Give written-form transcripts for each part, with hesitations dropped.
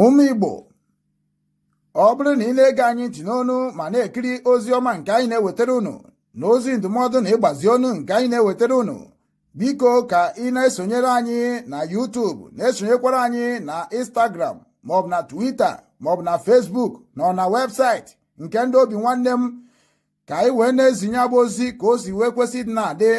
Ụmụ Igbo, ọ bụrụ na ị na-ege anyị ntị n'onu ma na-ekiri ozi ọma nke anyị na-ewetara unu na ozi ndụmọdụ na ịgbazi ọnụ nke anyị na-ewetara unu, biko ka ị na-esonyere anyị na YouTube, na-esonyekwara anyị na Instagram maọbụ na Twitter maọbụ na Facebook na na webụsaịtị nke ndị obi nwanne m, ka anyị wee na-ezinye abụ ozi ka o si wee kwesị ịdị na-adị,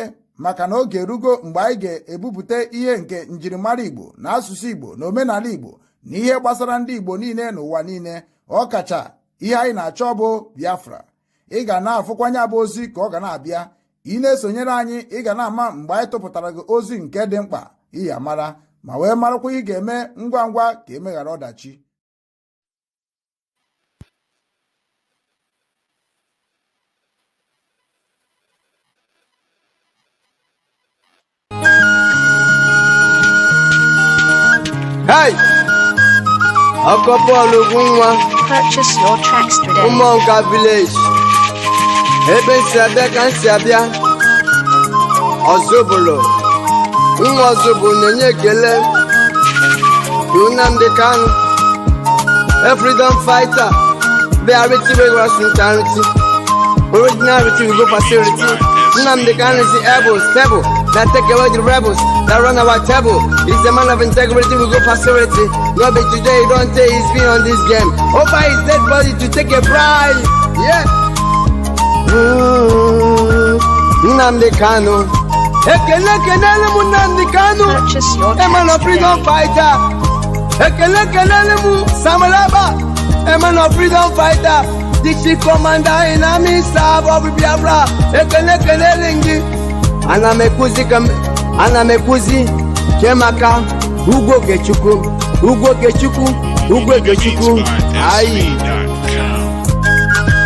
maka na oge erugo mgbe anyị ga-ebupụta ihe nke njirimara Igbo na asụsụ Igbo na omenala Igbo na ihe gbasara ndị Igbo niile n'ụwa niile, ọkacha ihe anyị na-achọ bụ Biafra. Ị ga na-afụkwanye abụ ozi ka ọ ga na-abịa. Ị na-esonyere anyị, ị ga na-ama mgbe anyị tụpụtara gị ozi nke dị mkpa ị ya mara, ma wee marakwa ị ga-eme ngwa ngwa ka emeghara ọdachi. Hey! Purchase your tracks today. Umonka village. Ebe nsiabia ka nsiabia. Ozobolo. Umozobo nenye kele. Nnamdi Kanu. A freedom fighter. Reality regular sincerity. Originality we go facility. Nnamdi Kanu is the able, stable. That take away the rebels that run our table. He's a man of integrity, we go facility. No be today, don't say he's been on this game. Over his dead body to take a bribe. Yeah. Nnamdi Kanu. Ekele kenele mu Nnamdi Kanu. Purchase your A man of tracks freedom today. fighter. Ekele kenele mu Samalaba. A man of freedom fighter. The chief commander in army staff of Biafra. Ekele kenele ngi. Anamekuzi Kemaka Ugo Gechukwu Ayi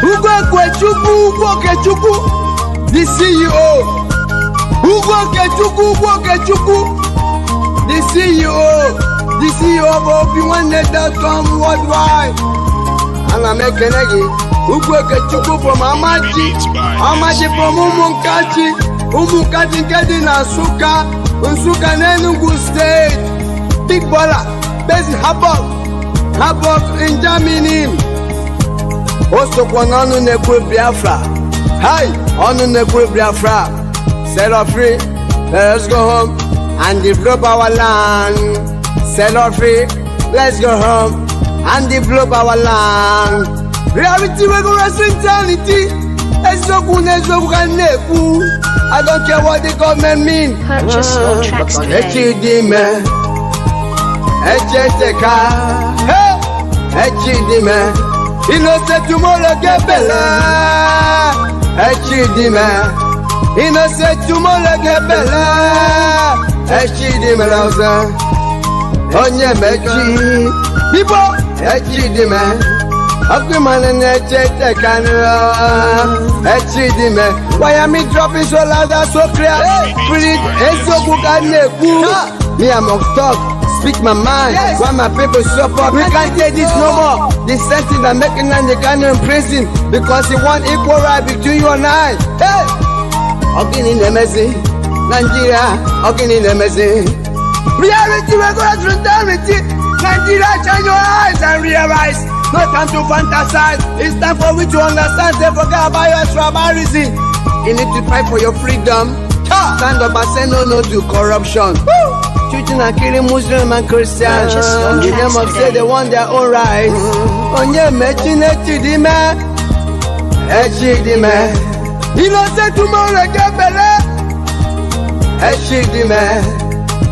Ugo Gechukwu the CEO Ugo Gechukwu the CEO of Obi1net.com worldwide. Anamekenegi Ugo Gechukwu from Amaji from Umunkati Nkedi na Nsukka na Enugu State. Big baller based in Hamburg in Germany. Also ọnụ na-ekwe Biafra. Hi, ọnụ na-ekwe Biafra. Set us free, let's go home and develop our land. Set us free, let's go home and develop our land. Reality regular sincerity. Ezoku ka na-ekwu. I don't care what the government mean. Purchase your tracks today. Echidime, Echeteka, Echidime, Innocent tomorrow get better. Echidime, Innocent tomorrow get better. Echidime lausa, Onye mechi, Bibo, Echidime. Akimane Echeteka, Echidime. Why am I dropping so loud and so clear? Please, me I must talk, speak my mind. Yes. Why my people support? We can't take this no more. The sentence that making Nnamdi Kanu in prison because he want equal right between you and I. Hey, Ogini Nemezi, Nigeria, Ogini Nemezi. Reality, we're going to reality. Nigeria, shine your eyes and realize. No time to fantasize. It's time for we to understand. They forget about your tribalism. You need to fight for your freedom. Stand up and say no to corruption. Shooting and killing Muslim and Christians. Give them up, say they want their own rights. Onye mechin echidime. Innocent tomorrow get better. Echidime.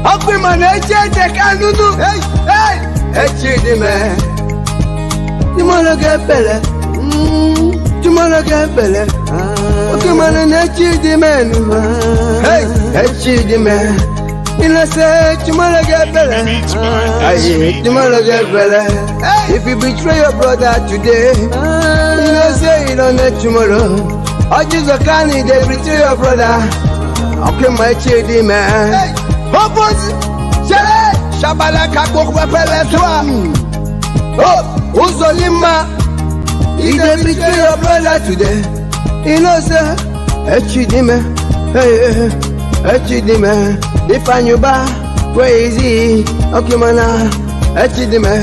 Akwiman Echeteka nunu. Hey, Echidime. Tomorrow get better. Tomorrow get better. Okay, man, Echidime. Hey, Echidime. Innocent, tomorrow get better. Tomorrow get better. If you betray your brother today, you know say you don't need tomorrow. Or just a canny, they betray your brother. Okay, my Echidime. Hey, Popos, Shabala Kakok Pepele. Oh, Uzolima, if they betray your brother today, you know, sir, Echidime, hey, Echidime, if I knew back, crazy, okay, man, Echidime,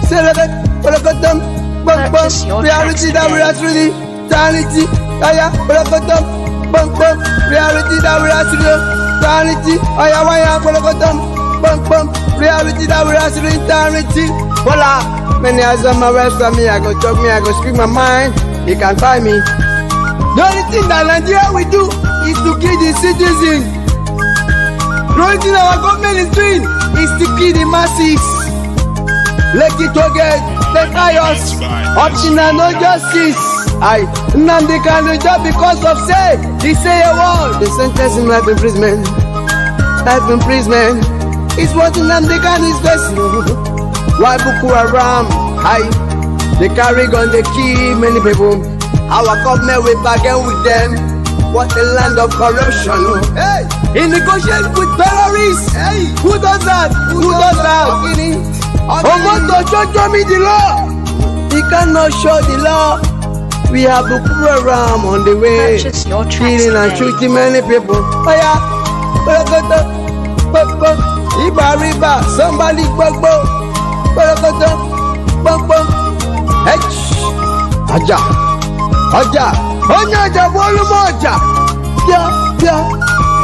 Celebrate, Bolokotom, Bum Bum, Purchase your reality tracks that we are truly, reality, Aya, Bolokotom, Bum Bum, reality that we are truly, reality, Aya, Waya, Bolokotom, Bum Bum, reality that we are truly, reality. Voila, many eyes on my rest of me, I go talk me, I go speak my mind, you can find me. The only thing that Nigeria will do is to kill the citizens. The only thing our government is doing is to kill the masses. Let it get the chaos, option and no justice. I Nnamdi Kanu just because of he say a word. They sentence him life imprisonment. Life imprisonment is what Nnamdi Kanu is facing. Why Boko Haram? They carry gun, they kill many people. Our government will bargain with them. What a land of corruption. Hey, he negotiates with terrorists. Hey, who does that? Who does that? Omoto show me the law. He cannot show the law. We have Boko Haram on the way, Purchase your tracks killing and today. shooting many people. Oh yeah, Iba Riba, somebody gbogbo. Hey, Aja. Ọjà onye ọjà bụ olumo ọjà bịa bịa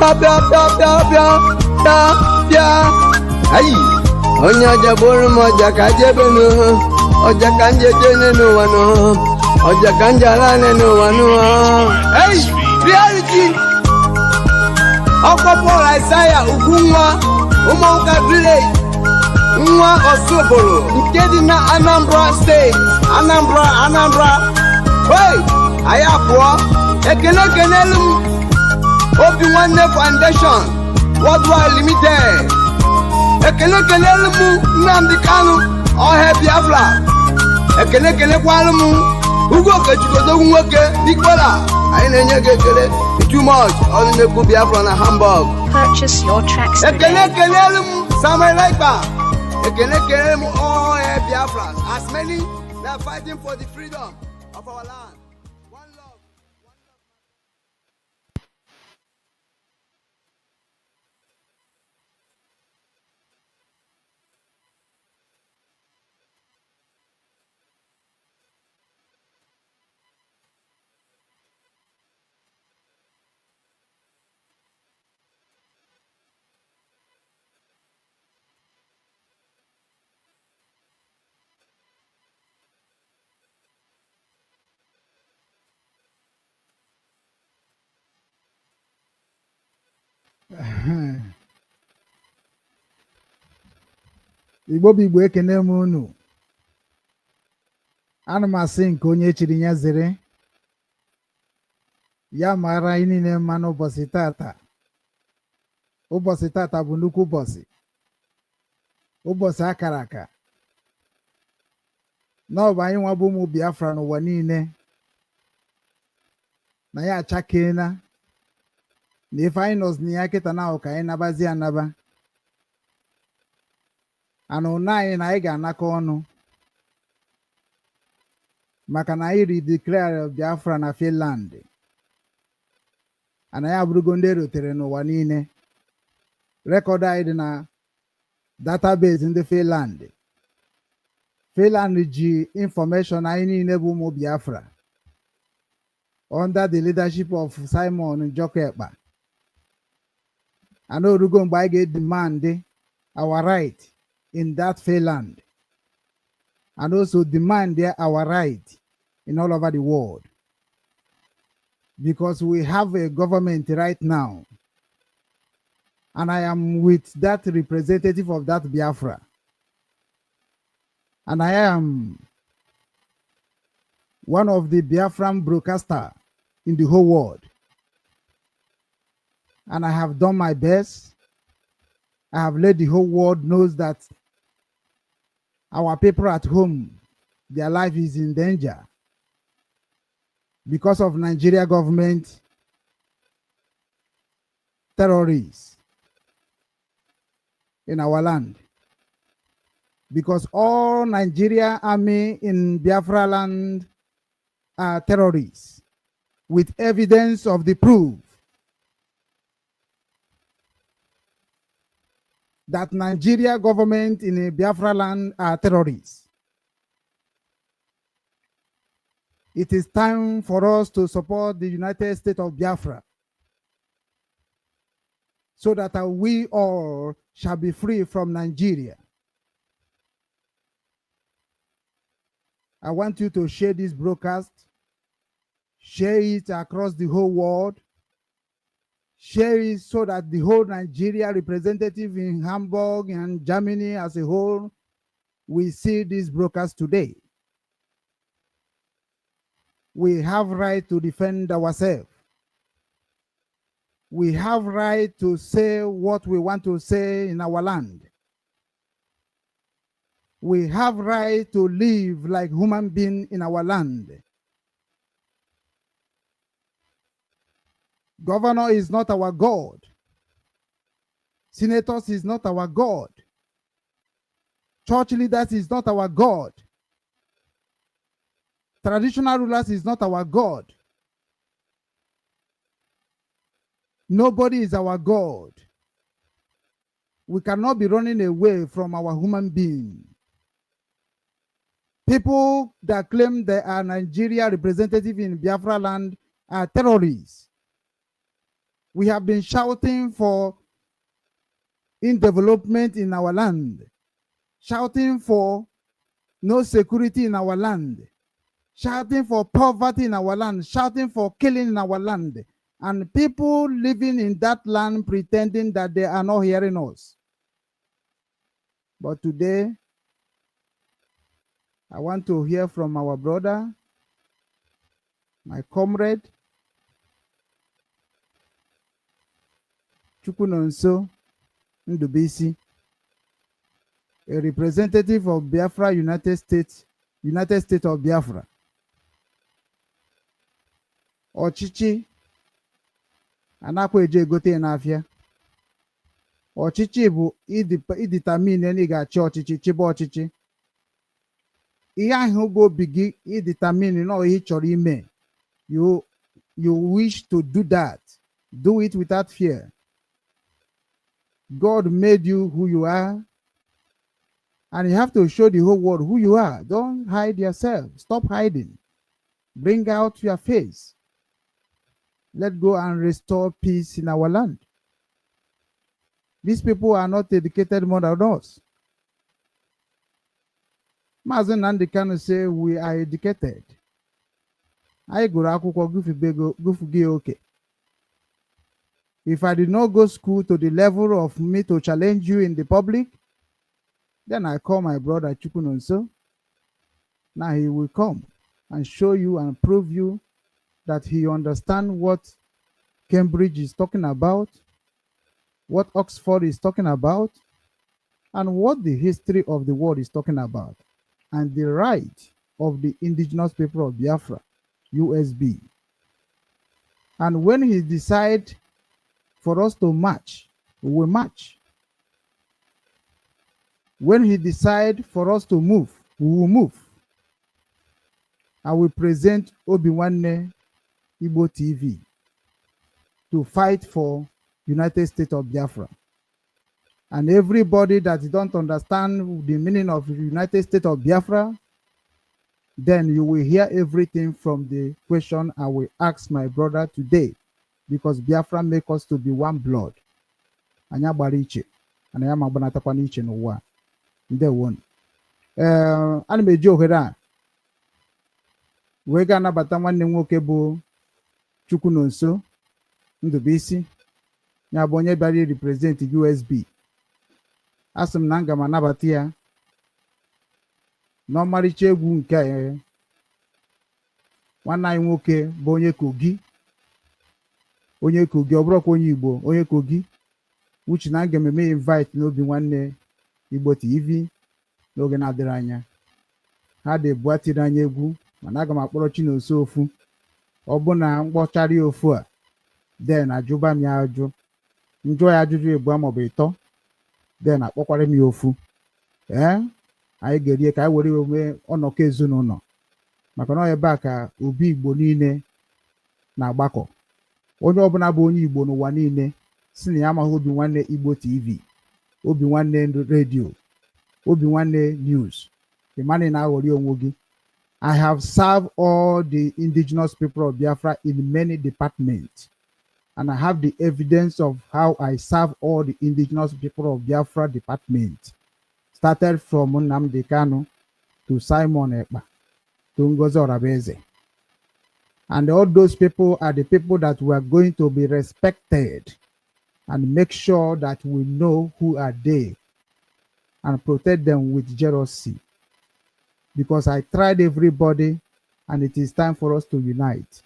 bịa bịa bịa bịa bịa bịa ayi onye ọjà bụ olumo ọjà ka jebe n'ụhụ ọjà ka njeje n'ụwa n'ụhụ ọjà ka njala n'ụwa n'ụhụ hey reality ọkpọpọ Aịzaya Ugwunwa ụmụnka village nwa Osubolo nke dị na Anambra steeti Anambra hey, anyị abụọ ekele kenelu m Obi Nwanne Foundation Worldwide Limited ekele kenelu m Nnamdi Kanu ọhịa Biafra ekele kelekwalụ m Ugo Okechukwu nwoke Dikpola anyị na-enye gị ekele too much ọnụ na-ekwu Biafra na Hamburg. Purchase your tracks today. ekele kenelu m Samuel Ekpa ekele kenelu m ọhịa Biafra as many that are fighting for the freedom of our land. One love. Igbo bụ Igbo ekene m unu. Ana m asị nke onye chiri ya zere ya mara anyị niile mma n'ụbọchị tata. Ụbọchị tata bụ nnukwu ụbọchị akara aka na ọ bụ anyị nwa bụ ụmụ Biafra n'ụwa niile na ya achakeela na ife anyị nọzi na ya kịta na ahụ ka anyị nabazi anaba anụ na anyị na anyị ga-anakọ ọnụ maka na anyị redeclare Biafra na Finland ana ya abụrụgo ndị erotere n'ụwa niile rekọdụ anyị dị na database ndị Finland ji information anyị niile bụ ụmụ Biafra under the leadership of Simon Njoku Ekpa ana orugo mgbe anyị ga-edemand our right in that Finland and also demand our right in all over the world, because we have a government right now and I am with that representative of that Biafra and I am one of the Biafran broadcaster in the whole world and I have done my best. I have let the whole world knows that our people at home, their life is in danger because of Nigeria government terrorists in our land. Because all Nigeria army in Biafra land are terrorists with evidence of the proof that Nigeria government in Biafra land are terrorists. It is time for us to support the United States of Biafra so that we all shall be free from Nigeria. I want you to share this broadcast, share it across the whole world, share it so that the whole Nigeria representative in Hamburg and Germany as a whole will see this broadcast today. We have right to defend ourselves. We have right to say what we want to say in our land. We have right to live like human beings in our land. Governor is not our God. Senators is not our God. Church leaders is not our God. Traditional rulers is not our God. Nobody is our God. We cannot be running away from our human being. People that claim they are Nigeria representative in Biafra land are terrorists. We have been shouting for development in our land, shouting for no security in our land, shouting for poverty in our land, shouting for killing in our land, and people living in that land pretending that they are not hearing us. But today, I want to hear from our brother, my comrade, Chukwunonso Ndubisi, a representative of Biafra, United States of Biafra. Ọchịchị anakwa eje egote n'afịa. Ọchịchị bụ idetermine na ị ga-achị ọchịchị chịba ọchịchị. Ihe ahụ bụ obi gị idetermine na ihe chọrọ ime. You wish to do that. Do it without fear. God made you who you are, and you have to show the whole world who you are. Don't hide yourself. Stop hiding. Bring out your face. Let's go and restore peace in our land. These people are not educated more than us. Mazen Nandi can say we are educated. I go okay. If I did not go school to the level of me to challenge you in the public, then I call my brother Chukwunonso. Now he will come and show you and prove you that he understands what Cambridge is talking about, what Oxford is talking about, and what the history of the world is talking about, and the right of the indigenous people of Biafra, USB. And when he decides for us to march, we will march. When he decides for us to move, we will move. I will present Obiwanne Igbo TV to fight for United States of Biafra. And everybody that don't understand the meaning of the United States of Biafra, then you will hear everything from the question I will ask my brother today, because Biafra make us to be one blood. Anya bariche, and I am abanatakaniche no wa. They won. Ana meji ohere we ga anabata nwanne nwoke bụ Chukwunonso Ndubisi, ya bụ onye bịara represent USB. Asị m na nga m anabata ya n'ọmarịcha egwu nke nwanne anyị nwoke bụ onye Kogi, ọ bụrụkwa onye Igbo, onye Kogi, which na nga ememe invite n'obi nwanne Igbo TV n'oge na-adịrị anya. Ha dị buatiri anya egwu, mana aga m akpọrọ Chinonso ofu. Ọ bụ na mkpọchara ya ofu a, then ajụba m ya ajụ, njụọ ya ajụjụ ebu maọbụ ịtọ, then akpọkwara m ya ofu. Anyị ga-erie ka anyị were ome ọnọkọ ezinụlọ, maka na ebe a ka obi Igbo niile na-agbakọ. Onye ọbụla bụ onye Igbo n'ụwa niile si na ya amaghị Obiwanne Igbo TV, Obiwanne redio, Obiwanne news. Ịmanị na-aghọrị onwe gị. I have served all the indigenous people of Biafra in many departments. And I have the evidence of how I serve all the indigenous people of Biafra department. Started from Nnamdi Kanu to Simon Ekpa to Ngozi Orabeze. And all those people are the people that were going to be respected and make sure that we know who are they and protect them with jealousy. Because I tried everybody and it is time for us to unite.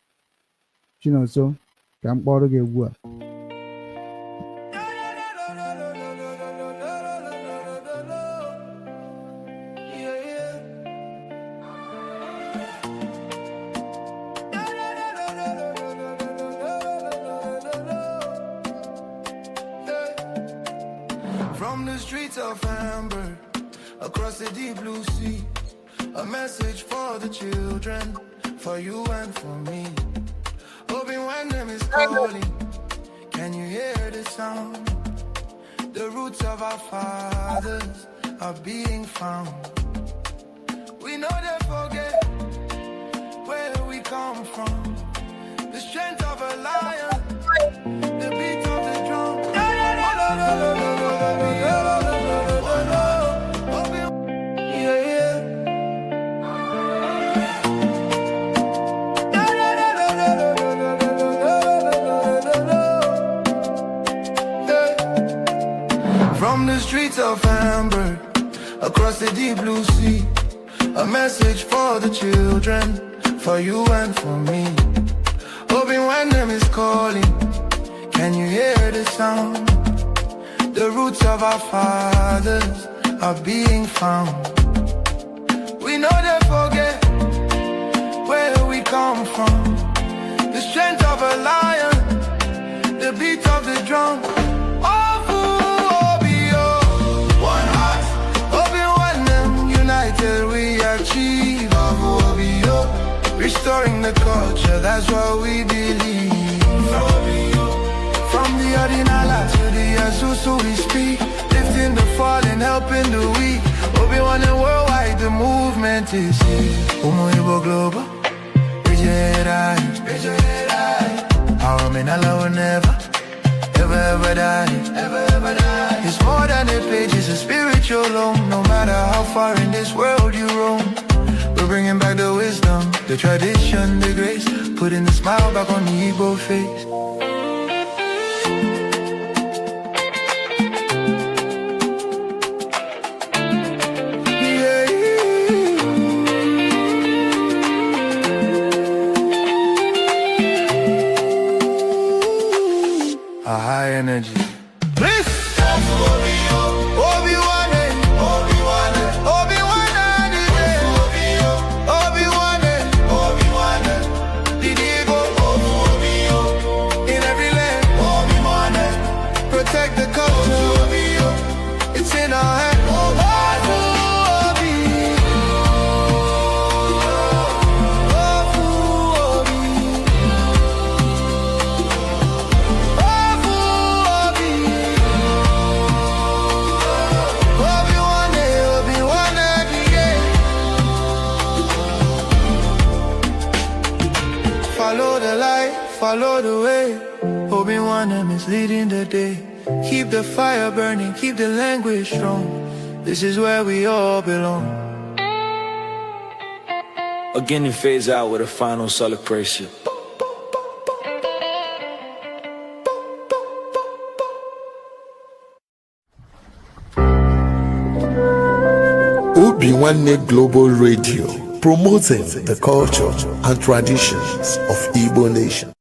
You know, so can borrow a word. From the streets of Amber, across the deep blue sea, a message for the children, for you and for me. Hoping when them is calling, can you hear the sound? The roots of our fathers are being found. We know they forget where we come from. The strength of a lion, the beat of the drum. From the streets of Amber, across the deep blue sea, a message for the children, for you and for me. Hoping when them is calling, can you hear the sound? The roots of our fathers are being found. We know they forget where we come from. The strength of a lion, the beat of the drum. We achieve restoring the culture, that's what we believe. From the Ordinala to the Azusu we speak, lifting the fallen, helping the weak. Obi-Wan and worldwide, the movement is Umuibo Global. Raise your head high, raise your head high. Our Menala will never, ever die, ever die. It's more than a page, it's a spiritual home. No matter how far in this world you roam, we're bringing back the wisdom, the tradition, the grace, putting the smile back on the Igbo face. A high energy. Follow the way, Obi-Wan is leading the day. Keep the fire burning, keep the language strong. This is where we all belong. Again, it fades out with a final celebration. Obi-Wan Global Radio, promoting the culture and traditions of Igbo nation.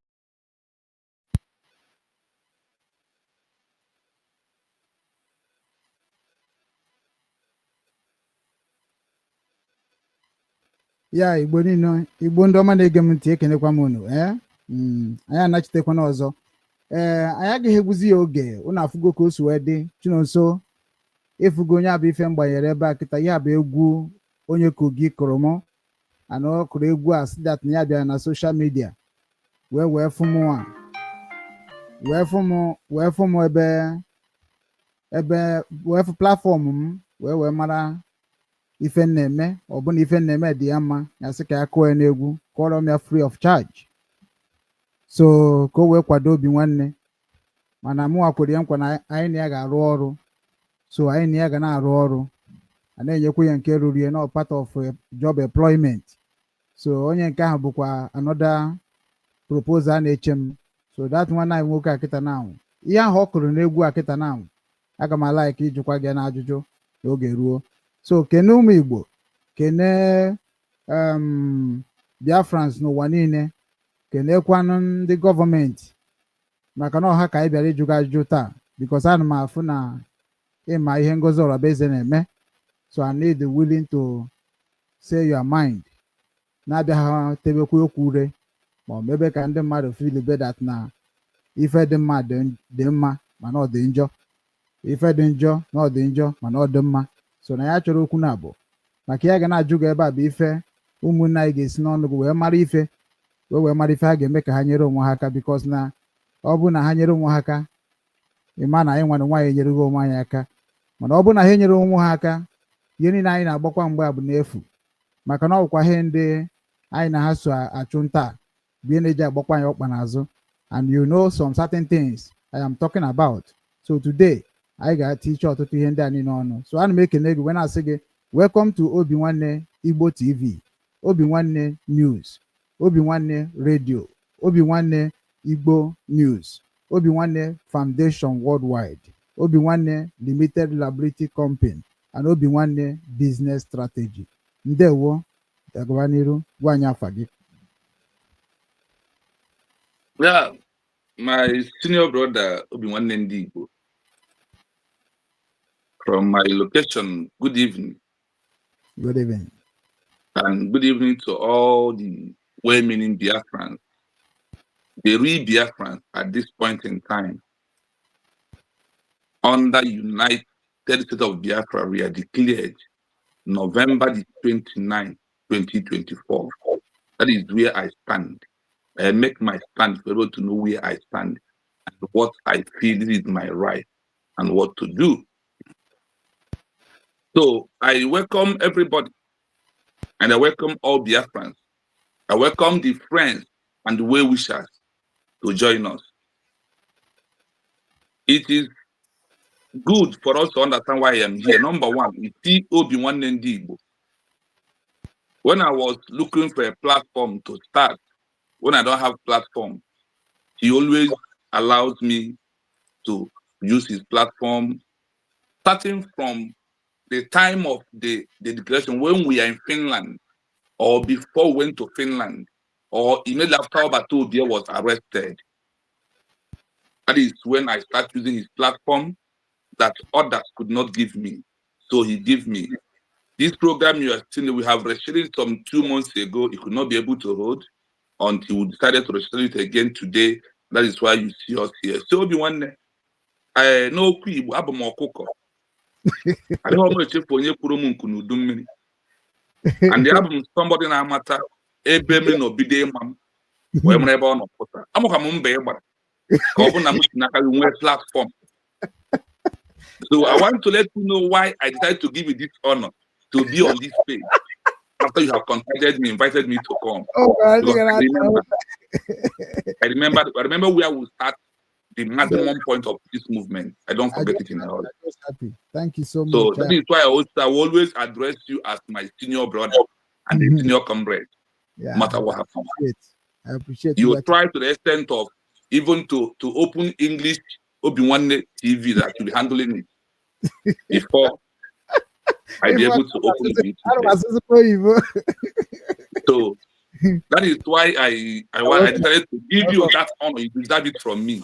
Ya Igbo niile, Igbo ndị ọma na-ege m ntị ekenekwa m unu anyị anachitekwa n'ọzọ anyị agaghị egwuzi ya oge unu afụgo ka o si wee dị Chinonso efugo onye abụ ife mgbanyere ebe a kịta ya bụ egwu onye Kogi kụrụ m ana ọ kụrụ egwu a si dat na ya bịara na soshal midia wee fụ m ebe wee fụ platfọm m wee mara ife na-eme ọ bụ na ife na-eme dị ya mma ya sị ka ya kụọ ya n'egwu kụọrọ m ya free of charge so ka o wee kwado obi nwanne mana mụ kwere ya nkwa na anyị na ya ga-arụ ọrụ so anyị na ya ga na-arụ ọrụ a na-enyekwa ya nke ruru ya na part of job employment so onye nke ahụ bụkwa another proposal na-eche m so that nwanne anyị nwoke akịta na-anwụ ihe ahụ ọ kụrụ n'egwu akịta na-anwụ aga m ala ike ịjụkwa gị n'ajụjụ n'oge ruo so kene ụmụ Igbo kene Biafrans n'ụwa niile kenekwanụ ndị gọọmenti maka na ọha ka anyị bịara ịjụ gị ajụjụ taa because ana m afụ na ịma ihe Ngozi Orabaeze na-eme so I need the willing to say your mind na-abịa ha tebekwa okwu ure ma ọ mebe ka ndị mmadụ feel bedat na ife dị mma dị mma mana ọ dị njọ ife dị njọ na ọ dị njọ mana ọ dị mma so na ya chọrọ okwu na abụ maka ya ga na-ajụ gị ebe a bụ ife ụmụnne anyị ga-esi n'ọnụ gị wee mara ife ha ga-eme ka ha nyere onwe ha aka because na ọ bụ na ha nyere onwe ha aka ịma na anyị nwere nwaanyị enyere onwe anyị aka mana ọ bụ na ha enyere onwe ha aka ihe niile anyị na-agbakwa mgbe a bụ n'efu maka na ọ bụkwa ihe ndị anyị na ha so achụ nta bụ ihe na-eji agbakwa anyị ọkpa n'azụ and you know some certain things I am talking about so today anyị ga-atiche ọtụtụ ihe ndị a niile ọnụ so ana m ekene gị wee na-asị gị welcome to Obi Nwanne Igbo TV, Obi Nwanne News, Obi Nwanne Radio, Obi Nwanne Igbo News, Obi Nwanne Foundation Worldwide, Obi Nwanne Limited Liability Company, and Obi Nwanne Business Strategy. Ndewo, agaba n'iru, gwa anyị afa gị. Yeah, my senior brother Obi Nwanne Ndị Igbo. From my location, good evening. Good evening. And good evening to all the well-meaning Biafrans, the real Biafrans at this point in time. Under United States of Biafra, we are declared November the 29th, 2024. That is where I stand. I make my stand for able to know where I stand and what I feel is my right and what to do. So I welcome everybody, and I welcome all Biafrans. I welcome the friends and the well-wishers to join us. It is good for us to understand why I am here. Number one, we see Obi Nwanne Ndị Igbo. When I was looking for a platform to start, when I don't have platform, he always allows me to use his platform, starting from the time of the declaration when we are in Finland, or before we went to Finland, or immediately after Obatobia was arrested. That is when I started using his platform that others could not give me. So he gave me. This program you are seeing, we have registered some 2 months ago. He could not be able to hold until we decided to register it again today. That is why you see us here. So Obi Nwanne, I know Kwibu Abamokoko. I don't know if you and the album somebody na matter ebe no bide mam we mre ba no pota amoka mo mbe gba ko bu na mo na ka we platform. So I want to let you know why I decided to give you this honor to be on this page after you have contacted me, invited me to come. Oh, I remember where we start the maximum point of this movement. I don't forget it in a hurry. Happy. Thank you so much. So that is why I will always address you as my senior brother and a senior comrade, no matter what happens. I appreciate you. Try to the extent of even to open English Obi Nwanne TV that you'll be handling it before I be able to open it. So that is why I decided to give you that honor. You deserve it from me.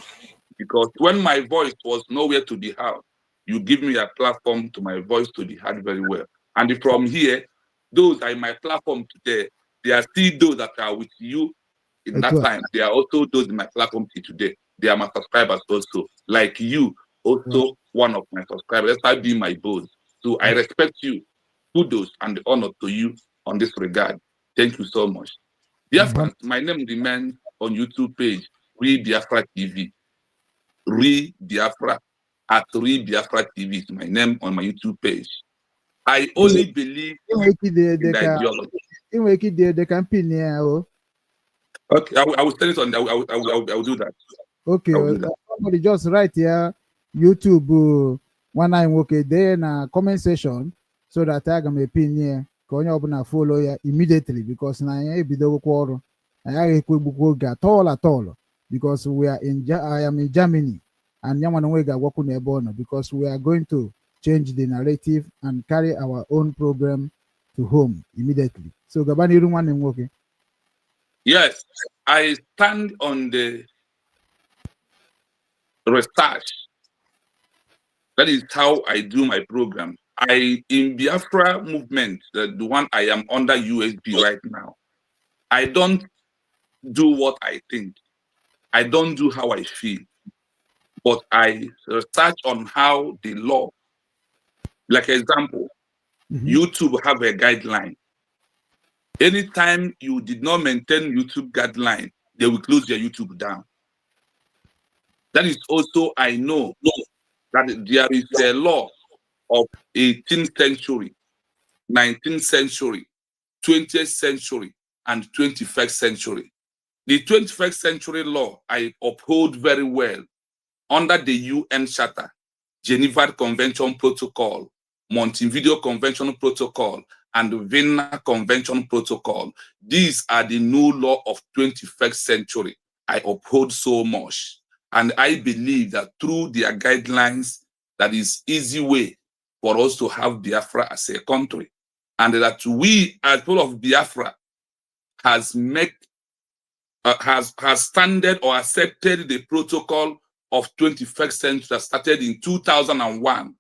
Because when my voice was nowhere to be heard, you give me a platform to my voice to be heard very well. And from here, those are in my platform today. They are still those that are with you in that time. They are also those in my platform today. They are my subscribers also. Like you, also one of my subscribers. Let's be my boss. So I respect you. Kudos and the honor to you on this regard. Thank you so much. Dear friends, my name remains on YouTube page, Re Biafra TV. Re Biafra at Re Biafra TV is my name on my YouTube page. I only believe in the ideology. The campaign, Okay, I will tell it on. I will do that. okay, I will do that. somebody just write here YouTube one I'm okay there in comment section so that I can pin here. Can you open a follow ya immediately because na bido kworo. I at all because we are I am in Germany and Yamanwega Wakunebono because we are going to change the narrative and carry our own program to home immediately. So Gabani Ruman and working. Yes, I stand on the research. That is how I do my program. In Biafra movement, the one I am under USB right now, I don't do what I think. I don't do how I feel. But I research on how the law, like example, YouTube have a guideline. Anytime you did not maintain YouTube guideline, they will close your YouTube down. That is also, I know that there is a law of 18th century, 19th century, 20th century, and 21st century. The 21st century law, I uphold very well under the UN Charter, Geneva Convention Protocol, Montevideo Convention Protocol, and the Vienna Convention Protocol. These are the new law of 21st century. I uphold so much. And I believe that through their guidelines, that is easy way for us to have Biafra as a country. And that we, as people of Biafra, has standard or accepted the protocol of 21st century that started in 2001.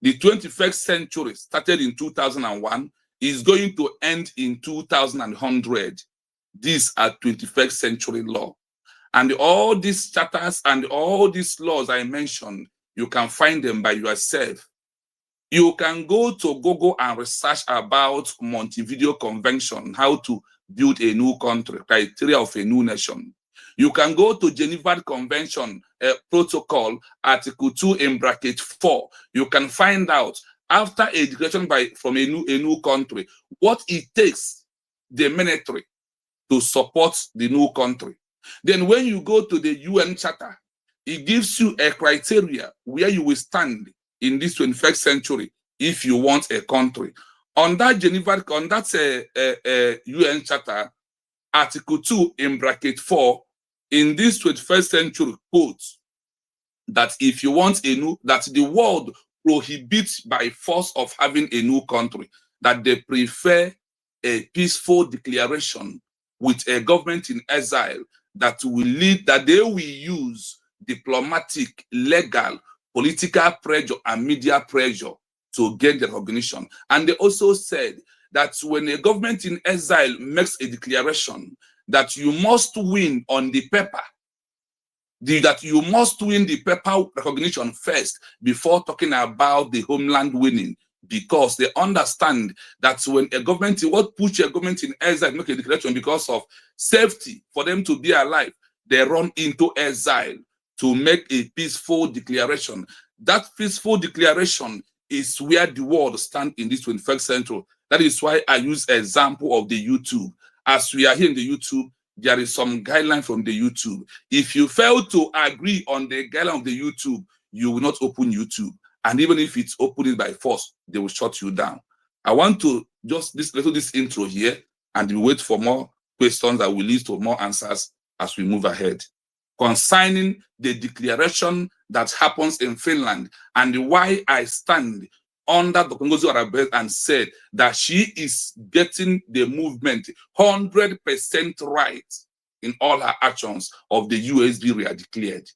The 21st century started in 2001 is going to end in 2100. These are 21st century law. And all these charters and all these laws I mentioned, you can find them by yourself. You can go to Google and research about Montevideo Convention, how to build a new country, criteria of a new nation. You can go to Geneva Convention Protocol, Article 2 in bracket 4. You can find out after a declaration from a new country, what it takes the military to support the new country. Then when you go to the UN Charter, it gives you a criteria where you will stand in this 21st century if you want a country. On that UN Charter, Article 2 in bracket 4, in this 21st century quotes that if you want that the world prohibits by force of having a new country, that they prefer a peaceful declaration with a government in exile that will lead, that they will use diplomatic, legal, political pressure and media pressure to get the recognition. And they also said that when a government in exile makes a declaration that you must win on the paper, that you must win the paper recognition first before talking about the homeland winning, because they understand that when a government, what push a government in exile make a declaration because of safety for them to be alive, they run into exile to make a peaceful declaration. That peaceful declaration is where the world stands in this 21st century. That is why I use example of the YouTube. As we are here in the YouTube, there is some guideline from the YouTube. If you fail to agree on the guideline of the YouTube, you will not open YouTube. And even if it's opened by force, they will shut you down. I want to just this intro here, and we wait for more questions that will lead to more answers as we move ahead. Concerning the declaration that happens in Finland and why I stand under the Ngozi Arabet and said that she is getting the movement 100% right in all her actions of the USB we are declared.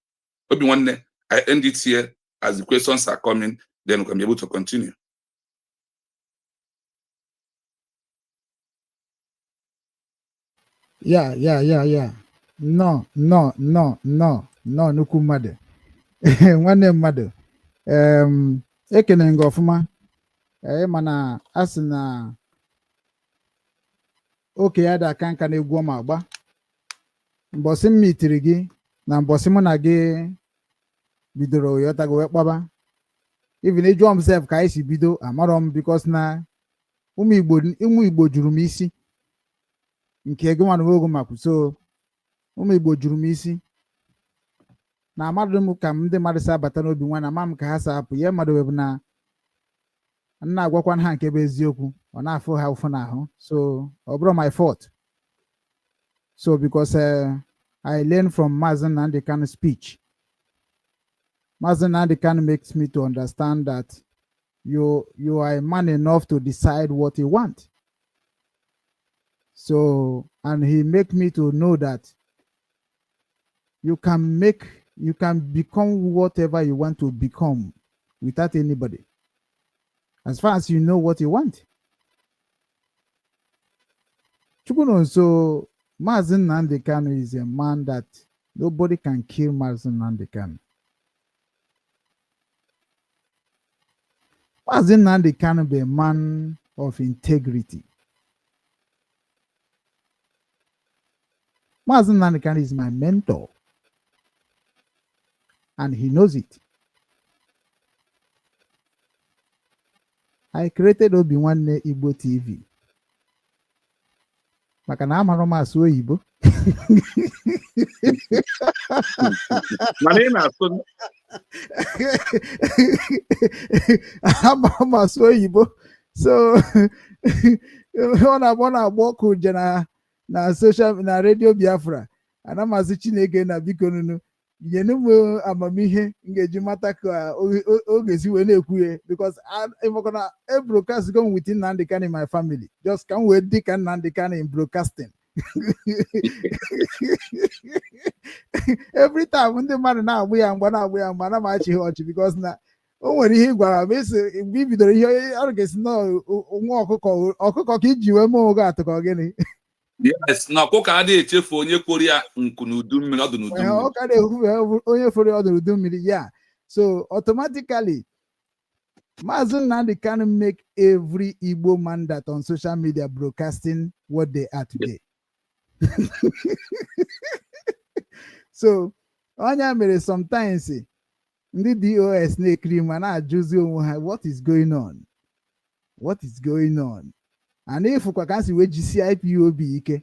Maybe one day I end it here as the questions are coming, then we can be able to continue. Yeah. No, nnukwu mmadụ. Nwanne mmadụ. Ekene nga ọfụma. Mana asị na oke ya da aka nka na-egwu ọma agba. Mbọsị m mitiri gị na mbọsị mụ na gị bidoro yotago wee kpaba. even eju himself ka isi bido amarom because na ụmụ Igbo juru m isi nke gị nwanne ogo makwu so ụmụ Igbo juru m isi na amadụ m ka ndị mmadụ si abata n'obi nwa na ama m ka ha si apụ ihe mmadụ webụ na nna agwakwa ha nke bụ eziokwu ọ na-afụ ha ụfụ n'ahụ so ọ bụrụ my fault so because I learned from Mazi Nnamdi Kanu's speech. Mazi Nnamdi Kanu makes me to understand that you are a man enough to decide what you want. So, and he make me to know that you can become whatever you want to become without anybody. As far as you know what you want. So Mazi Nnamdi Kanu is a man that nobody can kill Mazi Nnamdi Kanu. Mazi Nnamdi Kanu be a man of integrity. Mazi Nnamdi Kanu is my mentor. And he knows it. I created Obi-Nwanne Igbo TV. Maka na amara m asụ oyibo. Mana ị na-asụ amara m asụ oyibo. So ọ na-agba ọkụ je na social na radio Biafra. Ana m asị Chineke na biko nunu nyenu m amamihe m ga-eji mata ka o ga-esi wee na-ekwu ya because na a broadcast going within Nnamdi Kanu in my family. Just can we dig Nnamdi Kanu in broadcasting. Every time ndị mmadụ na-agbụ ya mgba na m achị ha ọchị because na o nwere ihe ị gwara m esi mgbe i bidoro ihe ọ ga-esi nwa ọkụkọ ka iji wee mee oge atụ ka gịnị. Yes, na ọkụkọ adịghị echefu onye kwori ya nkụ n'udu mmiri ọdụ n'udu mmiri. Ọ ka na-ekwu onye fori ọdụ n'udu mmiri ya. So automatically Mazi Nnamdi Kanu make every Igbo man that on social media broadcasting what they are today. So onye mere sometimes ndị DOS na-ekiri ma na-ajụzi onwe ha what is going on? What is going on? And if kwa kansi we jisi IPOB ike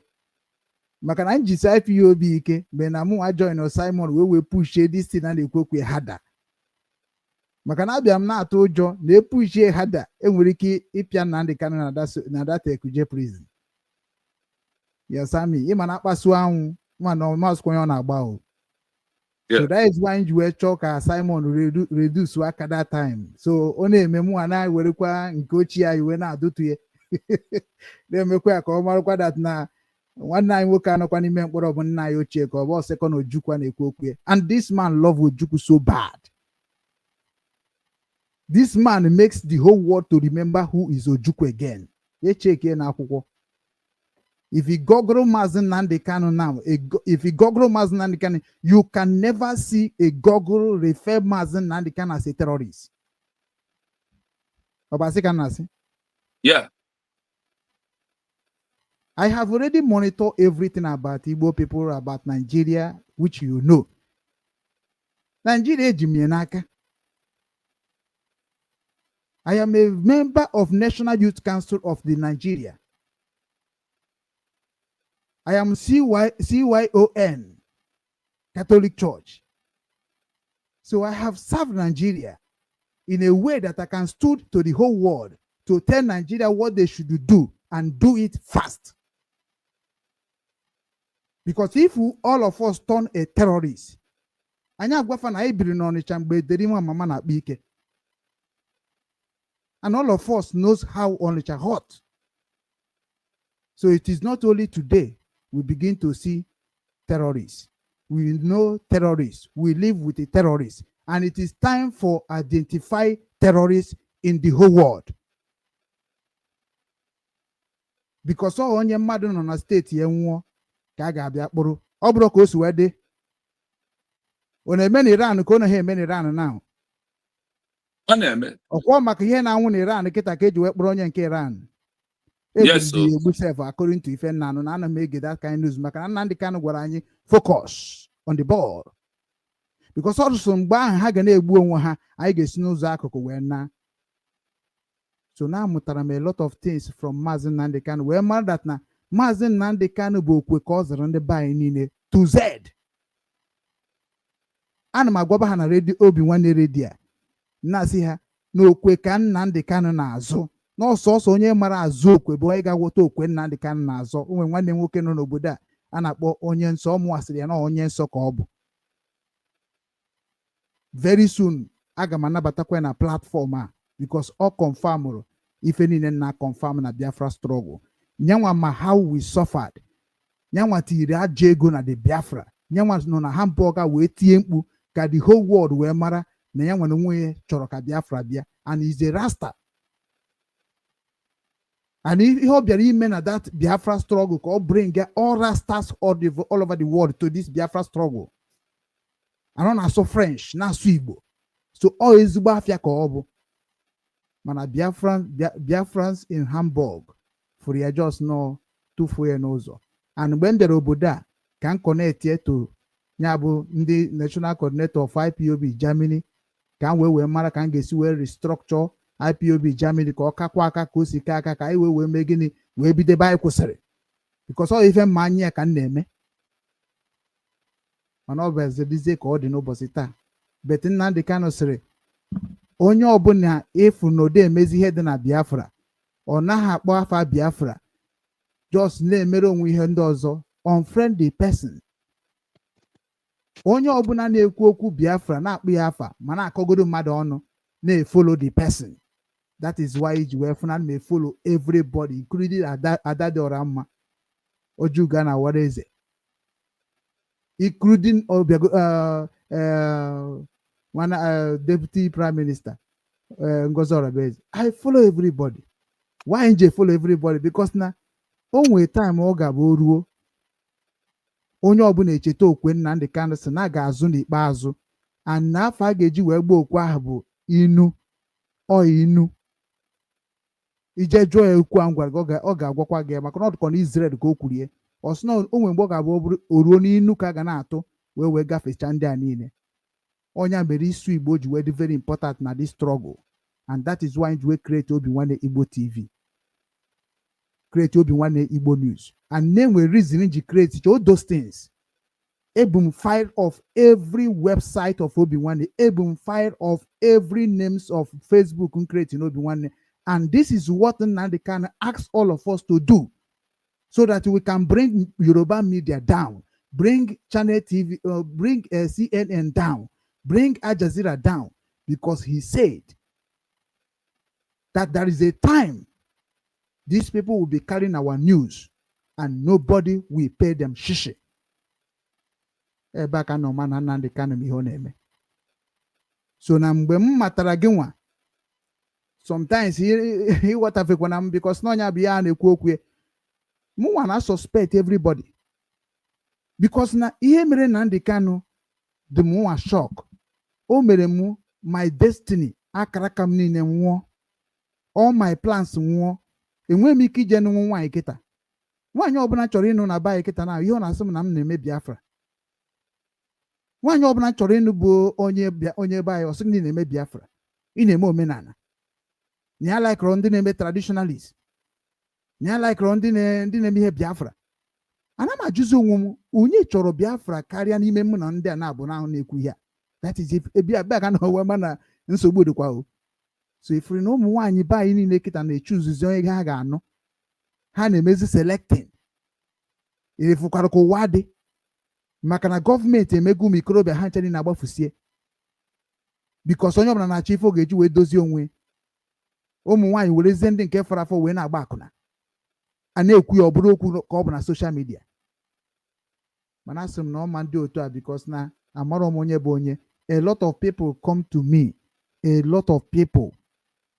maka na njisi IPOB ike mgbe na mụ join Simon we push this thing na na-ekwekwe hada maka na abịa m na-atụ ụjọ na epushie hada enwere ike ịpịa Nnamdi Kanu na data Ekuje prison. Yasami ịma na akpasu anwụ ma na ọmasụkwa onye ọ na-agba o. So that is why you were chọọ ka Simon reduce aka that time. So ọ na-eme mụ a na-ewerekwa nke ochie ya iwe na-adụtụ ya na-emekwa ya ka ọ marakwa that na nwanne anyị nwoke anọkwa n'ime mkpọrọ bụ nna ya ochie ka ọ bụ ọsekọ na Ojukwu na-ekwu okwu ya. And this man love Ojukwu so bad. This man makes the whole world to remember who is Ojukwu again. Echeke na akwụkwọ. If you Google Mazi Nnamdi Kanu now, if you Google Mazi Nnamdi Kanu, you can never see a Google refer Mazi Nnamdi Kanu as a terrorist. Obasi Kanasi? Yeah. I have already monitored everything about Igbo people, about Nigeria, which you know. Nigeria Jimienaka. I am a member of National Youth Council of the Nigeria. I am CYON, Catholic Church. So I have served Nigeria in a way that I can stood to the whole world to tell Nigeria what they should do and do it fast. Because if all of us turn a terrorist, and all of us knows how Onitsha hot. So it is not only today we begin to see terrorists. We know terrorists. We live with a terrorist. And it is time for identify terrorists in the whole world. Because all onye mmadụ nọ na steeti ya nwụọ ka a ga-abịa kpụrụ. Ọ bụrụ ka o si wee dị. Ọ na-eme na Iran ka ọ na ha eme na Iran now. Ọ na-eme. Ọkwọ maka ihe na-anwụ na Iran kịta ka eji wee kpụrụ onye nke Iran. Yes, so. According to FINLAnd, na make that kind of news. Maka na Nnamdi Kanu gwara anyị focus on the ball. because ọsụsụ mgbe ahụ ha ga na-egbu onwe ha anyị ga-esi n'ụzọ akụkụ wee na. So na amụtara m a lot of things from Maazị Nnamdi Kanu wee mara that na Maazị Nnamdi Kanu bụ okwe ka ọ zara ndị be anyị niile to Z. Ana m agwaba ha na redio Obi Nwanne redio a na-asị ha na okwe ka Nnamdi Kanu na-azụ n'ọsọsọ onye mara azụ okwe bụ onye ga-agwọta okwe Nnamdi Kanu na-azọ. O nwere nwanne nwoke nọ n'obodo a na-akpọ onye nsọ, ọ mụwasịrị ya na onye nsọ ka ọ bụ. Very soon aga m anabatakwa na platform a because ọ confirmụrụ ife niile na confirm na Biafra struggle. Nyanwa ma how we suffered. Nyanwa tiri aja ego na the Biafra. Nyanwa nọ na Hamburg wee tie mkpu ka the whole world wee mara na nyanwa na onwe chọrọ ka Biafra bịa, and is a rasta. And ihe ọ bịara ime na that Biafra struggle ka ọ bring all rastas all over the world to this Biafra struggle. Anọ na-asụ French na-asụ Igbo, so ọ ezigbo afịa ka ọ bụ. Mana Biafrans in Hamburg fụrụ ya just nọ tụfuo ya n'ụzọ. And mgbe m bịara obodo a ka m connect to ya bụ ndị National Coordinator of IPOB Germany ka m wee mara ka m ga-esi wee restructure IPOB Germany ka ọ kakwa aka ka o si ka aka ka anyị wee mee gịnị wee bidebe anyị kwụsịrị, because ọ ife mma anya ya ka m na-eme. Mana ọ bụ ezedizie ka ọ dị n'ụbọchị taa. Bet Nnamdi Kanu sịrị onye ọbụla ịfụ na ode emezi ihe dị na Biafra, ọ naghị akpọ afa Biafra, just na-emere onwe ihe ndị ọzọ, unfriendly person. Onye ọbụla na-ekwu okwu Biafra na-akpụ ya afa ma na-akọgodo mmadụ ọnụ na-follow the person. That is why iji wee fụna may follow everybody including Ada dị ọra mma, Ojuga na Wareze, including Deputy Prime Minister Ngozi Orebeze. I follow everybody. Why nje follow everybody? Because na o nwee time ọ ga-abụ ruo onye ọbụla echeta okwe Nnamdi Kanu sị na ga-azụ n'ikpeazụ, and n'afọ a ga-eji wee gba okwu ahụ bụ inu. Inu ije jụọ ya okwu ahụ gwara gị ọ ga-agwakwa gị maka na ọ dịkọ na Israel ka o kwurie. Ọ sị na o nwere mgbe ọ ga-abụ o ruo n'inu ka a ga na-atụ wee gafecha ndị a niile. Onye mere isu Igbo ji wee dị very important na this struggle, and that is why we create Obi Nwanne Igbo TV, create Obi Nwanne Igbo News, and name we reason to create all those things. Ebum file of every website of Obi Nwanne, Ebum file of every names of Facebook and creating Obi Nwanne, and this is what Nnamdi Kanu asks all of us to do, so that we can bring Yoruba media down, bring Channel TV, bring CNN down, bring Al Jazeera down, because he said that there is a time these people will be carrying our news and nobody will pay them shishi. Ebe aka nọ ma na Nnamdi Kanu ihe ọ na-eme. So na mgbe m matara gị nwa, sometimes ịghọtafekwana m because na ọnya bụ ya na-ekwu okwu, mụ nwa na suspect everybody because na ihe mere Nnamdi Kanu dị m nwa shock. O mere mụ my destiny akara aka m niile nwụọ, all my plans nwụọ. Enweghị m ike ije n'ụwa nwaanyị kịta. Nwaanyị ọbụla chọrọ ịnụ na baanyị kịta na ihe ọ na-asị m na m na-eme Biafra. Nwaanyị ọbụla chọrọ ịnụ bụ onye baanyị ọsị ndị na-eme Biafra, ị na-eme omenala. Na ya laikọrọ ndị na-eme traditionalist, na ya laikọrọ ndị na-eme ihe Biafra. Ana m ajụzi onwe m, onye chọrọ Biafra karịa n'ime mụ na ndị a na-abụ n'ahụ na-ekwu ihe a? That is ebe ka na owe mana nsogbu dịkwa o. So ifuru na ụmụ nwaanyị be anyị niile kịta na-echu nzuzi onye ha ga-anụ, ha na-emezi selecting. Efukwara ka ụwa dị maka na gọọmenti emego ụmụ ikorobịa ha ncheri na-agbafusie, because onye ọbụla na-achọ ife ọ ga-eji wee dozie onwe. Ụmụ nwaanyị werezie ndị nke fara afọ wee na-agba akwụna, a na-ekwu ya ọ bụrụ okwu ka ọ bụ na social media. Mana asị m na ọma ndị otu a because na amarọ m onye bụ onye. A lot of people come to me, a lot of people.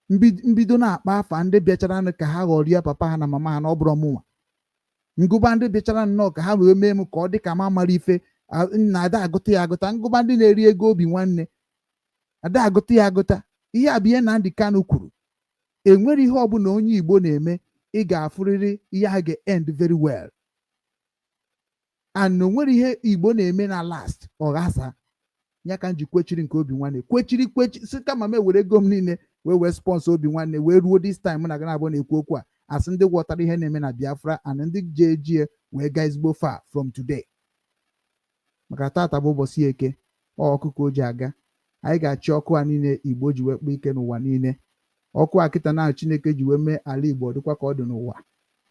Mbido na-akpa afa ndị bịachara ka ha ghọrịa papa ha na mama ha na ọ bụrụ ọmụnwa. Ngụba ndị bịachara nnọọ ka ha wee mee m ka ọ dị ka ma mara ife na ada agụta ya agụta. Ngụba ndị na-eri ego Obi Nwanne, ada agụta ya agụta. Ihe a bụ ihe Nnamdi Kanu kwuru. Enwere ihe ọbụla onye Igbo na-eme, ị ga-afụrịrị ihe ha ga-end very well. And onwere ihe Igbo na-eme na last ọ ghasa. ya ka m ji kwechiri nke obi nwanne kwechiri si kama m ewere ego m niile wee sponsor obi nwanne wee ruo this time na gana abụọ na-ekwu okwu a asị ndị ghọtara ihe na-eme na Biafra and ndị ji ejie wee gaa ezigbo far from today. Maka tata bụ ụbọchị eke ọkụkọ o ji aga anyị ga-achị ọkụ a niile Igbo ji wee kpaa ike n'ụwa niile. Ọkụ a kịta na Chineke ji wee mee ala Igbo dịkwa ka ọ dị n'ụwa.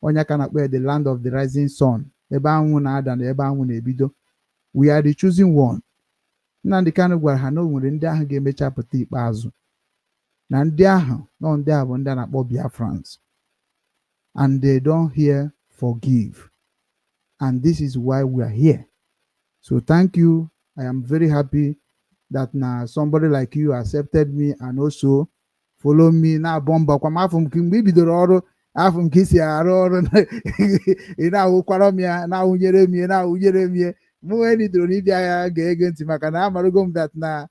Onye ka na-akpọ the land of the rising sun, ebe anwụ na-ada na ebe anwụ na-ebido. We are the choosing one. Nnamdi Kanu gwara ha na o nwere ndị ahụ ga-emecha pụta ikpeazụ na ndị ahụ nọ ndị a bụ ndị a na-akpọ Biafrans, and they don't hear forgive, and this is why we are here. So thank you. I am very happy that now somebody like you accepted me and also follow me na bomba kwa afọ m mgbe bidoro ọrụ afọ m ka isi arụ ọrụ ị na-awụkwara m ya na-awụnyere m ya na-awụnyere m ya mụ nwee nidoro n'ịbịa ya ga-ege ntị maka na amarugo m that na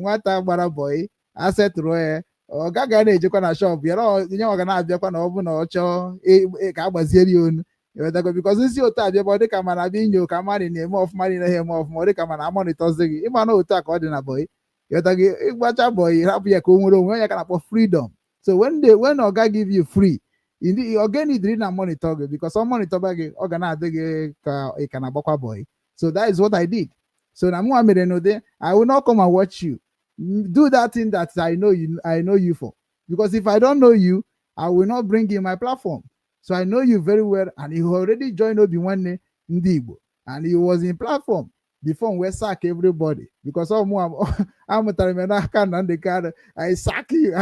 nwata gbara bọyị asetụrụ ya ọ gaghị na-ejekwa na shọpụ ya nye nwaga na-abịakwa na ọ bụ na ọ chọọ ka agbaziere ya onu ewetago bikọz nsi otu abịaba ọ dịka mana abịa inyo ka mmadụ na-eme ọfụma na eme ọfụma ọ dịka mana amonitọzi gị ịma na otu a ka ọ dị na bọyị ewetago ịgbacha bọyị hapụ ya ka o nwere onwe ya ka na-akpọ freedom. So when oga give you free oga nidiri na monitor gị bikọs ọ monitor ba gị ọ ga na-adị gị ka ị ka na-agbakwa bọyị. So that is what I did. So na mụnwa mere n'ụdị I will not come and watch you do that thing that I know you for, because if I don't know you I will not bring you in my platform. So I know you very well, and you already joined Obi Nwanne Ndị Igbo, and he was in platform before we sack everybody because I'm I sack you.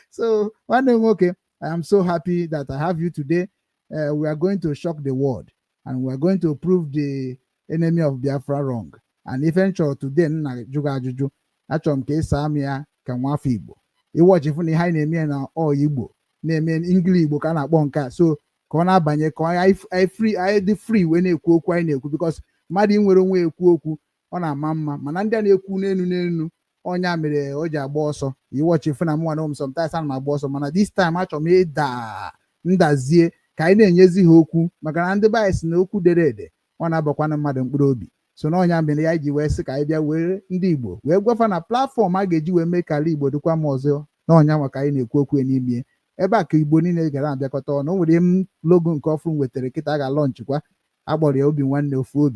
So one thing, okay, I am so happy that I have you today. We are going to shock the world, and we are going to prove the enemy of Biafra wrong. And eventually today, na juga ajuju achọrọ ka ịsa amị ya ka nwafọ Igbo ịwọchifu na ihe anyị na-eme na ọ Igbo na-eme English Igbo ka a na-akpọ nke a, so ka ọ na-abanye ka anyị dị free wee na-ekwu okwu anyị na-ekwu, because mmadụ nwere onwe ekwu okwu ọ na-ama mma, mana ndị a na-ekwu n'elu ọnya mere o ji agba ọsọ ịwọchifu na mụnwa na ụmụ sometimes ana m agba ọsọ, mana this time achọrọ m ịda ndazie ka anyị na-enyezi ha okwu, maka na ndị be si na okwu dere ede ọ na-abakwana mmadụ mkpụrụ obi. So na ọnya mere ya ji wee sị ka anyị bịa were ndị Igbo wee gwafa na platfọm a ga-eji wee mee ka ala Igbo dịkwa m ọzọ na ọnya nwa ka anyị na-ekwu okwu n'ime ebe a ka Igbo niile gara abịakọta ọnụ. O nwere m logo nke ọfụ m wetara kịta a ga-alọnchikwa agbọrọ ya Obi Nwanne ofu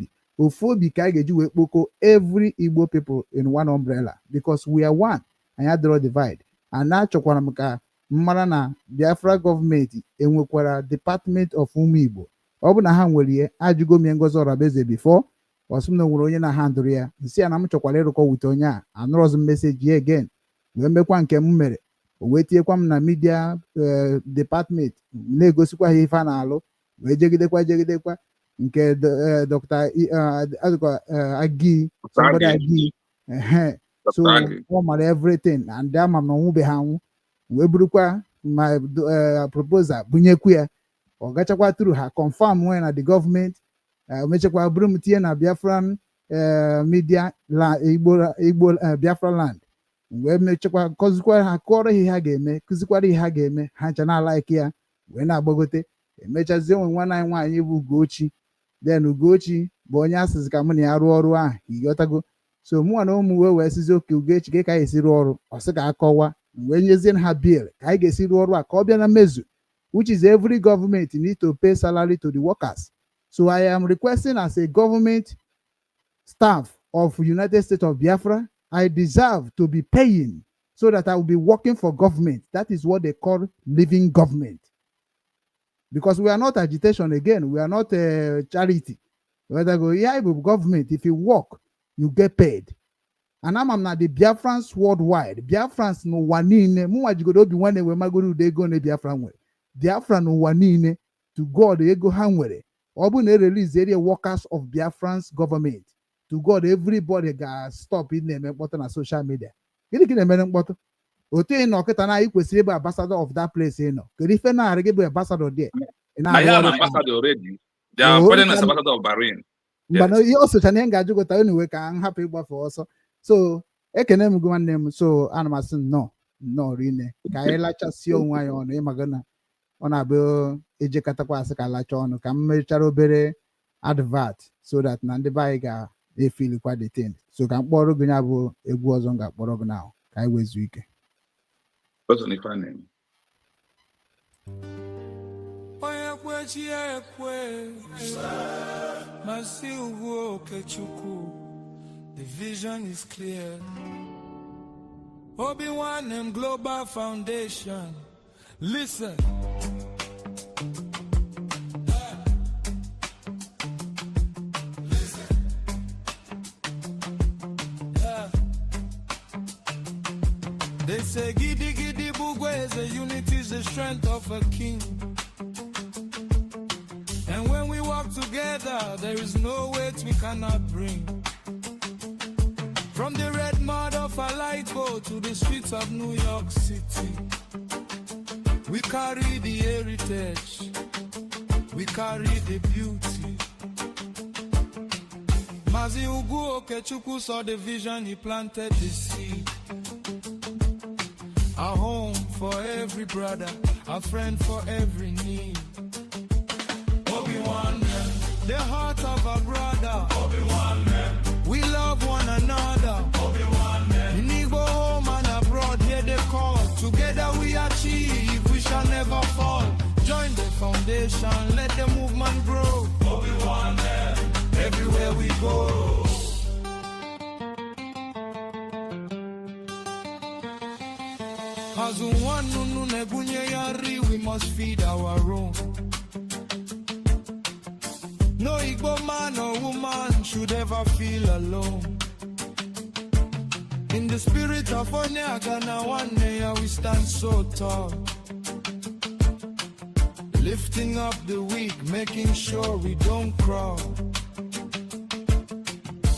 obi ka anyị ga-eji wee kpoko every Igbo people in one umbrella, because we are one. Anyị adịrọ divide. And achọkwara m ka mmara na Biafra gọọmenti enwekwara Department of ụmụ Igbo. Ọ bụ na ha nwere ihe ajụgo m Ngozi Orabeeze before ọsị m na nwere onye na-handụrụ ya, nsị ya na m chọkwara ịrụkọ wute onye a anụrọzi m meseji ya again wee mekwa nke m mere, o wee tinyekwa m na media department na-egosikwa ha ife a na-alụ, wee jegidekwa nke Dr. Agi so ọ mara everything and ama m na ọnwụbe ha anwụ, wee burukwa ma proposal bunyekwu ya, ọ gachakwa tru ha confirm nwee na the government mechakwa bụrụ m tinye na Biafran media Igbo Biafra land, wee mechakwa kọzikwara ha kụọrọ ihe ha ga-eme, kụzikwara ihe ha ga-eme, ha ncha na-alaiki ya wee na-agbagote. Emechazie onwe nwanne anyị nwaanyị bụ Ugochi, then Ugochi bụ onye asịzi ka mụ na ya rụọ ọrụ ahụ, ịghọtago. So mụnwa na ụmụ wee sizi oke Ugochi ka anyị esi rụọ ọrụ, ọ sị ka akọwa, wee nyezie ha bill ka anyị ga-esi rụọ ọrụ a ka ọ bịa na mmezu, which is every government need to pay salary to the workers. So I am requesting as a government staff of United States of Biafra, I deserve to be paying so that I will be working for government. That is what they call living government. Because we are not agitation again, we are not charity. Whether go yeah, government, if you work, you get paid. And I'm not the Biafrans worldwide. Biafrans no wanine, muwajigodo bi wane we magoro de go ne Biafran we. Biafran no wanine to God they go hanwere. Obu na release area workers of Biafran's government. To God, everybody got stop in them on social media. Gini eme mkpọtụ otu ị nọ kịta na ị kwesịrị ịbụ ambassador of that place ị nọ. Kedu ife na-arị gị bụ ambassador there? I am ambassador already. They are foreign ambassador of Bahrain. Mana ihe o socha na ihe ga-ajụ gụta anyway ka m hapụ ịgbafe ọsọ. So ekene m gị nwanne m, so ana m asị nnọọ rinne ka anyị lachasịa onwe anyị ọnụ, ịmaga na ọ na-abụ ejekatakwa asị ka lacha ọnụ, ka m mechara obere advert so that na ndị be anyị feel quite detained. So can borrow Gunabo a Guazonga Borogana. I was weak. What's on the fan name? The vision is clear. Obi-Wan and Global Foundation. Listen. They say giddy giddy bugwe is a unity is the strength of a king. And when we walk together, there is no weight we cannot bring. From the red mud of a light boat to the streets of New York City, we carry the heritage, we carry the beauty. Mazi Ugu Okechukwu saw the vision, he planted the seed. A home for every brother, a friend for every need. Obi-Wan, the heart of a brother. Obi-Wan, we love one another. Obi-Wan, in Igbo home and abroad, hear the call. Together we achieve, we shall never fall. Join the foundation, let the movement grow. Obi-Wan, everywhere we go. As one nunu nebunye yari, we must feed our own. No Igbo man or woman should ever feel alone. In the spirit of Onyagana, one day we stand so tall. Lifting up the weak, making sure we don't crawl.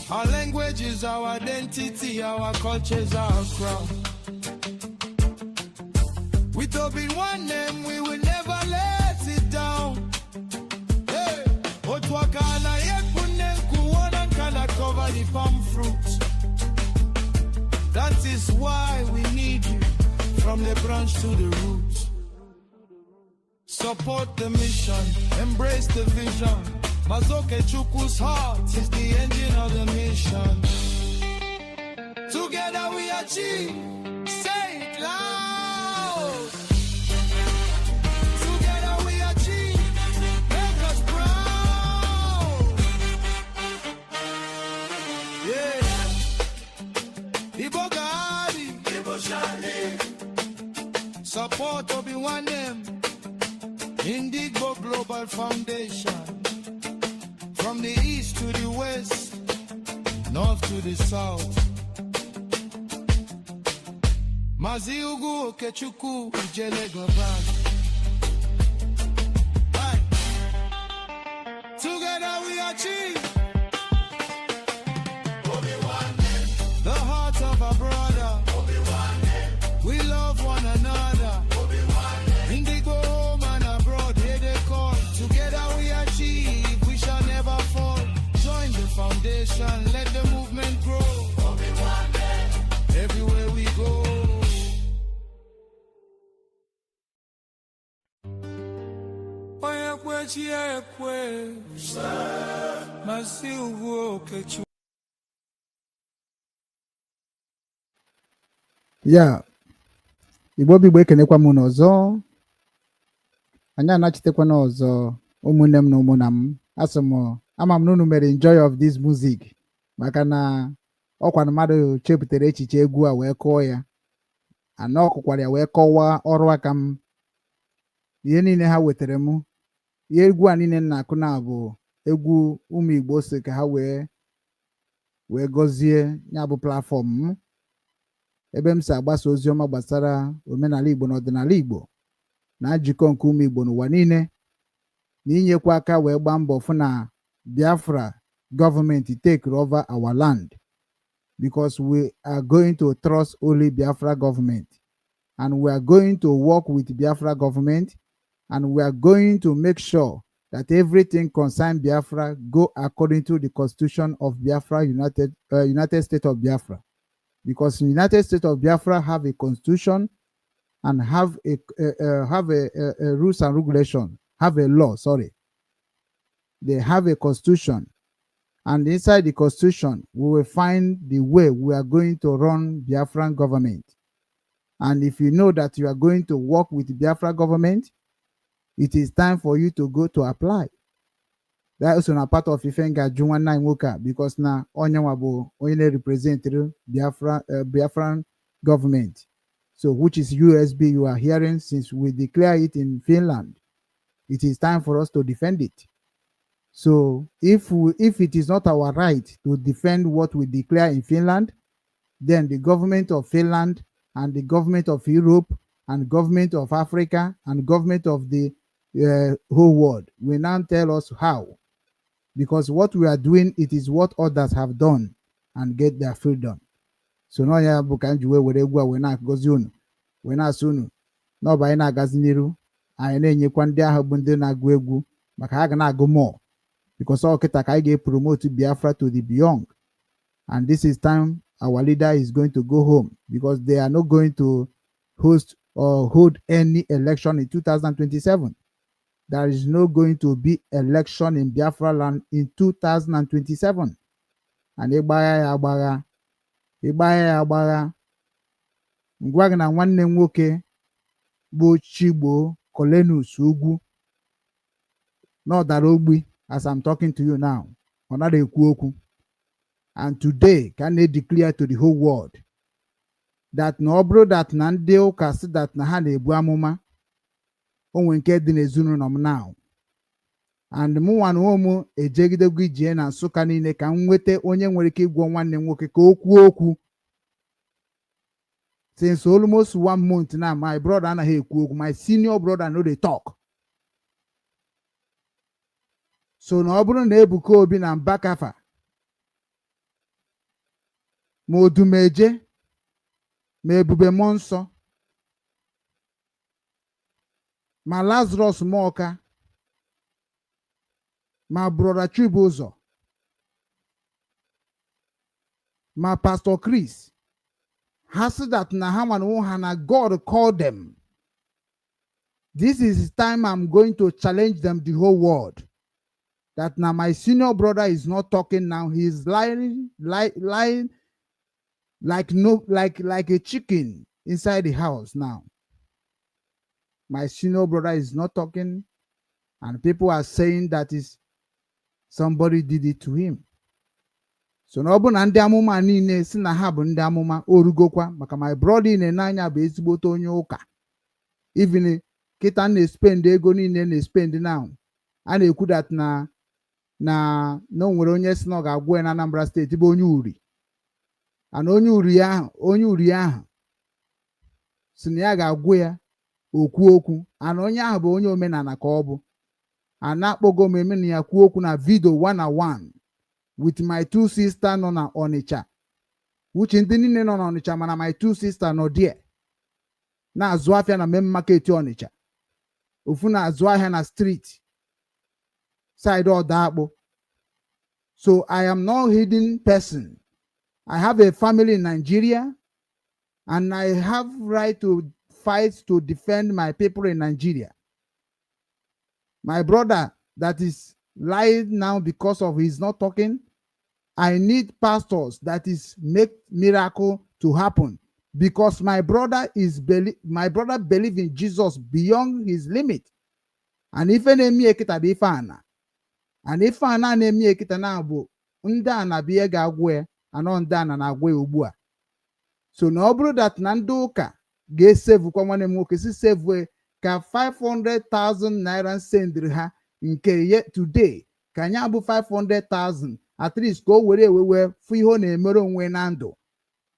Our language is our identity, our culture is our crown. With Obi-Wan name, we will never let it down. Hey, Otwakana yekunen kuwana kana cover the palm fruit. That is why we need you, from the branch to the root. Support the mission, embrace the vision. Mazoke Chukwu's heart is the engine of the mission. Together we achieve, say it loud. Together we achieve, make us proud. Yeah. Ibo Gadi, Ibo Shani. Support Obi-Wan name. Indigo Global Foundation. From the east to the west, north to the south. Mazi Ugu Okechukwu Ijele Global. Aye. Together we achieve. The heart of a brother. We love one another. Indigo home and abroad, here they call. Together we achieve, we shall never fall. Join the foundation, let the movement grow. Everywhere we go. Yeah, Igbo Bigbo ekenekwa m n'ọzọ. Anyị anachitekwa n'ọzọ ụmụnne m na ụmụnna m. Asị m ama m na unu mere enjoy of this music maka na ọkwa na mmadụ chepụtara echiche egwu a wee kụọ ya. Ana ọkụkwara ya wee kọwaa ọrụ aka m. Ihe niile ha wetara m. Ihe egwu a niile m na-akụ na bụ egwu ụmụ Igbo si ka ha wee gọzie ya bụ platfọm m. Ebe m si agbasa ozi ọma gbasara omenala Igbo na ọdịnala Igbo na njikọ nke ụmụ Igbo n'ụwa niile na inyekwa aka wee gbaa mbọ fụ na Biafra government take over our land, because we are going to trust only Biafra government, and we are going to work with Biafra government, and we are going to make sure that everything concerned Biafra go according to the Constitution of Biafra, United States of Biafra. Because the United States of Biafra have a constitution and have a rules and regulation, have a law, sorry. They have a constitution And inside the constitution, we will find the way we are going to run Biafran government. And if you know that you are going to work with the Biafra government, it is time for you to go to apply. That is a part of Ifenga Juwana Nwoka, because now Onyawabo only represent Biafran government. So which is USB you are hearing since we declare it in Finland. It is time for us to defend it. So if it is not our right to defend what we declare in Finland, then the government of Finland and the government of Europe and government of Africa and government of the whole world will now tell us how. Because what we are doing, it is what others have done and get their freedom. So no ya bukanjuwe weregwa wena gozi unu wena sunu no ba ina gaziniru anyị na-enyekwa ndị ahụ bụ ndị na-agụ egwu maka ha ga na-agụ more, because all kita ka anyị ga-promote Biafra to the beyond. And this is time our leader is going to go home, because they are not going to host or hold any election in 2027. There is no going to be election in Biafra land in 2027. And ịgbagha ya agbagha ngwa gị na nwanne nwoke bụ Chigbo Colenus Ugwu n'ọdara ogbi as I'm talking to you now. Ọ nara ekwu okwu. And today can they declare to the whole world that na ọ bụrụ that na ndị ụka sị that na ha na-ebu amụma onwe nke dị n'ezinụlọ m now, and mụnwa na ụmụ ejegidegwu ijie na Nsụka niile ka m nweta onye nwere ike ịgwọ nwanne nwoke ka o kwuo okwu. Since almost 1 month now, my brother anaghị ekwu okwu. My senior brother no dey talk. So na ọ bụrụ na Ebuka Obi na Mbakafa ma Odumeje ma Ebube Mmụọ Nsọ ma Lazarus Moka ma brother Chibuzo ma Pastor Chris has that na ha God called them. This is time I'm going to challenge them, the whole world. That now my senior brother is not talking now. He's lying like a chicken inside the house now. My senior brother is not talking, and people are saying that is somebody did it to him. So na ọ bụ na ndị amụma niile si na ha bụ ndị amụma orugokwa maka my brother n'anya bụ ezigbote onye ụka. Even kita na-spend ego niile na-spend now. A na-ekwu that na nwere onye si na ọ ga-agwụ ya na Anambra steeti bụ onye uri. And onye uri ahụ si na ya ga-agwụ ya okwu okwu. And onye ahụ bụ onye omenala ka ọ bụ. And na-akpọgo m eme na ya kwuo okwu na video 1-on-1 with my 2 sisters nọ na Onitsha, which ndị niile nọ na Onitsha mana my 2 sisters nọ there na-azụ afịa na main market Onitsha, ofu na-azụ ahịa na street side Odakpo. So I am not hidden person. I have a family in Nigeria, and I have right to fight to defend my people in Nigeria. My brother that is lying now because of he's not talking, I need pastors that is make miracle to happen, because my brother believe in Jesus beyond his limit. And if enemy ekita be fana, and if ana enemy ekita na bụ ndị ana biye ga-agwe anọ ndị ana na-agwe ugbu a. So na ọ bụrụ that na ndị ụka ga-esave kwa nwanne m nwoke si save ka 500,000 naira sendiri ha nke today ka anya bụ 500,000 at least ka o were ewewe fụ ihe ọ na-emere onwe na ndụ.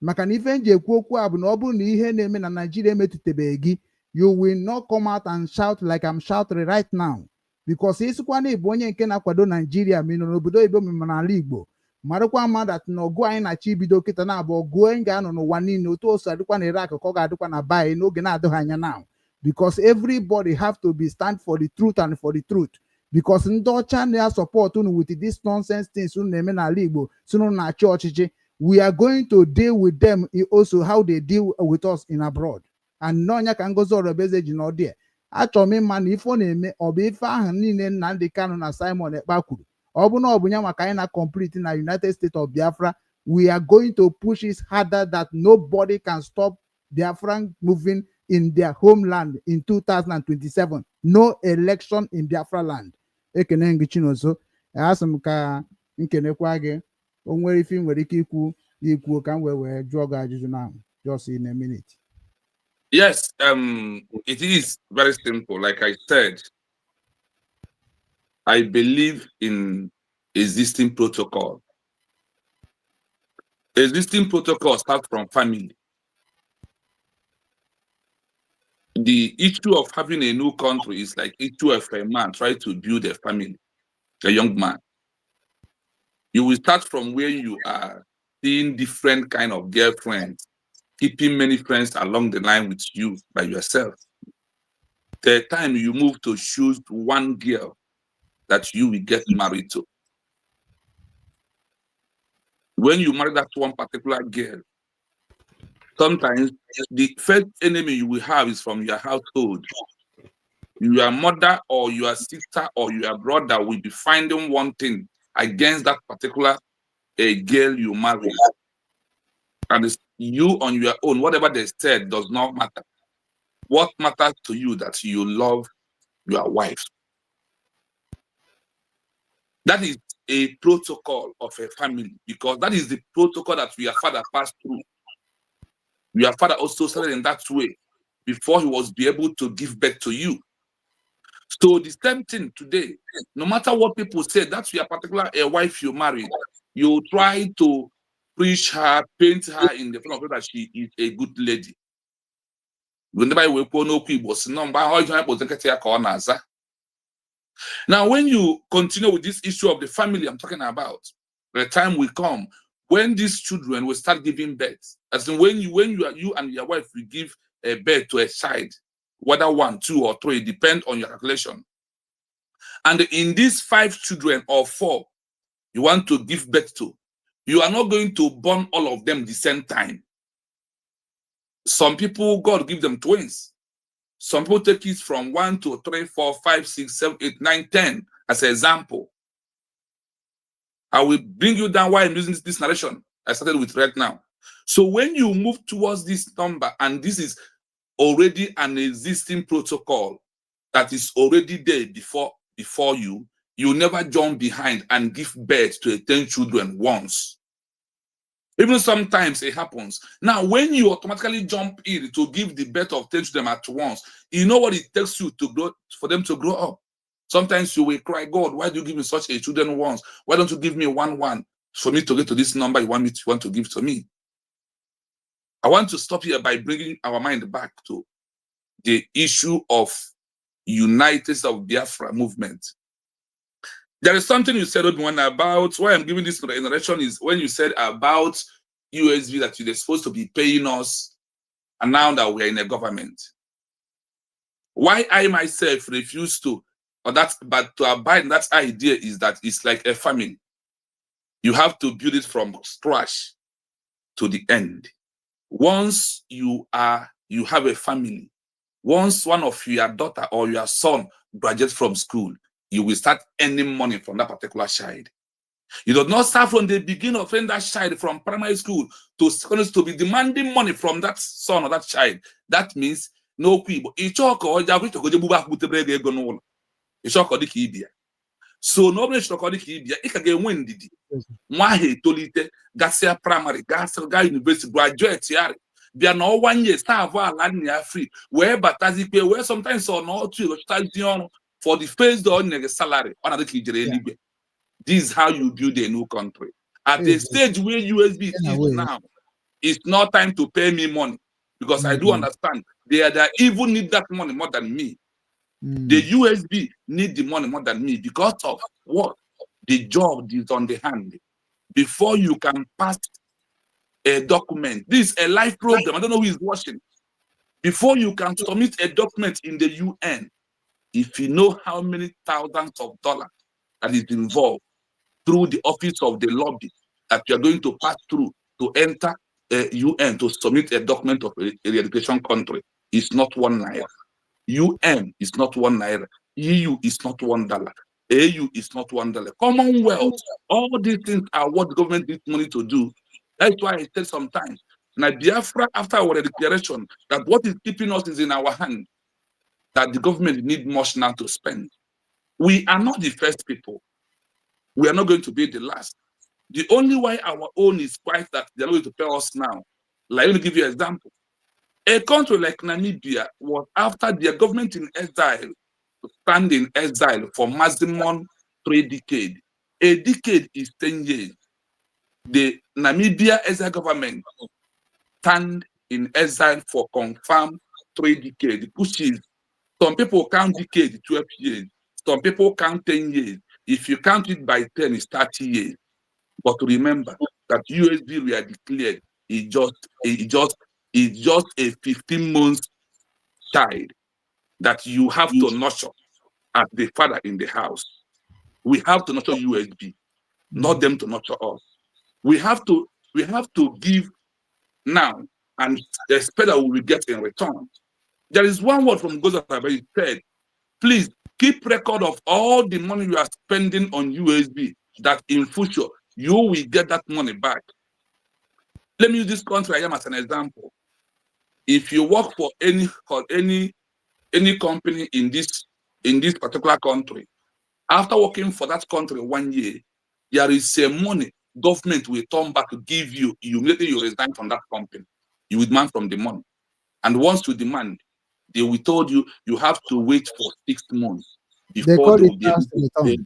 Maka na ife nji ekwu okwu a bụ na ọ bụrụ na ihe na-eme na Nigeria emetụtabeghị gị, you will not come out and shout like I'm shouting right now, because isikwa na ịbụ onye nke na-akwado Nigeria ma ị nọ n'obodo oyibo ma n'ala Igbo, marakwa ama that na ọgụ anyị na-achọ ibido kịta na-abụ ọgụ anyị ga-anọ n'ụwa niile otu o si adịkwa na Iraq ka ọ ga-adịkwa na Bai n'oge na-adịghị anya now, because everybody have to be stand for the truth and for the truth. Because ndị ọcha na-support unu with this nonsense things unu na-eme n'ala Igbo sunu na-achị ọchịchị, we are going to deal with them also how they deal with us in abroad. And n'ọnya ka Ngozi Orobeze ji n'ọdị achọrọ m ịma na ife ọ na-eme ọ bụ ife ahụ niile Nnamdi Kanu na Simon Ekpa kwuru na complete in the United States of Biafra, we are going to push it harder that nobody can stop Biafran moving in their homeland in 2027. No election in Biafra land. Ekene ngị Chinoso, asị m ka nkenekwa gị, o nwere ife nwere ike ikwu ka m wee jụọ gị ajụjụ na just in a minute. Yes, it is very simple. Like I said, I believe in existing protocol. Existing protocol starts from family. The issue of having a new country is like issue of a man trying to build a family, a young man. You will start from where you are, seeing different kind of girlfriends, keeping many friends along the line with you by yourself. The time you move to choose one girl that you will get married to. When you marry that one particular girl, sometimes the first enemy you will have is from your household. Your mother or your sister or your brother will be finding one thing against that particular girl you marry. And it's you on your own, whatever they said does not matter. What matters to you that you love your wife. That is a protocol of a family, because that is the protocol that your father passed through. Your father also started in that way before he was be able to give birth to you. So the same thing today, no matter what people say, that's your particular wife you married. You try to preach her, paint her in the front of her that she is a good lady. Now, when you continue with this issue of the family I'm talking about, the time will come when these children will start giving birth. As in when you and your wife will give a birth to a child, whether 1, 2, or 3, depend on your calculation. And in these 5 children or 4 you want to give birth to, you are not going to born all of them the same time. Some people, God give them twins. Some people take it from 1 to 3, 4, 5, 6, 7, 8, 9, 10 as an example. I will bring you down why I'm using this narration I started with right now. So when you move towards this number, and this is already an existing protocol that is already there before you, you never jump behind and give birth to 10 children once. Even sometimes it happens. Now, when you automatically jump in to give the birth of 10 children at once, you know what it takes you to grow, for them to grow up. Sometimes you will cry, God, why do you give me such a children once? Why don't you give me one for me to get to this number you want to give to me? I want to stop here by bringing our mind back to the issue of United States of Biafra movement. There is something you said, Obi-Wan, about why I'm giving this narration is when you said about USB that you're supposed to be paying us, and now that we're in a government. Why I myself refuse to, but to abide in that idea is that it's like a family. You have to build it from scratch to the end. Once you have a family, once one of your daughter or your son graduates from school, you will start earning money from that particular child. You do not start from the beginning of earning that child from primary school to secondary school to be demanding money from that son or that child. That means no people. So nobody should call it again when did he tolite gasia primary, gasia university, graduate here. They are now 1 year staff are free. Where but as it where sometimes or not to for the first door salary. This is how you build a new country. At the stage where USB is now, it's not time to pay me money, because I do understand they even need that money more than me. The USB need the money more than me because of what? The job is on the hand. Before you can pass a document, this is a live program. I don't know who is watching. Before you can submit a document in the UN, if you know how many thousands of dollars that is involved through the office of the lobby that you are going to pass through to enter a UN to submit a document of a education country, it's not 1 naira. UN is not 1 naira. EU is not $1. AU is not $1. Commonwealth, all these things are what the government needs money to do. That's why I said sometimes, now Biafra, after our declaration, that what is keeping us is in our hand, that the government need much now to spend. We are not the first people. We are not going to be the last. The only way our own is quite that they're not going to pay us now. Like, let me give you an example. A country like Namibia was after their government in exile, stand in exile for maximum 3 decades. A decade is 10 years. The Namibia exile government stand in exile for confirmed 3 decades, which is some people count decade 12 years, some people count 10 years. If you count it by 10, it's 30 years. But remember that USB we are declared is just a 15 months child that you have to nurture as the father in the house. We have to nurture USB, not them to nurture us. We have to give now and expect that we will get in return. There is one word from Goza that said, please keep record of all the money you are spending on USB, that in future you will get that money back. Let me use this country I am as an example. If you work for any company in this particular country, after working for that country 1 year, there is a money government will turn back to give you. Immediately you resign from that company, you will demand from the money. And once you demand, they will told you have to wait for 6 months before they will be able to pay.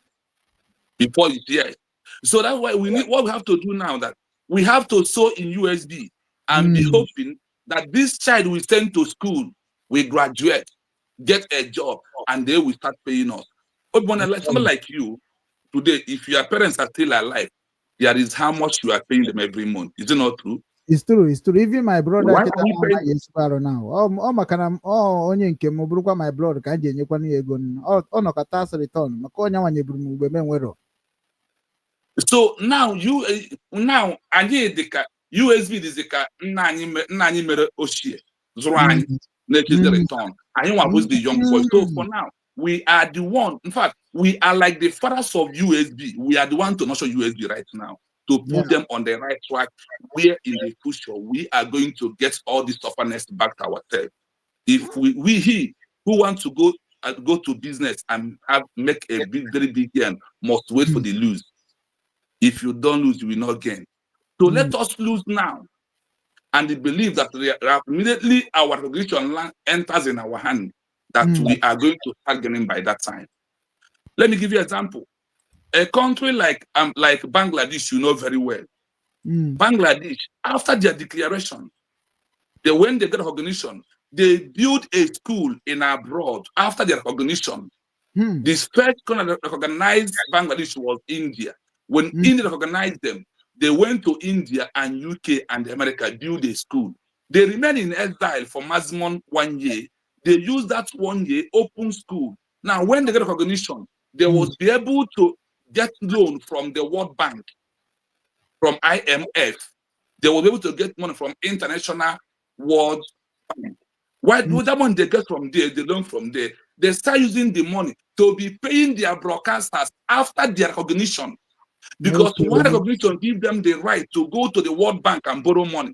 Before it, yes. So that's why we need, what we have to do now, that we have to sow in USB and be hoping that this child we send to school will graduate, get a job, and they will start paying us. But when someone like you today, if your parents are still alive, there is how much you are paying them every month. Is it not true? It's true. It's true. Even my brother, Why are we paying? my brother ka je nyekwa na ego ọ nọkọta as return maka onye nwa nyeburu m ugbe menwero. So now anyị dịka USB dịka nna anyị mere ochie zụrụ anyị na-echizi return. Anyị nwa was the young boy. So for now, we are the one. In fact, we are like the fathers of USB. We are the one to nurture USB right now, to put them on the right track, where in the future we are going to get all this stubbornness back to ourselves. If we who want to go to business and make a very big gain must wait for the lose. If you don't lose, you will not gain. So let us lose now, and believe that immediately our regulation enters in our hand, that we are going to start gaining by that time. Let me give you an example. A country like Bangladesh, you know very well. Bangladesh, after their declaration, when they get recognition, they built a school in abroad after their recognition. This first country that recognized Bangladesh was India. When India recognized them, they went to India and UK and America, built a school. They remained in exile for maximum 1 year. They used that 1 year, open school. Now, when they get recognition, they will be able to get loan from the World Bank, from IMF. They will be able to get money from International World Bank. Why do that money they get from there, they learn from there? They start using the money to be paying their broadcasters after their recognition. Because one recognition gives them the right to go to the World Bank and borrow money.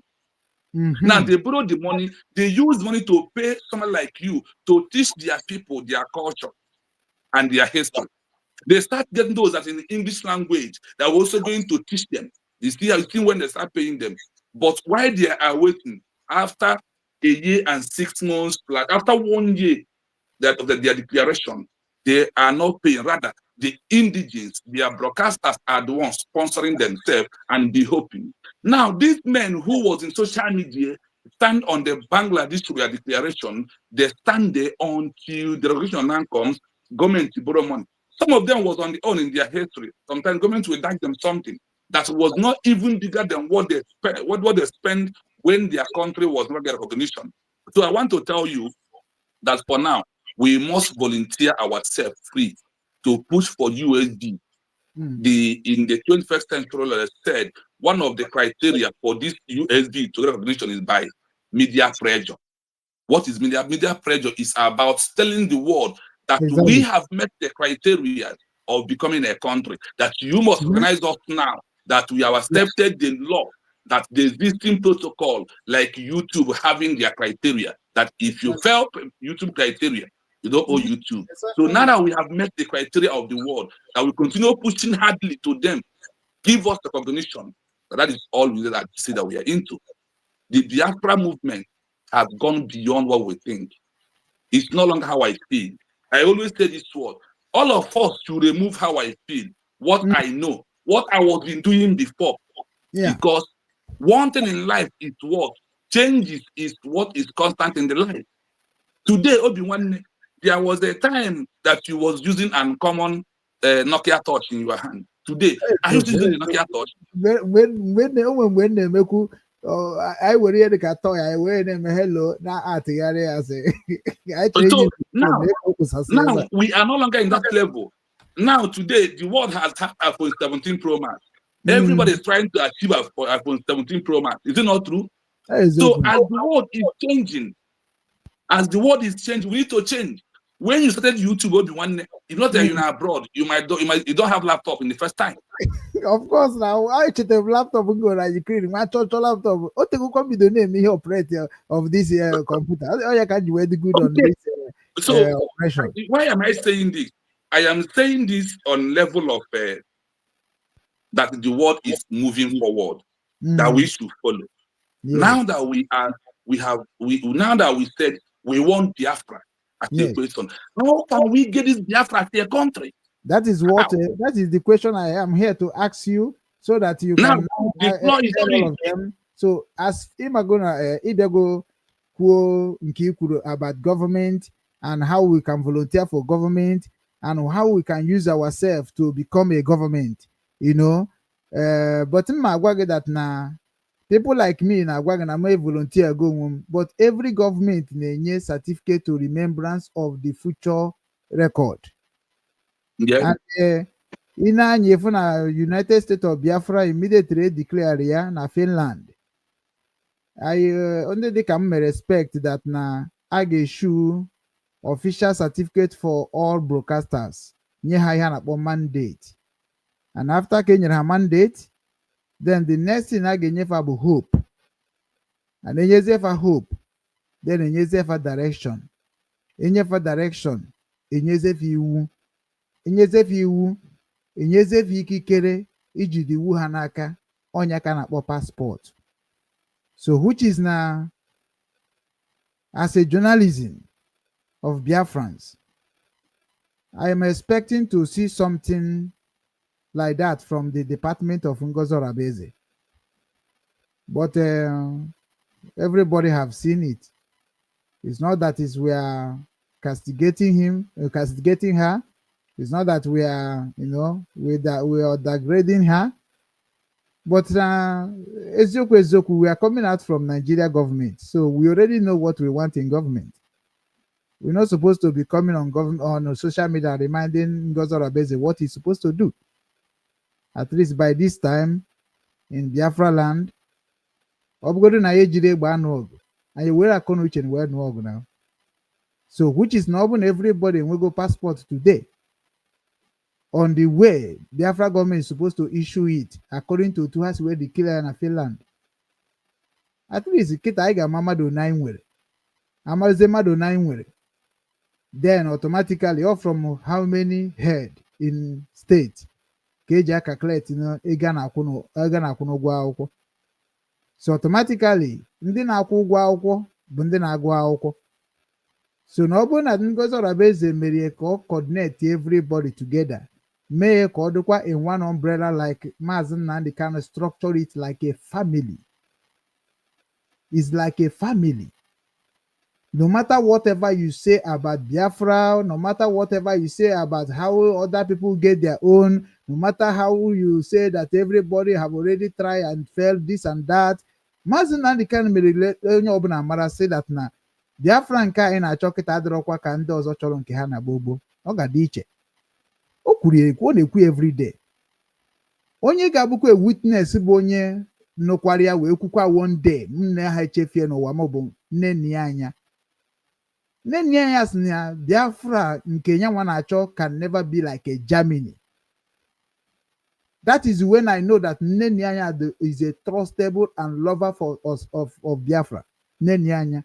Now they borrow the money, they use money to pay someone like you to teach their people their culture and their history. They start getting those that in the English language that are also going to teach them. You see when they start paying them. But while they are waiting, after a year and 6 months, like after 1 year of their declaration, they are not paying. Rather, the indigenes, their broadcasters are the ones sponsoring themselves and be hoping. Now, these men who was in social media stand on the Bangladesh declaration, they stand there until the regulation now comes, government to borrow money. Some of them was on the own in their history. Sometimes government will dash them something that was not even bigger than what they spent when their country was not getting recognition. So I want to tell you that for now, we must volunteer ourselves free to push for USB. In the 21st century, as I said, one of the criteria for this USB to get recognition is by media pressure. What is media? Media pressure is about telling the world that we have met the criteria of becoming a country, that you must recognize us now, that we have accepted the law, that the existing protocol, like YouTube having their criteria, that if you fail YouTube criteria, you don't owe YouTube. So now that we have met the criteria of the world, that we continue pushing hardly to them, give us the recognition. That is all we that see that we are into. The Biafra movement has gone beyond what we think. It's no longer how I feel. I always say this word. All of us should remove how I feel, what I know, what I was been doing before. Yeah. Because one thing in life is what changes is what is constant in the life. Today, Obi-Wan, there was a time that you was using uncommon Nokia touch in your hand. Today, are you using the Nokia touch? When they make I will hear the cat toy, I wear them hello, now at the area. So now we are no longer in that level. Now, today, the world has iPhone 17 Pro Max. Everybody is trying to achieve iPhone 17 Pro Max. Is it not true? So as the world is changing, we need to change. When you started YouTube, Obi-Wan, if not that you're abroad, you don't have laptop in the first time. Of course, now I check the laptop and go like you create my church laptop. What the come be the name here operator of this computer? Oh, you can do very good on this. So why am I saying this? I am saying this on level of that the world is moving forward, that we should follow. Yes. Now that now that we said we want Biafra as a question, how can we get this Biafra as a country? That is what that is the question I am here to ask you, so that you now can the floor is all of them. So as Imagona Idego about government and how we can volunteer for government and how we can use ourselves to become a government, you know. But in my that now people like me na I may volunteer go home, but every government need certificate to remembrance of the future record. Yeah. And in a United States of Biafra immediately declare ya na Finland. I only they can respect that na I issue official certificate for all broadcasters. Nye ha mandate. And after Kenya mandate, then the next thing I get for hope. And then you for hope. Then you for direction. In for direction. In you inyezefe iwu enyezefe ikikere ijide iwu ha n'aka onya ka na-akpọ passport. So which is now, as a journalism of Biafrans, I am expecting to see something like that from the Department of Ngozi Rabeze. But everybody have seen it. It's not that we are castigating him, castigating her. It's not that we are, we are degrading her. But Ezoku, we are coming out from Nigeria government, so we already know what we want in government. We're not supposed to be coming on social media reminding Ngozi Rabeze what he's supposed to do. At least by this time in Biafra land, and you wear a conwich and wear now. So which is not even everybody will go passport today. On the way, Biafra government is supposed to issue it according to Tuhas where the killer in Finland. At least Kitaiga Mama do 9 will. Amazema do 9 will. Then automatically, or from how many head in state, Keja calculate, Egana Kuno Guauko. So automatically, Ndina Guauko, Bundina Guauko. So nobody Ngozi Rabeze may coordinate everybody together. May Kodukwa in one umbrella like Mazen and they kind of structure it like a family. It's like a family. No matter whatever you say about Biafra, no matter whatever you say about how other people get their own, no matter how you say that everybody have already tried and failed this and that, Mazen and the kind of say that now. Biafra nka na achọkịta adịrọkwa ka ndị ọzọ chọrọ nke ha na gbogbo ọ ga-adị iche. O kwuru ekwu, ọ na-ekwu everyday. Onye ga-abụkwa a witness bụ onye nụkwara ya wee kwukwa one day nne ha echefie n'ụwa maọbụ nne nne ya anya. Nne nne ya sị na Biafra nke ya nwa na-achọ can never be like a Germany That is when I know that Nenyanya is a trustable and lover for us of Biafra. Nenyanya.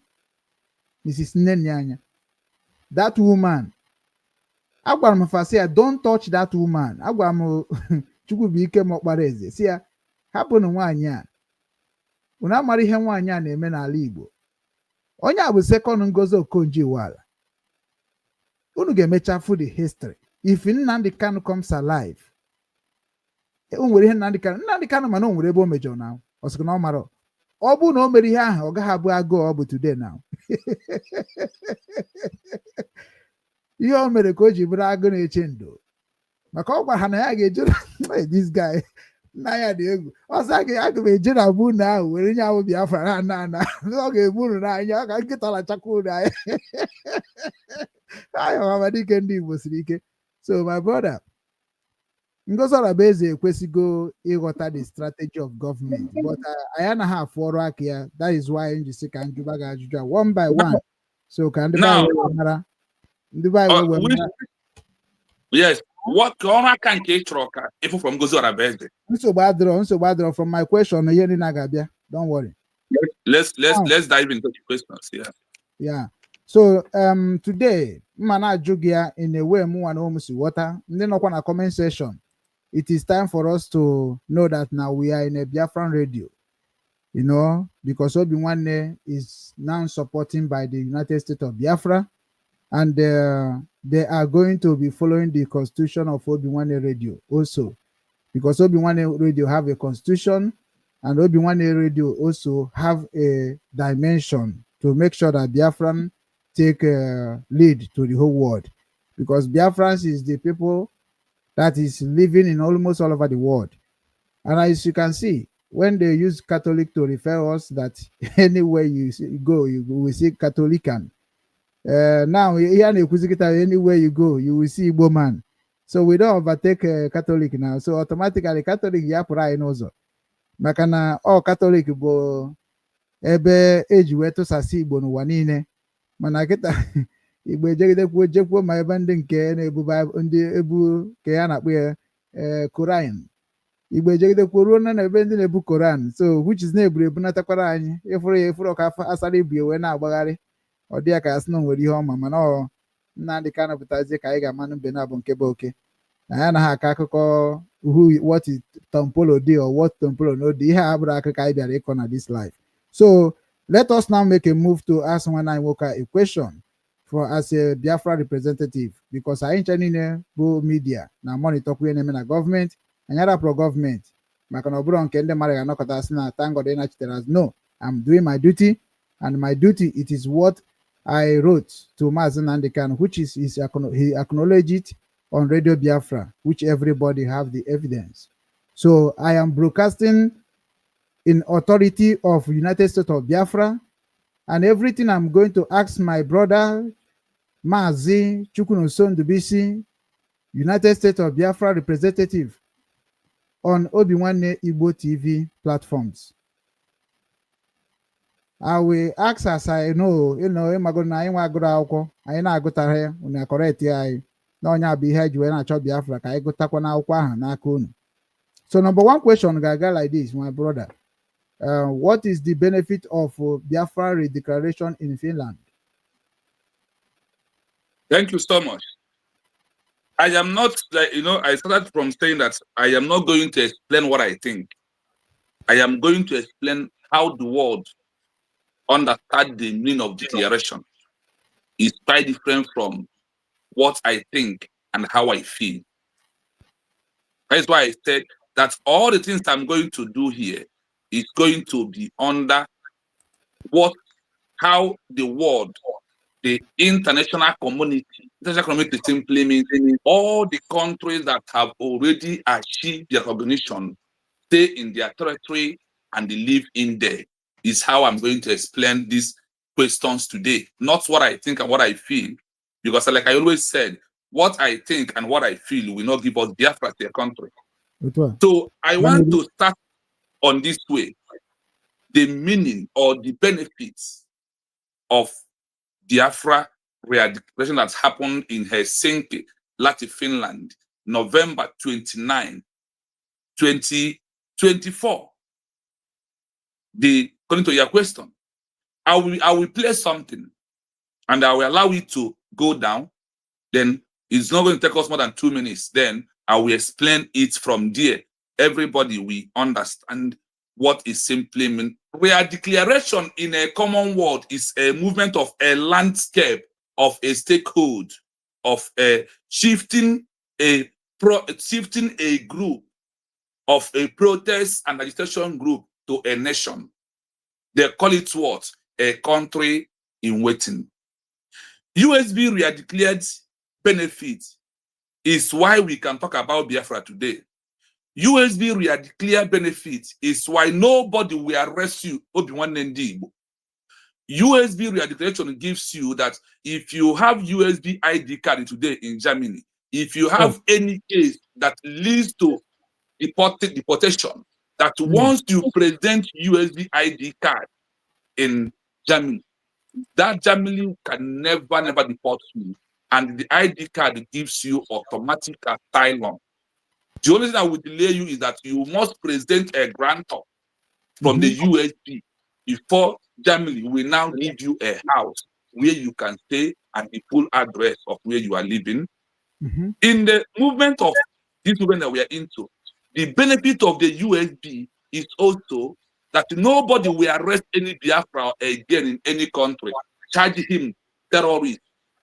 Mrs. Nenyanya. That woman. Agwara m Fasia, don't touch that woman. Agwara m Chukwubuike Mokpareze. Si ya, hapụnụ nwaanyị a. Unu amara ihe nwaanyị a na-eme n'ala Igbo. Onye a bụ second Ngozi Okonjo-Iweala. Unu ga-emecha for the history. If Nnamdi Kanu comes alive, o nwere ihe Nnamdi Kanu mana o nwere ebe o mejọ na ọ sịkwa na ọ mara. Ọ bụ na o mere ihe ahụ ọ gaghị abụ agụụ ọ bụ today now. Ihe o mere ka o ji bụrụ agụ na-eche ndo maka ọ gwara ha na ya ga-eje this guy nna ya dị egwu ọsọ aga m eje na bụ na ahụ were nye ahụ Biafra na ana ọ ga-egbu unu n'anya ọ ka nkịta lachakwa unu anya anya ọhamadike ndị Igbo siri ike. So my brother, Ngozi Orabaeze ekwesịgo ịghọta the strategy of government, but anyị anaghị afụ ọrụ aka ya. That is why m ji sị ka njụba gị ajụjụ a one by one, so ka ndị be mara. Yes, what ọrụ aka nke ị chọrọ ka ịfụ from Ngozi Orabaeze? Nsogbu adịrọ from my question ihe ndị na-agabịa. Don't worry. Let's dive into the questions. Yeah. So today mma na-ajụ gị ya in a way mụ nwa na ụmụ si ghọta ndị nọkwa na comment section. It is time for us to know that now we are in a Biafran radio, you know, because Obi Nwanne is now supporting by the United States of Biafra, and they are going to be following the constitution of Obi Nwanne radio also, because Obi Nwanne radio have a constitution, and Obi Nwanne radio also have a dimension to make sure that Biafran take lead to the whole world, because Biafrans is the people that is living in almost all over the world. And as you can see, when they use Catholic to refer us, that anywhere you go, you will see Catholican. Now, anywhere you go, you will see Igbo man. So we don't overtake Catholic now. So automatically, Catholic yapura inozo. Makana all Catholic bo ebe eji wetu sasi Igbo n'ụwa niile. Mana kita Igbo ejegidekwu ma ebe ndị nke na-ebu ndị ebu ka ya na-akpọ ya Koran. Igbo ejegidekwu ruo na ebe ndị na-ebu Koran, so which is na-eburu ebunatakwara anyị ịfụrụ ya efuru ka asara ibu ewe na-agbagharị. Ọ dị ya ka asị na nwere ihe ọma, mana ọ Nnamdi Kanu pụtazie ka anyị ga-amanụ mbe na bụ nke bụ oke. Na ya anaghị aka akụkọ what is Tompolo dị or what Tompolo no dị. Ihe a bụrụ akụkọ anyị bịara ịkọ na this life. So let us now make a move to ask Nwanne Nwoke a question for as a Biafra representative, because I ain't any media na monitor kwe na government and yada pro government. Maka na oburo nke ndị mara ga nọkọta asị na thank God na chiteras. No, I'm doing my duty, and my duty it is what I wrote to Mazi Nnamdi Kanu, which is he acknowledged it on Radio Biafra, which everybody have the evidence. So I am broadcasting in authority of United States of Biafra, and everything I'm going to ask my brother Mazi Chukwunoso Ndubisi, United States of Biafra representative, on Obi Nwanne Igbo TV platforms. I will ask as I know, ịmagoro na anyị nwa agụrụ akwụkwọ, anyị na-agụtara ya, unu correct ya anyị, na onye abụ ihe ji wee na-achọ Biafra ka anyị gụtakwa n'akwụkwọ ahụ n'aka unu. So number one question ga-aga like this, my brother. What is the benefit of Biafra Redclaration in Finland? Thank you so much. I am not, I started from saying that I am not going to explain what I think. I am going to explain how the world understand the meaning of declaration. Is quite different from what I think and how I feel. That's why I said that all the things I'm going to do here is going to be under how the world, the international community simply means all the countries that have already achieved their recognition, stay in their territory and they live in there, is how I'm going to explain these questions today. Not what I think and what I feel, because like I always said, what I think and what I feel will not give us Biafra to a country. So I want to start on this way, the meaning or the benefits of Biafra Redclaration that happened in Helsinki, Finland, November 29, 2024. According to your question, I will play something and I will allow it to go down. Then it's not going to take us more than 2 minutes. Then I will explain it from there. Everybody will understand what it simply means. Redeclaration in a common word is a movement of a landscape of a stakeholder, of a shifting a group, of a protest and agitation group to a nation. They call it what? A country in waiting. USB redeclared benefit is why we can talk about Biafra today. USB redeclared benefit is why nobody will arrest you. USB redeclaration gives you that if you have USB ID card today in Germany, if you have any case that leads to deportation, that once you present USB ID card in Germany, that Germany can never deport you, and the ID card gives you automatic asylum. The only thing that will delay you is that you must present a grantor from the USB before Germany will now give you a house where you can stay and the full address of where you are living. In the movement of this movement that we are into, the benefit of the USB is also that nobody will arrest any Biafra again in any country, charge him terrorist,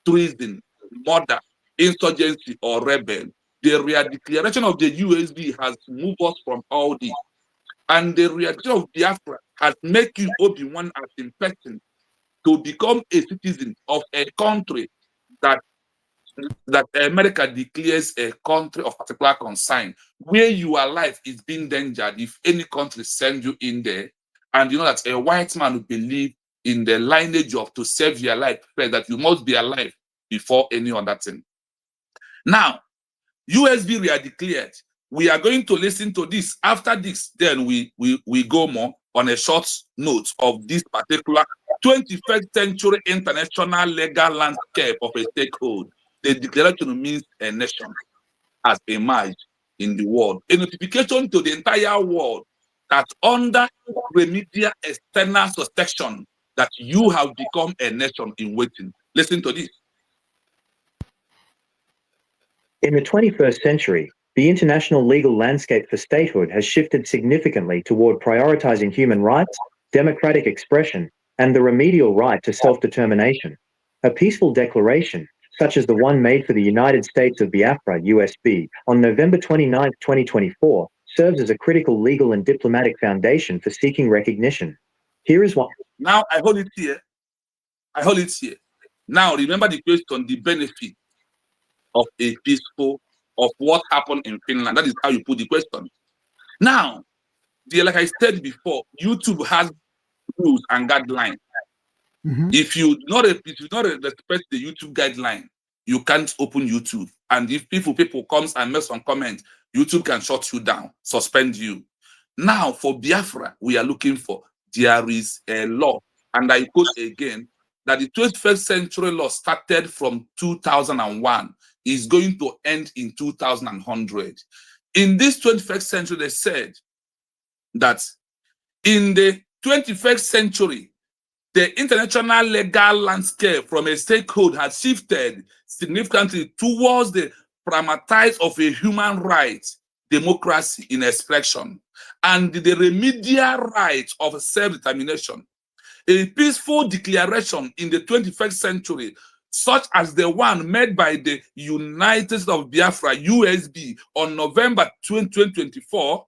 treason, murder, insurgency, or rebel. The redeclaration of the USB has moved us from all this. And the reaction of Biafra has made you Obi-Wan as in person to become a citizen of a country that America declares a country of particular concern, where your life is being endangered if any country sends you in there. And you know that a white man would believe in the lineage of to save your life, that you must be alive before any other thing. Now, USB redeclared. We are going to listen to this. After this, then we go more on a short note of this particular 21st century international legal landscape of a stakeholder. The declaration means a nation has emerged in the world. A notification to the entire world that under remedial external suspicion that you have become a nation in waiting. Listen to this. In the 21st century, the international legal landscape for statehood has shifted significantly toward prioritizing human rights, democratic expression, and the remedial right to self-determination. A peaceful declaration, such as the one made for the United States of Biafra (USB) on November 29, 2024, serves as a critical legal and diplomatic foundation for seeking recognition. Here is what. Now I hold it here. Now remember the question, the benefit of a peaceful, of what happened in Finland. That is how you put the question. Now, like I said before, YouTube has rules and guidelines. If you do not respect the YouTube guideline, you can't open YouTube. And if people comes and make some comments, YouTube can shut you down, suspend you. Now, for Biafra, we are looking for, there is a law. And I quote again, that the 21st century law started from 2001, is going to end in 2100. In this 21st century, they said that in the 21st century, the international legal landscape from a stakeholder has shifted significantly towards the pragmatize of a human right, democracy in expression, and the remedial right of self-determination. A peaceful declaration in the 21st century, such as the one made by the United States of Biafra, USB, on November 2024,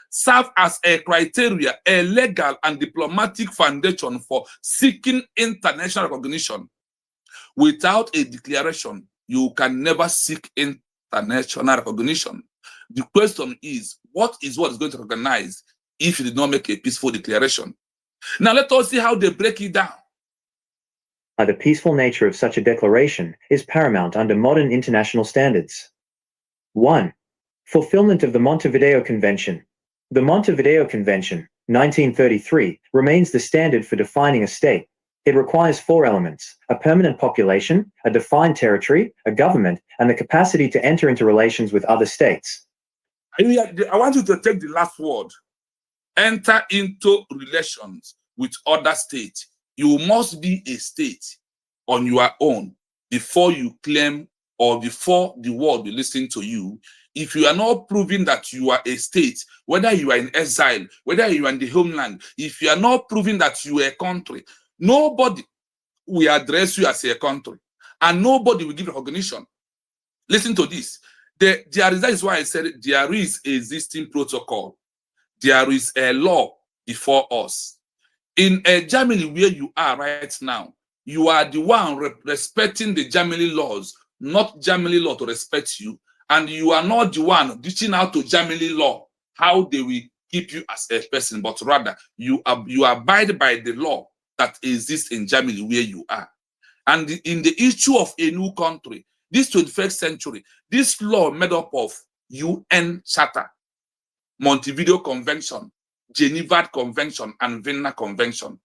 serve as a criteria, a legal and diplomatic foundation for seeking international recognition. Without a declaration, you can never seek international recognition. The question is what is going to recognize if you did not make a peaceful declaration? Now let us see how they break it down. The peaceful nature of such a declaration is paramount under modern international standards. 1. Fulfillment of the Montevideo Convention. The Montevideo Convention, 1933, remains the standard for defining a state. It requires 4 elements: a permanent population, a defined territory, a government, and the capacity to enter into relations with other states. I want you to take the last word. Enter into relations with other states. You must be a state on your own before you claim or before the world will listen to you. If you are not proving that you are a state, whether you are in exile, whether you are in the homeland, if you are not proving that you are a country, nobody will address you as a country and nobody will give recognition. Listen to this. That is why I said there is existing protocol. There is a law before us. In Germany, where you are right now, you are the one respecting the Germany laws, not Germany law to respect you. And you are not the one reaching out to Germany law, how they will keep you as a person, but rather you abide by the law that exists in Germany where you are. And in the issue of a new country, this 21st century, this law made up of UN Charter, Montevideo Convention, Geneva Convention, and Vienna Convention.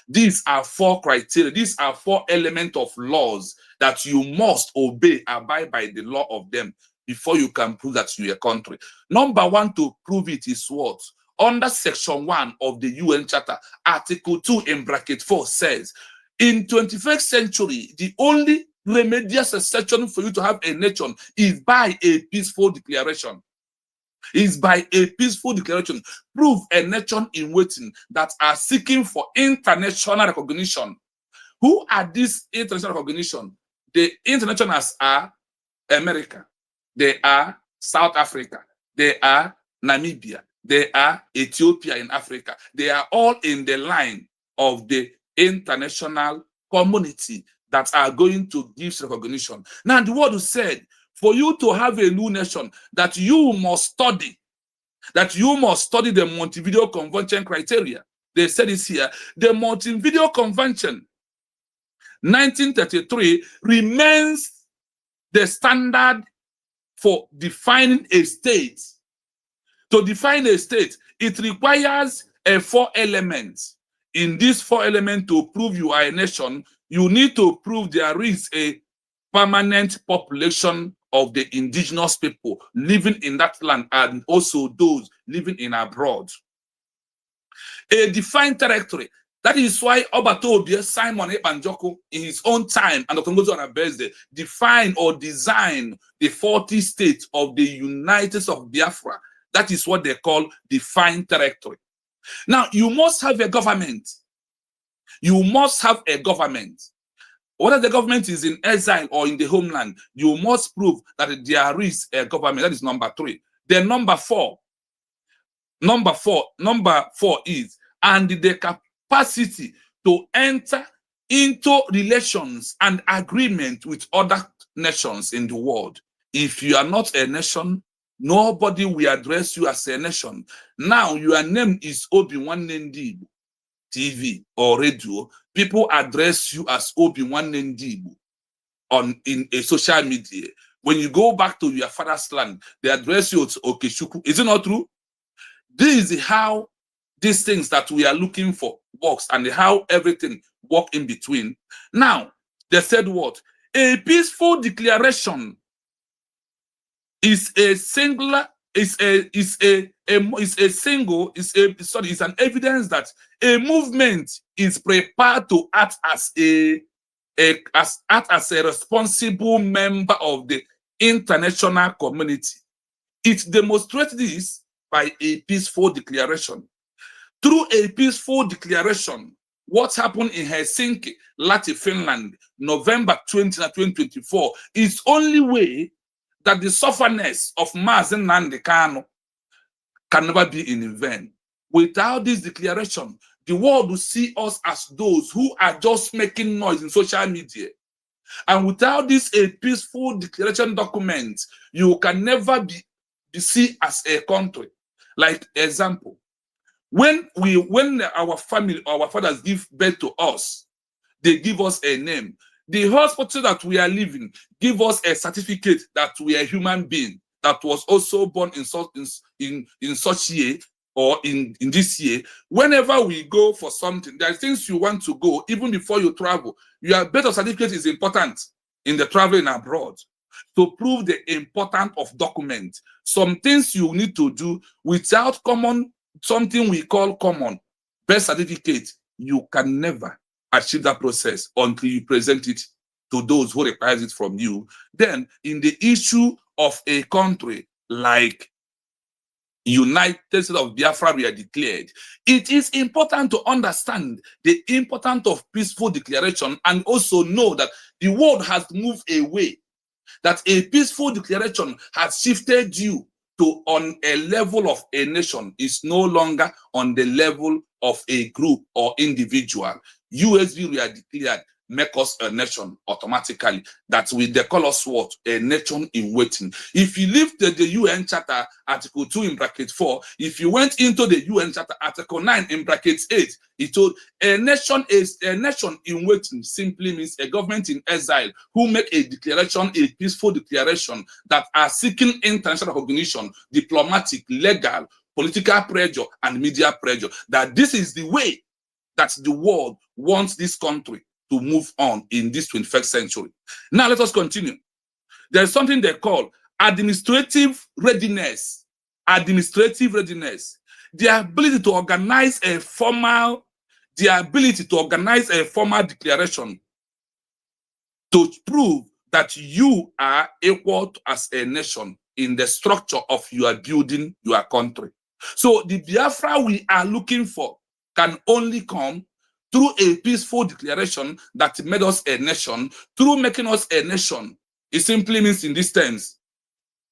These are 4 criteria. These are 4 elements of laws that you must obey, abide by the law of them before you can prove that you're a country. Number 1 to prove it is what? Under Section 1 of the UN Charter, Article 2 in bracket 4 says, in 21st century, the only remedial succession for you to have a nation is by a peaceful declaration. Is by a peaceful declaration. Prove a nation in waiting that are seeking for international recognition. Who are these international recognition? The internationals are America. They are South Africa. They are Namibia. They are Ethiopia in Africa. They are all in the line of the international community that are going to give recognition. Now, the word said, for you to have a new nation, that you must study the Montevideo Convention criteria. They said this here. The Montevideo Convention, 1933, remains the standard for defining a state. To define a state, it requires 4 elements. In these 4 elements, to prove you are a nation, you need to prove there is a permanent population of the indigenous people living in that land and also those living in abroad. A defined territory. That is why Obatobia, Simon Ebanjoko, in his own time, and Dr. Ngozi Onabeze, define or design the 40 states of the United States of Biafra. That is what they call defined territory. Now, you must have a government. You must have a government. Whether the government is in exile or in the homeland, you must prove that there is a government. That is number 3. Then number 4 is, and the capacity to enter into relations and agreement with other nations in the world. If you are not a nation, nobody will address you as a nation. Now your name is Obi-Wan Ndibu TV or radio. People address you as Obi-Wan Ndibu in a social media. When you go back to your father's land, they address you as Okechukwu. Is it not true? This is how these things that we are looking for works and how everything work in between. Now, they said what? A peaceful declaration is an evidence that a movement is prepared to act as a responsible member of the international community. It demonstrates this by a peaceful declaration. Through a peaceful declaration, what happened in Helsinki, Latvia, Finland, November 20, 2024, is only way that the sufferness of Mazi Nnamdi Kanu can never be in vain. Without this declaration, the world will see us as those who are just making noise in social media. And without this a peaceful declaration document, you can never be seen as a country. Like example, when our family, our fathers give birth to us, they give us a name. The hospital that we are living give us a certificate that we are a human being that was also born in such year or in this year. Whenever we go for something, there are things you want to go, even before you travel. Your birth certificate is important in the traveling abroad. to prove the importance of documents. Some things you need to do without something we call common birth certificate. You can never achieve that process until you present it to those who requires it from you. Then, in the issue of a country like United States of Biafra we are declared, it is important to understand the importance of peaceful declaration and also know that the world has moved away, that a peaceful declaration has shifted you to on a level of a nation, is no longer on the level of a group or individual. USB we are declared make us a nation automatically. That they call us what? A nation in waiting. If you leave the UN Charter, Article 2 in bracket 4, if you went into the UN Charter, Article 9 in bracket 8, it told a nation is a nation in waiting simply means a government in exile who make a declaration, a peaceful declaration, that are seeking international recognition, diplomatic, legal, political pressure, and media pressure. That this is the way that the world wants this country to move on in this 21st century. Now let us continue. There's something they call administrative readiness. Administrative readiness. The ability to organize a formal declaration to prove that you are equal as a nation in the structure of your building your country. So the Biafra we are looking for can only come through a peaceful declaration that made us a nation. Through making us a nation, it simply means in these terms,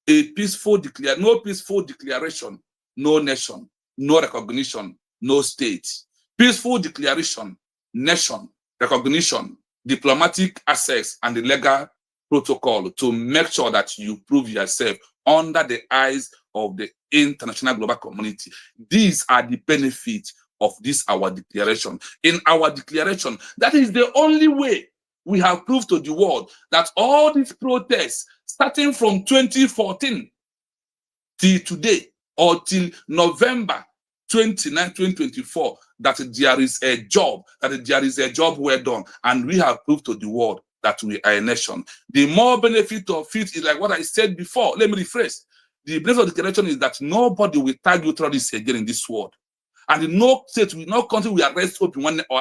no peaceful declaration, no nation, no recognition, no state. Peaceful declaration, nation, recognition, diplomatic access, and the legal protocol to make sure that you prove yourself under the eyes of the international global community. These are the benefits of this our declaration. In our declaration, that is the only way we have proved to the world that all these protests, starting from 2014 till today, or till November 29, 2024, that there is a job well done, and we have proved to the world that we are a nation. The more benefit of it is like what I said before. Let me rephrase. The benefit of the declaration is that nobody will tag you terrorists again in this world. And no state, no country will arrest Obi-Wan or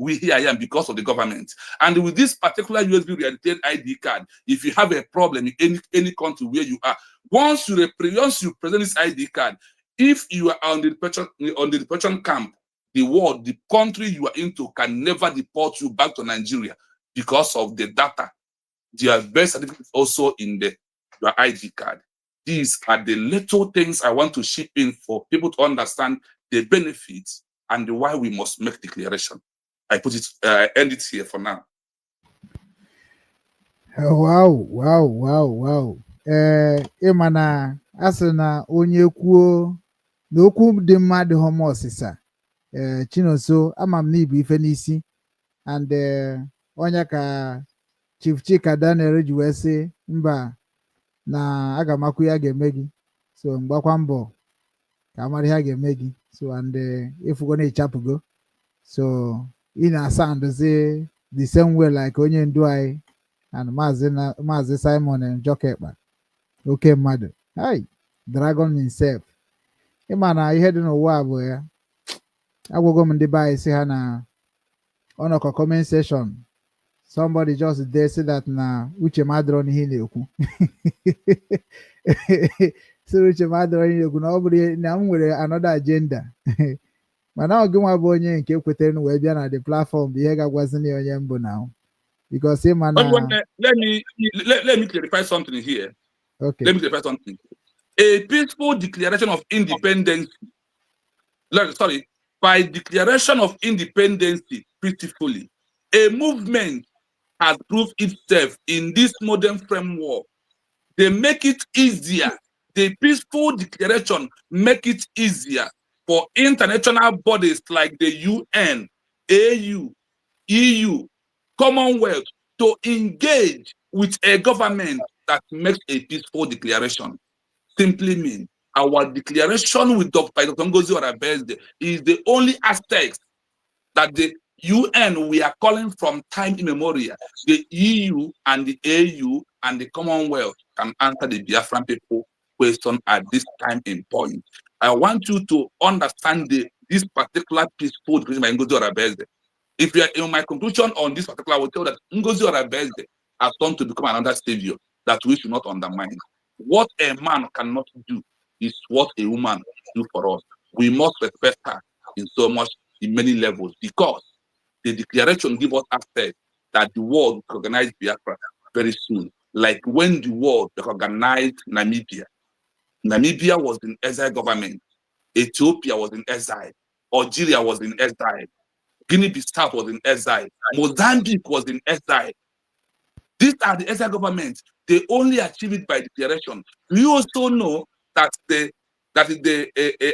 here I am because of the government. And with this particular USB reality ID card, if you have a problem in any country where you are, once you present this ID card, if you are on the deportation camp, the country you are into can never deport you back to Nigeria because of the data. Their birth certificate is also in your ID card. These are the little things I want to ship in for people to understand the benefits and why we must make declaration. I end it here for now. Wow. Ịmana asị na onye kwuo n'okwu dị mmadụ homosisa Chinonso ama m n'ibu ife n'isi and onye ka Chief Chika Daniel ji wee sị mba na aga m akwụ ya ga-eme gị, so mgbakwa mbọ ka amara ihe a ga-eme gị, so and ịfụgo na ịchapụgo, so ị na-asandụzi the same way like onye ndu anyị and Maazị Simon Njokekpa oke mmadụ, hi dragon himself. Ịma na ihe dị n'ụwa bụ ya, agwago m ndị be anyị si ha na ọnọkọ comment section somebody just there say that na uche m adịrọ n'ihe na-ekwu so uche m adịrọ n'ihe na-ekwu na ọ bụrụ na m nwere another agenda mana ọ gị nwa bụ onye nke kwetere wee bịa na the platform bụ ihe ga-agwazini onye mbụ na because ịma na let me clarify something here. Okay. Let me clarify something. A peaceful declaration of independence, by declaration of independence peacefully, a movement has proved itself in this modern framework. They make it easier. The peaceful declaration make it easier for international bodies like the UN, AU, EU, Commonwealth to engage with a government that makes a peaceful declaration. Simply means our declaration with Dr. Ngozi Orebeze is the only aspect that the UN we are calling from time immemorial. The EU and the AU and the Commonwealth can answer the Biafran people question at this time in point. I want you to understand this particular peaceful decision by Ngozi Orazabeze. If you are in my conclusion on this particular, I will tell you that Ngozi Orazabeze has turned to become another savior that we should not undermine. What a man cannot do is what a woman do for us. We must respect her in many levels, because the declaration gives us access that the world will recognize Biafra very soon. Like when the world recognized Namibia. Namibia was in exile government. Ethiopia was in exile. Algeria was in exile. Guinea-Bissau was in exile. Mozambique was in exile. These are the exile governments. They only achieve it by declaration. You also know that the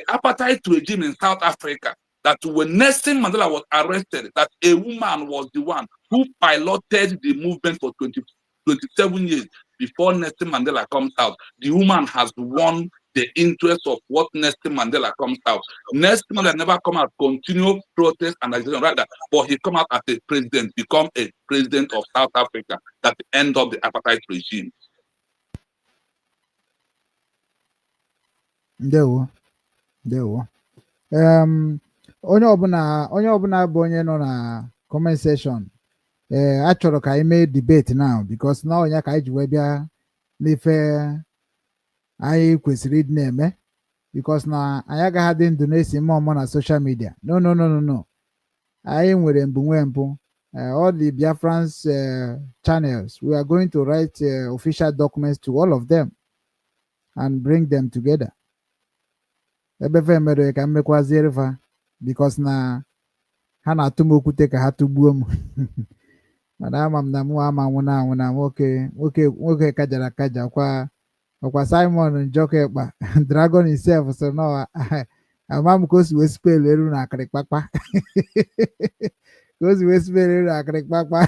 apartheid regime in South Africa, that when Nelson Mandela was arrested, that a woman was the one who piloted the movement for 27 years before Nelson Mandela comes out. The woman has won the interest of what Nelson Mandela comes out. Nelson Mandela never come out, continue protest and agitation, rather, but he come out as a president, become a president of South Africa at the end of the apartheid regime. Ndewo. Onye ọbụla bụ onye nọ na comment section, achọrọ ka anyị mee debate now, because na onye ka anyị ji wee bịa n'ife anyị kwesịrị ịdị na-eme, because na anyị agaghị adị ndụ na-esi mmụọ na social media. No. Anyị nwere mbụ all the Biafran's channels, we are going to write official documents to all of them and bring them together. Ebefe mere ka mmekwazie rifa, because na ha na-atụ m okwute ka ha tụgbuo m. Mana ama m na mụ ama nwụna nwoke kajara akaja ọkwa Simon Njokekpa Dragon himself so no ama m ka o si wee spell eru na akịrịkpakpa ka o si wee spell eru na akịrịkpakpa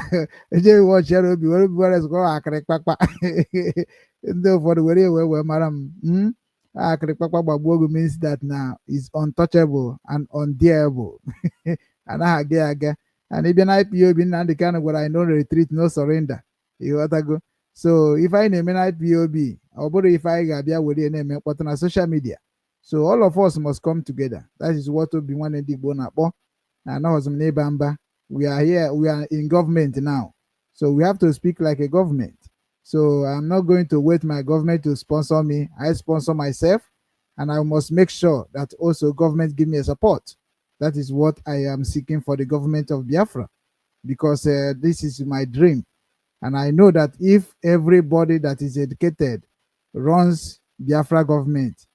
eje wọchịara obi were zụkọ akịrịkpakpa ndị ụfọdụ were mara m akịrịkpakpa gbagbuo ogu means that now is untouchable and undareable. Anaghị aga. And even IPOB Nnamdi Kanu gwara, no retreat, no surrender. Ịghọtago? So if I name an IPOB, ọ bụrụ if I ga-abịa were na-eme mkpọtụ na social media. So all of us must come together. That is what Obi Nwanne Ndị Igbo na-akpọ. Na anọghịzị m n'ebe mba. We are here, we are in government now. So we have to speak like a government. So I'm not going to wait my government to sponsor me. I sponsor myself, and I must make sure that also government give me a support. That is what I am seeking for the government of Biafra, because this is my dream. And I know that if everybody that is educated runs Biafra government,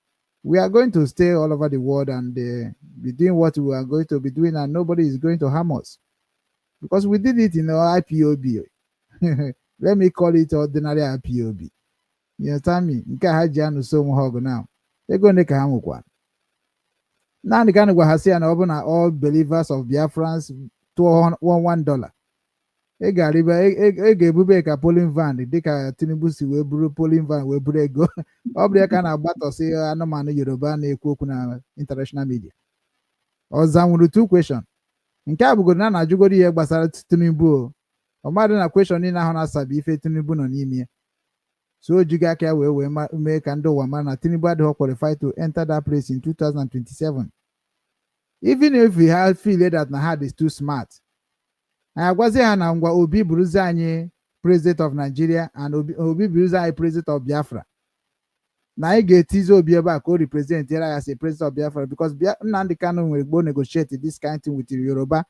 we are going to stay all over the world and be doing what we are going to be doing, and nobody is going to harm us. Because we did it in our IPOB. Let me call it ordinary IPOB. You understand me? Nke ha ji anụ so hug now. Ego ne ka ha nwekwa. Nnamdi Kanu gwa ha sị ya na ọ bụ na all believers of Biafrans $1. Ị ga-ebube ka polling van dịka Tinubu si wee buru polling van wee buru ego. Ọ bụrụ ya ka na-agbatọsị anụmanụ Yoruba na-ekwu okwu na international media. Ọza nwere two question. Nke a bụgoro na na-ajụgoro ihe gbasara Tinubu. Ọmadụ na question niile ahụ na-asabi ife Tinubu nọ n'ime. So o jighị aka wee mee ka ndị ụwa mara na Tinubu adịghị qualified to enter that place in 2027. Even if we have feel that na hard is too smart. I agwazi ha na ngwa Obi buruzi anyị president of Nigeria and Obi buruzi anyị president of Biafra. Na anyị ga-etizi Obi ebe a ka o represent ya as a president of Biafra, because Nnamdi Kanu nwere gbo negotiate this kind of thing with the Yoruba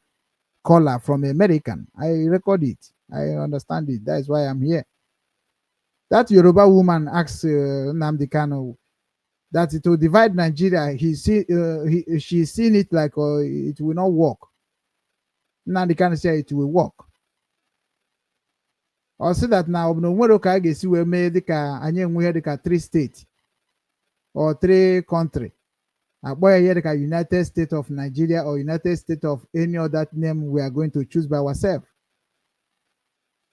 caller from American. I record it. I understand it. That is why I'm here. That Yoruba woman asked Nnamdi Kanu that it will divide Nigeria. She's seen it like it will not work. Nnamdi Kanu say it will work. Or say that now no nwere ka a ga-esi wee mee dịka anyị enweghị dịka 3 states or 3 country. Akpọ ya dịka United States of Nigeria or United States of any other name we are going to choose by ourselves.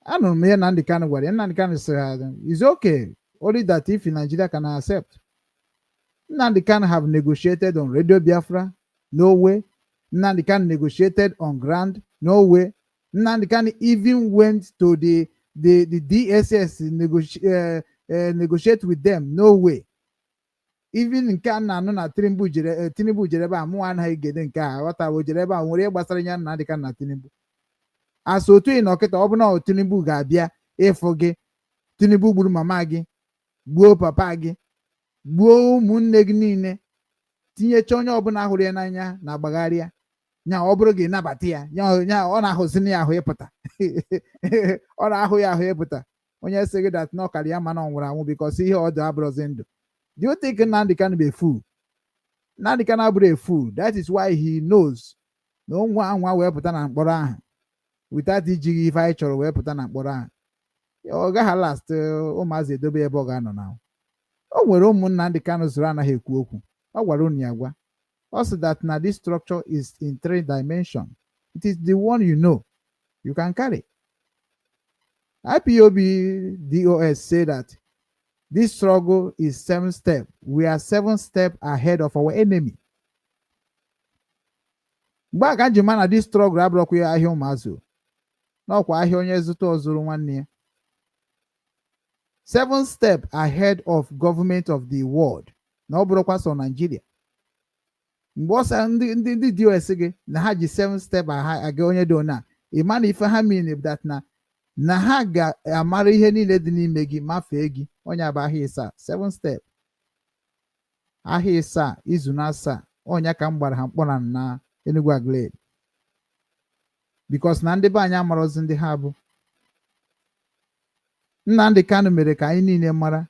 I don't know, Nnamdi Kanu gwara. Nnamdi Kanu said it's okay, only that if Nigeria can accept. Nnamdi Kanu have negotiated on Radio Biafra, no way. Nnamdi Kanu negotiated on ground, no way. Nnamdi Kanu even went to the the DSS negotiate with them. No way. Even nke a na-anụ na Tinubu jere ebe a mụnwa anaghị egede nke a ghọta o jere ebe a nwere gbasara ya na dịka na Tinubu asụ otu ị nọkịta ọ bụ na Tinubu ga-abịa ịfụ gị Tinubu gburu mama gị gbuo papa gị gbuo ụmụnne gị niile tinyecha onye ọbụla hụrụ ya n'anya na agbagharịa nya ọ bụrụ gị nabata ya nya ọ na-ahụzini ya ahụ ịpụta ọ na-ahụ ya ahụ ịpụta onye sị gị dat na ọkara ya mana ọ nwụrụ anwụ bikọs ihe ọ dị abụrụzi ndụ. Do you think Nnamdi Kanu be a fool? Nnamdi Kanu abụrụ a fool. That is why he knows na nwa anwa wee pụta na mkpọrọ ahụ without ijighị ife anyị chọrọ wee pụta na mkpọrọ ahụ ọ gaghị last ụmụazị edobe ebe ọ ga-anọ na o nwere ụmụ Nnamdi Kanu zụrụ anaghị ekwu okwu ọ gwara unu ya gwa ọ sị that na this structure is in 3 dimensions. It is the one you can carry. IPOB DOS say that this struggle is 7 steps. We are 7 steps ahead of our enemy. Mgbe aka nji ma na this struggle abụrụkwa ya ahịa ụmụazụ n'ọkwa ahịa onye zụta ọzụrụ nwanne ya. 7 steps ahead of government of the world na ọ bụrụkwa so Nigeria. Mgbe ọsa ndị DOS gị na ha ji 7 steps aga onye dị ona ịma na ife ha mean that na ha ga-amara ihe niile dị n'ime gị mafee gị onye abụ ahịa ịsaa 7 steps ahịa ịsaa izu na asaa onye ka m gbara ha mkpọrọ na Enugu Aglade because na ndị be anyị amarozi ndị ha bụ. Nnamdi Kanu mere ka anyị niile mara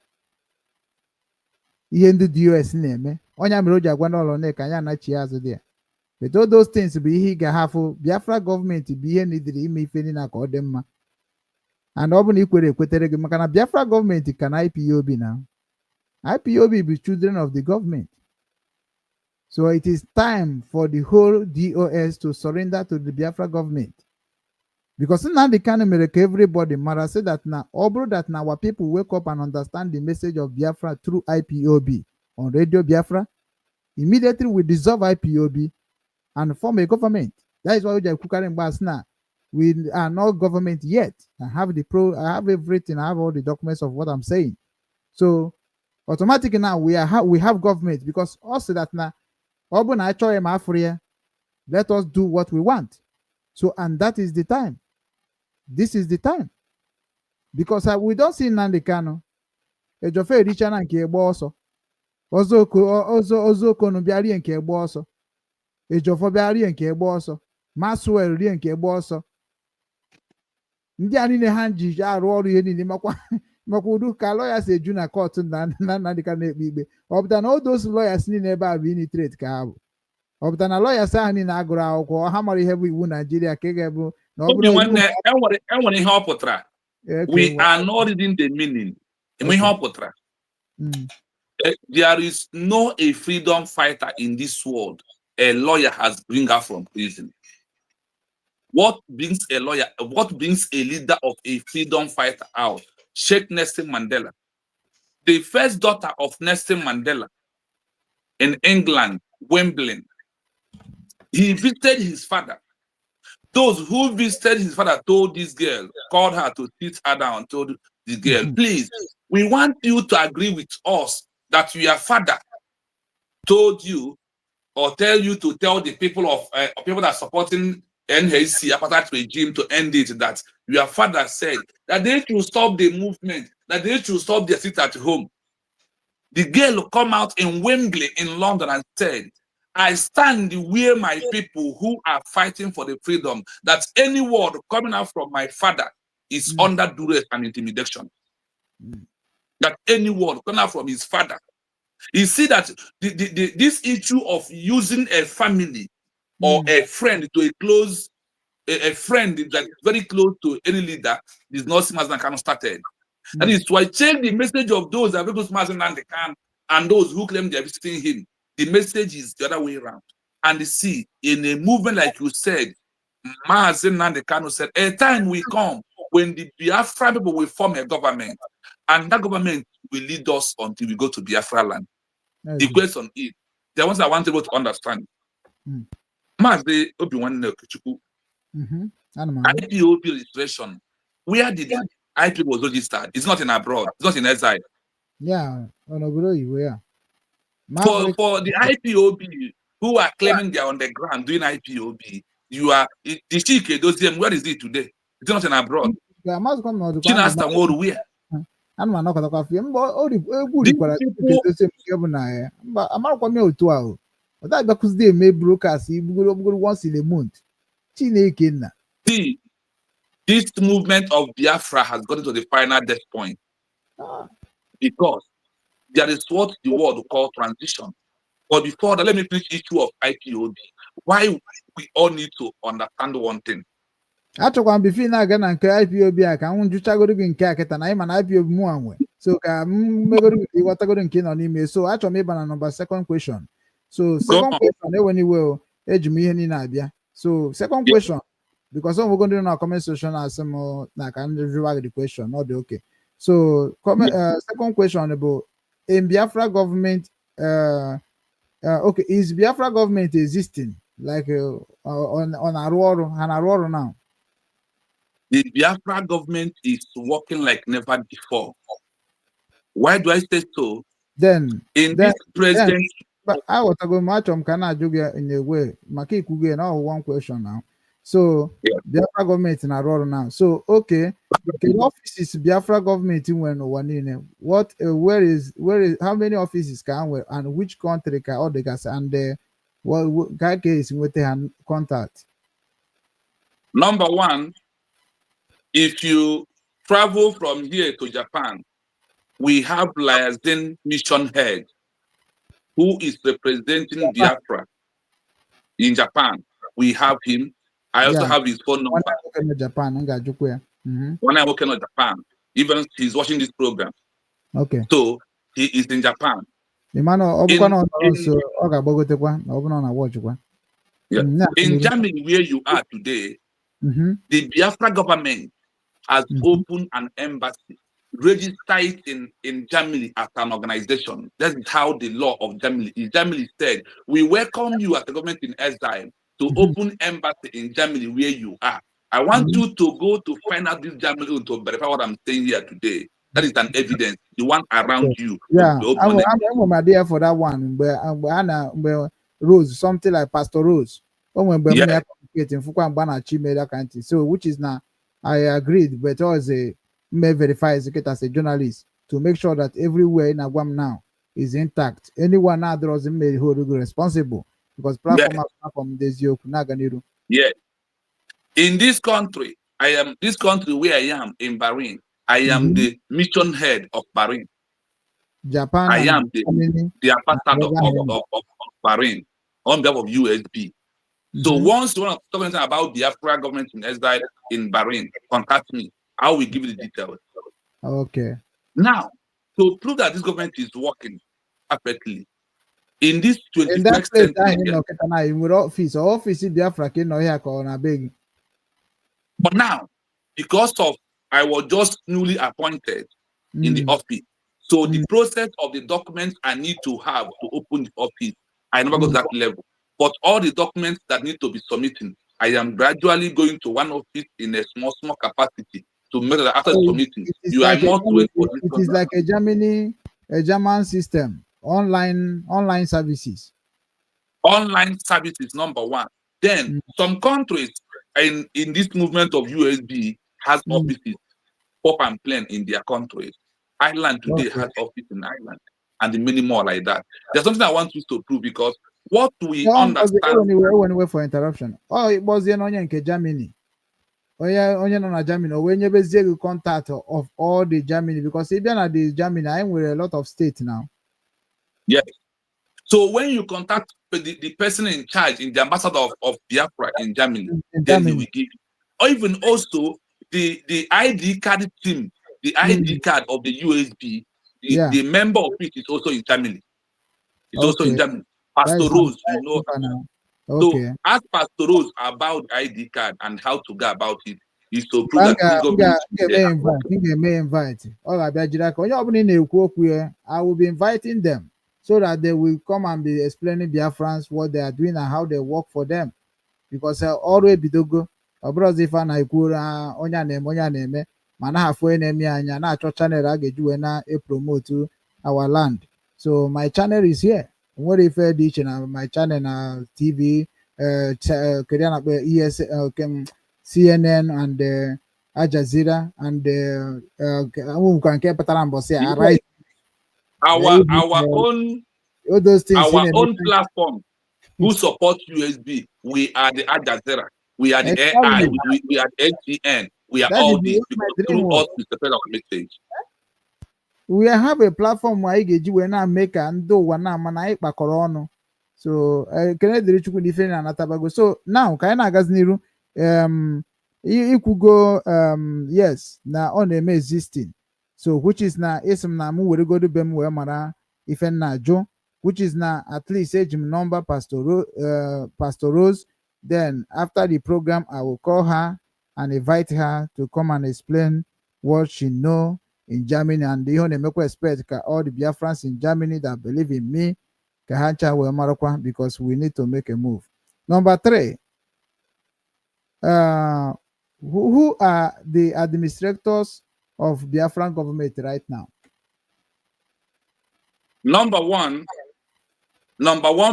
ihe ndị DOS na-eme onye mere o ji agwa n'ụlọ na ka anyị anachi azụ dị ya but all those things bụ ihe ị ga-ahafụ. Biafra gọọmenti bụ ihe na-ediri ime ife niile ka ọ dị mma and ọ bụ na ikwere ekwetere gị maka na Biafra gọọmenti ka na IPOB na IPOB bụ children of the government. So it is time for the whole DOS to surrender to the Biafra government. Because Nnamdi Kanu mere ka everybody mara say that na ọ bụrụ that na our people wake up and understand the message of Biafra through IPOB on Radio Biafra, immediately we dissolve IPOB and form a government. That is why we are cooking bass now. We are not government yet. I have everything. I have all the documents of what I'm saying. So automatically now we have government because also that now let us do what we want. So and that is the time. This is the time. Because we don't see Nnamdi Kanu. Ejofe Richana nke egbe ọsọ. Ozoko no bịa rie nke egbe ọsọ. Ejofo bịa rie nke egbe ọsọ. Maxwell rie nke egbe ọsọ. Ndị a niile ha ji arụ ọrụ ihe niile makwa udu ka lawyers eju na court na Nnamdi Kanu na-ekpe ikpe. Ọ pụtara na all those lawyers niile ebe a bụ illiterate ka ha bụ. Ọ pụtara na lawyers ahụ niile agụrụ akwụkwọ ha mara ihe bụ iwu Naijiria ka ị ga-ebu na ọ bụrụ enwere ihe ọ pụtara. We are not reading the meaning. Ihe ọ pụtara. There is no a freedom fighter in this world a lawyer has bring her from prison. What brings a lawyer? What brings a leader of a freedom fighter out? Sheikh Nelson Mandela, the first daughter of Nelson Mandela in England, Wembley. He visited his father. Those who visited his father told this girl, called her to sit her down, told the girl, please, we want you to agree with us that your father told you or tell you to tell the people of people that are supporting NHC apartheid regime to end it, that your father said that they should stop the movement, that they should stop their sit at home. The girl come out in Wembley in London and said, I stand where my people who are fighting for the freedom, that any word coming out from my father is under duress and intimidation. That any word coming out from his father. You see that this issue of using a family or a friend to a friend that is very close to any leader is not seen as an kind of started. And it's why check the message of those that people smart and those who claim they are visiting him. The message is the other way around. And see, in a movement like you said, Mazen Nnamdi Kanu said, a time will come when the Biafra people will form a government, and that government will lead us until we go to Biafra land. The question is, the ones I want people to understand. Mazen Obi-Wan Okuchukwu, IPOB registration, where did IPOB was registered. It's not in abroad. It's not in exile. Yeah, on obodo oyibo, yeah. For the IPOB who are claiming they are on the ground doing IPOB, you are the Chike Doziem. Where is it today? It's not in abroad. Chinasa Nworu, where? Ana m anọkọtakwa fie mgbe egwu These rikwara people, edozi nke bụ na ya mba amarakwa m ya otu ahụ ọ daghịbịakwụzide eme broadcast igbugoro once in a month Chineke nna. see, this movement of Biafra has gotten to the final death point because there is what the world call transition. But before that, let me finish the issue of IPOB. Why we all need to understand one thing. Achọkwa m bifo na-aga na nke IPOB a ka m jụchagoro gị nke a kịta na ịma na IPOB mụ nwe so ka m megoro gị ịghọtagoro nke nọ n'ime so achọrọ m ịba na number second question. So second question enwere iwe eji m ihe niile abịa. So second question because I'm going to do na comment section asị m na ka m jụwa the question ọ dị okay. So second question bụ in Biafra government okay, is Biafra government existing like on arụ ọrụ ha na-arụ ọrụ now? The Biafra government is working like never before. Why do I say so? Then this president, but I was going much on Canada in a way. Maki Kuge now one question now. So Biafra government in a role now. So okay, the office is Biafra government in one in what where is how many offices can we and which country can all the gas and what guy case with the contact? Number one, if you travel from here to Japan, we have liaison mission head who is representing Biafra in Japan. We have him. I also have his phone number. When I'm working on Japan, even he's watching this program. Okay. So he is in Japan. In Germany, where you are today, the Biafra government has opened an embassy, registered in Germany as an organization. That's how the law of Germany is. Germany said, we welcome you as a government in exile to open embassy in Germany where you are. I want you to go to find out this Germany to verify what I'm saying here today. That is an evidence, the one around you. Yeah, I'm my dear for that one. But Rose, something like Pastor Rose. So which is now I agreed, but also may verify as a journalist to make sure that everywhere in Aguam now is intact. Anyone now that was made who will be responsible because platform there's your Naganiru. Yeah. In this country, this country where I am in Bahrain, I am the mission head of Bahrain. Japan. I am the ambassador of Bahrain on behalf of USB. So once you want to talk anything about the Biafra government in exile in Bahrain, contact me. I will give you the details. Okay. Now, to prove that this government is working perfectly, in this 21st century, but now, because of I was just newly appointed in the office, so the process of the documents I need to have to open the office, I never got to that level. But all the documents that need to be submitting, I am gradually going to one office in a small capacity to make that after submitting. You are more to it is like a German system, online services. Online services, number one. Then some countries in this movement of USB has offices, pop and plain in their countries. Ireland today has office in Ireland, and many more like that. There's something I want you to prove because what we understand. When for interruption. Oh, it was the Onion Germany. Oh yeah, Onion Germany. Or when you have contact of all the Germany because even at the Germany, I'm with a lot of states now. Yes. So when you contact the person in charge, in the ambassador of Biafra in Germany, then he will give you. Or even also the ID card team, the ID card of the USB, the member of it is also in Germany. It's also in Germany. Pastor Rose, you know. So ask Pastor Rose about the ID card and how to go about it. Is to prove that this government I will be inviting them so that they will come and be explaining Biafrans what they are doing and how they work for them. Because always be go. mana ha afụ enemy anya na-achọ channel a ga-eji wee na-promote our land. So my channel is here. Nwere ife dị iche na my channel na TV kedu ya na-akpọ CNN and Al Jazeera and nwekwa nke pụtara mbọsị Arise. Our all those things our own platform who support USB, we are the Al Jazeera, we are the AI, we are the HCN, we are all these because through us we spread our message. We have a platform where anyị ga-eji wee na-eme ka ndị ụwa na-ama na anyị kpakọrọ ọnụ. So ekele dịrị Chukwu na ife na-anatabago. So now ka anyị na-agazi n'iru ikwugo yes na ọ na-eme existing, so which is na isi m na m were godo be m wee mara ife nna ajụ, which is na at least eji m number Pastor Rose. Then after the program I will call her and invite her to come and explain what she know in Germany, and ihe ọ na-emekwa expect ka all the Biafrans in Germany that believe in me ka ha ncha wee marakwa, because we need to make a move. Number 3, who are the administrators of Biafran government right now? Number one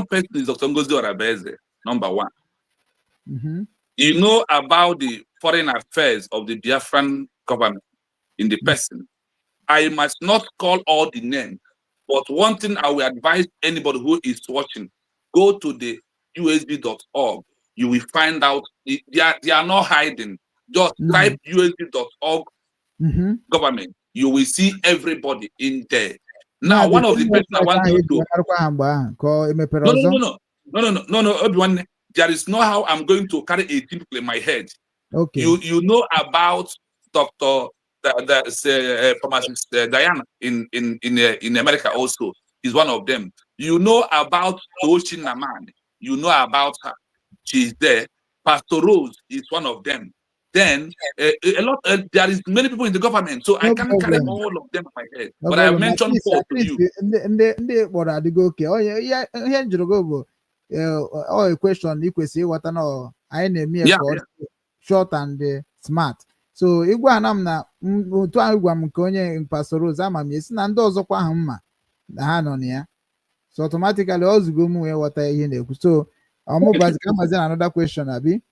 person is Dr. Ngozi Orabeze. Number one. You know about the foreign affairs of the Biafran government in the person. I must not call all the names, but one thing I will advise anybody who is watching, go to the usb.org. You will find out they are not hiding. Just type usb.org government. You will see everybody in there. Now, one of the person I want you to no, everyone. There is no how I'm going to carry 18 people in my head. Okay. You know about Dr. Pharmacist Diana in America also is one of them. You know about Toshi Naman. You know about her. She's there. Pastor Rose is one of them. Then there is many people in the government, so I can't carry all of them in my head. But I mentioned 4 to you. A question ikwesị ịghọta na anyị na-eme ka ọ short and smart. So ịgwa anam na otu ahụ gwa m nke onye Pastor Rose ama m esi na ndị ọzọkwa ahụ mma na ha nọ na ya, so automatically ozugo m wee ghọta ihe na-ekwu. So ọmụgbazi ka mazi na another question abi.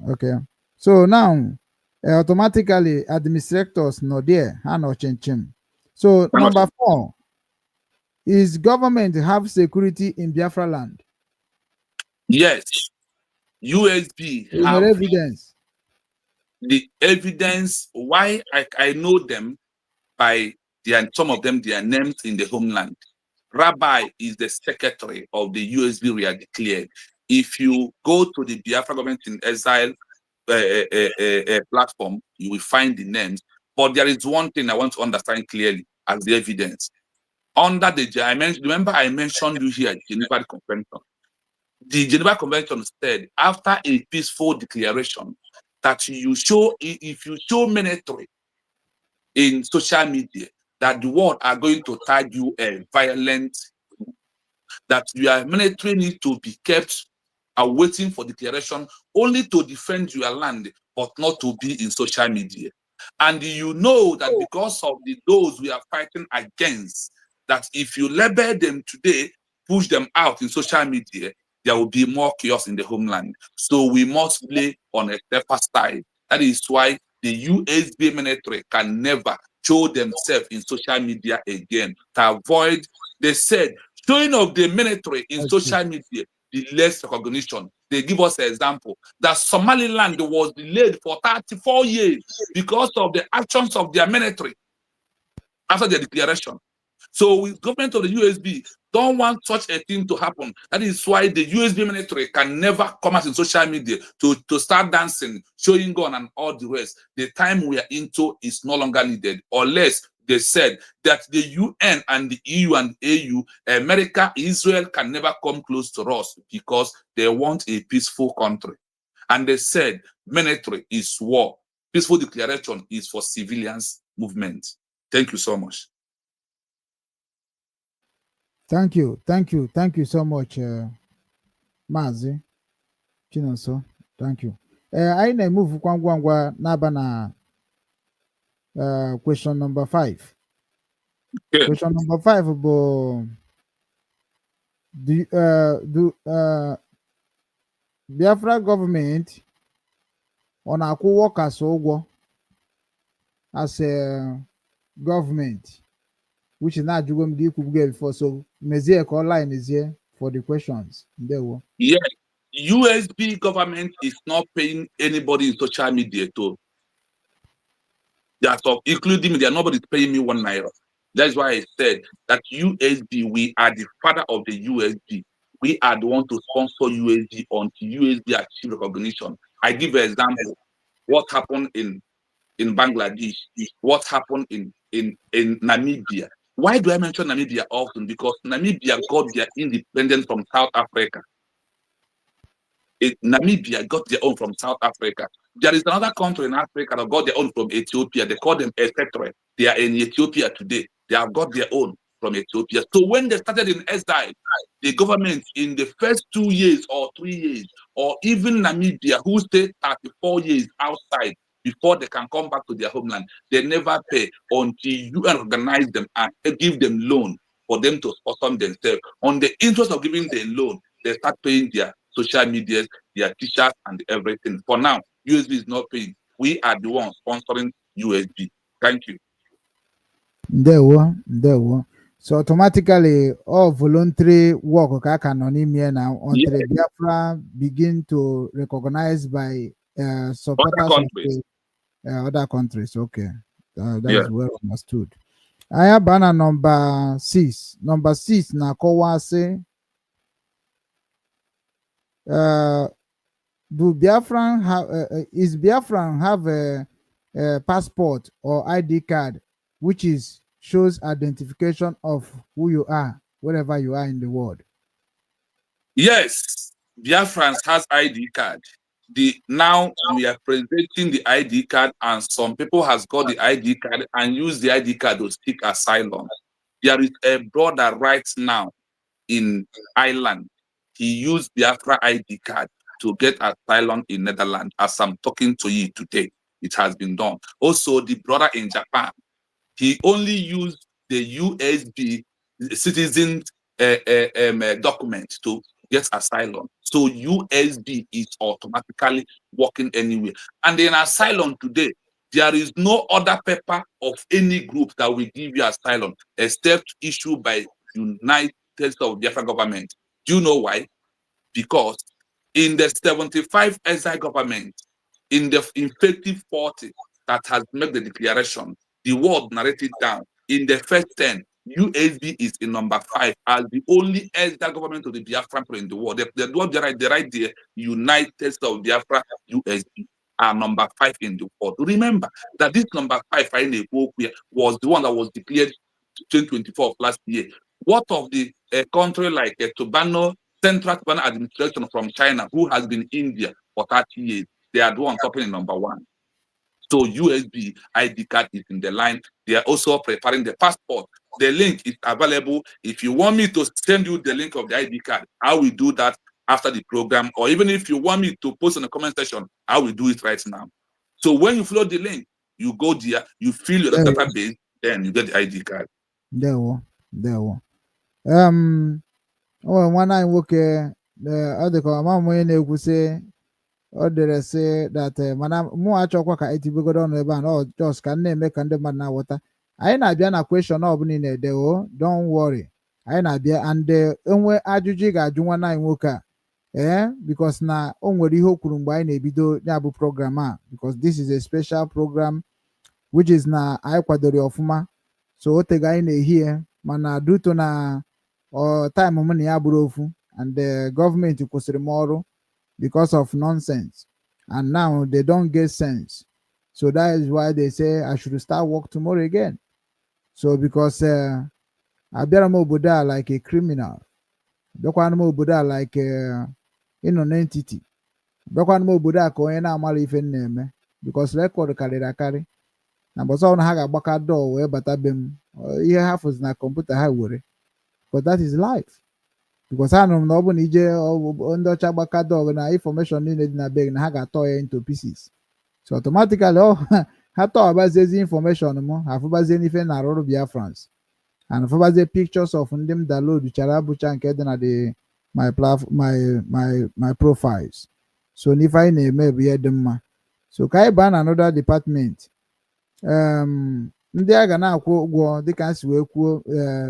Okay, so now automatically administrators nọ there, ha nọ chinchin. So number 4, is government have security in Biafra land? Yes. USB have evidence. The evidence why I know them by some of them, their names in the homeland. Rabbi is the secretary of the USB we are declared. If you go to the Biafra government in exile platform, you will find the names. But there is one thing I want to understand clearly as the evidence. Under the remember I mentioned you here, Geneva Convention. The Geneva Convention said after a peaceful declaration that you show, if you show military in social media, that the world are going to tag you a violent, that your military needs to be kept waiting for declaration only to defend your land, but not to be in social media. And you know that because of those we are fighting against, that if you label them today, push them out in social media, there will be more chaos in the homeland. So we must play on a safer side. That is why the USB military can never show themselves in social media again. To avoid, they said, showing of the military in social media, the less recognition. They give us an example that Somaliland was delayed for 34 years because of the actions of their military after the declaration. So with government of the USB don't want such a thing to happen. That is why the USB military can never come out in social media to start dancing, showing gun and all the rest. The time we are into is no longer needed, unless they said that the UN and the EU and AU, America, Israel can never come close to us because they want a peaceful country. And they said military is war. Peaceful declaration is for civilians movement. Thank you so much. Thank you so much, Mazi Chinonso. Thank you. I na-move ngwa ngwa n'aba na Question number 5. Okay. Question number 5 bụ do Biafra government ọ na-akwụ workers ụgwọ as a government, which is na-ajụgo m gị ikwubugo before, so mezie ka online ezie for the questions. Ndewo. Yes, USB government is not paying anybody in social media to. That's all, including me. Nobody's paying me 1 naira. That's why I said that USB, we are the father of the USB. We are the one to sponsor USB until USB achieve recognition. I give an example. What happened in Bangladesh? What happened in Namibia? Why do I mention Namibia often? Because Namibia got their independence from South Africa. Namibia got their own from South Africa. There is another country in Africa that got their own from Ethiopia. They call them Eritrea. They are in Ethiopia today. They have got their own from Ethiopia. So when they started in exile, the government in the first 2 years or 3 years, or even Namibia, who stayed 34 years outside before they can come back to their homeland, they never pay until you organize them and give them loan for them to sponsor themselves. On the interest of giving them loan, they start paying their social media, their teachers, and everything. For now, USB is not paying. We are the ones sponsoring USB. Thank you. Ndewo. So automatically, all voluntary work ka aka nọ n'ime ya now until Biafra begin to recognize by supporters of the other countries. Okay, that is well understood. I have na number 6. Number 6 na-akọwa sị do Biafran have is Biafran have a passport or ID card which shows identification of who you are wherever you are in the world? Yes, Biafrans has ID card. Now we are presenting the ID card, and some people has got the ID card and use the ID card to seek asylum. There is a brother right now in Ireland. He used Biafra ID card to get asylum in Netherlands. As I'm talking to you today, it has been done. Also, the brother in Japan, he only used the USB citizen document to get asylum. So USB is automatically working anywhere. And in asylum today, there is no other paper of any group that will give you asylum except issued by United States of Biafra government. Do you know why? Because in the 75 exile government, in the effective 40 that has made the declaration, the word narrated down. In the first 10, USB is in number 5 as the only exile government of the Biafran in the world. They write there, United States of Biafra, USB, are number 5 in the world. Remember that this number 5 was the one that was declared 2024 of last year. What of the country like Tobano, Central Tobano administration from China, who has been in India for 30 years? They are the one topping in number 1. So USB ID card is in the line. They are also preparing the passport. The link is available. If you want me to send you the link of the ID card, I will do that after the program. Or even if you want me to post in the comment section, I will do it right now. So when you follow the link, you go there, you fill your database, then you get the ID card. Ndewo. Nwanne anyị nwoke ọ dị ka ọma m onye na-ekwu sị ọ dịrị sị that mana mụ achọkwa ka etibegodo ọnụ ebe a na just ka na-eme ka ndị mmadụ na-aghọta. Anyị na-abịa na question ọbụla ị na-ede don't worry, anyị na-abịa and enwe ajụjụ ị ga-ajụ nwanne anyị nwoke a because na o nwere ihe o kwuru mgbe anyị na-ebido ya bụ program a, because this is a special program which is na anyị kwadoro ọfụma, so o tego anyị na-ehie mana duto na time m na ya bụrụ ofu and the government kwụsịrị m ọrụ because of nonsense, and now they don't get sense, so that is why they say I should start work tomorrow again. So because abịara m obodo a like a criminal, bịakwana m obodo a like non-entity, bịakwana m obodo a ka onye na-amara ife m na-eme because record karịrị akarị na mbọsọ na ha ga-agbaka door wee bata be m ihe ha fụzi na kọmputa ha were, but that is life. Because anụrụ m na ọ bụ na ije ndị ọcha gbaka dog na information niile dị na beg na ha ga-atọ ya into pieces, so automatically ha tọọbaziezi information m ha afụbazie n'ife na-arụrụ Biafrans and afụbazie pictures of ndị m download chara abụcha nke dị na my profiles. So n'ife anyị na-eme bụ ihe dị mma. So ka anyị baa na another department. Ndị a ga na-akwụ ụgwọ dịka nsi wee kwuo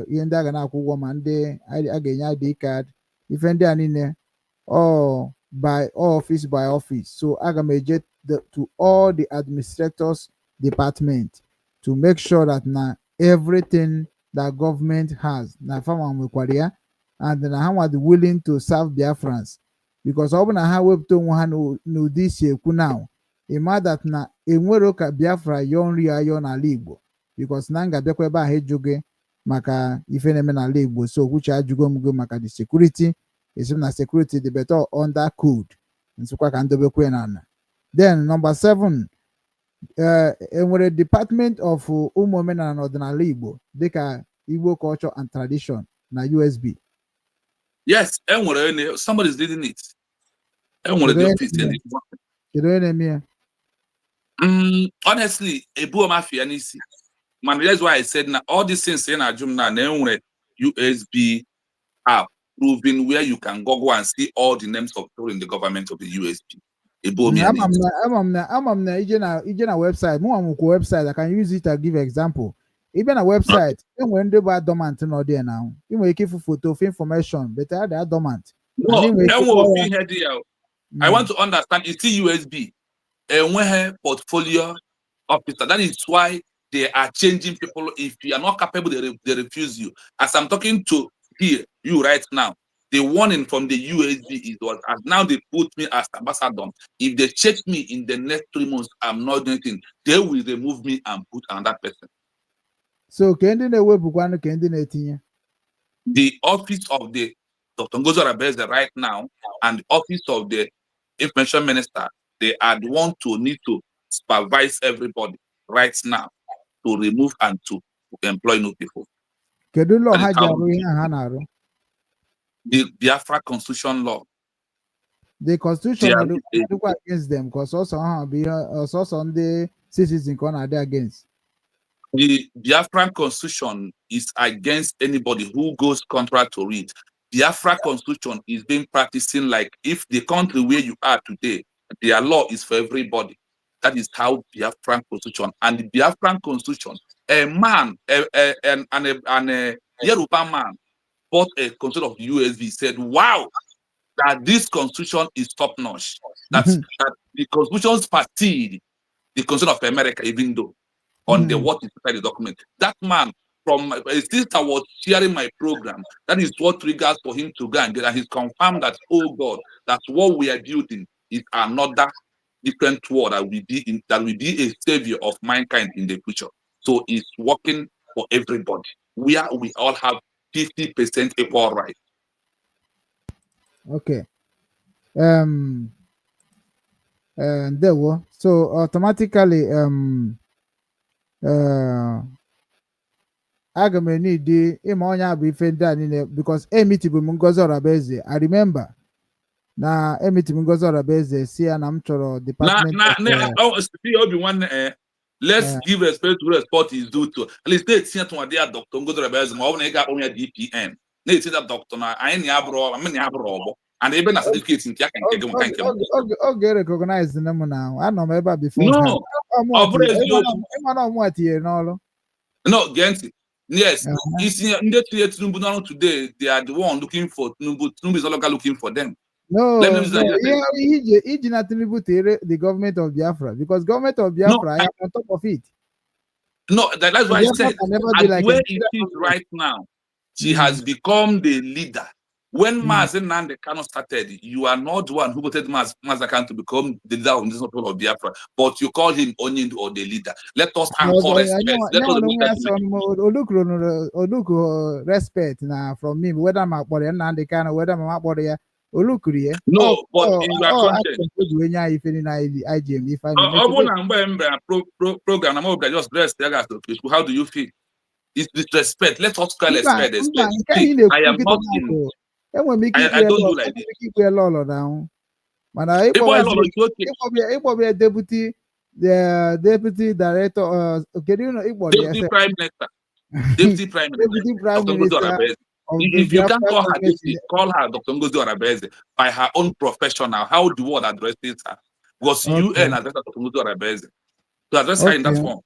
ihe ndị a ga na-akwụ ụgwọ ma ndị a ga-enye ID card ife ndị a niile by office by office. So aga m eje to all the administrators department to make sure that na everything that government has na farmer nwekwara ya and na ha nwa dị willing to serve Biafrans because ọ bụ na ha wepụta onwe ha n'ụdị isi ekwu now ịma that na enwero ka Biafra yọọ nri ayọ n'ala Igbo because na ngabịakwa ebe ahụ ịjụ maka ife na-eme n'ala Igbo so kwuche ajụgo m maka the security esi na security dị better under code nsịkwa ka ndobekwe n'ala. Then number 7 enwere department of ụmụ omenala na ọdịnala Igbo dịka Igbo culture and tradition na USB. Yes, somebody's leading it. The office. Kedu onye na-eme ya? Honestly, ebu mafia n'isi. Man, that's why I said now all these things in Ajum na enwere USB app proving where you can go and see all the names of people in the government of the USB. I'm na ije na website. Mo amukwo website. I can use it to give example. Even a website, enwere ndị bụ adormant no there now. You nwere ike ifu photo of information, but they are adormant. No, I want to understand. You see USB, and portfolio officer. That is why they are changing people. If you are not capable, they refuse you. As I'm talking to you right now, the warning from the USB is as now they put me as ambassador. If they check me in the next 3 months, I'm not doing anything. They will remove me and put another person. So kendi na-ewepụkwanụ kendi na-etinye? The office of the Dr. Ngozi Arabeze right now and the office of the information minister, they are the one to need to supervise everybody right now to remove and to employ new people. Kedu law ha ji arụ ihe ha na-arụ? The Biafra constitution law. The constitution na-adịkwa against them because also ha bụ ihe also ndị citizens ka ọ na-adị against. The Biafran constitution is against anybody who goes contrary to it. Biafra constitution is being practicing like if the country where you are today, their law is for everybody. That is how Biafran constitution and the Biafran constitution. A man, a Yoruba man bought a constitution of the USB. Said, "Wow, that this constitution is top notch. That the constitution supersedes the constitution of America, even though." On the what is inside the document. That man from a sister was sharing my program. That is what triggers for him to go and get. And he's confirmed that, oh God, that what we are building is another different world that will be a savior of mankind in the future. So it's working for everybody. We all have 50% equal right. Okay. There were so automatically aga m need ịma onye abụ ife ndị a niile because emitibu m Ngozi Arabeze. I remember na emitibu Ngozi Arabeze si ya na m chọrọ department let's give respect to respect is due to at least they to their Dr. Ngozi Arabeze ma ọ bụ na ị ga-akpọ ya DPN na-eti that doctor na anyị na-abụrụ ọgbọ and ebe na certificate nke aka nke gị nke oge recognize na m na anọ m ebe a before no ọ bụrụ eziokwu ịmana ọmụ tinyere n'ọrụ no get it. Yes, isi ndị tinye Tinubu n'ọrụ today they are the one looking for Tinubu is no longer looking for them. No, iji na Tinubu tere the government of Biafra because government of Biafra are on top of it. No, that's why I said like where it is right now, she has become the leader. When Mazen Nande Kano started, you are not the one who voted Mazakan to become the leader of this people of Biafra, but you call him Onyin or the leader. Let us anchor respect. Look, respect now from me, whether I'm a body and Nande Kano, whether I'm a body. No, but in your content, if program, I'm just blessed. How do you feel? It's disrespect. Let us call respect. I am not in. I don't do like this. But I be a deputy the deputy director, okay, you know, Deputy Prime Minister. Deputy Prime Minister. deputy prime Dr. Ngozi minister Orabeze. of If you can't Biafra call her government. deputy, call her Dr. Ngozi Orabeze by her own professional. How the world addresses her? Because UN addressed Dr. Ngozi Orabeze. To address her in that form.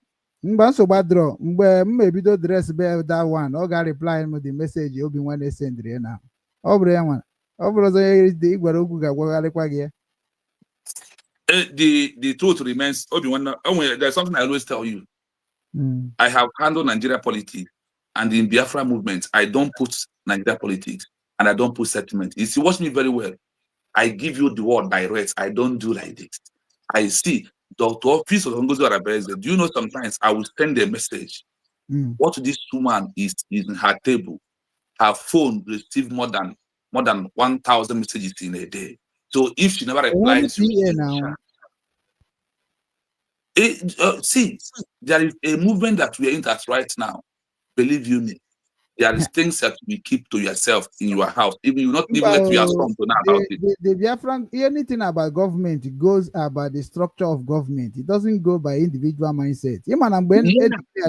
Mgbe nsogbu adịrọ mgbe m ebido dress be that one ọ ga-reply m the message obi nwa na-esendịrị na ọ bụrụ ya nwa ọ bụrụ ọzọ ya ị gwara okwu ga-agwagharịkwa gị ya. The truth remains, there's something I always tell you. I have handled Nigeria politics, and in Biafra movement, I don't put Nigeria politics and I don't put settlement. If you watch me very well, I give you the word direct. I don't do like this. I see Dr. Office of Ngozi Orabeze. Do you know sometimes I will send a message? What this woman is in her table. Her phone receive more than 1,000 messages in a day. So if she never replies, see, there is a movement that we are in that right now. Believe you me, there is things that we keep to yourself in your house. Even you not even let your son to know about it. The Biafran, anything about government goes about the structure of government. It doesn't go by individual mindset. When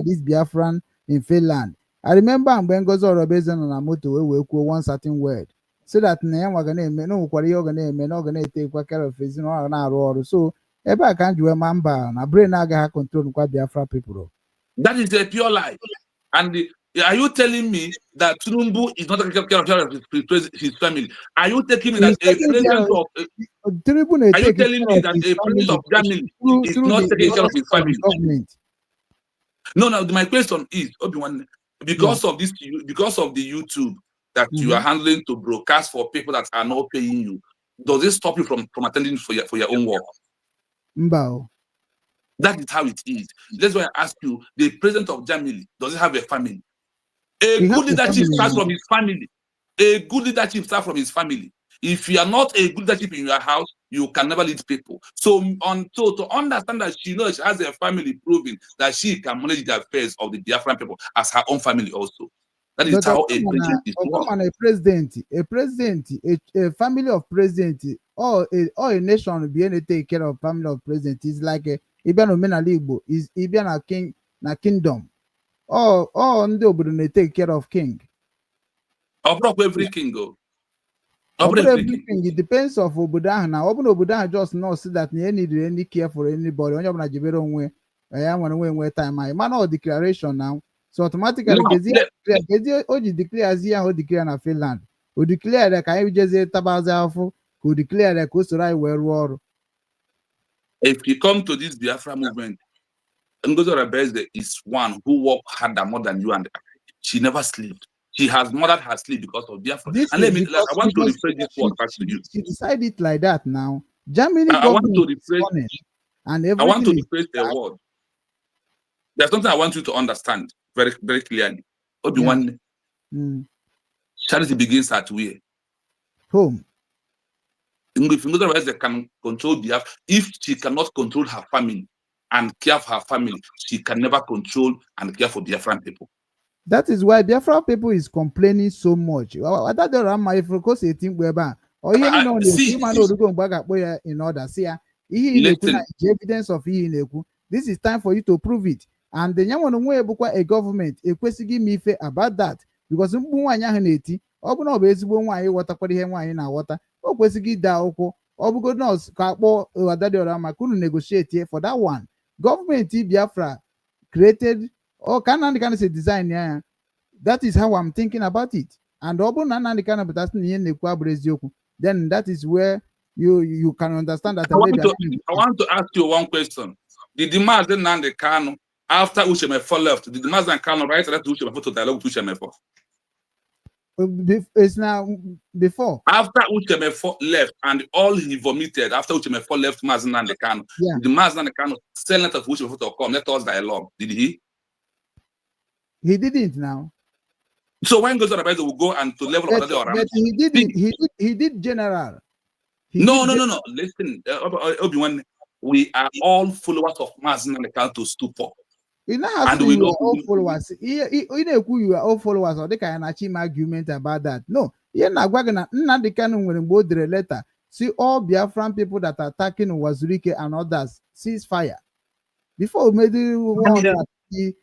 this Biafran in Finland, I remember when Ngozi Orabeze on a motor we quote one certain word. So that we're gonna take care of his so I can't do a mamba na brain aga control Biafra people. That is a pure lie. And are you telling me that Tinubu is not taking care of his family? Are you taking me that a president of are you telling me that a president of Germany is not taking care of his family? No, my question is, Obi-Wan, because of this, because of the YouTube that you are handling to broadcast for people that are not paying you, does it stop you from attending for your own work? Mbao. That is how it is. That's why I ask you, the president of Germany, does he have a family? A good leadership starts from his family. A good leadership starts from his family. If you are not a good leadership in your house, you can never lead people. So to understand that she knows she has a family proving that she can manage the affairs of the Biafran people as her own family also. That is how a president is. A president, a family of president, or a nation being to take care of family of president is like a Ibiano Menalibo is Ibiana king na kingdom. All ndị obodo na take care of king. Every king go. Everything it depends of obodo ahụ na obodo ahụ just know see that you need any care for anybody. Onye ọbụla jibere onwe ya nwere nwe time anyị mana all declaration now. So automatically Oji declare as o declare na Finland. O declare that ka anyị jeze tabazi afọ ka o declare ka o soro anyị wee rụọ ọrụ. If you come to this Biafra movement, Ngozi Orabeze is one who worked harder more than you and I. She never slept. She has murdered her sleep because of Biafra. And I want to rephrase this word back to you. She decided it like that now. Germany I want to rephrase the word. There's something I want you to understand very, very clearly. Obi-Wan, charity begins at where? Home. If Ngozi Orabeze can control Biafra, if she cannot control her family and care for her family, she can never control and care for Biafran people. That is why Biafra people is complaining so much. In order. See, evidence of this is time for you to prove it. And the young a government a question me about that because negotiate for that one. Government Biafra created all kind of design. Yeah, that is how I'm thinking about it. And then that is where you can understand that. I want to ask you one question. Did the Mazen and the Kano after Ushemefo left? Did the Mazen Kano write that Ushemefo to dialogue with Ushemefo? It's now before. After Ushemefo left and all he vomited after Ushemefo left Mazen and the Kano. Yeah. The Mazen and the Kano sent letter for Ushemefo to come. Let us dialogue. Did he? He didn't now. So when goes on the will go and to level of the but he didn't. He did general. No. Listen, Obi-Wan, we are all followers of Mazen and the Kano to stupor. And we know all followers. You are all followers, or they can achieve argument about that. No, you're not going to can when both the letter. See all Biafran people that are attacking Wazurike and others, cease fire. before we made 150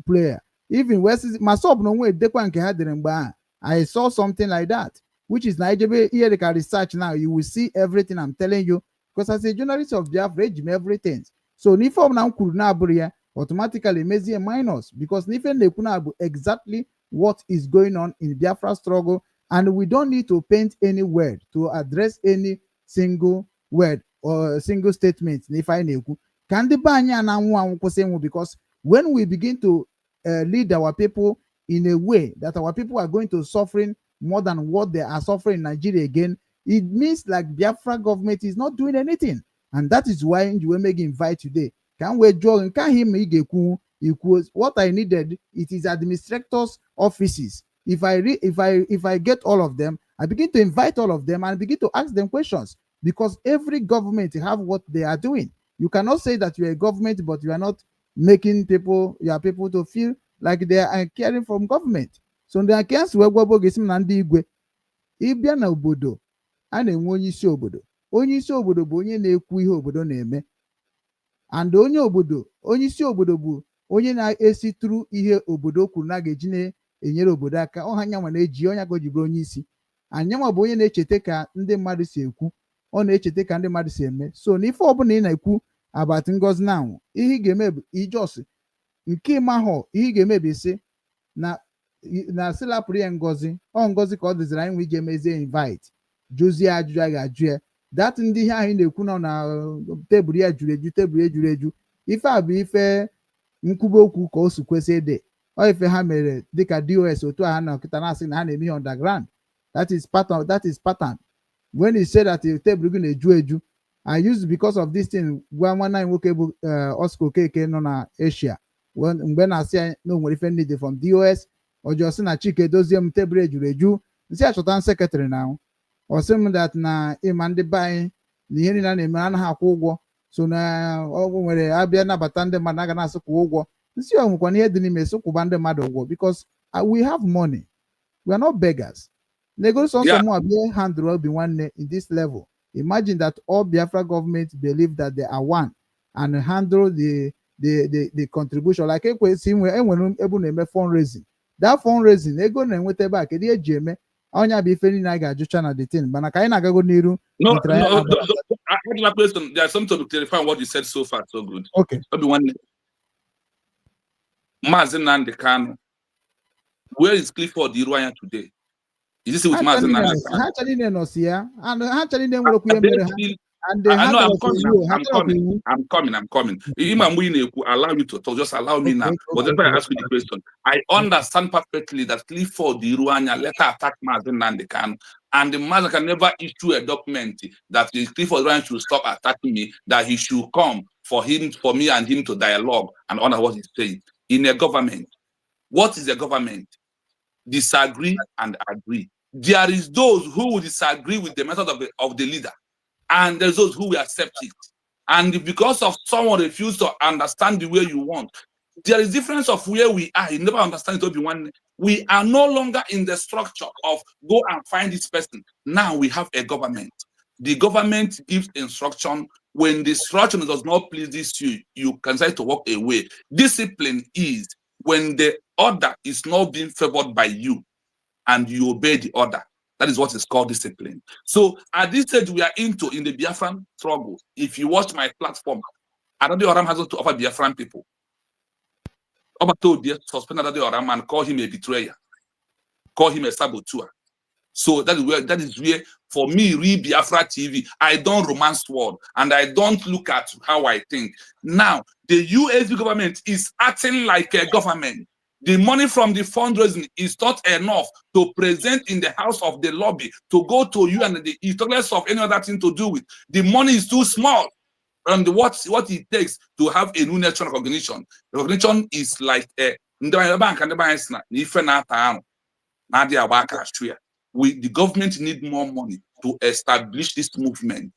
player. Even West Masop no way dekwa nke ha dere mgbe a. I saw something like that, which is Nigeria here they can research now. You will see everything I'm telling you. Because as a journalist of Biafra, everything. So Nifom now could now automatically makes a minus because Nifen Nekuna exactly what is going on in Biafra struggle, and we don't need to paint any word to address any single word or single statement. Because when we begin to lead our people in a way that our people are going to suffering more than what they are suffering in Nigeria again, it means like Biafra government is not doing anything. And that is why you will make invite today. Can we join? Can him equals what I needed? It is administrators' offices. If I get all of them, I begin to invite all of them and begin to ask them questions because every government have what they are doing. You cannot say that you're a government, but you are not making your people to feel like they are caring from government. So they are ịbịa na obodo a na-enwe onye isi obodo bụ onye na-ekwu ihe obodo na-eme and onye isi obodo bụ onye na-esitụrụ ihe obodo kwuru na ga-eji na-enyere obodo aka ọha nyanwa na-eji onye ka jibụrụ onye isi anyanwa bụ onye na-echeta ka ndị mmadụ si ekwu ọ na-echeta ka ndị mmadụ si eme so n'ife ọbụla ị na-ekwu abat Ngozi na ihe ị ga-eme bụ ijos nke ịmahụ ihe ị ga-eme bụ isi na silapụrụ ya Ngozi Ngozi ka ọ dịziri anyị nwe ije mezie invite jụzie ajụjụ a ga-ajụ ya dat ndị ihe ahụ ị na-ekwu nọ na tebụl ya juru eju ife a bụ ife nkwube okwu ka o si kwesị ịdị ọ ife ha mere dịka DOS otu a ha na nkịta na-asị na ha na-eme ihe underground that is pattern when he said that tebụl gị na-eju eju I used because of this thing gwa nwanne anyị nwoke bụ Oscar Okeke nọ na Asia mgbe na-asị ya na o nwere ife ndị from DOS ọjọọ sị na Chike dozie m tebụl ejuru eju nsị achọta sekretarị na ọ sị m dat na ịma ndị be anyị na ihe niile a na-eme anaghị akwụ ụgwọ so na ọ nwere abịa nabata ndị mmadụ aga na-asịkwa ụgwọ nsị ọ nwekwana ihe dị n'ime sịkwụba ndị mmadụ ụgwọ because we have money, we are not beggars. Negoro sọsọ mụ abịa handle obi nwanne in this level. Imagine that all Biafra government believe that they are one and handle the contribution like ekwesị enwere ebe na-eme fundraising. That fundraising ego na-enweta ebe a kedu eji eme onya bụ ife niile a ga-ajụcha na the thing mana ka anyị na-agago n'iru. There's something to clarify what you said so far so good. Okay. Mazi Nnamdi Kanu, where is Clifford Iruanya today? Is this with Mazi Nnamdi Kanu? Ha chali ne no sia and ha chali ne nwere kuye mere ha. And I'm coming. Allow me to talk. Just allow me now. But that's why I ask you the question. I understand perfectly that Clifford Iruanya later attacked Mazi Nnamdi Kanu, and the Mazi can never issue a document that Clifford Iruanya should stop attacking me, that he should come for me and him to dialogue and honor what he's saying. In a government, what is a government? Disagree and agree. There is those who will disagree with the method of the leader, and there's those who will accept it. And because of someone refuse to understand the way you want, there is difference of where we are. You never understand it. We are no longer in the structure of go and find this person. Now we have a government. The government gives instruction. When the instruction does not please you, you can decide to walk away. Discipline is when the order is not being favored by you and you obey the order. That is what is called discipline. So at this stage we are in the Biafran struggle. If you watch my platform, Adade Oram has to offer Biafran people. Oba told suspend Adade Oram and call him a betrayer, call him a saboteur. So that is where for me, read Biafra TV, I don't romance word and I don't look at how I think. Now, the USB government is acting like a government. The money from the fundraising is not enough to present in the house of the lobby, to go to you and the regardless of any other thing to do with. The money is too small. And what it takes to have a new national recognition. Recognition is like a the government need more money to establish this movement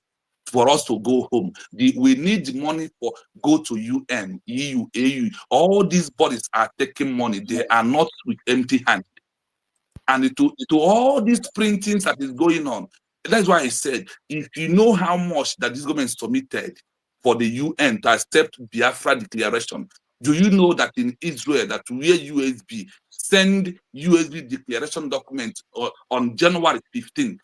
for us to go home. We need money for go to UN, EU, AU. All these bodies are taking money. They are not with empty hands. And to all these printings that is going on, that's why I said, if you know how much that this government submitted, for the UN to accept Biafra declaration. Do you know that in Israel, that where USB send USB declaration document on January 15th,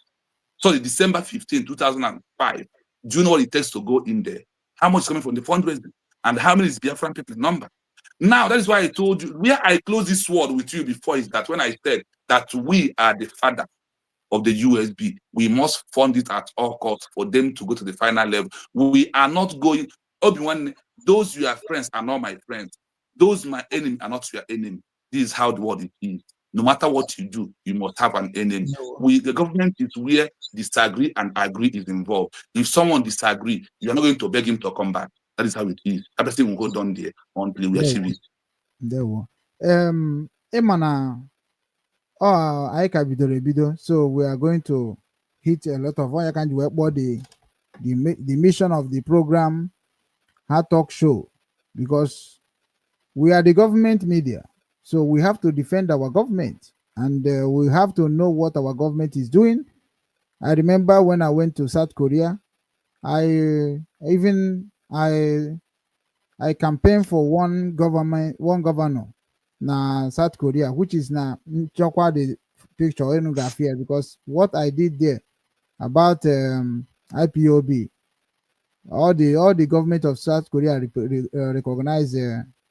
sorry, December 15, 2005, do you know what it takes to go in there? How much is coming from the fundraising? And how many is Biafran people's number? Now, that is why I told you, where I closed this word with you before is that when I said that we are the father of the USB, we must fund it at all costs for them to go to the final level. We are not going, Obi-Wan, those your friends are not my friends. Those my enemy are not your enemy. This is how the world is. No matter what you do, you must have an enemy. The government is where disagree and agree is involved. If someone disagree, you're not going to beg him to come back. That is how it is. Everything will go down there until we achieve it. There we Emana, I can video, so we are going to hit a lot of what I can do about the mission of the program, our talk show, because we are the government media, so we have to defend our government, and we have to know what our government is doing. I remember when I went to South Korea, I campaigned for one governor na South Korea, which is na Chokwa the picture in here, because what I did there about IPOB, all the government of South Korea recognize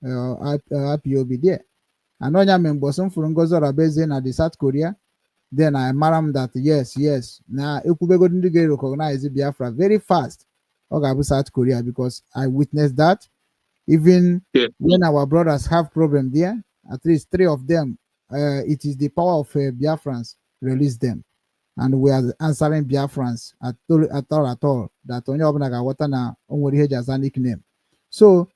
IPOB there. And when I remember some from Gozorabeze na the South Korea, then I maram that yes, now Ekubego didn't get recognized Biafra very fast. Okay, South Korea, because I witnessed that. Even when our brothers have problem there, at least 3 of them, it is the power of Biafrans release them, and we are answering Biafrans at all. That only Obnaga Watana only has a nickname. So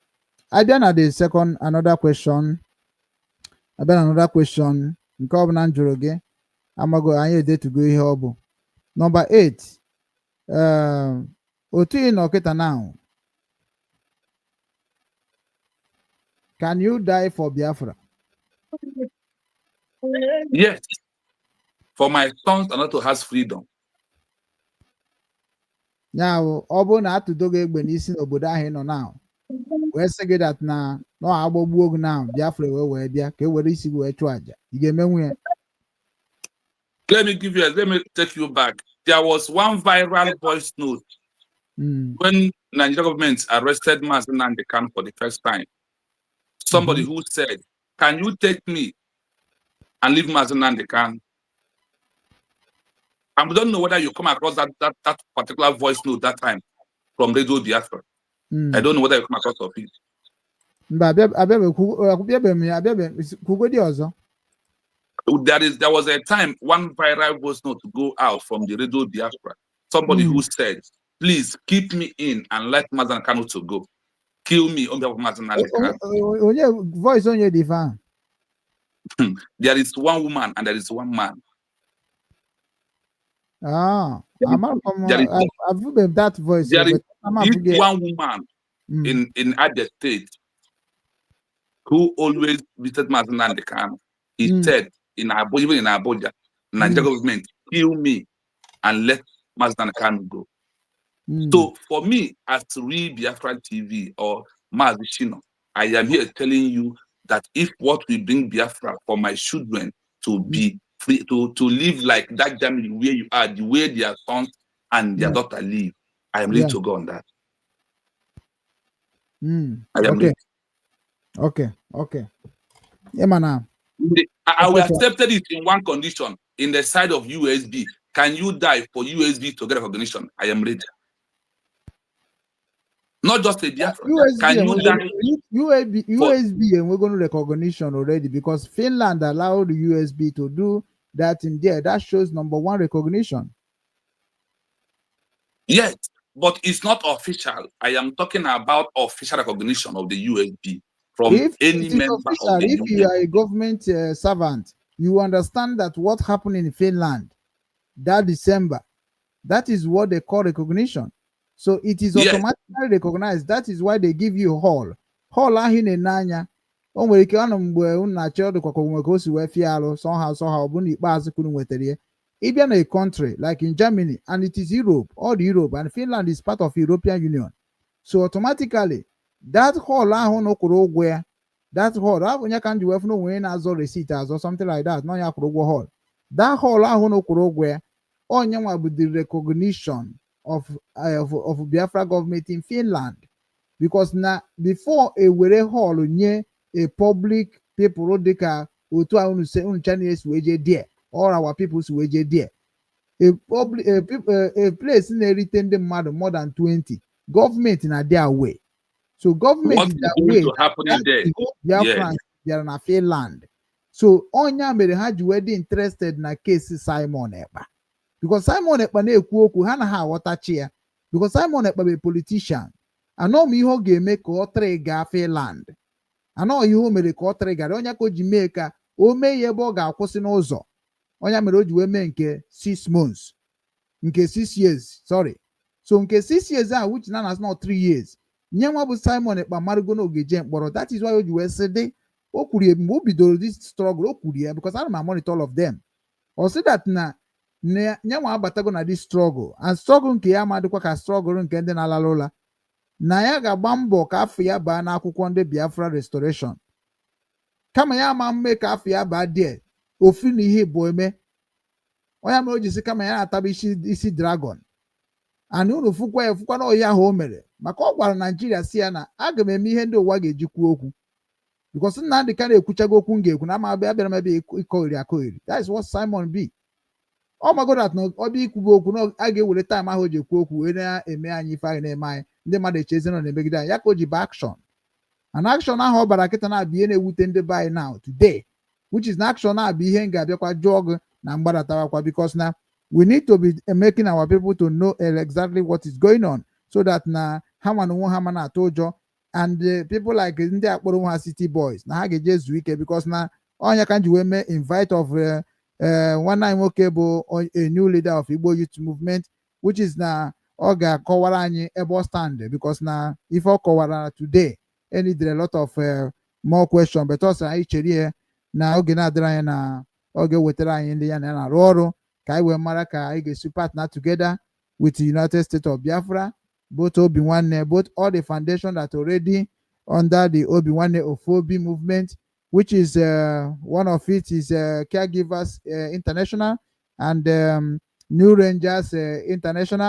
I then had another question. Nkobnan I'm going to go to go here. Number 8. Otu Oketa now. Can you die for Biafra? Yes. For my sons and not to have freedom. Now, Obo na to doge benisi obodo ahụ nọ now. We say that na no agbogbu now Biafra we bia ka were isi we chụ aja. You get me? Let me take you back. There was one viral voice note when Nigeria government arrested Mazen Nandekan for the first time. Somebody who said, "Can you take me and leave Mazen Nandekan?" I don't know whether you come across that particular voice note that time from Radio Biafra. I don't know whether you come across of it. There was a time one viral voice note to go out from the Radio Biafra. Somebody who said, "Please keep me in and let Mazen Kanu to go. Kill me on behalf of Mazen Nandekan." Voice on your divine. There is one woman and there is one man. I've that voice. There is one woman in Abia State who always visited Mazen Nandekan. He said even in Abuja, Nigeria government, kill me and let Mazen Nandekan go. So for me, as real Biafra TV or Mazishino, I am here telling you that if what we bring Biafra for my children to be free, to live like that Germany where you are, the way their sons and their daughter live, I am ready to go on that. I am ready. Okay. Yeah, man. I will accept it in one condition. In the side of USB, can you die for USB to get recognition? I am ready. Not just a Biafra. Can you die? USB and we're going to recognition already, because Finland allowed the USB to do that in there. That shows number 1 recognition. Yes, but it's not official. I am talking about official recognition of the USB from any member official, of the if UN. you are a government servant, you understand that what happened in Finland that December, that is what they call recognition. So it is automatically recognized. That is why they give you hall. Hall ahine nanya. Onwere ike ọnụ mgbe unu na-achọ ọdụ kwakọ nwe ka o si wee fie alụ somehow bụ na ikpeazụ kwuru nwetara ya. Ịbịa na a country like in Germany, and it is Europe, all Europe, and Finland is part of European Union. So automatically, that hall ahụ no kwụrụ ụgwọ ya, that hall ahụ onye ka m ji wee fụ na onwe na-azọ receipt azọ something like that, no ya kwụrụ ụgwọ hall. That hall ahụ no kwụrụ ụgwọ ya, onye nwa bụ the recognition of Biafra government in Finland, because na before a were hall nye a public people dịka otu a unu Chinese wee je there, all our people wee je there, a place na-erite ndị mmadụ more than 20, government na their way. So government What is is that going way. to happen in there? Biafra bịara na Finland. So onya mere ha ji wee dị interested na case Simon Ekpa, because Simon Ekpa na-ekwu okwu ha na ha aghọtachi ya, because Simon Ekpa bụ politician. Anọ m ihe ọ ga-eme ka ọ trịga Finland, anọ ihe o mere ka ọ trịgara onye ka o ji mee ka o mee ihe ebe ọ ga-akwụsị n'ụzọ. Onye mere o ji wee mee nke 6 months, nke 6 years, sorry. So nke 6 years ahụ, which na not 3 years, nye nwa bụ Simon Ekpa marụgo na ogeje mkpọrọ. That is why o ji wee sị dị o kwuru ya mgbe o bidoro this struggle, o kwuru ya because ana m monitor all of them. Ọ sị that na nye nwa abatago na this struggle, and struggle nke ya amadịkwa ka struggle nke ndị na-alala ụla, na ya ga-agba mbọ ka afọ ya baa n'akwụkwọ ndị Biafra restoration, kama ya ama mme ka afọ ya baa die ofu na ihe bụ eme. Onye mere o ji sị kama ya na-ataba isi dragon, and unu fụkwa na ọhịa ahụ o mere, maka ọ gwara Naijiria si ya na aga m eme ihe ndị ụwa ga-eji kwuo okwu, because Nnamdị ka na-ekwuchago okwu m ga-ekwu na ama abịara m ebe ịkọgheri akọgheri. That is what Simon B. ọ magodo at na ọ bụ ikwubu okwu na a ga-ewere time ahụ o ji ekwu okwu wee na-eme anyị ife anyị na-eme anyị, ndị mmadụ echezi nọ na-emegide anyị, ya ka o ji ba action. And action ahụ ọ bara kịta na-abịa ihe na-ewute ndị be anyị now today, which is na action na-abịa ihe m ga-abịakwa jụọ gị na mgbadatakwa, because na we need to be making our people to know exactly what is going on, so that na ha ma na onwe ha ma na-atụ ụjọ, and people like ndị akpọrọ ha city boys na ha ga-eje zuo ike, because na onye ka ji wee mee invite of nwanne anyị nwoke bụ a new leader of Igbo Youth Movement, which is na ọ ga-akọwara anyị ebe ọ stand, because na ife ọ kọwara today need a lot of more question, but also anyị chere ihe na oge na-adịrị anyị na ọ ga-ewetara anyị ndị ya na-arụ ọrụ ka anyị wee mara ka anyị ga-esi partner together with the United States of Biafra, both Obi Nwanne, both all the foundation that already under the Obi Nwanne Ofobi movement, which is one of it is Caregivers International, and New Rangers International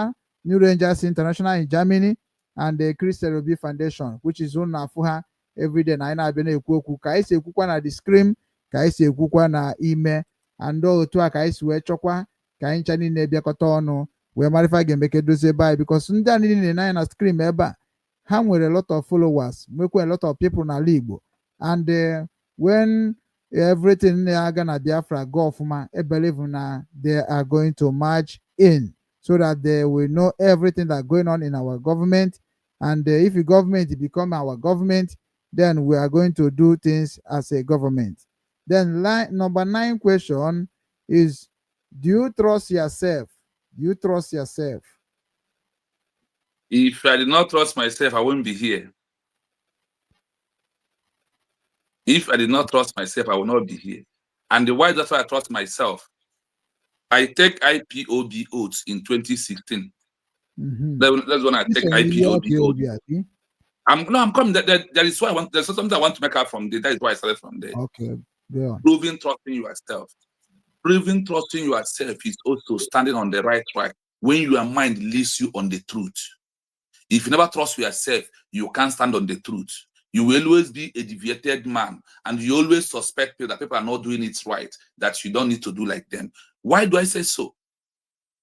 in Germany, and the Christian Obi Foundation, which is on Afuha every day. Na ina bene ekwu ka isi ekwukwa na the screen, ka isi ekwukwa na ime, and otu a ka isi wee chọkwa ka anyị ncha niile bịakọta ọnụ wee marifa ga-emeke dozie bai, because ndị a niile na na screen ebe a ha nwere a lot of followers, nwekwa a lot of people n'ala Igbo, and when everything na-aga na Biafra go ọfụma, I believe na they are going to merge in, so that they will know everything that's going on in our government. And if the government become our government, then we are going to do things as a government. Then number 9 question is, do you trust yourself? Do you trust yourself? If I did not trust myself, I wouldn't be here. If I did not trust myself, I will not be here. And why that's why I trust myself. I take IPOB oaths in 2016. That's when I take IPOB oaths. I'm coming. That is why I want. There's something I want to make out from there. That is why I started from there. Okay. Yeah. Proving trusting yourself. Proving trusting yourself is also standing on the right track when your mind leads you on the truth. If you never trust yourself, you can't stand on the truth. You will always be a deviated man, and you always suspect people that people are not doing it right, that you don't need to do like them. Why do I say so?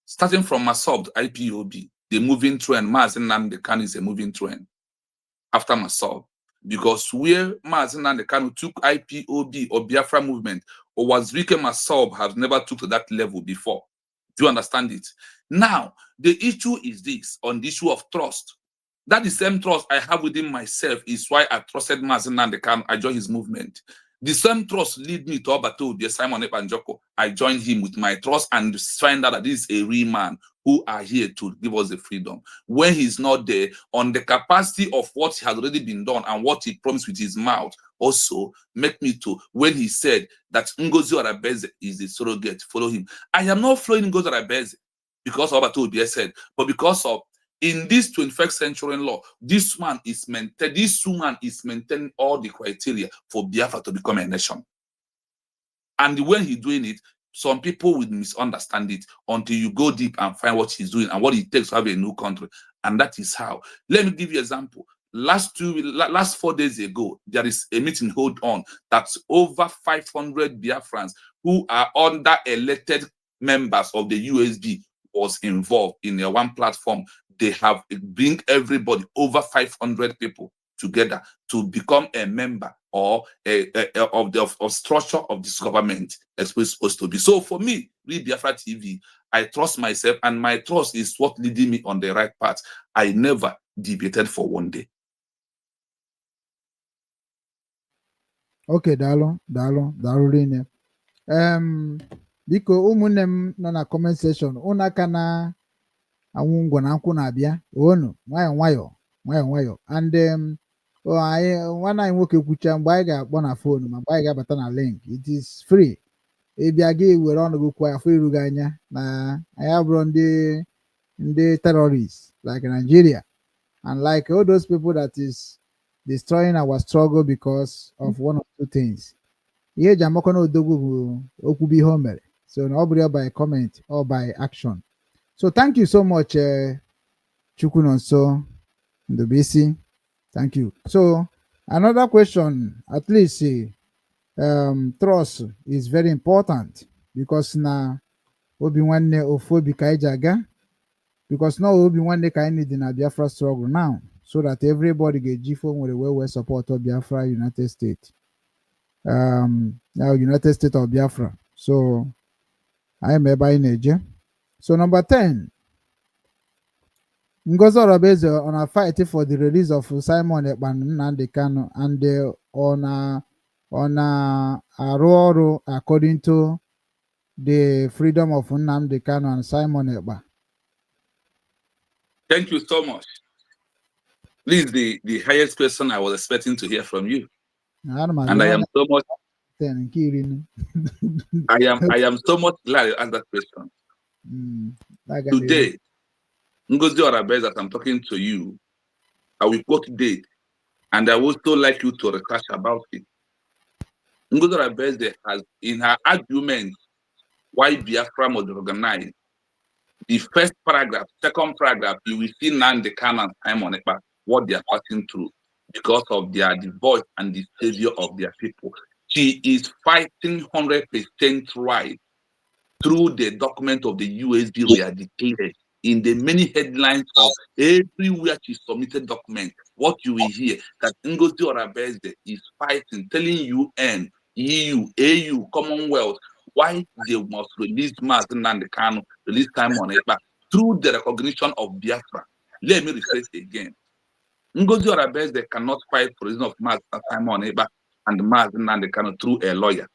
Starting from Massoud, IPOB, the moving trend, Mazi Nnamdi Kanu is a moving trend after Massoud. Because where Mazi Nnamdi Kanu took IPOB or Biafra movement, or was Wike Massoud has never took to that level before. Do you understand it? Now, the issue is this, on the issue of trust. That the same trust I have within myself is why I trusted Mazi Nnamdi Kanu. I joined his movement. The same trust lead me to Obato, the Simon Ekpa Njoko. I joined him with my trust and find out that this is a real man who are here to give us the freedom. When he's not there, on the capacity of what has already been done and what he promised with his mouth, also make me to, when he said that Ngozi Arabeze is the surrogate, follow him. I am not following Ngozi Arabeze because of Obato Obi said, but because of In this 21st century law, this woman is maintaining all the criteria for Biafra to become a nation. And when he's doing it, some people will misunderstand it until you go deep and find what he's doing and what it takes to have a new country. And that is how. Let me give you an example. Last 4 days ago, there is a meeting held on that's over 500 Biafrans who are under elected members of the USB was involved in a one platform. They have bring everybody, over 500 people together to become a member or of structure of this government as we're supposed to be. So for me, with Biafra TV, I trust myself, and my trust is what leading me on the right path. I never debated for one day. Okay, daalụ rinne. Biko ụmụnne m nọ na comment section, unu aka na anwụ ngwa na nkwụ na-abịa onu nwayọ and nwanne anyị nwoke kwucha mgbe anyị ga-akpọ na fonu ma mgbe anyị ga-abata na link, it is free. Ịbịa gị were ọnụ gị kwuo afọ iru gị anya na anyị abụrụ ndị terrorists like Nigeria and like all those people that is destroying our struggle because of one or two things. Ihe eji amakọ na odogwu bụ okwu bụ ihe o mere, so na ọ bụrụ ya by comment or by action. So thank you so much, Chukwunonso Ndubisi. Thank you. So another question, at least trust is very important because na obi nwanne ofu obi ka anyị ji aga, because now obi nwanne ka anyị need na Biafra struggle now, so that everybody ga-eji fo nwere wee support Biafra United States. Now United States of Biafra. So I am ebe anyị na-eje. So number 10, Ngozi Orobeze on a fight for the release of Simon Ekpa Nnamdi Kanu, and on a arụ ọrụ according to the freedom of Nnamdi Kanu and Simon Ekpa. Thank you so much. Please, the highest question I was expecting to hear from you. And I am so much I am so much glad you asked that question. Today, Ngozi Orobeze, as I'm talking to you, I will quote date, and I would also like you to research about it. Ngozi Orobeze has, in her argument why Biafra was organized, the first paragraph, second paragraph, you will see Nnamdi Kanu and Simon Ekpa, what they are passing through because of the voice and the savior of their people. She is fighting 100% right through the document of the USB we are detailed in the many headlines of everywhere she submitted document. What you will hear that Ngozi Orobeze is fighting, telling UN, EU, AU, Commonwealth, why they must release Mazi Nnamdi Kanu, release Simon Ekpa through the recognition of Biafra. Let me rephrase again. Ngozi Orobeze cannot fight for the reason of Mazi Simon Ekpa and Mazi Nnamdi Kanu through a lawyer,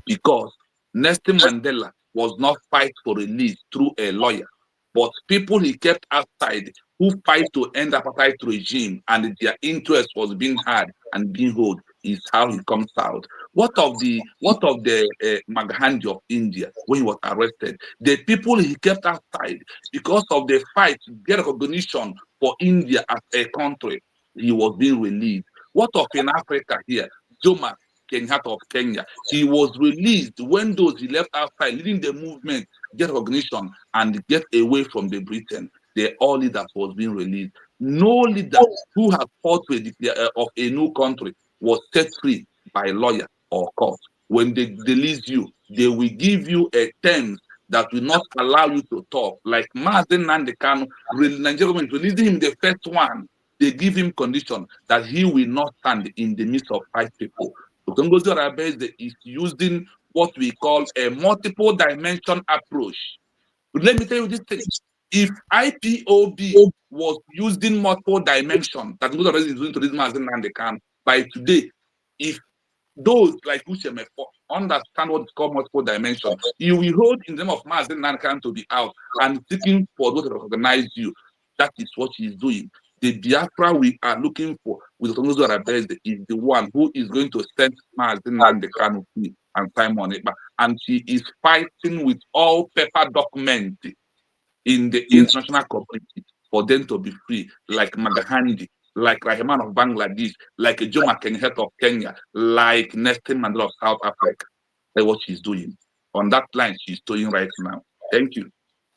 because Nelson Mandela was not fight for release through a lawyer, but people he kept outside who fight to end apartheid regime and their interest was being heard and being held is how he comes out. What of the Maghandi of India when he was arrested? The people he kept outside because of the fight to get recognition for India as a country, he was being released. What of in Africa here? Jomo Kenyatta of Kenya, he was released when those he left outside leading the movement get recognition and get away from the Britain. All leaders was being released. No leader who has fought of a new country was set free by lawyer or court. When they release you, they will give you a terms that will not allow you to talk. Like Mazi Nnamdi Kanu, Nigeria government releasing him the first one, they give him condition that he will not stand in the midst of 5 people. Ngozi Orobeze is using what we call a multiple dimension approach. Let me tell you this thing. If IPOB was using multiple dimension that Ngozi Orobeze is doing to this Mazi Nnamdi Kanu, by today, if those like Ushemefo understand what is called multiple dimension, you will hold in the name of Mazi Nnamdi Kanu to be out and seeking for those to recognize you. That is what he is doing. The Biafra we are looking for with Ngozi Orobeze is the one who is going to send Mazi Nnamdi Kanu and Simon Ekpa, and she is fighting with all paper documents in the international community for them to be free, like Magahandi, like Rahman of Bangladesh, like Jomo Kenyatta of Kenya, like Nelson Mandela of South Africa. That's what she's doing. On that line, she's doing right now. Thank you.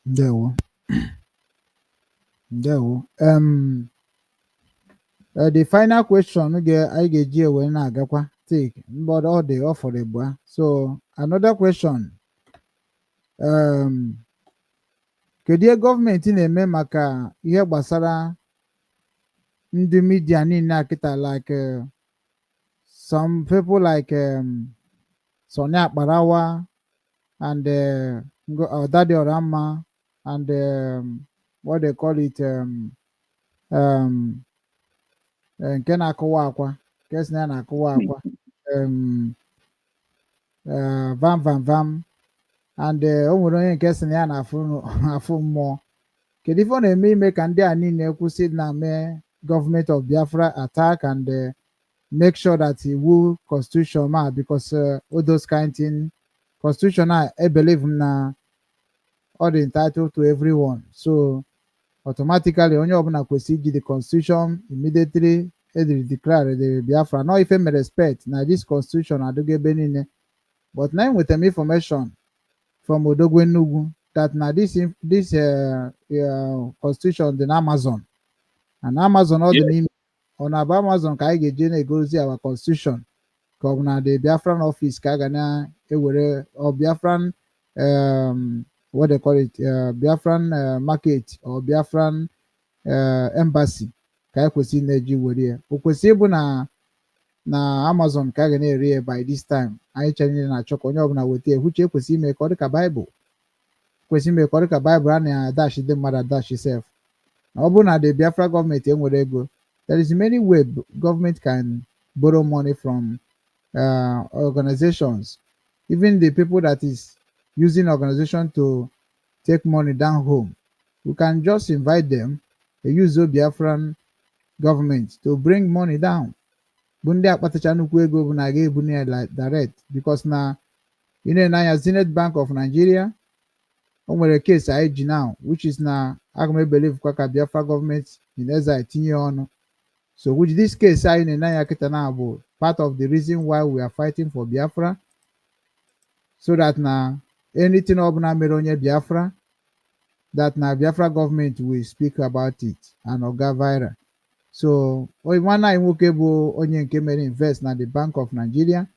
Ndewo. Ndewo. The final question I get you when I take, but all the offer the boy. So another question. Kedu ihe gọọmenti na-eme maka ihe gbasara ndị media niile akịta like some people like Sonny Akparawa and Daddy Orama and what they call it nke na-akụwa akwa nke si na ya na-akụwa akwa vam vam vam and o nwere onye nke si na ya na-afụ mmụọ. Kedu ife ọ na-eme ime ka ndị a niile kwụsị na mee government of Biafra attack and make sure that iwu constitution ma because all those kind thing constitution I believe na all the entitled to everyone, so automatically onye ọbụla kwesịrị iji the constitution immediately declare the Biafra. No ife me respect na this constitution adịgo ebe niile, but na enweta m information from Odogwu Enugu that na this constitution dị na Amazon, and Amazon ọ dị n'ime ọ na-abụ Amazon ka anyị ga-eje na-egozi our constitution ka ọ bụ na the Biafran office ka a ga na-ewere or Biafran what they call it Biafran market or Biafran embassy ka anyị kwesịrị na-eji were ya. O kwesịrị ịbụ na Amazon ka a ga na-ere ya by this time. Anyị chere na-achọ ka onye ọbụla weta ya, uche ekwesịrị ime ka ọ dị ka Baịbụl, kwesịrị ime ka ọ dị ka Baịbụl a na-adachi ndị mmadụ adachi sef. Na ọ bụrụ na the Biafra gọọmenti enwere ego, there is many way government can borrow money from organizations, even the people that is using organization to take money down home. We can just invite them, use the Biafran government to bring money down. Bụ ndị akpatacha nnukwu ego bụ na ga-ebunye ya like direct, because na na Zenith Bank of Nigeria o nwere case anyị ji now which is na aga m believe kwa ka Biafra government ineza etinye ọnụ. So which this case anyị na-anya kịta na bụ part of the reason why we are fighting for Biafra, so that na anything ọbụla mere onye Biafra, that na Biafra government will speak about it and oga viral. So nwanne anyị nwoke bụ onye nke mere invest na the Bank of Nigeria,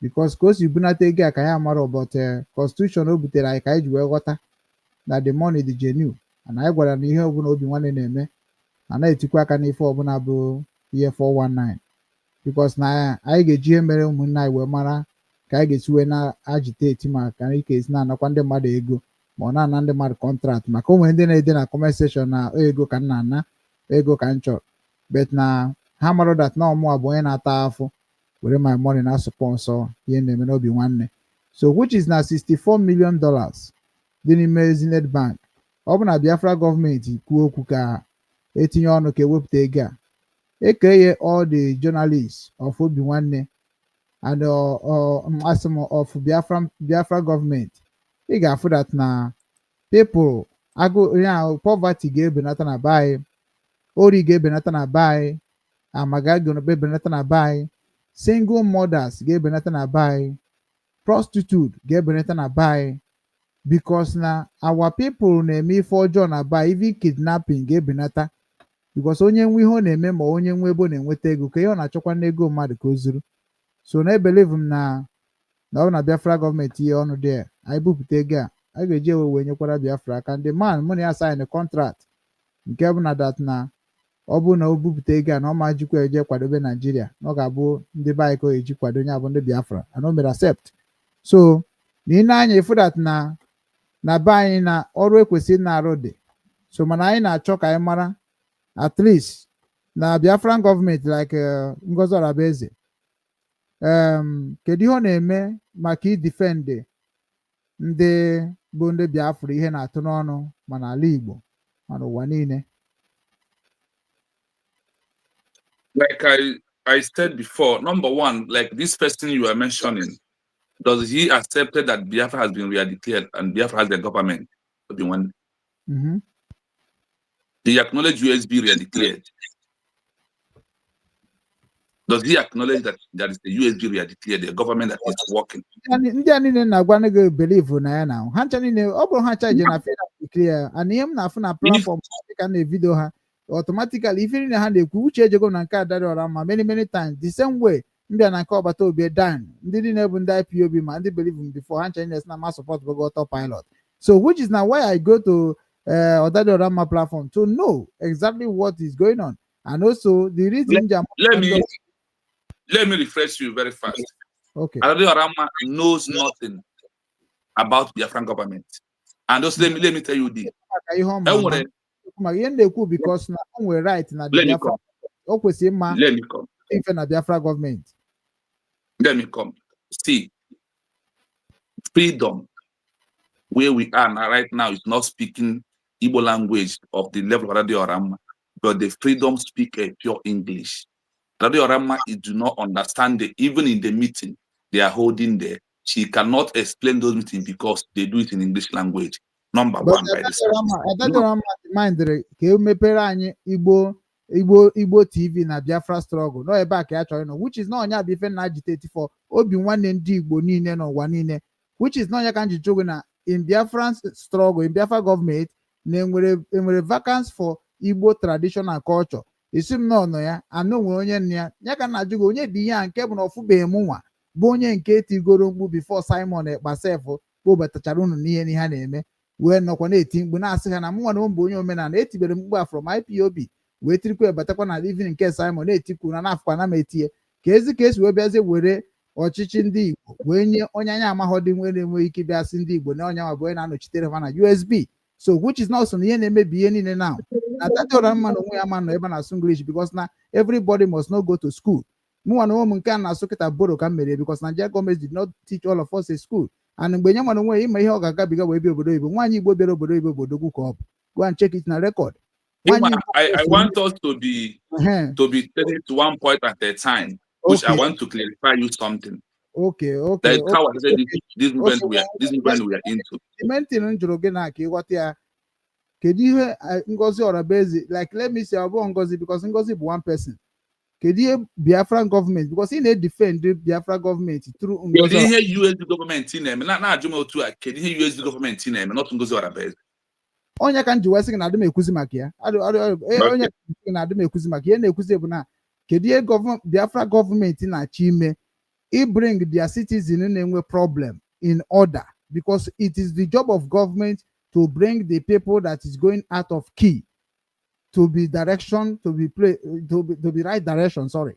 because ka o si bunata ego a ka ya mara but constitution o butere anyị ka anyị ji wee ghọta na the money dị genuine, and anyị gwara na ihe ọbụla obi nwanne na-eme anaghị-etikwa aka n'ife ọbụla bụ ihe 419, because na anyị ga-eji ihe mere ụmụnne anyị wee mara ka anyị ga-esi wee na-agiteti maka anyị ka esi na-anakwa ndị mmadụ ego ma ọ na-ana ndị mmadụ kọntraktị, maka onwe ndị na-ede na comment section na ego ka m na-ana ego ka m chọrọ, but na ha mara that na ọmụa bụ onye na-ata afụ were my money na sponsor ihe na-eme n'obi nwanne. So which is na $64 million dị n'ime Zenith Bank. Ọ bụ na Biafra gọọmenti kwuo okwu ka etinye ọnụ ka ewepụta ego a, ekeye all the journalists of obi nwanne and of Biafra government, ị ga-afụ that na people poverty ga-ebenata na be anyị, ori ga-ebenata na be anyị, amaga ga-ebenata na be anyị, single mothers ga-ebenata na be anyị, prostitute ga-ebenata na be anyị, because na our people na-eme ife ọjọọ na be anyị, even kidnapping ga-ebenata, because onye nwe ihe ọ na-eme ma onye nwe ebe ọ na-enweta ego ka ihe ọ na-achọkwa n'ego mmadụ ka o zuru. So na ebelieve m na ọ na Biafra gọọmenti ihe ọnụ dị anyị bupụta ego a ga-eji ewe wee nyekwara Biafra aka. Ndị man mụ na ya sign contract nke bụ na that na ọ bụ na o bupụta ego a na ọ ma jikwa eje kwadobe Naijiria, na ọ ga-abụ ndị be anyị ka o eji kwado onye abụ ndị Biafra, and o mere accept. So na ị na-anya ifu that na be anyị na ọrụ ekwesịrị na-arụ dị. So mana anyị na-achọ ka anyị mara at least na Biafran gọọmenti like Ngozi Orabaeze kedu ihe ọ na-eme maka idefend ndị bụ ndị Biafra ihe na-atụ n'ọnụ ma n'ala Igbo ma n'ụwa niile. Like I said before, number one, like this person you are mentioning, does he accepted that Biafra has been re-declared and Biafra has a government? Mm-hmm. He acknowledged USB re-declared. Does he acknowledge that there is the USB re-declared, the government that is working? Ndị a niile na-agwa gị believe na ya na ha ncha niile ọ bụrụ ha ncha je na FINLAND clear and ihe m na-afụ na platform ka na video ha automatically ife niile ha na-ekwu uche ejego na nke Adariora ma many times the same way mbịa na nke ọgbata obi dan ndị niile bụ ndị IPOB ma ndị believe m before ha ncha niile na ma support go autopilot. So which is now why I go to Adariora platform to know exactly what is going on, and also the reason let me refresh you very fast. Okay. Adariora knows nothing about the Biafran government. And also let me tell you this. Because now we're right now. Let me come. Biafra government. Let me come. See, freedom where we are now, right now, is not speaking Igbo language of the level of Adariora, but the freedom speak a pure English. Adariora do not understand it, even in the meeting they are holding there. She cannot explain those meetings because they do it in English language. Number one, by the Igbo TV na Biafra struggle. No back which is not only being agitated for Obi-Wan and Igbo Nine no one, which is not na in Biafran struggle, in Biafra government, there vacants for Igbo traditional culture. Isim no ya, and no one ya can na jugo nye di ya nke bụ na ofubeghị m nwa bụ onye nke tigoro mgbu before Simon Ekpasefo bụ batachara unu n'ihe ni ha na-eme wee nọkwa na-eti mgbu na-asị ha na mụ nwa na mbụ onye omenala etibere mgbu from IPOB wee tirikwa batakwa na living nke Simon na-etikwu na n'afọ na metie ka esi wee bịazie were ọchịchị ndị Igbo wee nye onye anya amaghọ dị nwere enwe ike bịasị ndị Igbo na onye bụ onye na-anọchitere ha na USB. So which is not so ihe na-emebi ihe niile now. Na Adariora onwe ya ma nọ ebe na English because na everybody must not go to school. Mụ na ụmụ nke a na-asụ kịta boro ka m mere because Nigeria government did not teach all of us a school. And mgbe nye nwana onwe ya ịma ihe ọ ga-agabiga wee bịa obodo Igbo nwaanyị Igbo bịara obodo Igbo bodogwu ka ọ bụ. Go and check it na record. I want us to be taken to one point at a time, which I want to clarify you something. Okay. That's how I said this event we are into. Kedu ihe Ngozi Orabezi, like let me say about Ngozi because Ngozi is one person. Kedu ihe Biafran government because he need defend the Biafra government through Ngozi. Kedu ihe US government in them na ajụm otu a kedu ihe US government in them not Ngozi Orabezi. Onye ka nji wesị na adịm ekuzi maka ya. Onye na adịm ekuzi maka ya na-ekuzi bụ na kedu ihe Biafra government na-achọ ime bring their citizens in a problem in order because it is the job of government to bring the people that is going out of key to be direction to be right direction. Sorry.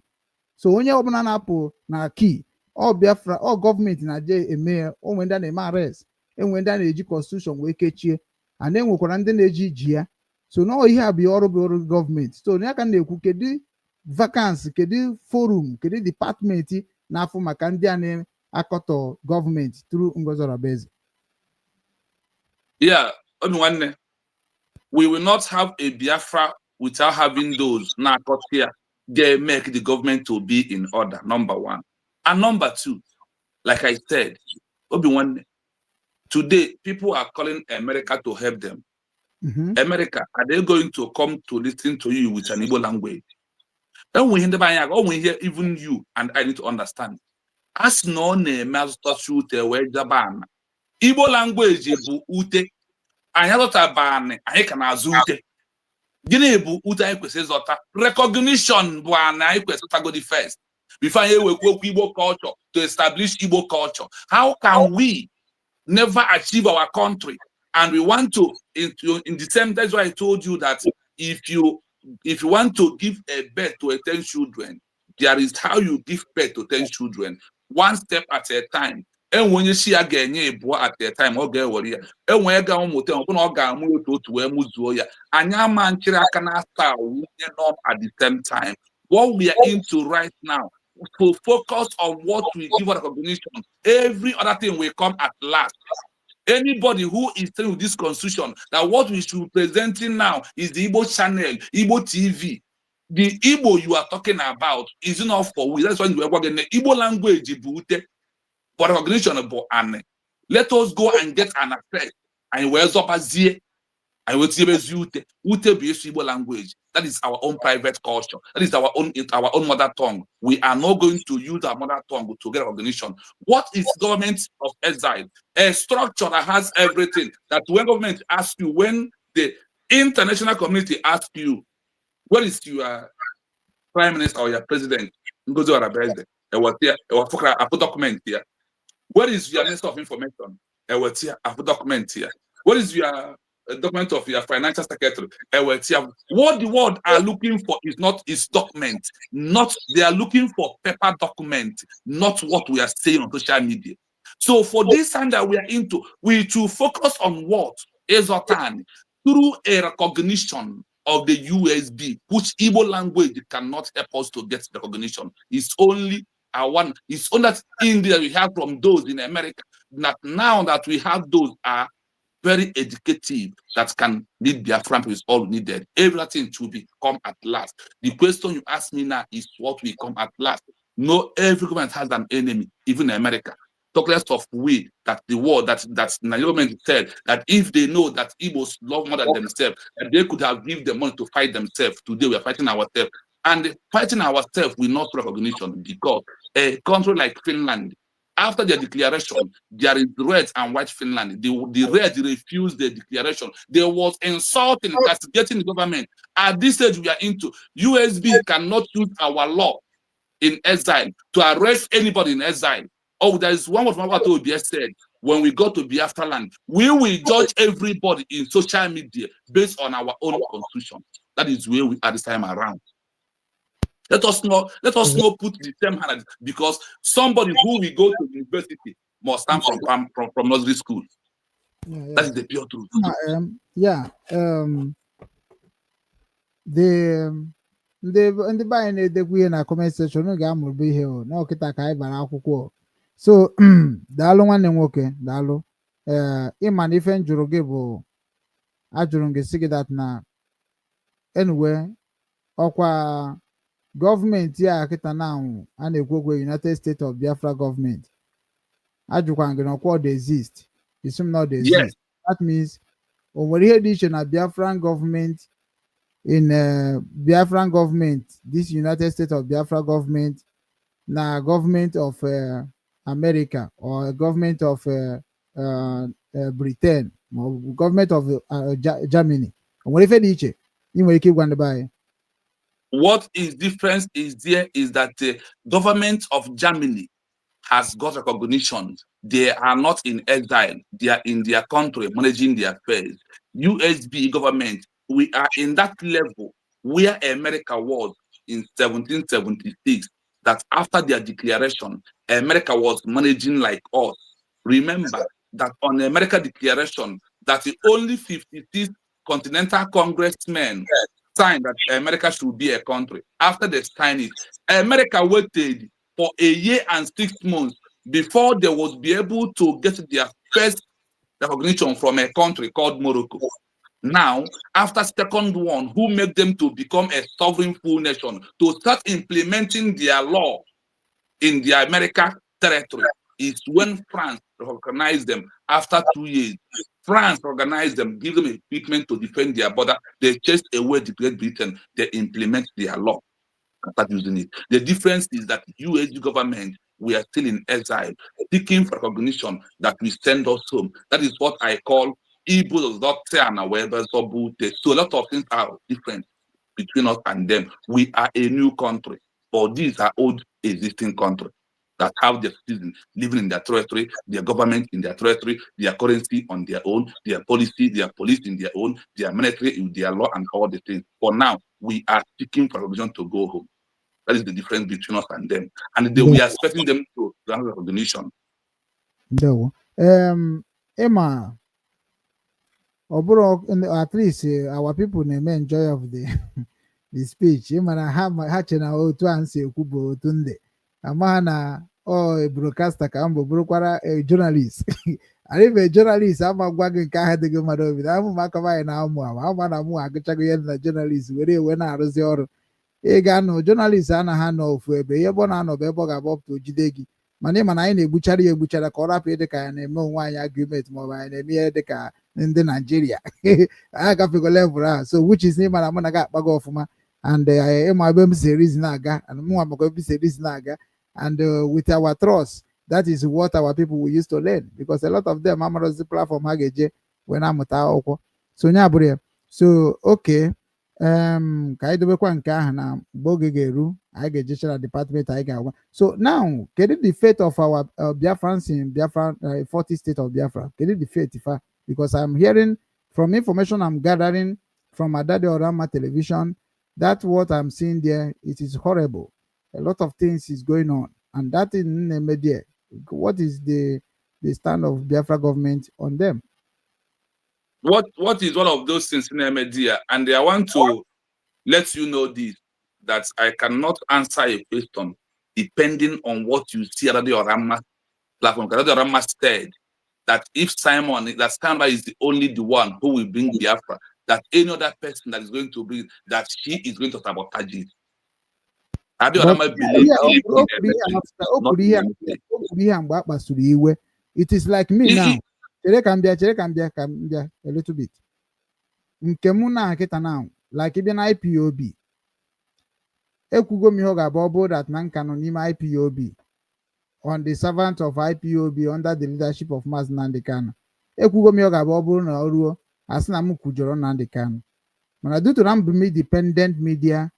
So onye ọbụla na-apụ na key all Biafra all government na je eme onwe ndị na-eme arrest enwe ndị na-eji constitution wee kechie and enwekwara ndị na-eji ji ya. So no ihe a bụ ọrụ gọọmenti. So ya ka na-ekwu kedu vacancy kedu forum kedu department n'afọ maka ndị a na-akọtọ gọọmenti through Ngozi Orabezi. Yeah, we will not have a Biafra without having those now here. They make the government to be in order, number one. And number two, like I said, today people are calling America to help them. America, are they going to come to listen to you with an Igbo language? And we hear even you and I need to understand. As no name as shoot away Japan. Igbo language bụ ute. Anyị azọta ban anyị ka na-azụ ute. Gịnị bụ ute anyị kwesịrị ịzọta? Recognition bụ ana anyị kwesịrị ịzọtagodi first. Before anyị ewekwu okwu Igbo culture to establish Igbo culture. How can we never achieve our country? And we want to, in the same, that's why I told you that if you want to give a birth to 10 children, there is how you give birth to 10 children. One step at a time. And when you see again, at the time, okay, warrior. And when you go on, at the same time. What we are into right now, to focus on what we give recognition. Every other thing will come at last. Anybody who is telling this constitution that what we should be presenting now is the Igbo channel, Igbo TV. The Igbo you are talking about is enough for we. That's why we are working the Igbo language. For recognition of Anne. Let us go and get an effect. And where's up as I will tell you ute be Igbo language. That is our own private culture. That is our own mother tongue. We are not going to use our mother tongue to get recognition. What is government of exile? A structure that has everything. That when government asks you, when the international community asks you, what is your prime minister or your president? Ngozi Orazabeze. I put document here. What is your minister of information? I put document here. What is your document of your financial secretary? What the world are looking for is not is document. Not they are looking for paper document, not what we are saying on social media. So for this time that we are into, we to focus on what is Otan through a recognition of the USB, which Igbo language cannot help us to get recognition. It's only one. It's only that India we have from those in America. That now that we have those are very educative that can lead Biafra is all needed. Everything to become at last. The question you ask me now is what will come at last. No, every government has an enemy, even America. Talk less of we that the war that Nigerian said that if they know that Igbos love more than themselves, that they could have given them money to fight themselves. Today we are fighting ourselves, and fighting ourselves will not recognition because a country like Finland, after their declaration, there is red and white Finland. The red refused the declaration. There was insulting, castigating the government. At this stage we are into, USB cannot use our law in exile to arrest anybody in exile. Oh, there is one of what OBS said, when we go to Biafra land, we will judge everybody in social media based on our own constitution. That is where we are this time around. Let us not put the same hand, because somebody who will go to university must stand from nursery school. That is the pure truth. Ndị be anyị na-edekwu ihe na comment section ga-amụrụ ihe na ọkịta ka anyị bara akwụkwọ. So daalụ nwanne nwoke, daalụ. Ịma na ife njụrụ gị bụ ajụrụ gị sị gị that na anyway ọkwa gọọmenti a kịta na anwụ a na-ekwu okwu United States of Biafra government. Ajụkwa gị na ọkwa ọ dị exist. Isi m na ọ dị exist. That means o nwere ihe dị iche na Biafran government in Biafran government, this United States of Biafra government, na government of America or government of Britain or government of Germany. What is difference is there is that the government of Germany has got recognition. They are not in exile. They are in their country managing their affairs. USB government, we are in that level where America was in 1776, that after their declaration, America was managing like us. Remember that on the America declaration, that the only 56 continental congressmen signed that America should be a country. After they signed it, America waited for a year and 6 months before they would be able to get their first recognition from a country called Morocco. Now, after second one, who made them to become a sovereign full nation, to start implementing their law in the America territory, is when France recognized them after 2 years. France organized them, give them equipment to defend their border. They chased away the Great Britain. They implement their law. Start using it. The difference is that US government, we are still in exile, seeking for recognition that we send us home. That is what I call Igbo doctrine. So a lot of things are different between us and them. We are a new country, but these are old existing countries that have their citizens living in their territory, their government in their territory, their currency on their own, their policy, their police in their own, their military in their law, and all the things. For now, we are seeking for recognition to go home. That is the difference between us and them. And we are expecting them to grant recognition. Emma, at least our people may enjoy of the speech. Emma, I have my hatching out to answer Kubo Tunde. Amana or a broadcaster can be a journalist. I live a journalist. I'm a wagon car had to go my over. I'm a Macavai now. I'm a more journalist. When I was your Egano journalist and a hand of Bebona no Beboga Bob to Jidegi. mana ịma na anyị na-egbuchara ya egbuchara ka ọ rapụ ịdị ka ya na-eme onwe anyị agreement maọbụ anyị na-eme ihe dị ka ndị Naijiria anyị agafego level ahụ so which is ịma na mụ na gị akpago ọfụma and ịma ebe m si reason aga and mụnwa maka ebe si reason aga and with our trust that is what our people will use to learn because a lot of them amarozi platform ha ga-eje wee na-amụta akwụkwọ so onye abụrụ ya so okay ka anyị dobekwa nke ahụ na mgbe oge ga-eru anyị ga-ejechara department anyị ga-agwa so now kedu the fate of our Biafrans in Biafra 40 state of Biafra kedu the fate fa because I'm hearing from information I'm gathering from Adade Orama television that what I'm seeing there it is horrible a lot of things is going on and that in the media what is the stand of Biafra government on them? What is one of those things in the media? And I want to let you know this, that I cannot answer a question depending on what you see at the Orama platform. The Orama said that if Simon is the only one who will bring Biafra, that any other person that is going to bring, that she is going to sabotage it. It is like me now. Chere ka m bịa a little bit. Nke mụ na nkịta now, like ịbịa na IPOB. Ekwugo m ihe ọ ga-abụ ọ bụrụ that na nka nọ n'ime IPOB on the servant of IPOB under the leadership of Maazị Nnamdi Kanu. Ekwugo m ihe ọ ga-abụ ọ bụrụ na ọ ruo asị na m kwujọrọ Nnamdi Kanu. Mana due to na m bụ independent media,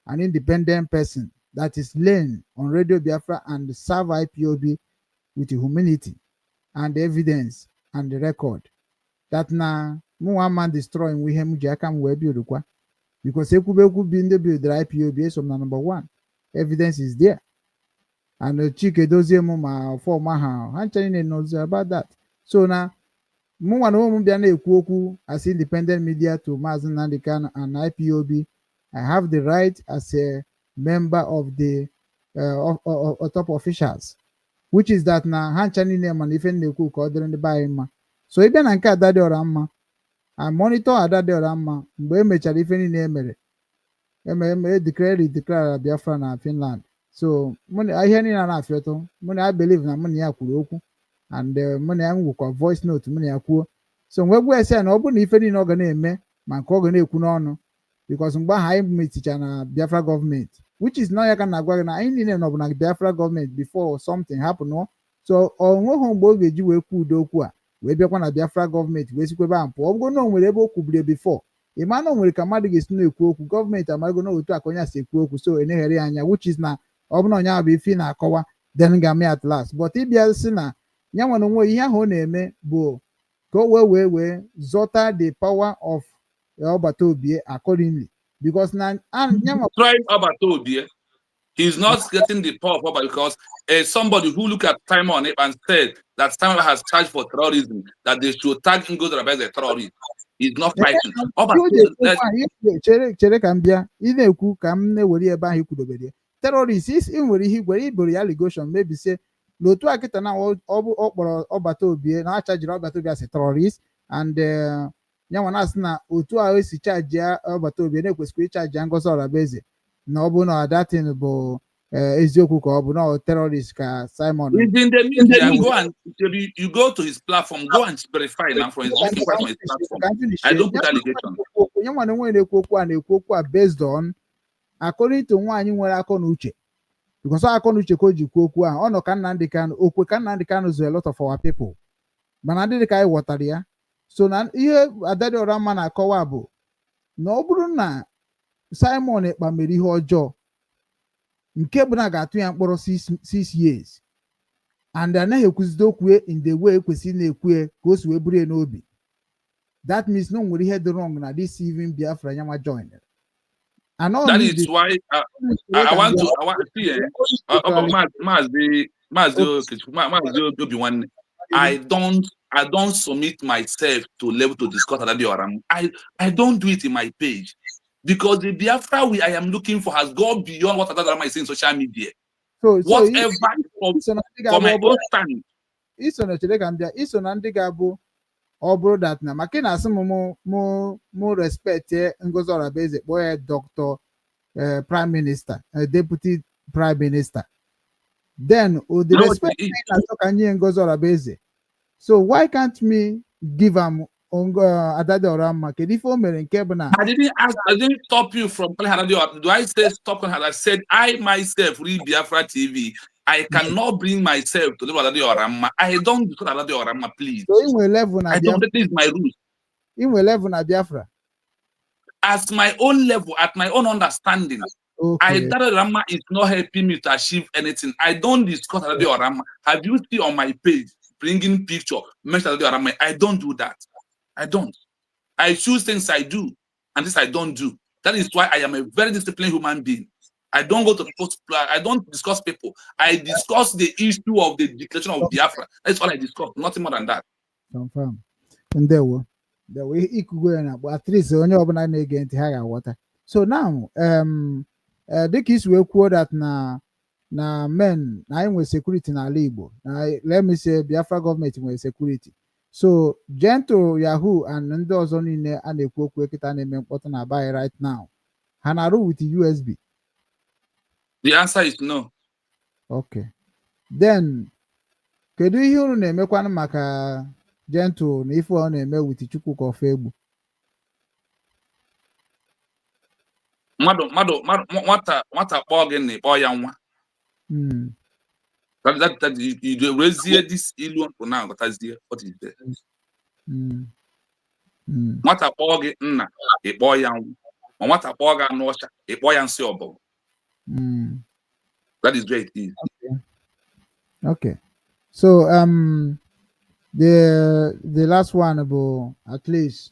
an independent person that is learned on Radio Biafra and serve IPOB with humility and evidence and the record that na one man destroying we him jakam we build kwa because ekwubekwu bi ndị build IPOB so na number 1 evidence is there and Chike dozie mu ma form ha nchanye knows about that so na mụ nwa na ụmụ bịa na-ekwu okwu as independent media to Maazị Nnamdi Kanu and IPOB I have the right as a member of the top officials which is that na ha ncha niile ma na ife na-ekwu ka ọ dịrị ndị be anyị mma so ị bịa na nke Adade Oramma I monitor Adade Oramma mgbe emechara ife niile emere declare Biafra na Finland so ihe niile na-afịọtụ mụ na ya believe na mụ na ya kwuru okwu and mụ na ya nwekwa voice note mụ na ya kwuo so mgbe gwa ese na ọ bụrụ na ife niile ọ ga na-eme ma nke ọ ga na-ekwu n'ọnụ because mgbe ahụ anyị meticha na Biafra gọọmenti which is na ya ka na-agwa gị na anyị niile nọ bụ na Biafra gọọmenti before something happen no so ọ nweghị mgbe ọ ga-eji wee kwuo udo okwu a wee bịakwa na Biafra gọọmenti wee sikwa ebe ahụ pụọ ọ bụgo na o nwere ebe o kwubiri before ịma na o nwere ka mmadụ ga-esi na-ekwu okwu gọọmenti amago na otu aka onye a si ekwu okwu so eneghere ya anya which is na ọ bụ na onye ahụ bụ ife na-akọwa then ga-ame at last but ịbịa si na ya nwere onwe ihe ahụ ọ na-eme bụ ka o wee zọta the power of ọgbata obi accordingly because na trying ọgbata obi he's not getting the power of Oba because somebody who look at Simon and said that Simon has charged for terrorism, that they should tag Ngozi as a terrorist. He's not fighting. Chere ka m bịa ị na-ekwu ka m na-ewere ebe ahụ ikwudobere terrorist ị nwere ihe igwere iboro ya allegation maybe say n'otu a kịta na ọ kpọrọ ọgbata obi na achajiri ọgbata obi as a terrorist and nyanwa na-asị na otu ahụ esi chaji ọgbata obi na-ekwesịkwa ịchaji Ngozi Orabaeze na ọ bụ na datin bụ eziokwu ka ọ bụ na terrorist ka Simon in the media you go to his platform go and verify now from his platform. I don't put allegation. Nyanwa na onwe na-ekwu okwu a na-ekwu okwu a based on according to nwaanyị nwere akọ na uche because akọ na uche ka o ji kwuo okwu ahụ ọ nọ ka Nnamdi Kanu okwe ka Nnamdi Kanu zo a lot of our people mana ndị ka anyị ghọtara ya so na ihe Adade Oramma na-akọwa bụ na ọ bụrụ na Simon Ekpa mere ihe ọjọọ nke bụ na ga-atụ ya mkpọrọ 6 years and anaghị ekwuzide okwu in the way kwesịrị na-ekwu ka o si wee buru ya n'obi that means no nwere ihe dị wrong na this even Biafra nyama join. That is why I want to see I don't submit myself to level to discuss Adade Oramma. I don't do it in my page because the Biafra I am looking for has gone beyond what Adade Oramma is saying in social media. So whatever for my own stand. Iso na ndị ga-abụ ọ bụrụ that na maka na asị m respect Ngozi Orabaeze kpọọ ya Dr. Prime Minister, Deputy Prime Minister. Then, with the You know what respect, it is? so why can't me give him Adade Orama? Kedifo mere nke bụ na I didn't stop you from calling Haradio. Do I say stop calling Haradio? I said I myself read Biafra TV. I cannot bring myself to live Haradio Orama. I don't do Haradio Orama, please. so inwe level na I don't. Biafra. That is my rules. Inwe level na Biafra. As my own level, at my own understanding, Okay. Rama is not helping me to achieve anything. I don't discuss Radio Rama. Have you seen on my page bringing picture, mention Radio Rama? I don't do that. I don't. I choose things I do, and this I don't do. That is why I am a very disciplined human being. I don't go to people's. I don't discuss people. I discuss the issue of the declaration of Biafra. That's all I discuss. Nothing more than that. Confirm. Ndewo. Ndewo ikugo ya na at least onye ọbụla na-ege ntị ha ga-aghọta. So now, dịka isi wee kwuo that na men na anyị nwere security n'ala Igbo. Na let me say Biafra government nwere security. So Gentle Yahoo and ndị ọzọ niile a na-ekwu okwu ekita na-eme mkpọtụ na buy right now. Ha na-arụ with USB. The answer is no. Okay. Then kedu ihe unu na-emekwanụ maka Gentle na ife ọ na-eme with Chukwu ka ofe egbu? Nwata kpọọ gị na ịkpọ ya nwa. That you raise this ilu now. What is there? Nwata kpọọ gị nna ịkpọ ya nwa. Ma nwata kpọọ gị anụ ọcha ịkpọ ya nsị ọbọgwụ. That is where it is. Okay. So the last one about at least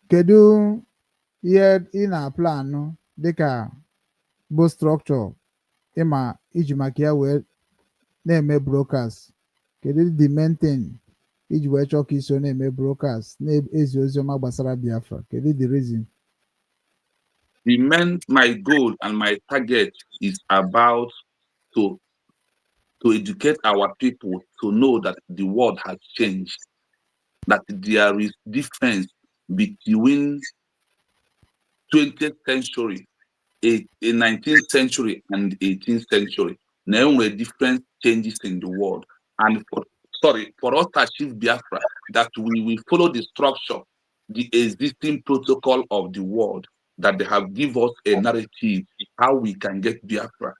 kedu ihe ị na-plan dịka bụ structure ịma iji maka ya wee na-eme brokers? Kedu the main thing iji wee chọọ ka iso na-eme brokers na-ezi oziọma gbasara Biafra? Kedu the reason? My goal and my target is about to educate our people to know that the world has changed, that there is difference between 20th century, a 19th century, and 18th century. Now there are different changes in the world. And for us to achieve Biafra, that we will follow the structure, the existing protocol of the world, that they have given us a narrative how we can get Biafra.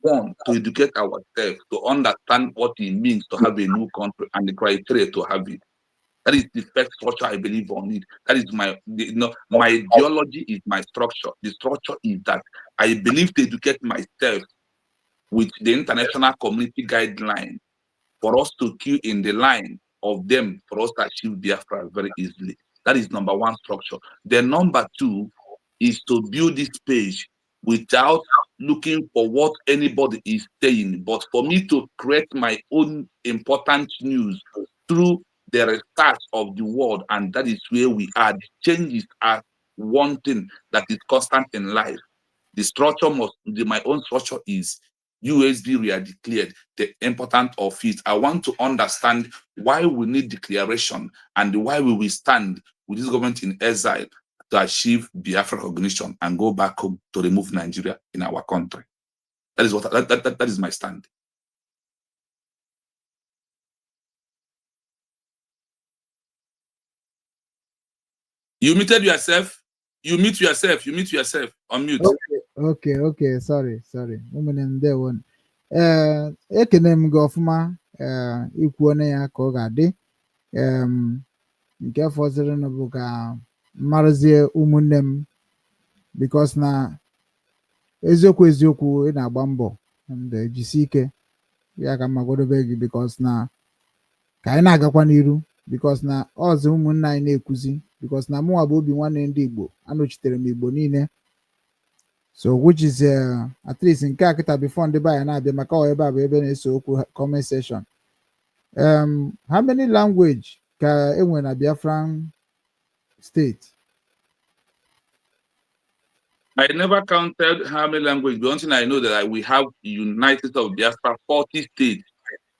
One, to educate ourselves, to understand what it means to have a new country and the criteria to have it. That is the first structure I believe on it. That is my ideology is my structure. The structure is that I believe to educate myself with the international community guideline for us to queue in the line of them for us to achieve Biafra very easily. That is number one structure. Then number two is to build this page without looking for what anybody is saying, but for me to create my own important news through the restart of the world, and that is where we are. The changes are one thing that is constant in life. The structure my own structure is USB re-declared, the importance of it. I want to understand why we need declaration and why we will stand with this government in exile to achieve Biafra recognition and go back home to remove Nigeria in our country. That is what that is my stand. You muted yourself. You mute yourself. You mute yourself. Unmute. Okay. Sorry. Ekene m gị ọfụma ikwu ọnụ ya ka ọ ga-adị. Nke fọziri bụ ka marazie ụmụnne m, because na eziokwu ị na-agba mbọ and jisi ike ya ka mmagodobe gị, because na ka anyị na-agakwa n'iru, because na ọzọ ụmụnne anyị na-ekwuzi, because na mụnwa bụ obi nwanne ndị Igbo, anọchitere m Igbo niile. So which is at least nke a kịta before ndị be anyị na-abịa, maka ọ ebe a bụ ebe na-ese okwu comment section. How many language ka enwe na Biafran state? I never counted how many languages. The only thing I know that we have United States of Biafra, 40 states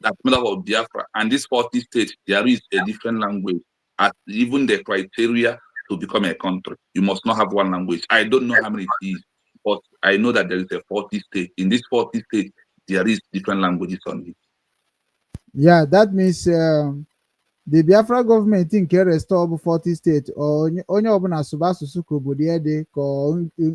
that made up of Biafra, and these 40 states there is a different language. As even the criteria to become a country, you must not have one language. I don't know how many it is, but I know that there is a 40 state. In this 40 state, there is different languages on it. Yeah, that means the Biafra government nke restore 40 state onye ọbụla sụba asụsụ ka obodo ya dị ka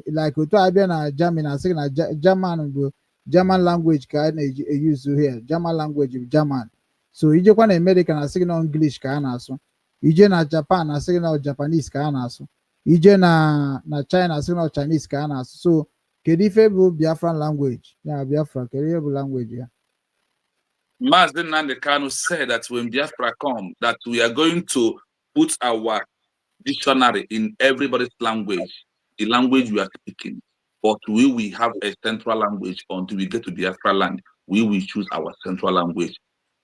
like otu abịa na Germany asị na German bụ German language ka a na-use here, German language bụ German. So ijekwa na America na asị na English ka a na-asụ, ije na Japan na asị na Japanese ka a na-asụ, ije na China asị na Chinese ka a na-asụ. So kedu ife bụ Biafran language? Ya Biafra kedu ihe bụ language ya? Mazen Nandekano said that when Biafra come, that we are going to put our dictionary in everybody's language, the language we are speaking. But we will have a central language until we get to Biafra land. We will choose our central language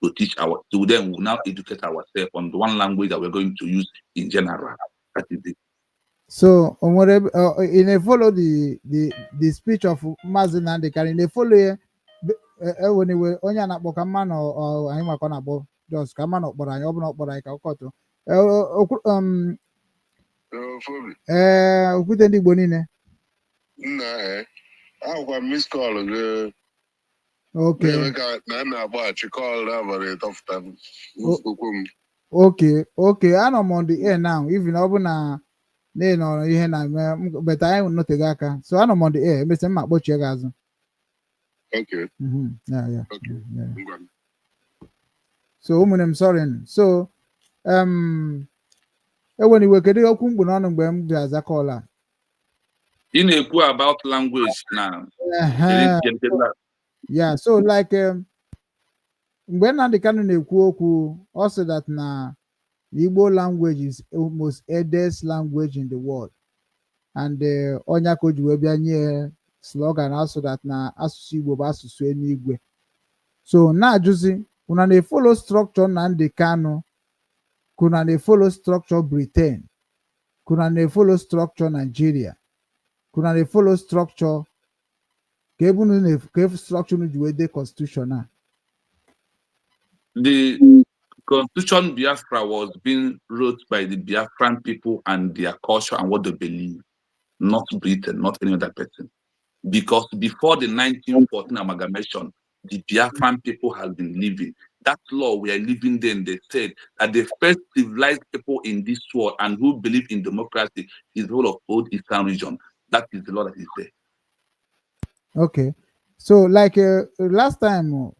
to teach to them. We now educate ourselves on the one language that we're going to use in general. That is it. So, in a follow the speech of Mazen Nandekano, in a follow when onye na-akpọ ka mma na anyị makwa na-akpọ just ka mma na ọkpọrọ anyị ọ bụ na ọkpọrọ anyị ka ọkọtụ okwute ndị Igbo niile nna ahụkwa miss call gị okay na na-agbaghachi call abalị tọfụta okay anọ m on the air now even ọ bụ na nọrọ ihe na-eme but anyị nọtego aka so anọ m on the air emesịa mma kpọchie gị azụ. Okay. Yeah. Okay. Yeah. So I'm sorry. So when you were getting okwu mgbe n'ọnụ mgbe m ga-aza call a. Ị na-ekwu about language now. Yeah, so like mgbe Nnamdi Kanu na-ekwu okwu, ọ sị that na the Igbo language is almost eldest language in the world, and onye ka o ji wee bịa nye slogan also that na asụsụ Igbo bụ asụsụ eluigwe. So na-ajụzi una na-follow structure Nnamdi Kanu, kuna na-follow structure Britain, kuna na-follow structure Nigeria, kuna na-follow structure ka ebe structure unu ji wee dey constitution a. The Constitution Biafra was being wrote by the Biafran people and their culture and what they believe, not Britain, not any other person. Because before the 1914 amalgamation, the Biafran people have been living. That law we are living then, they said that the first civilized people in this world and who believe in democracy is the whole of old Eastern region. That is the law that is there. Okay. So like last time,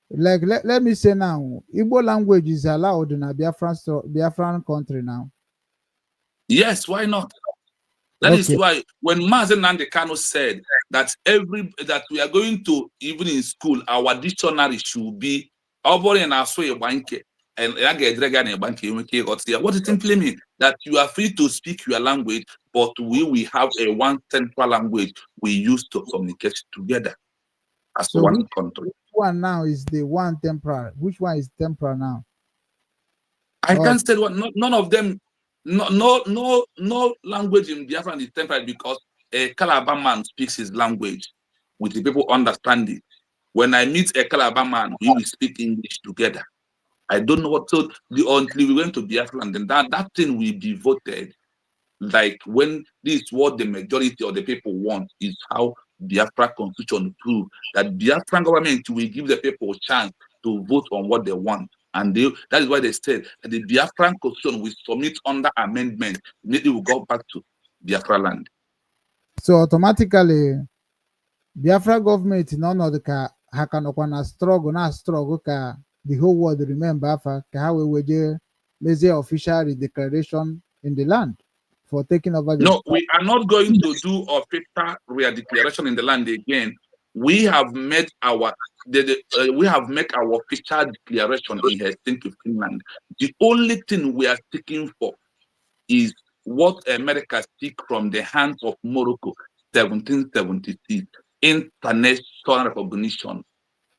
like let me say now, Igbo language is allowed in a Biafran country now. Yes, why not? That is why when Mazen Nnamdi Kanu said that that we are going to, even in school, our dictionary should be and what it simply means that you are free to speak your language, but we will have a one central language we use to communicate together as so one country. Which one now is the one temporal? Which one is temporal now? I can't say what. None of them. No language in Biafra is temporary because a Calabar man speaks his language with the people understand it. When I meet a Calabar man, we will speak English together. I don't know what to do until we went to Biafra, and then that thing will be voted. Like when this is what the majority of the people want, is how Biafra constitution prove that Biafran government will give the people a chance to vote on what they want. And that is why they said that the Biafran constitution will submit under amendment. Immediately will go back to Biafra land. So automatically, Biafra government none of the Hakanokwana struggle ka the whole world remember ka how we were lazy official declaration in the land for taking over. No, we are not going to do official declaration in the land again. We have made our official declaration in Helsinki, Finland. The only thing we are seeking for is what America took from the hands of Morocco, 1776, international recognition.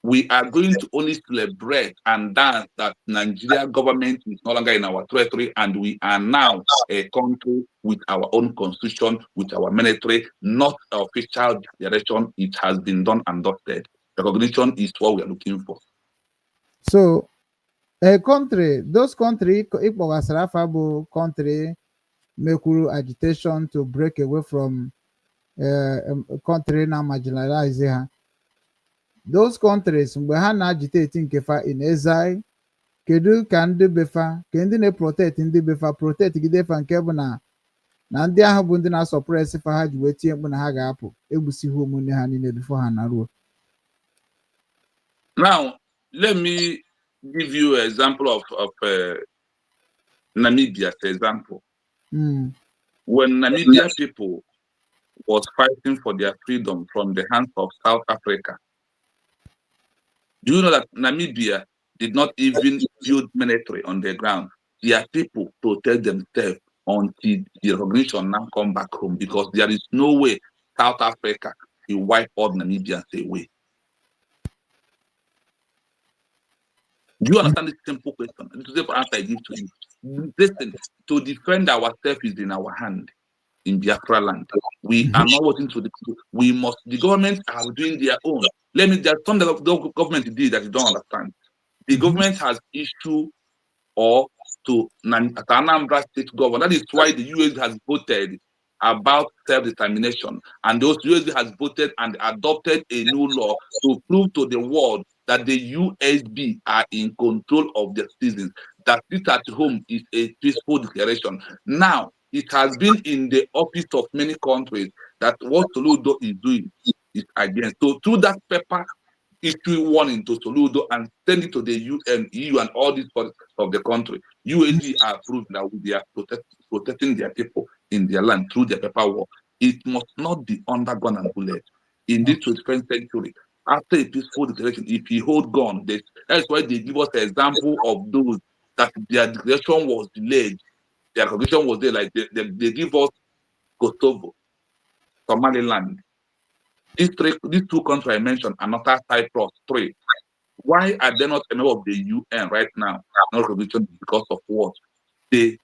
We are going to only celebrate and dance that Nigeria government is no longer in our territory, and we are now a country with our own constitution, with our military, not official declaration. It has been done and dusted. Recognition is what we are looking for. So, a country, those countries, Ikpo country, make agitation to break away from country na marginalize ha. Those countries mgbe ha na-agitate nkefa in exile, kedu ka ndị befa ka ndị na-protect ndị befa protect gidefa nke bụ na ndị ahụ bụ ndị na-asọpres fa ha ji wee tinye mkpu na ha ga-apụ egbusighị ụmụnne ha niile before ha naruo. Now, let me give you an example of Namibia, for example. When Namibia people was fighting for their freedom from the hands of South Africa, do you know that Namibia did not even build military on the ground? Their people protect themselves until the recognition now come back home, because there is no way South Africa will wipe all Namibians away. Do you understand this simple question? This is the answer I give to you. Listen, to defend ourselves is in our hand in Biafra land. We are not working to the people. We must, the government are doing their own. Let me just, some of the government did that you don't understand. The government has issued or to Anambra state government. That is why the US has voted about self-determination. And those US has voted and adopted a new law to prove to the world that the USB are in control of their citizens, that this at home is a peaceful declaration. Now, it has been in the office of many countries that what Soludo is doing is against. So through that paper, issue warning to Soludo and send it to the UN, EU, and all these parts of the country. UAG are proved that they are protecting their people in their land through their paper war. It must not be under gun and bullet. In this 21st century, after a peaceful declaration, if you hold gun, that's why they give us an example of those that their declaration was delayed. Their recognition was there, like they give us Kosovo, Somaliland. These two countries I mentioned are not Cyprus, 3. Why are they not a member of the UN right now? Not recognition because of what? The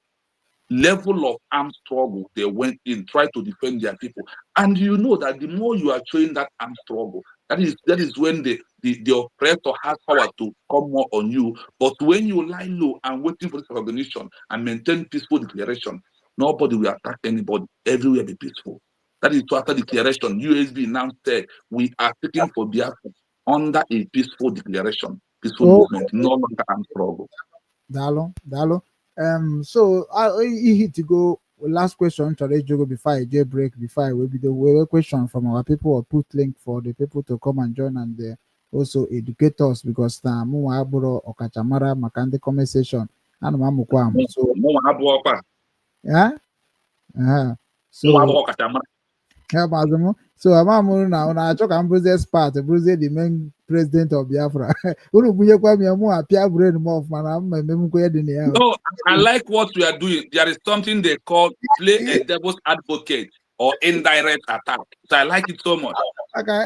level of armed struggle they went in, try to defend their people. And you know that the more you are showing that armed struggle, that is when the oppressor has power to come more on you. But when you lie low and waiting for this recognition and maintain peaceful declaration, nobody will attack anybody. Everywhere be peaceful. That is why after declaration, USB now said we are seeking for Biafra under a peaceful declaration, peaceful movement, no longer armed struggle. Dalo. So I hit to go last question to Jogo before I break, before I will be the question from our people, or put link for the people to come and join and also educate us, because na mu aburo okachamara makande conversation and mamukwa. So yeah. So so Amamu now I talk and Bruce part, Bruce the main president of Biafra. No, I like what we are doing. There is something they call play a devil's advocate or indirect attack. So I like it so much. Okay,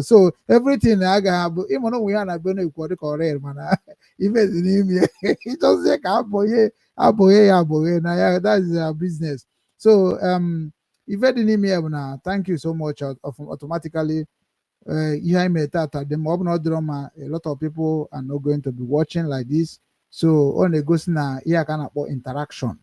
so everything I got, even we are not going to correct, man. Even in him, it doesn't say aboye. Now that's our business. So if you didn't hear now, thank you so much. Automatically, you may that the mob not drama. A lot of people are not going to be watching like this. So on the goes now, here can about interaction.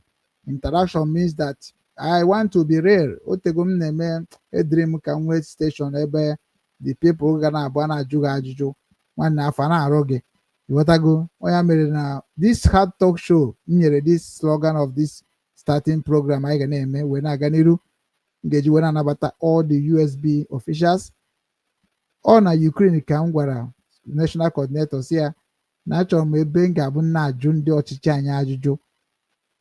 Interaction means that I want to be rare. Otegum name a dream can wait station ebe the people gonna abana juga ajuju. One afana aroge. What I go? Oh yeah, now this hard talk show. This slogan of this starting program I can name when I gonna do engage when anabata all the USB officials. On a Ukraine Kangwara national coordinators here. Natural me bring abuna jun de ochichi anya ajuju.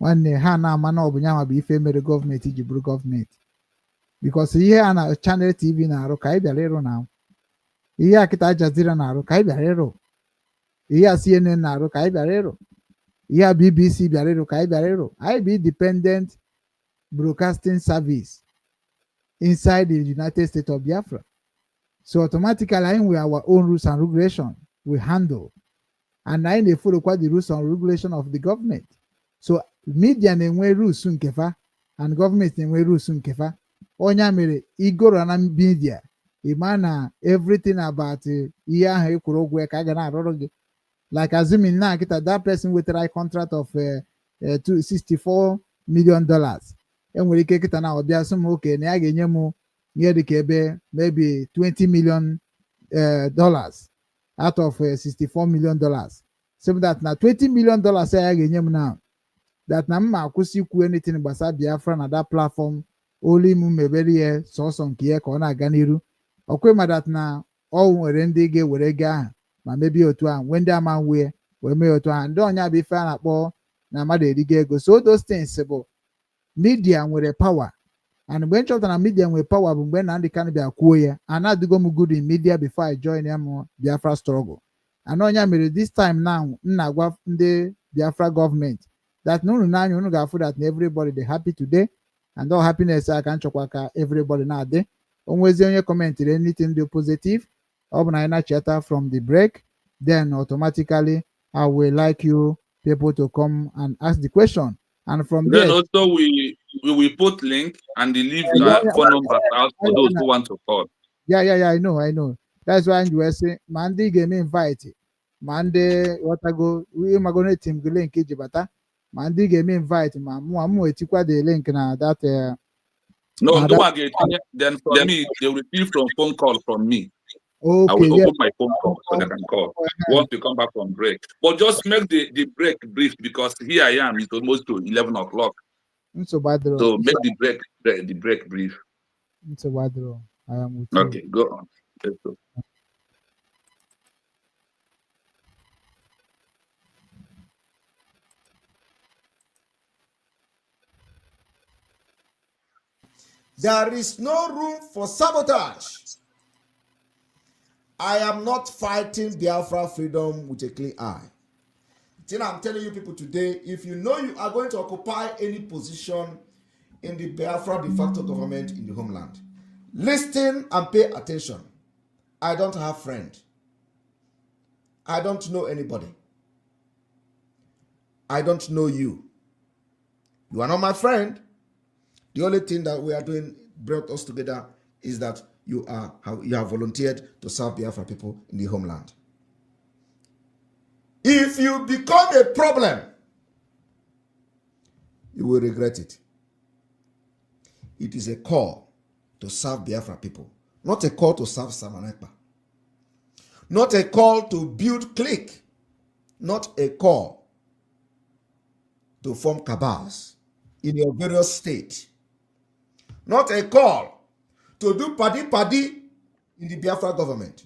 Nwanne ha na-ama na ọ bụ nyanwa bụ ife mere gọọmenti ji bụrụ gọọmenti, because ihe a na Channel TV na-arụ ka anyị bịara ịrụ na ihe a kịta Al Jazeera na-arụ ka anyị bịara ịrụ, ihe a CNN na-arụ ka anyị bịara ịrụ, ihe a BBC bịara ịrụ ka anyị bịara ịrụ. Anyị bụ independent broadcasting service inside the United States of Biafra. So automatically anyị nwere our own rules and regulation we handle, and anyị na-efolokwa the rules and regulation of the government. So media na-enwe rules nkefa and government na-enwe rules nkefa. Onya mere igoro na media ịma na everything about ihe ahụ ekwuru ụgwọ ka a ga na-arụrụ gị. Like assuming na kita that person with a contract of $64 million. enwere ike kịta na ọbịa sị m oke na ya ga-enye m ihe dịka ebe maybe $20 million out of $64 million. So that na $20 million ya ga-enye m now. That na mma akwụsị ikwu anything gbasara Biafra na that platform olu m mebere ihe sọsọ nke ya ka ọ na-aga n'iru. Ọkwe ma that na ọ nwere ndị ga-ewere ego ahụ ma mebie otu ahụ nwee ndị ama wee mee otu ahụ ndị ọnya bụ ife a na-akpọ na mmadụ erigo ego. So those things bụ media nwere power, and mgbe m chọpụtara na media nwere power bụ mgbe Nnamdi Kanu bịa kwuo ya, and adịgo m good in media before I join am Biafra struggle. And ọnya mere this time now m na-agwa ndị Biafra gọọmenti that na unu n'anya unu ga-afụ that na everybody dey happy today, and all happiness aka nchọkwa ka everybody na-adị. Onwezi onye kọmentịrị anything dị positive, ọ bụ na anyị na-cheta from the break, then automatically I will like you people to come and ask the question. And from then there, also we will put link and leave phone numbers out for those who want to call. Yeah, I know. That's why you were saying, Mandy gave me invite. Monday, what I go, we are going to team the link. Mandy gave me invite. Mamu etikwa the link na that. No, no one get. Then for me, they will receive from phone call from me. Okay, I will open my phone call so they can call once we come back from break. But just make the break brief because here I am. It's almost to 11 o'clock. So make the break brief. I am with okay, you. go on. Let's go. There is no room for sabotage. I am not fighting Biafra freedom with a clear eye. Then I'm telling you people today, if you know you are going to occupy any position in the Biafra de facto government in the homeland, listen and pay attention. I don't have friend. I don't know anybody. I don't know you. You are not my friend. The only thing that we are doing brought us together is that you have volunteered to serve Biafra people in the homeland. If you become a problem, you will regret it. It is a call to serve Biafra people, not a call to serve Samanekpa, not a call to build clique, not a call to form cabals in your various states, not a call to do paddy in the Biafra government.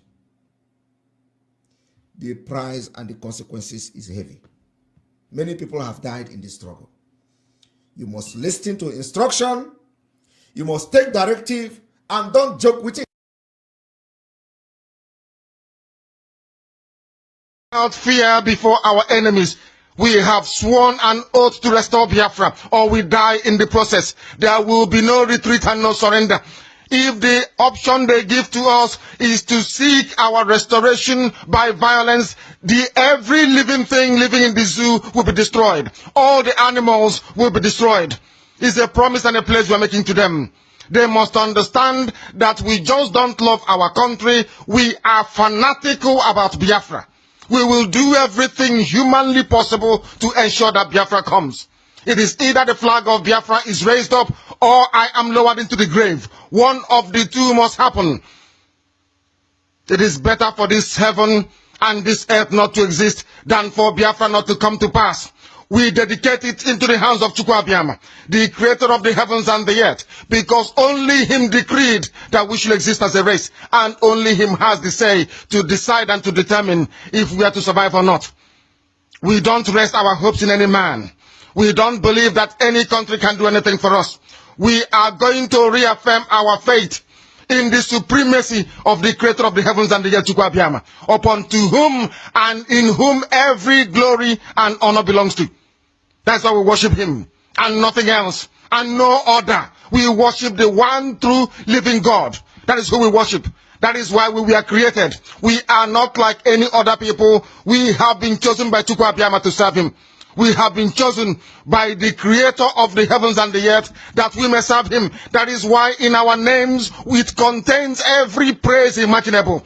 The price and the consequences is heavy. Many people have died in this struggle. You must listen to instruction. You must take directive and don't joke with it. Without fear before our enemies, we have sworn an oath to restore Biafra, or we die in the process. There will be no retreat and no surrender. If the option they give to us is to seek our restoration by violence, every living thing living in the zoo will be destroyed. All the animals will be destroyed. It's a promise and a pledge we're making to them. They must understand that we just don't love our country. We are fanatical about Biafra. We will do everything humanly possible to ensure that Biafra comes. It is either the flag of Biafra is raised up or I am lowered into the grave. One of the two must happen. It is better for this heaven and this earth not to exist than for Biafra not to come to pass. We dedicate it into the hands of Chukwuabiama, the creator of the heavens and the earth, because only him decreed that we should exist as a race, and only him has the say to decide and to determine if we are to survive or not. We don't rest our hopes in any man. We don't believe that any country can do anything for us. We are going to reaffirm our faith in the supremacy of the creator of the heavens and the earth, Chukwuabiama, upon to whom and in whom every glory and honor belongs to. That's why we worship him and nothing else and no other. We worship the one true living God. That is who we worship. That is why we were created. We are not like any other people. We have been chosen by Chukwuabiama to serve him. We have been chosen by the creator of the heavens and the earth that we may serve him. That is why in our names it contains every praise imaginable.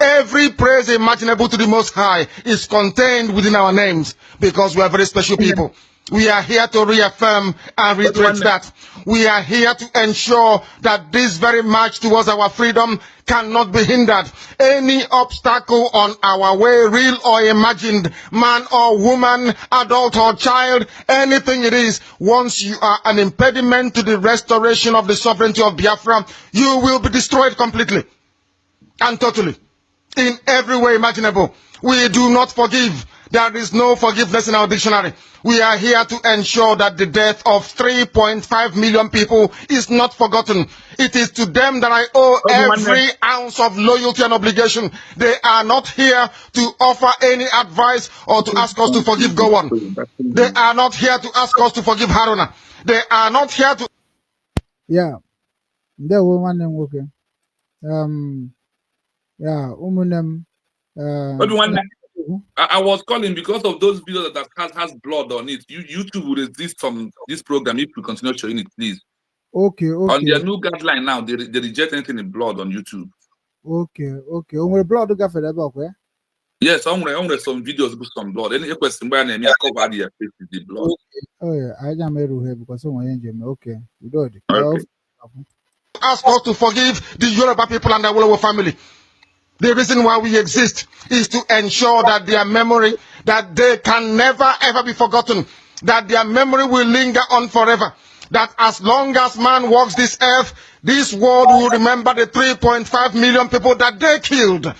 Every praise imaginable to the Most High is contained within our names because we are very special people. We are here to reaffirm and reiterate that. We are here to ensure that this very march towards our freedom cannot be hindered. Any obstacle on our way, real or imagined, man or woman, adult or child, anything it is, once you are an impediment to the restoration of the sovereignty of Biafra, you will be destroyed completely and totally, in every way imaginable. We do not forgive. There is no forgiveness in our dictionary. We are here to ensure that the death of 3.5 million people is not forgotten. It is to them that I owe every ounce of loyalty and obligation. They are not here to offer any advice or to ask us to forgive Gowon. They are not here to ask us to forgive Haruna. They are not here to... Yeah, there were one name working. Yeah, I was calling because of those videos that has blood on it. YouTube will resist from this program if we continue showing it, please. Okay. On their new guideline now, they reject anything in blood on YouTube. Okay. Blood got for that, yes, on some videos with some blood. Any question where I cover the face with the blood. Oh yeah, I am here because someone engine. Okay, we do it. Okay. Ask us to forgive the Yoruba people and the Awolowo family. The reason why we exist is to ensure that their memory, that they can never ever be forgotten, that their memory will linger on forever, that as long as man walks this earth, this world will remember the 3.5 million people that they killed,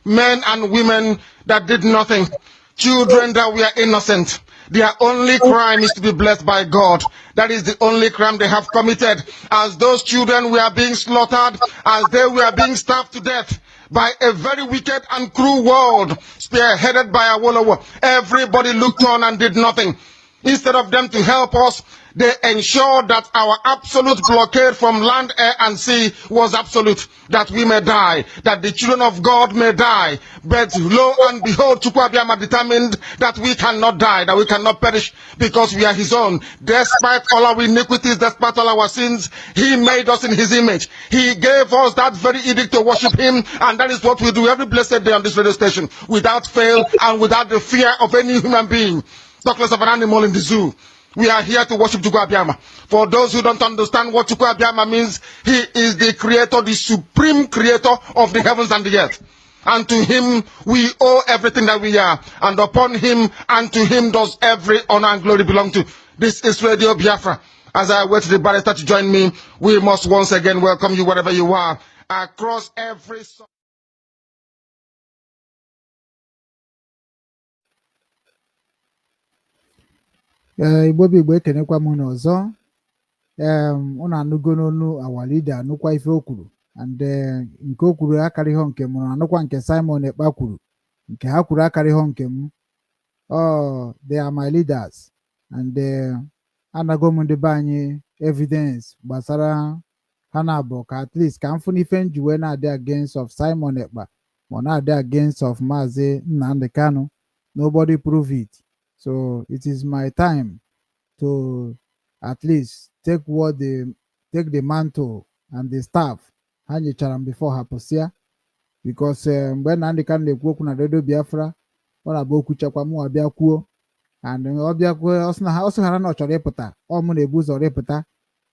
men and women that did nothing, children that were innocent. Their only crime is to be blessed by God. That is the only crime they have committed. As those children were being slaughtered, as they were being starved to death by a very wicked and cruel world, spearheaded by Awolowo, everybody looked on and did nothing. Instead of them to help us, they ensured that our absolute blockade from land, air, and sea was absolute, that we may die, that the children of God may die. But lo and behold, Chukwu Abiyama determined that we cannot die, that we cannot perish, because we are his own. Despite all our iniquities, despite all our sins, he made us in his image. He gave us that very edict to worship him, and that is what we do every blessed day on this radio station, without fail and without the fear of any human being, talk less of an animal in the zoo. We are here to worship Chukwu Abiyama. For those who don't understand what Chukwu Abiyama means, he is the creator, the supreme creator of the heavens and the earth. And to him we owe everything that we are. And upon him and to him does every honor and glory belong to. This is Radio Biafra. As I wait the barrister to join me, we must once again welcome you wherever you are, across every... Igbo bụ Igbo ekenekwa m n'ọzọ. Unu anụgo n'onu our leader anụkwa ife o kwuru, and nke o kwuru akarịghọ nke m, anụkwa nke Simon Ekpa kwuru, nke ha kwuru akarịghọ nke m. They are my leaders, and anago m ndị be anyị evidence gbasara ha na-abụ ka at least ka m fụ n'ife njiwe na-adị against of Simon Ekpa ma na-adị against of Maazị Nnamdi Kanu. Nobody prove it. So it is my time to at least take the mantle and the staff ha nyechara m before ha pụsịa, because mgbe Nnamdi Kanu na-ekwu okwu na Radio Biafra, ọ na-abụ okwu chekwa mụ abịa kwuo, and ọ bịakwuo ọ sị ha na ọ chọrọ ịpụta, ọ mụ na-ebu ụzọ ịpụta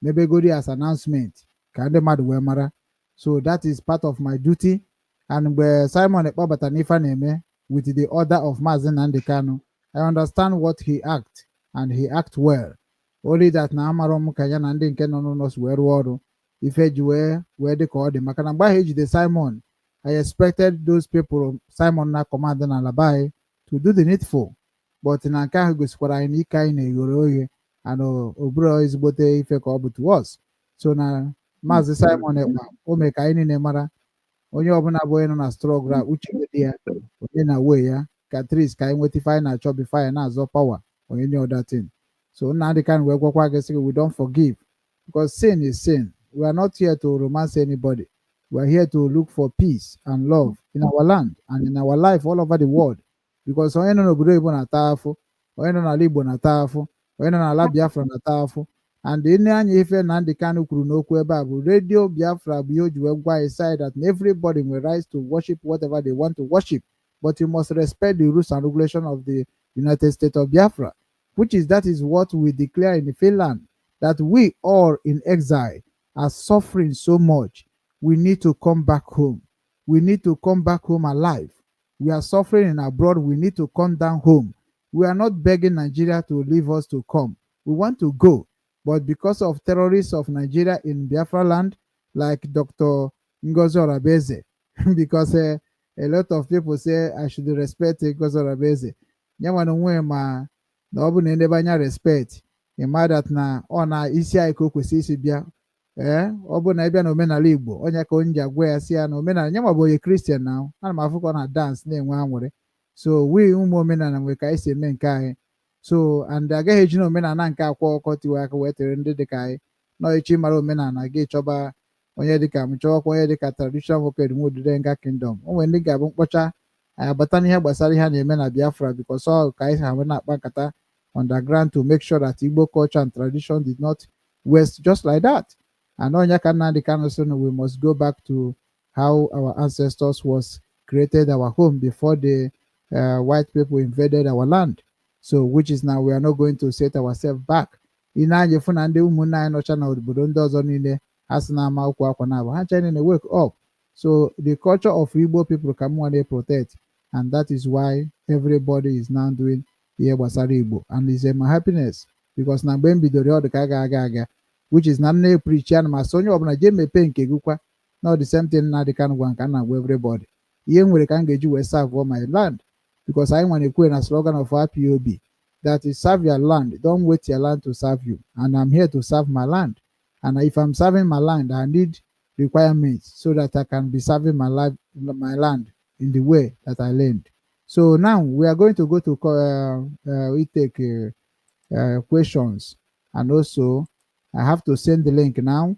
mebegori as announcement ka ndị mmadụ wee mara. So that is part of my duty. And mgbe Simon Ekpa bata n'ife na-eme with the order of Maazị Nnamdi Kanu, I understand what he act, and he act well. Only that na amara m ka ya na ndị nke nọ n'ụlọ wee rụọ ọrụ ife ji wee dị ka ọ dị, maka na mgbe ahụ ejide Simon, I expected those people Simon na command na Alabai to do the needful, but na nke ahụ gosikwara anyị na ike anyị na-eghere oghe, and oburu ezigbote ife ka ọ bụ to us. So na Maazị Simon Ekpa o mee ka anyị niile mara onye ọbụla bụ onye nọ na struggle a uche dị ya onye na we ya ka tris ka anyị nweta ife anyị na-achọ bifo anyị na-azọ power or any other thing. So Nnamdi Kanu wee gwakwa gị sị we don't forgive, because sin is sin. We are not here to romance anybody. We are here to look for peace and love in our land and in our life all over the world, because onye nọ n'obodo Igbo na-ata afụ, onye nọ n'ala Igbo na-ata afụ, onye nọ n'ala Biafra na-ata afụ. And ile anya ife Nnamdi Kanu kwuru n'okwu ebe a bụ Radio Biafra bụ ihe o ji wee gwa side that everybody will rise to worship whatever they want to worship, but you must respect the rules and regulation of the United States of Biafra, that is what we declare in Finland, that we all in exile are suffering so much. We need to come back home. We need to come back home alive. We are suffering in abroad. We need to come down home. We are not begging Nigeria to leave us to come. We want to go. But because of terrorists of Nigeria in Biafra land, like Dr. Ngozi Orabeze, because a lot of people say I should respect Ngozi Orabeze. Nyawana nwe ma na ọ bụ na edebe anya respect, ịma that na ọ na isi anyị ka o kwesị isi bịa. Ọ bụ na ịbịa na omenala Igbo, onye ka onye ji agwa ya si ya na omenala nyanwa bụ onye Christian na ana m afụkọ na dance na-enwe anwụrị. So we ụmụ omenala nwere ka anyị si eme nke anyị. So and agaghị eji na omenala nke akwa ọkọ tiwe aka wee tere ndị dịka anyị nọ echi mara omenala gị chọba onye dịka m chọwakwa onye dịka traditional vocal Nwodude Nga Kingdom. O nwere ndị ga-abụ mkpọcha anyị abata n'ihe gbasara ihe a na-eme na Biafra because ọ ka anyị ha wee na-akpa nkata underground to make sure that Igbo culture and tradition did not waste just like that. And onye ka Nnamdi Kanu sị na we must go back to how our ancestors was created our home before the white people invaded our land. So which is now we are not going to set ourselves back. Ị na-anya fụ na ndị ụmụnne anyị nọcha na obodo ndị ọzọ niile ha sị na-ama ụkwụ akwa na abụ ha china na wake up. So the culture of Igbo people can one day protect, and that is why everybody is now doing ihe gbasara Igbo, and it's my happiness because na mgbe m bidoro ọ dị ka aga which is na nne preach ya na ma onye ọbụla jee mepee nke gị kwa na the same thing na dịka ngwa nke na-agwa everybody ihe nwere ka m ga-eji wee serve all my land because anyị nwere ekwe na slogan of our POB that is serve your land, don't wait your land to serve you, and I'm here to serve my land. And if I'm serving my land, I need requirements so that I can be serving my land in the way that I learned. So now we are going to go to we take questions, and also I have to send the link now.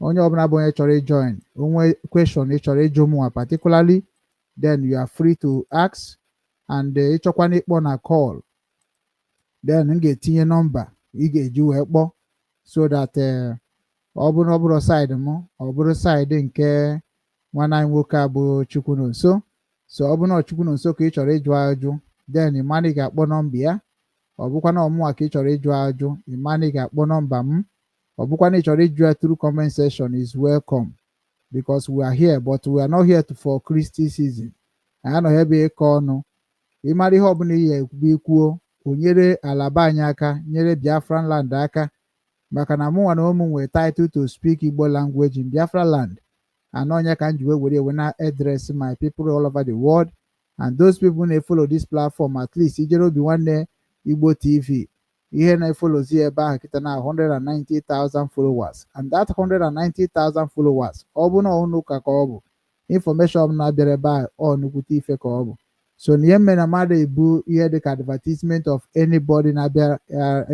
Onye ọbụla bụ onye chọrọ join, onwe question ị chọrọ ịjụ mụ particularly, then you are free to ask, and ịchọkwana ịkpọ na call, then m ga-etinye nọmba ị ga-eji wee kpọọ so that ọ bụrụ na ọ bụrụ side m ọ bụrụ side nke nwanne anyị nwoke a bụ Chukwunonso. So ọ bụrụ na Chukwunonso ka ị chọrọ ịjụ ajụ, then ịmana ị ga-akpọ nọmba ya. Ọ bụkwa na ọmụnwa ka ị chọrọ ịjụ ajụ, ịmana ị ga-akpọ nọmba m. Ọ bụkwa na ị chọrọ ịjụ ya through comment section is welcome, because we are here, but we are not here for criticism. Anyị anọghị ebe ịkọ ọnụ. Ịmara ihe ọbụla ị ga-ekwu ikwuo, o nyere alaba anyị aka, nyere Biafran land aka, maka na mụnwa na ụmụ nwere title to speak Igbo language in Biafra land. And onye ka m ji were na address my people all over the world, and those people na-follow this platform at least ijere obi nwanne Igbo TV ihe na-efolozi ebe ahụ kịta na 190,000 followers, and that 190,000 followers ọ bụ na ọnụ ka ọ bụ information na-abịara ebe ahụ ọ nukwute ife ka ọ bụ. So na ihe mere na mmadụ ebu ihe dịka advertisement of anybody na-abịa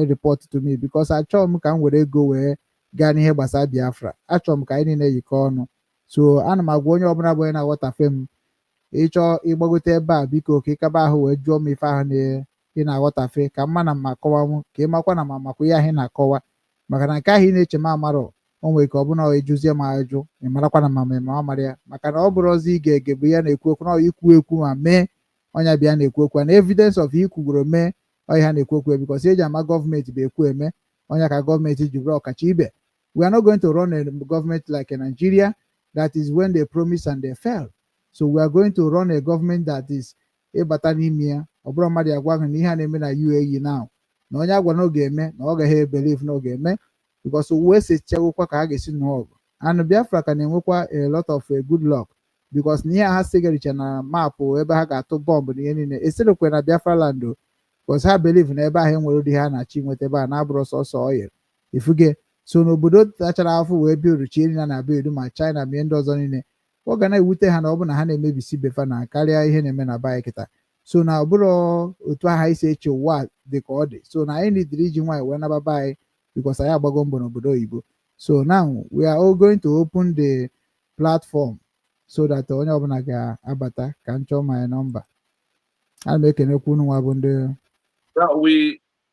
report to me, because achọrọ m ka m were ego wee gaa n'ihe gbasara Biafra. Achọrọ m ka anyị niile yikọ ọnụ. So ana m agwa onye ọbụla bụ onye na-aghọtafe m, ịchọ ịgbagote ebe a biko ka ịkaba ahụ wee jụọ m ife ahụ ị na-aghọtafe ka mma na mma akọwa m, ka ị makwa na ma makwa ihe ahụ ị na-akọwa, maka na nke ahụ ị na-eche m amarọ o nwere ka ọ bụrụ na ejuzie m ajụ ị marakwa na mama ma mara ya, maka na ọ bụrụ ọzọ ị ga-ege bụ ya na-ekwu okwu na ikwu ekwu ma mee onye bịa na-ekwu okwu na evidence of ikwugoro mee onye ha na-ekwu okwu, because eji ama gọọmenti bụ ekwu eme onye ka gọọmenti ji bụrụ ọkacha ibe. We are not going to run a government like a Nigeria that is when they promise and they fail. So we are going to run a government that is ịbata n'ime ya ọ bụrụ mmadụ agwa gị na ihe a na-eme na UAE now na onye agwa na ọ ga-eme na ọ gaghị believe na ọ ga-eme, because uwe sechewekwa ka ha ga-esi nụọ ọgụ. And Biafra ka na-enwekwa a lot of good luck, because na ihe ha sigaricha na maapụ ebe ha ga-atụ bọmbụ na ihe niile eserokwe na Biafra land, because ha believe na ebe ahụ enwere ụdị ha na-achị nweta ebe a na-abụrụ sọsọ oil ifuge. So n'obodo tachara afọ wee bịa uruchi niile na abịa edu ma China ma ihe ndị ọzọ niile, ọ ga na-ewute ha na ọ bụ na ha na-emebisi befa na karịa ihe na-eme na baya kịta. So na ọ bụrụ otu aha isi eche ụwa dị ka ọ dị. So na anyị nidiri iji nwanyị wee nababa anyị, because anyị agbago mbọ n'obodo oyibo. So now we are all going to open the platform so that onye ọbụla ga-abata ka m chọọ my number. Ana m ekenekwu unu nwa bụ ndị.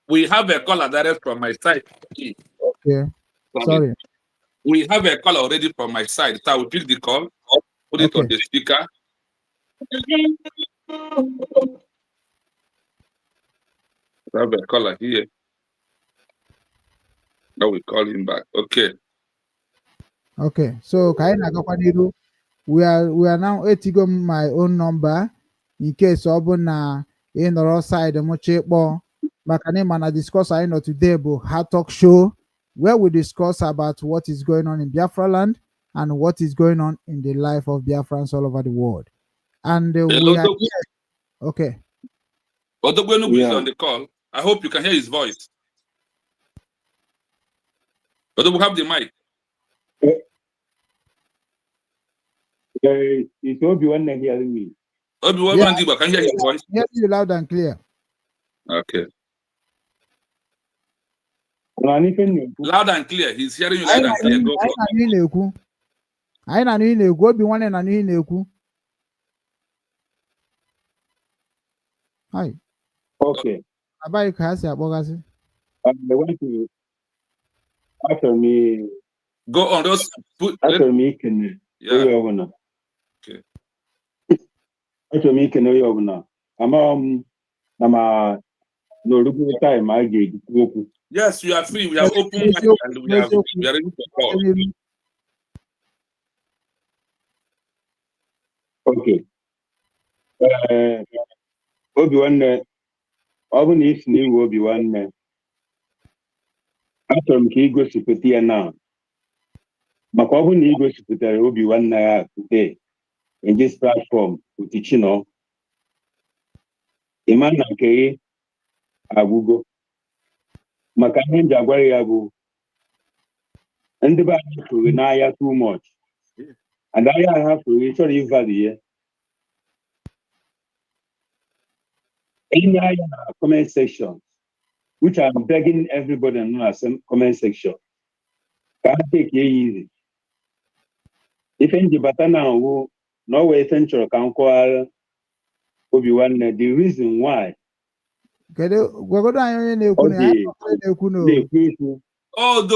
We have a caller direct from my side. Okay. Sorry. We have a caller already from my side. So I will pick the call, put it on the speaker. have a caller here. Now we call him back. Okay. Okay, so Kaina Gakwaniru, we are now etigo my own number in case Obuna in the side the moche bo. Makanema discuss I know today but hard talk show where we discuss about what is going on in Biafra land and what is going on in the life of Biafrans all over the world. And we are okay. Odogbenu is on the call. I hope you can hear his voice. Odogwu, have the mic. It's Obi-Wan hearing me. Obi-Wan Mandiba, can you hear his voice? Hear you loud and clear. Okay. Loud and clear. He's hearing you loud and clear. Go for it. I na ni na-ekwu Obi-Wan na ni na-ekwu. Hi. Okay. Abai ka si akpọgasị. I want to after me. Go on those put after me can okay. After me can know nama no look time I gave. Yes, you are free. We have open mic and we are ready to call. Okay. Obi-Wan ọ bụ na isi na iwu Obi-Wan achọrọ m ka ị gosipụta ya na maka ọ bụ na ị gosipụtara Obi-Wan ya today in this platform with Chino ịma na nke agwụgo maka ihe m ji agwara ya bụ ndị be anyị furu n'ahịa too much and ahịa ha furu ị chọrọ ịvalụ ya in the comment section, which I'm begging everybody to know as comment section. Can't take it easy. If in the batana no way central can call Obi-Wan the reason why. Oh,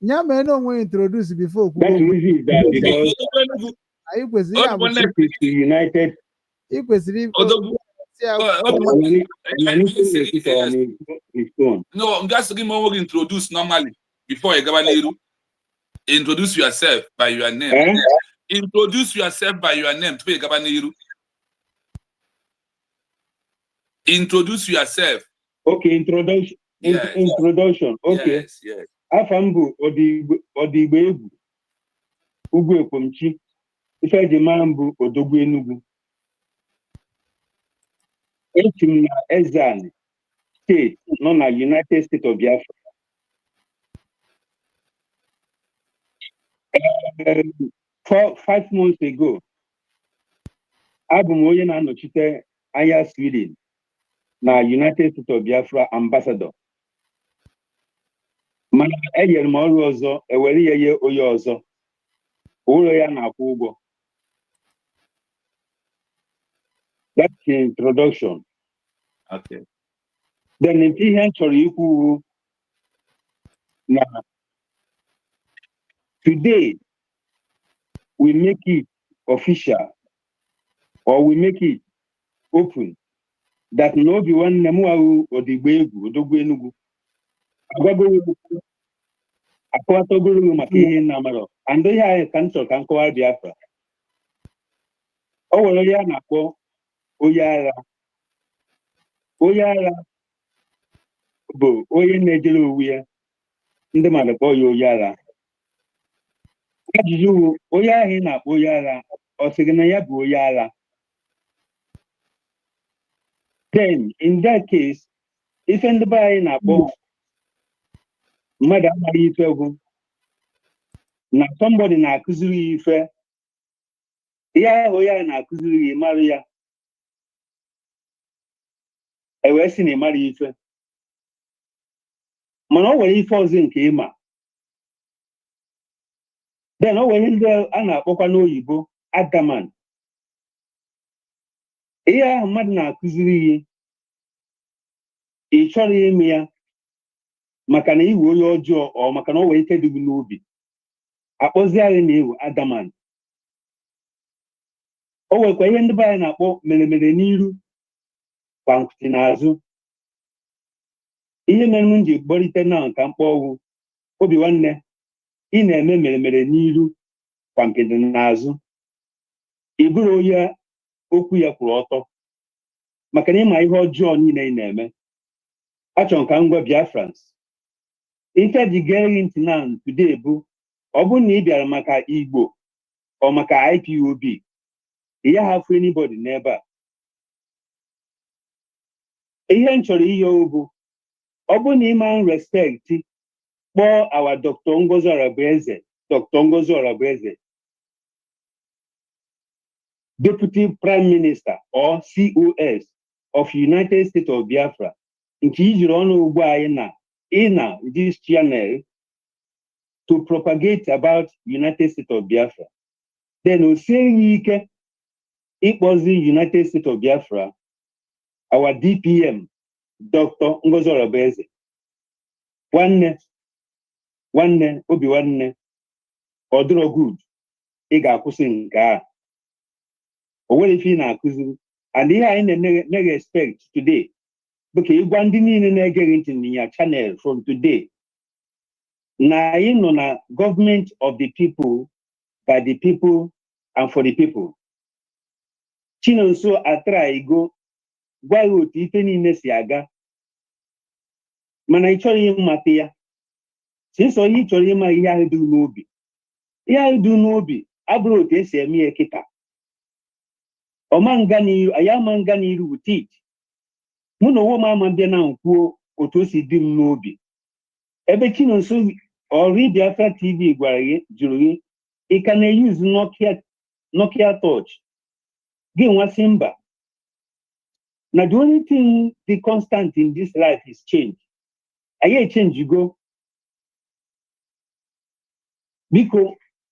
Nyame introduce before. That reason that because united. No, I'm just going to introduce normally before you go. Introduce yourself by your name. Introduce yourself by your name. Introduce yourself. Okay, introduction. Yes. Introduction. Okay. Yes, yes. Afambu Odigbebu Ugwe Pomchi Ifejimambu Odogwu Enugu. Etim na Ezan State nọ na United States of Biafra. 5 months ago, abụ m onye na-anọchite anya Sweden na United States of Biafra ambassador. Mana enyere m ọrụ ọzọ, ewere ya nye onye ọzọ. Ụlọ ya na-akwụ ụgwọ. That's the introduction. Okay. Then in ihe chọrọ ikwu na today we make it official or we make it open that no Obi-Wan Namuawu Odigbebu Odogwu Enugu agwagoro akọwatogoro maka ihe na amaro and ihe anyị ka nchọ ka nkọwa Biafra o nwere ya na-akpọ onye agha bụ onye na-ejere onwe ya ndị mmadụ kpọọ ya onye agha ajụjụ onye ahụ ị na-akpọ onye agha ọ sịrị na ya bụ onye agha then in that case ife ndị be anyị na-akpọ mmadụ amaghị ife egwu na somebody na-akụziri ya ife ihe ahụ onye ahụ na-akụziri ya mara ya ewee sị na ịmara ife mana o nwere ife ọzọ nke ịma then o nwere ndị a na-akpọkwa n'oyibo adamant ihe ahụ mmadụ na-akụziri ya ị chọrọ ime ya maka na iwe onye ọjọọ ọ maka na o nwere ike dịgbu n'obi akpọzi anyị na ewu adamant o nwekwa ihe ndị be anyị na-akpọ meremere n'iru kwankwụsị n'azụ ihe mere m ji gborite na nka mkpọ ọgwụ obi nwanne ị na-eme mere n'iru kwankịtị n'azụ ị bụrụ onye okwu ya kwụrụ ọtọ maka na ịma ihe ọjọọ niile ị na-eme achọrọ ka m gwa Biafrans ife ji gere gị ntị na today bụ ọ bụrụ na ị bịara maka Igbo ọ maka IPOB ị ya hafụ anybody n'ebe a ihe m chọrọ ihe bụ ọ bụrụ na ịma respect kpọọ awa Dr. Ngozi Orabueze Dr. Ngozi Orabueze Deputy Prime Minister or COS of United States of Biafra nke ijiri ọnụ ugbu anyị na this channel to propagate about United States of Biafra then o sighị ike ịkpọzi United States of Biafra our DPM Dr. Ngozi Orabueze nwanne obi nwanne ọ dịrọ good ị ga-akwụsị nke a o nwere ife ị na-akụziri and ihe anyị na-expect today bụ ka ịgwa ndị niile na-egeghị ntị na channel from today na anyị nọ na government of the people by the people and for the people. Chinonso atraigo gwa ya otu ife niile si aga mana ị chọrọ ịmata ya sịsọ ihe ị chọrọ ịma ihe ahụ dị n'obi ihe ahụ dị n'obi abụrụ otu esi eme ya kịta anyị ama nga n'iru wutit mụ na onwe m ama bịa na nkwuo otu o si dị m n'obi ebe Chinonso ọrụ Biafra TV gwara gị jụrụ gị ị ka na-eyuzu Nokia touch gị nwasị mba na the only thing the constant in this life is change anyị change go biko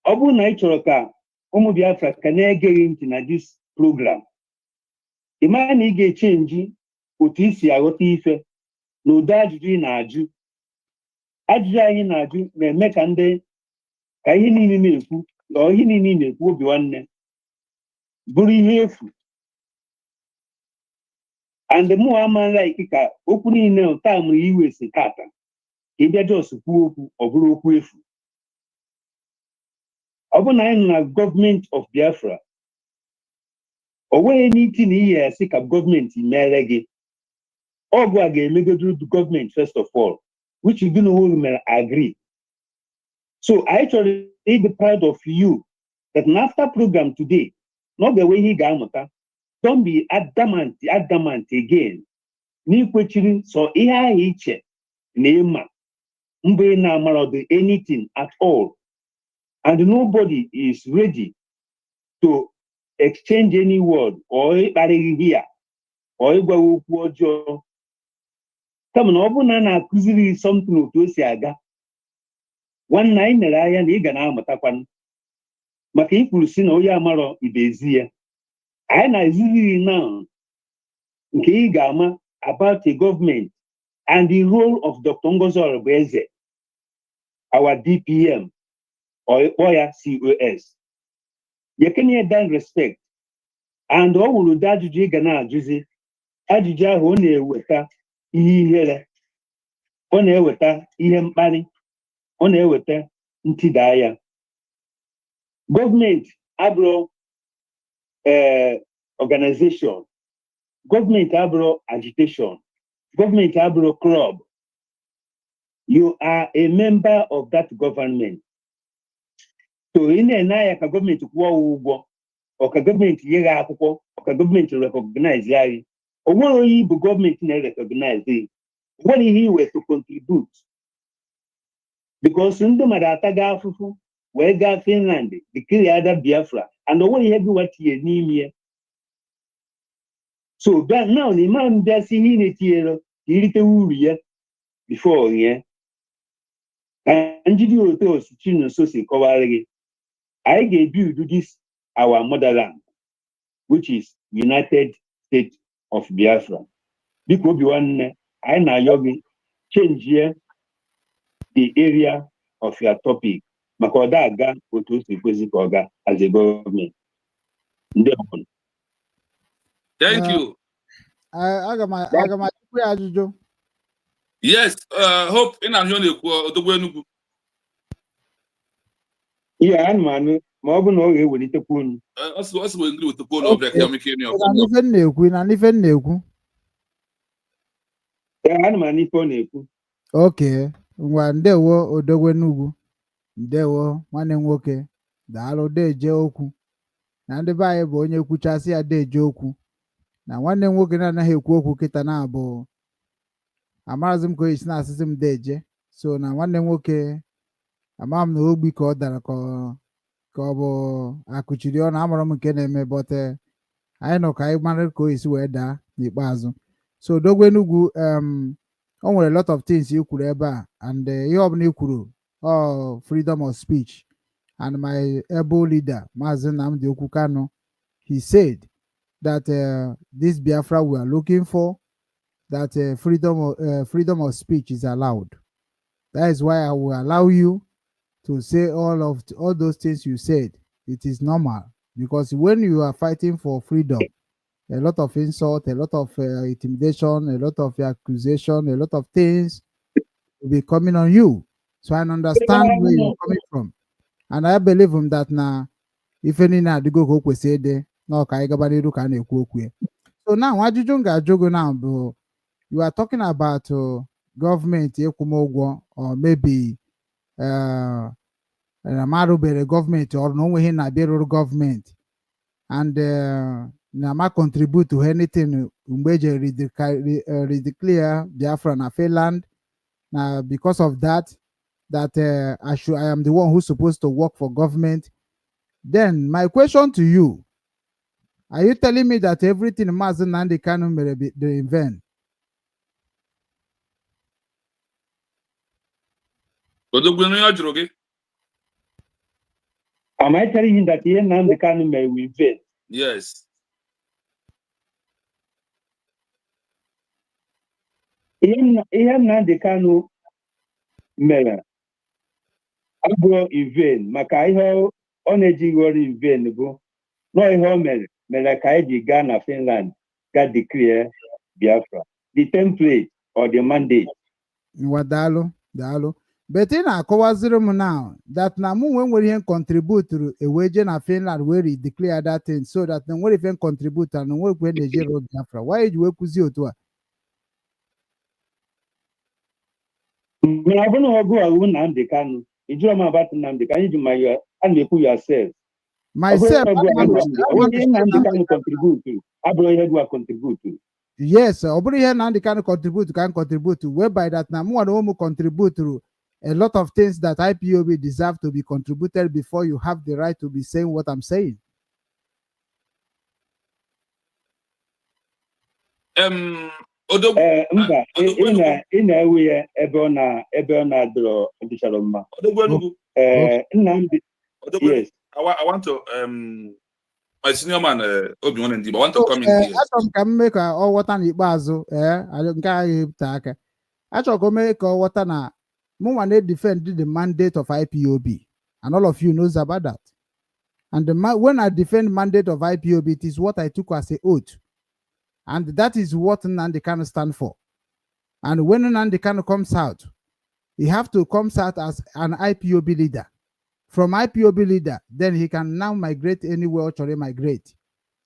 ọ bụrụ na ị chọrọ ka ụmụ Biafra ka na-egeghị ntị na this program ị mara na ị ga-echenji otu isi aghọta ife na ụdị ajụjụ ị na-ajụ ajụjụ anyị na-ajụ na-eme ka ihe niile na-ekwu na ihe niile na-ekwu obi nwanne bụrụ ihe efu and mụ amaala ike ka okwu niile taa mụrụ iwe si tata ka ị bịa jos kwuo okwu ọ bụrụ okwu efu ọ bụ na anyị nọ na gọọmenti of Biafra o nweghị n'iti na ihe esi ka gọọmenti mere gị ọgụ a ga-emegodoro gọọmenti first of all which you don't know agree. So I actually be proud of you that after program today, not the way he got, don't be adamant again. Ni kwechiri so ihe iche nema mbe na amara anything at all, and nobody is ready to exchange any word or here or igwa okwu ọjọọ. Come on, ọbụna na-akụziri something otu o si aga nwanne anyị nere anya na ị ga na-amụtakwanụ maka ikwuru si na onye amarọ ibezi ya anyị na-eziri now nke ị ga-ama about the government and the role of Dr. Ngozi Orabueze, our DPM or ya COS. Yekene dan respect and ọ wụrụ dị ajụjụ ị ga na-ajụzi ajụjụ ahụ ọ na-eweta ihe ihere, ọ na-eweta ihe mkparị, ọ na-eweta ntịda ya. Gọọmenti abụrụ organization, gọọmenti abụrụ agitation, gọọmenti abụrụ club. You are a member of that government. So ị na-ene anya ka gọọmenti kwụọ ụgwọ ọ ka gọọmenti nye gị akwụkwọ ọ ka gọọmenti recognize ya gị. O nwere onye ibu gọọmenti na-recognize gị. O nwere ihe iwe to contribute. Because ndị mmadụ ataga afụfụ wee gaa Finland declare ada Biafra and o nwere ihe gị watinye n'ime ya. So now na ịma mbịa si ihe ị na-etinyere ka irite uru ya before ya. Ka njide otu osi Chinonso si kọwara gị, anyị ga-ebuild this our motherland, which is United States of Biafra. Biko obi nwanne, anyị na-ayọ gị change the area of your topic maka ọ da-aga otu o si kwesị ka ọ ga as a government. Thank you. aga m ajụkwu ya ajụjụ. Yes, hope ị na-ahụ na-ekwu odogwu Enugu. Ihe anụmanụ ma ọ bụ na ọ ga-ewelitekwa unu. Ọ sị ngiri wetekwa unu ọbịa ka ike ịnụ ọkụ. Ife m na-ekwu. Anụmanụ ife ọ na-ekwu. Okay, ngwa ndewo odogwu Enugu. Ndewo nwanne nwoke. Daalụ deje okwu. Na ndị be anyị bụ onye kwuchasị ya deje okwu. Na nwanne nwoke na-anaghị ekwu okwu kịta na-abụ amarazi m ka oyi si na-asịsị m deje. So na nwanne nwoke ama m na ogbi ka ọ dara ka ọ bụ akụchiri ọnụ amara m nke na-eme bọte anyị nọ ka anyị mara ka oyi si wee daa n'ikpeazụ. So odogwu Enugu o nwere lot of things i kwuru ebe a and ihe ọbụla i kwuru freedom of speech. And my able leader, Mazi Nnamdi Okwu Kanu, he said that this Biafra we are looking for, that freedom of speech is allowed. That is why I will allow you to say all those things you said. It is normal because when you are fighting for freedom, a lot of insult, a lot of intimidation, a lot of accusation, a lot of things will be coming on you. So I understand where you're coming from. And I believe him that now, if any na adigo go kwesede, no ka ịgaba n'iru ka na-ekwu okwu. So now, ajụjụ m ga-ajụ now bụ, you are talking about government ekwumụgwọ or maybe na marubere government or no way na bịarụrụ government and na ma contribute to anything mgbe eji redeclare Biafra na FINLAND. Now because of that I am the one who's supposed to work for government. Then my question to you, are you telling me that everything Mazi Nnamdi Kanu may be in vain? Am I telling him that Nnamdi Kanu may be in vain? Yes. Ihe Nnamdi Kanu mere abụọ in vain maka ihe ọ na-ejighị ọrụ in vain bụ nọ ihe o mere ka anyị ji gaa na Finland ga declare Biafra, the template or the mandate. Daalụ. But ị na-akọwaziri m now that na mụ nwere ihe contribute ewee je na Finland where declare that thing so that na nwere ihe contribute na nwere kwe na-eje ro Biafra. Why ji wee kwuzi otu a? Mgbe ọ bụrụ ọgụ ọgụ Nnamdi Kanu, ijụọ m about Nnamdi Kanu, iji ma a na-ekwu yourself. Myself, Nnamdi Kanu contribute. Abụrụ ihe gwa contribute. Yes, ọ bụrụ ihe Nnamdi Kanu contribute can contribute, whereby that na mụ na contribute to a lot of things that IPOB deserve to be contributed before you have the right to be saying what I'm saying. Mba, ị na-ewe ya ebe ọ na-adọrọ ọdịchara mma. Nnamdi, yes. I want to my senior man Obi-Wan Ndiba, I want to come in here. Achọrọ m ka m mee ka ọ ghọta n'ikpeazụ nke agha ebute aka. Achọrọ ka o mee ka ọ ghọta na mụnwa na-defend the mandate of IPOB, and all of you knows about that. And when I defend mandate of IPOB, it is what I took as an oath. And that is what Nnamdi Kanu stand for. And when Nnamdi Kanu comes out, he have to come out as an IPOB leader. From IPOB leader, then he can now migrate anywhere or migrate.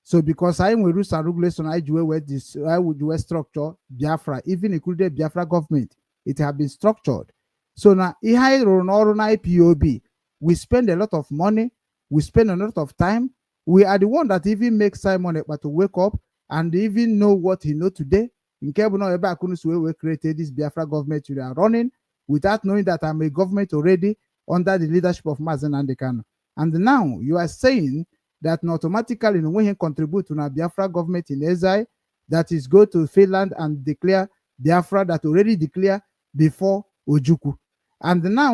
So because I will rules and regulations, I would structure Biafra, even included Biafra government, it have been structured. So now, on IPOB, we spend a lot of money, we spend a lot of time. We are the one that even makes Simon Ekpa to wake up and even know what he knows today. In Kebuno Eba Akunusu, we created this Biafra government we are running without knowing that I'm a government already under the leadership of Mazi Nnamdi Kanu. And now you are saying that automatically when he contribute to the Biafra government in exile, that is go to Finland and declare Biafra that already declared before Ojukwu. And now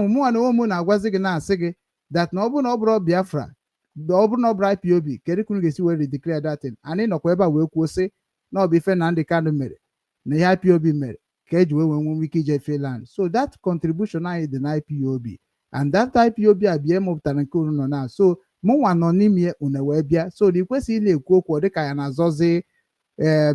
that no Biafra, the no IPOB, Kerikunu gesi where they declare that thing. And in Okweba we say no be Nnamdi Kanu mere, na IPOB mere, Keju when we kije Finland. So that contribution is the IPOB. And that IPOB abiem of Tanankuru now. So Mwa no nimie unawebia. So the question ile kwokwo de kaya na zoze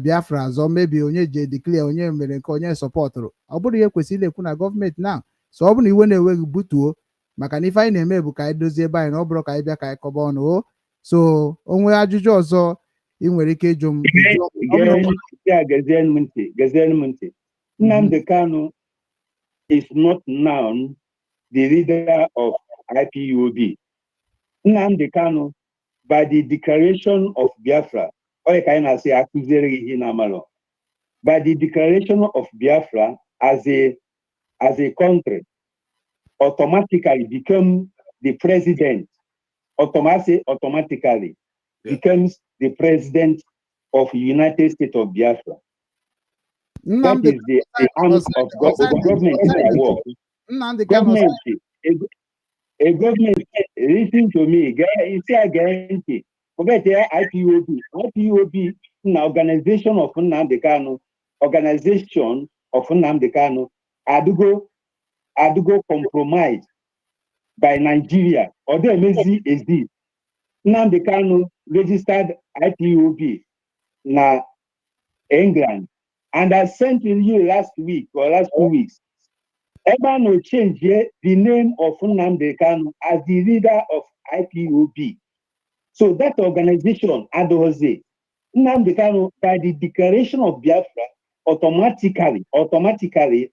Biafra azọ mebi onye je declare onye mere nke onye sọpọtụrụ ọ bụrụ ihe kwesịrị ekwu na gọọmenti na so ọ bụ na iwe na-enweghị butuo maka na ife anyị na-eme bụ ka anyị dozie ebe anyị na ọ bụrụ ka anyị bịa ka anyị kọba ọnụ o so onwe ajụjụ ọzọ ị nwere ike ịjụ m gezienụ m ntị Nnamdi Kanu is not now the leader of IPOB. Nnamdi Kanu, by the declaration of Biafra, by the declaration of Biafra as a country, automatically become the president, automatically becomes the president of the United States of Biafra. That is the arm of government is at work. A government, listen to me, forget the IPOB. IPOB, an organization of Nnamdi Kanu, Adugo compromised by Nigeria, or the MSD. Nnamdi Kanu registered IPOB na England, and I sent to you last week or last 2 weeks. Ever no change the name of Nnamdi Kanu as the leader of IPOB. So that organization, Adoze, Nnamdi Kanu, by the declaration of Biafra, automatically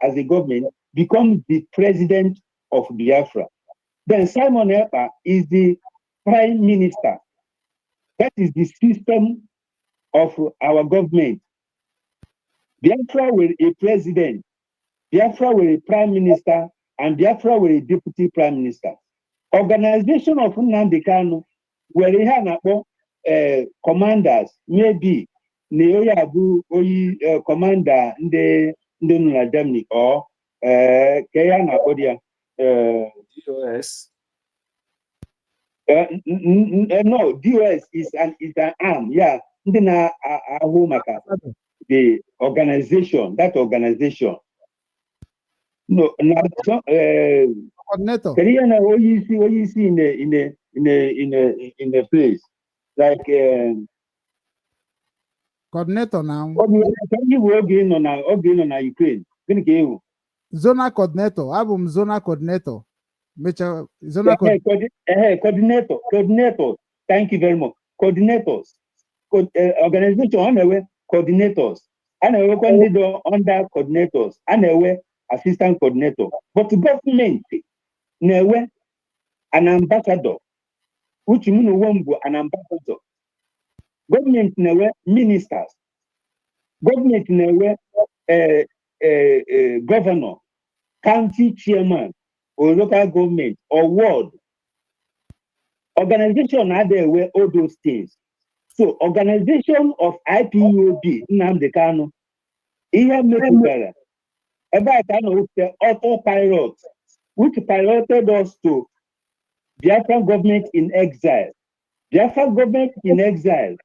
as a government, becomes the president of Biafra. Then Simon Ekpa is the prime minister. That is the system of our government. Biafra will a president, Biafra will a prime minister, and Biafra will a deputy prime minister. Organization of Nnamdi Kanu, where they have commanders, maybe Neoyabu Oyi commander the Germany or Kayana Odia DOS. No, DOS is an arm, yeah. The organization, that organization. No, coordinator. What you see in the place, like coordinator now. Again on Ukraine. Zona coordinator. Abum zona coordinator. Zona coordinator. Thank you very much. Coordinators. Organization on coordinators. And under coordinators. And assistant coordinator. But the government, an ambassador, which means an ambassador. Government ministers. Government governor, county chairman, or local government, or ward. Organization are there where all those things. So organization of IPOB, Nnamdi Kanu, here make better. Ever kind of autopilot, which piloted us to Biafra government in exile. Biafra government in exile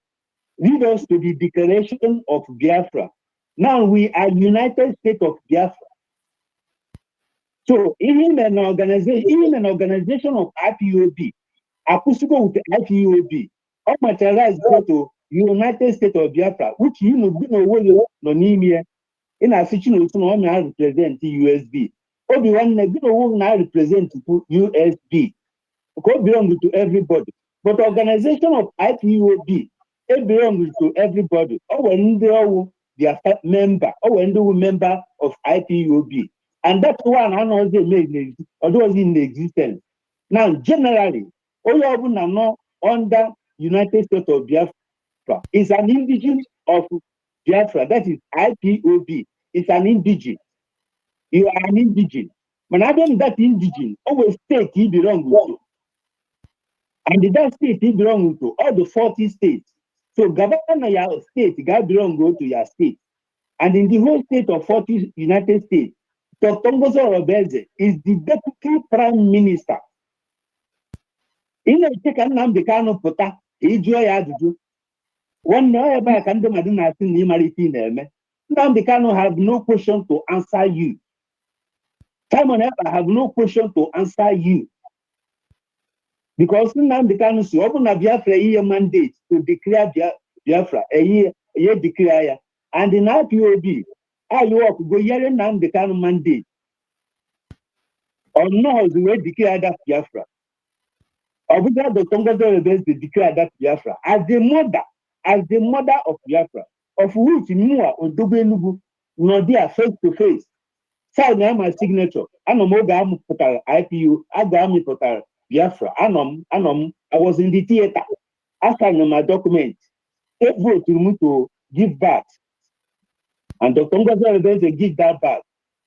lead us to the declaration of Biafra. Now we are United States of Biafra. So even an organization of IPOB, Akusuko with IPOB, all materialized go to United States of Biafra, which you know no name in a situation no represent USB. Obi-Wan now represent USB. It belongs to everybody. But organization of IPOB, it belongs to everybody. Oh, when they are their member, or when they were member of IPOB. And that's one I know they made, although it's in existence. Now, generally, all of them are not under United States of Biafra. It's an indigene of Biafra. That is IPOB. It's an indigene. You are an indigene. But I don't that indigene, always state he belongs to. And that state he belongs to all the 40 states. So governor your state, God belongs to your state. And in the whole state of 40 United States, Dr. Ngozo Obeze is the deputy prime minister. In a second, Nnamdi Kanu pụta ịjụọ ya ajụjụ. One no ebe a ka ndị mmadụ na-asị na ịmalite na-eme. Nnamdi Kanu have no question to answer you. Simon Ekpa have no question to answer you. Because Nnamdi Kanu si ọ bụ na Biafra ihe mandate to declare Biafra a year ye declare ya. And in IPOB, I work go hearing and the kind of mandate. Or no, the way declare that Biafra. Obuja the Congress they declare that Biafra as the mother of Biafra, of which Mua Odobenugu no dia face to face. Sign my signature. Anom Ogam Potal IPU, Agami Potal Biafra. Anom, I was in the theater. I signed my document. Take vote to give back. And Dr. Ngozi they give that back.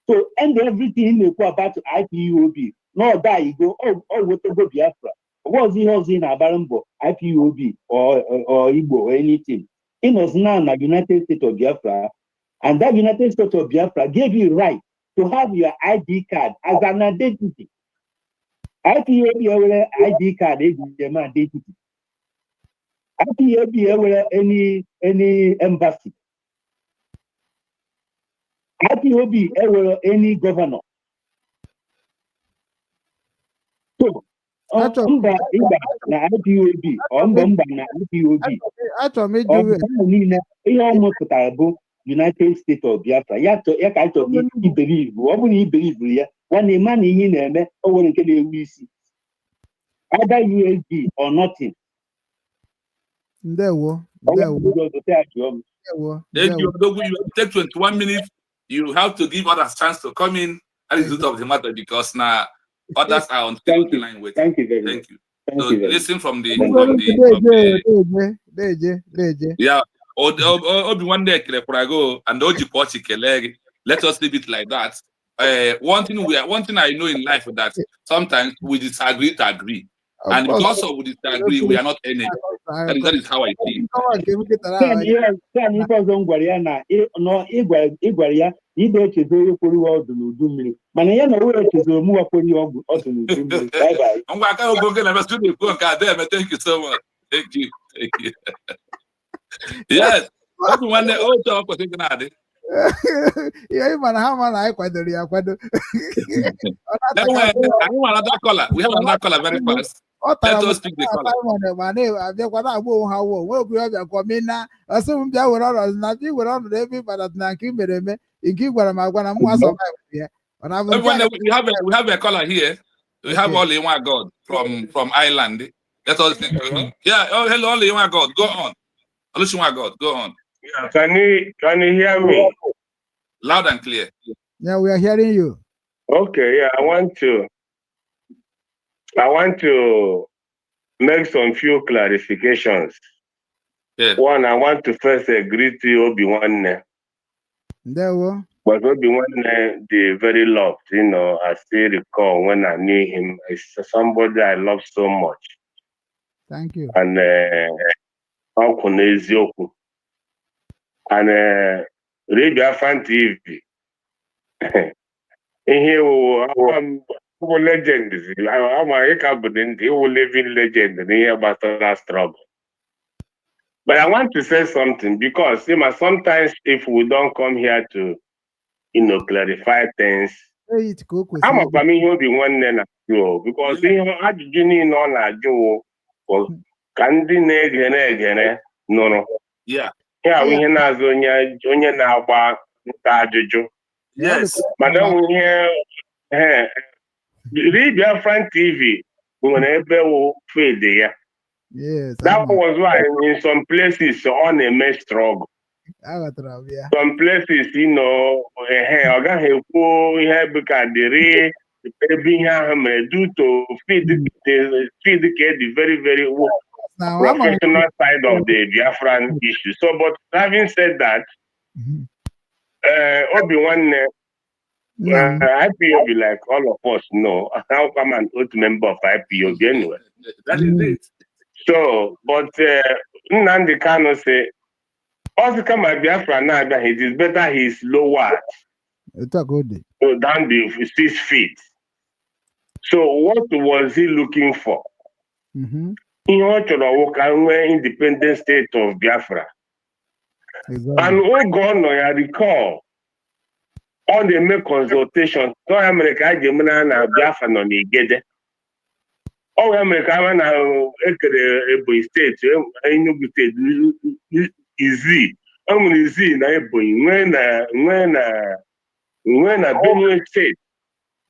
So end everything they go about IPUOB. No, that you go, what to go Biafra. Was he in Abarambo, IPUOB or Igbo or anything? It was now in the United States of Biafra, and that United States of Biafra gave you right to have your ID card as an identity. IPOB ID card is an identity. IPOB any embassy. IPOB any governor. So, mba na IPOB or mba na IPOB. Ihe ọmụpụtara bụ United States of Biafra. Ya ka achọ iberibe. Ọ bụ na iberibe ya, nwanne ma na ihe na-eme o nwere nke na-ewu isi. Either USD or nothing. You take 21 minutes. You have to give others a chance to come in. That is the truth of the matter, because now others are on the line waiting. Thank you very much. Thank you. So listen from the yeah. Obi one day go and let us leave it like that. One thing I know in life is that sometimes we disagree to agree. And because of we disagree, we are not enemies. That is how I feel. Thank you so much. Thank you. Yes. One day, yeah, man, how man I kwado. I want another caller. We have another caller very fast. Let us speak the caller. We have a caller here. We have only one God from Ireland. Let us speak. Yeah, oh hello, only one God. Go on. Only one God. Go on. Yeah, can you hear me? Loud and clear. Yeah, we are hearing you. Okay, yeah, I want to make some few clarifications. Yeah. One, I want to first agree to Obi-Wan. But Obi-Wan, the very loved, I still recall when I knew him. It's somebody I love so much. Thank you. And Biafra TV. I'm legend. I'm a living legend here about that struggle. But I want to say something because sometimes if we don't come here to clarify things, I'm a family be one because no. Yeah. Yeah, we have onye na-agba nta ajụjụ. Yes. But then we hear Biafra TV nwere ebe wo fade ya. Yes. That was why in some places on a mess struggle. Some places, ọ gaghị ekwu ihe bụka dịrị ebe ihe ahụ mere due to feed the very, very professional side of the Biafran issue. So, but having said that, Obi-Wan, IPOB, like all of us know, how come an old member of IPOB anyway? That is it. So, but Nnamdi Kanu say, also come at Biafra now, it is better he's lower than the 6 feet. So, what was he looking for? In order to walk away independent state of Biafra. Exactly. And I recall on the make consultation, so America Gemina Biafra no Nigede. Oh, America na Ebony State, Enugu State, easy. nwere isii na Ebonyi nwee na Benue State.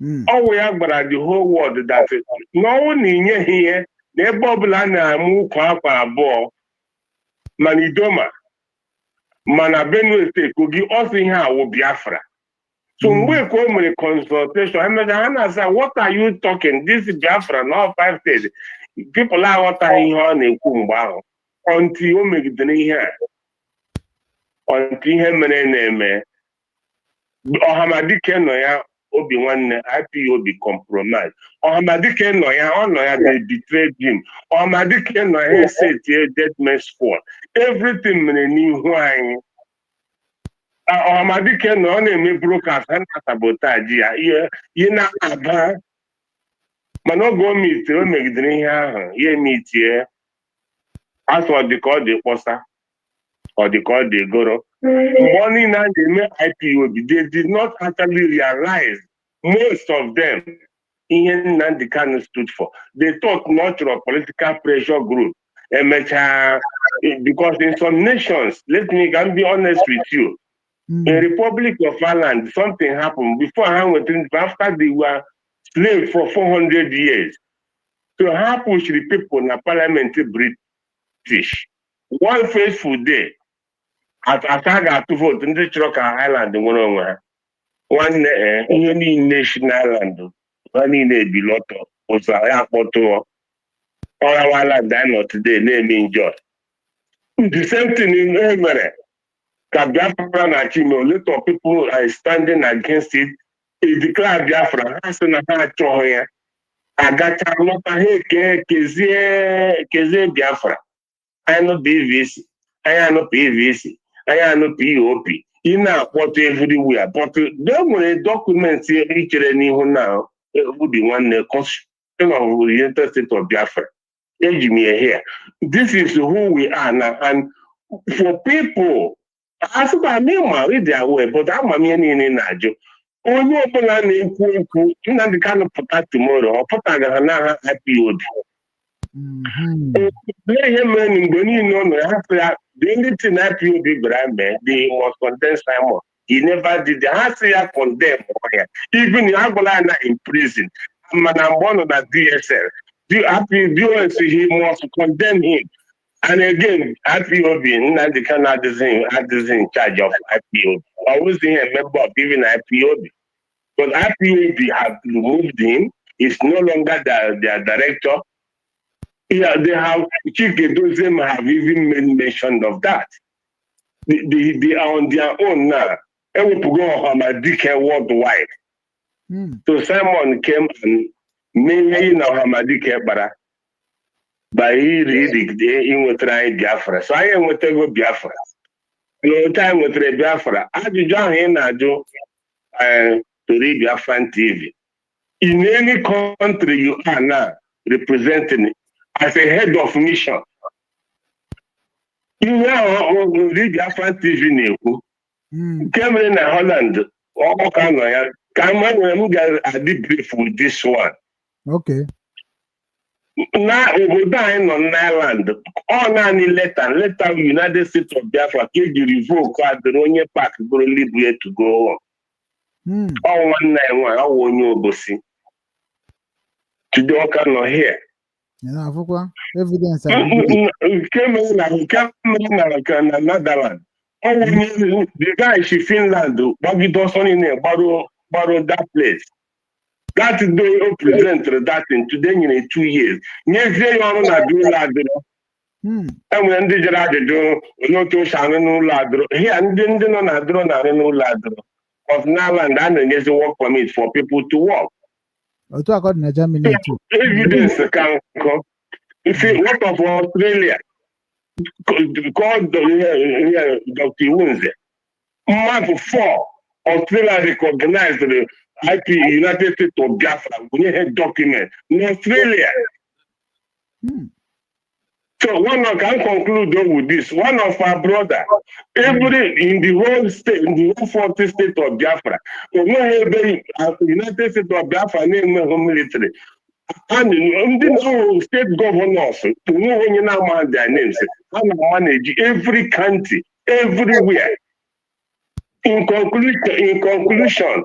Ọwụ ya gbara the whole world that n'ọnwụ na inyeghị ihe na ebe ọbụla a na-amụ ụkọ akwa abụọ mana Idoma mana Benue State Kogi ọsọ ihe awụ Biafra. So mgbe ka o mere consultation ha na-asa what are you talking this Biafra na 5 states people aghọtaghị ihe ọ na-ekwu mgbe ahụ until o megidere ihe a until ihe mere na-eme Ọhamadike nọ ya obi nwanne IPOB compromise. Ọhamadike nọ ya they betrayed him. Ọhamadike nọ ya set a dead man's fall. Everything mere n'ihu anyị. Ọhamadike nọ ọ na-eme broadcast ha na-sabotage ya ihe na-aba mana oge o megidere ihe ahụ ya emitie asọ dịka ọ dị kpọsa ọ dịka ọ dị goro. Mgbe ọ niile a na-eme IPOB, they did not actually realize most of them ihe Nnamdi Kanu stood for. They thought not a political pressure group. Because in some nations, let me be honest with you, in Republic of FINLAND, something happened before after they were slaves for 400 years. So how push the people in the parliament British? One fateful day, as I got to vote in the Chroka Island, one nation island, one in a biloto, was a airport or our island I know today, naming George. The same thing in Emere. Biafra and Achime, a lot of people are standing against it. He declared Biafra, Hassan Achoya, Agacha Lota, Keze Biafra. I know BVC, I know PVC, I know POP. In now, what everywhere, but there were documents here, each and now, it would be one constitution of the United States of Biafra. Here. This is who we are now, and for people, as I mean, they are aware, but I'm a man in Najo. Only open and in the kind of put that tomorrow, or put a IPOD. The only thing IPOD brand, they was condemned Simon. He never did. The answer condemned. Even in Angola in prison, I'm one of that DSL. He must condemn him. And again, IPOB, Nnamdi Kanu is in charge of IPOB. I was a member of even IPOB. But IPOB have removed him. He's no longer their director. Yeah, they have, Chike have even made mention of that. They are on their own now. And we go on Hamadike worldwide. So Simon came and made Hamadike Bara. But he really in try Biafra. So I am with go Biafra. No time with Biafra. I do join in to read Biafran TV. In any country you are now representing as a head of mission. You now read Biafran TV now. Cameron and Holland, all kind of come on, I did brief with this one. Okay. Now we dying on island. All any letter United States of Biafra can you revoke the Ronye Park go live to go on. All 191, all one you bossy. Today I cannot hear. Evidence. Came in another land. Oh, the guy she Finland, but we don't in there, borrow that place. That is the present that in today in 2 years. Yes, they are not doing ladro. And when they do not to Shannon no ladro. Here and then on a drone and no ladro. Of now and then there's a work permit for people to work. Evidence can come. You see, what of Australia? Called Dr. Windsor. Month 4, Australia recognized the IP United States of Biafra. We need a document in Australia. So one can conclude with this. One of our brother, every in the whole state, in the whole 40 state of Biafra, United States of Biafra name military. And the state governors to know when you now man their names, and manage every country everywhere. In conclusion,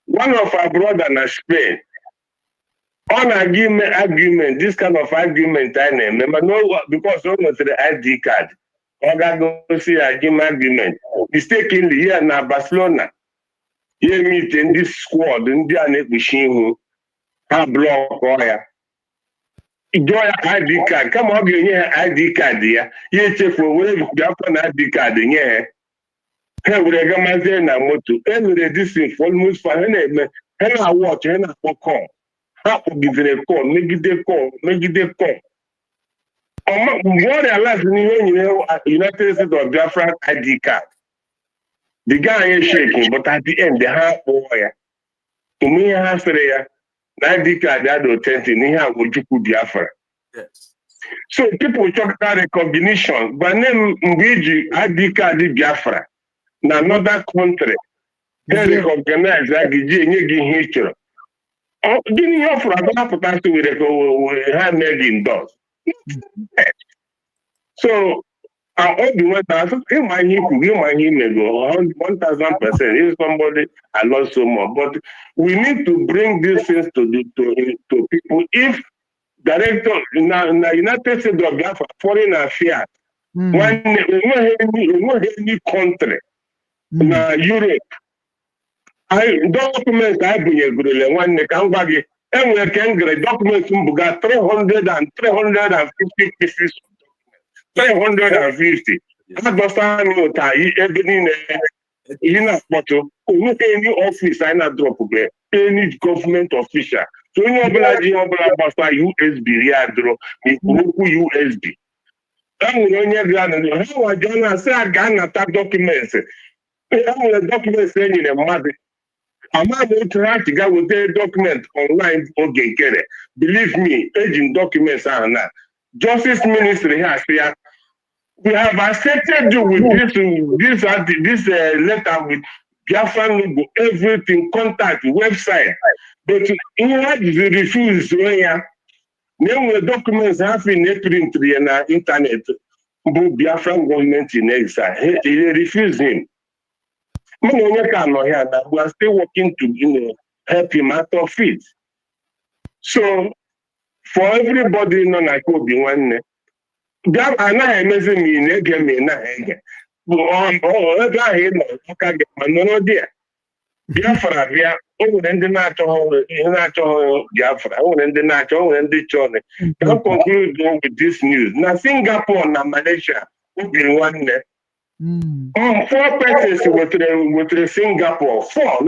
one of our brother in Spain, on argument, this kind of argument, I remember, no, because almost the ID card, I go see argument. Mistakenly, here in Barcelona, here meeting this squad, Indian machine, have block wire. Enjoy ID card. Come on, give me ID card here. Here, check for where you have an ID card in here. Hey, we are going to na moto. Hey, we are this thing for almost for hey, I watch, hey, I call. How to give a call, make it call. What I last United States of Biafra ID card. The guy ain't shaking, but at the end, the half boy. To me, half there, ID card that authentic, he have what you could Biafra. Yes. So people talk about recognition, but then we ID card Biafra. Na another country, they recognize that the history. Oh, didn't you for another potential we have made indoors? So, I all the one that in my him go 1,000%. If somebody I lost so much, but we need to bring these things to people. If director in the United States of Biafra foreign affairs, when any country. Na Europe, documents I bring a one can bag and we can get documents got 350 pieces. 350. I understand any office I not drop any government official. So you USB USB. How I don't say I got documents. The documents saying in a mother. I'm not going to have to go with the document online. Okay, get it. Believe me, aging documents are not. Justice Ministry has here. We have accepted you with this letter with Biafra logo, everything, contact, website. But you had to refuse here. Then the documents have been print in the internet. But Biafra government in exile. They refuse him. We are still working to help him out of it. So for everybody no na ko bi one that ana amazing me na get me na ege that he no ka get no there Biafra bia o ndị na-achọ Biafra o ndị na-achọ ndị chọrọ can conclude with this news na Singapore na Malaysia obi nwanne 4 persons with Singapore 4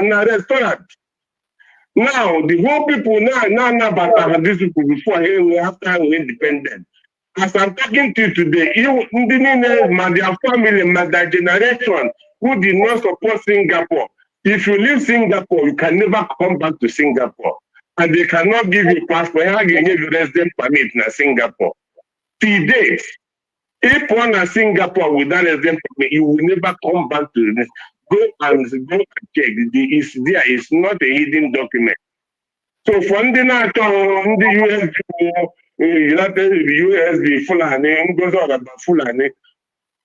na restaurant. Now the whole people now but these people before after independent. As I'm talking to you today, their family, their generation who did not support Singapore. If you leave Singapore, you can never come back to Singapore. And they cannot give you passport. How can you give you resident permit in Singapore? Till date. If one is Singapore without resident permit, you will never come back to this. Go and check. It's there. It's not a hidden document. So from the USB Fulani, goes on about Fulani.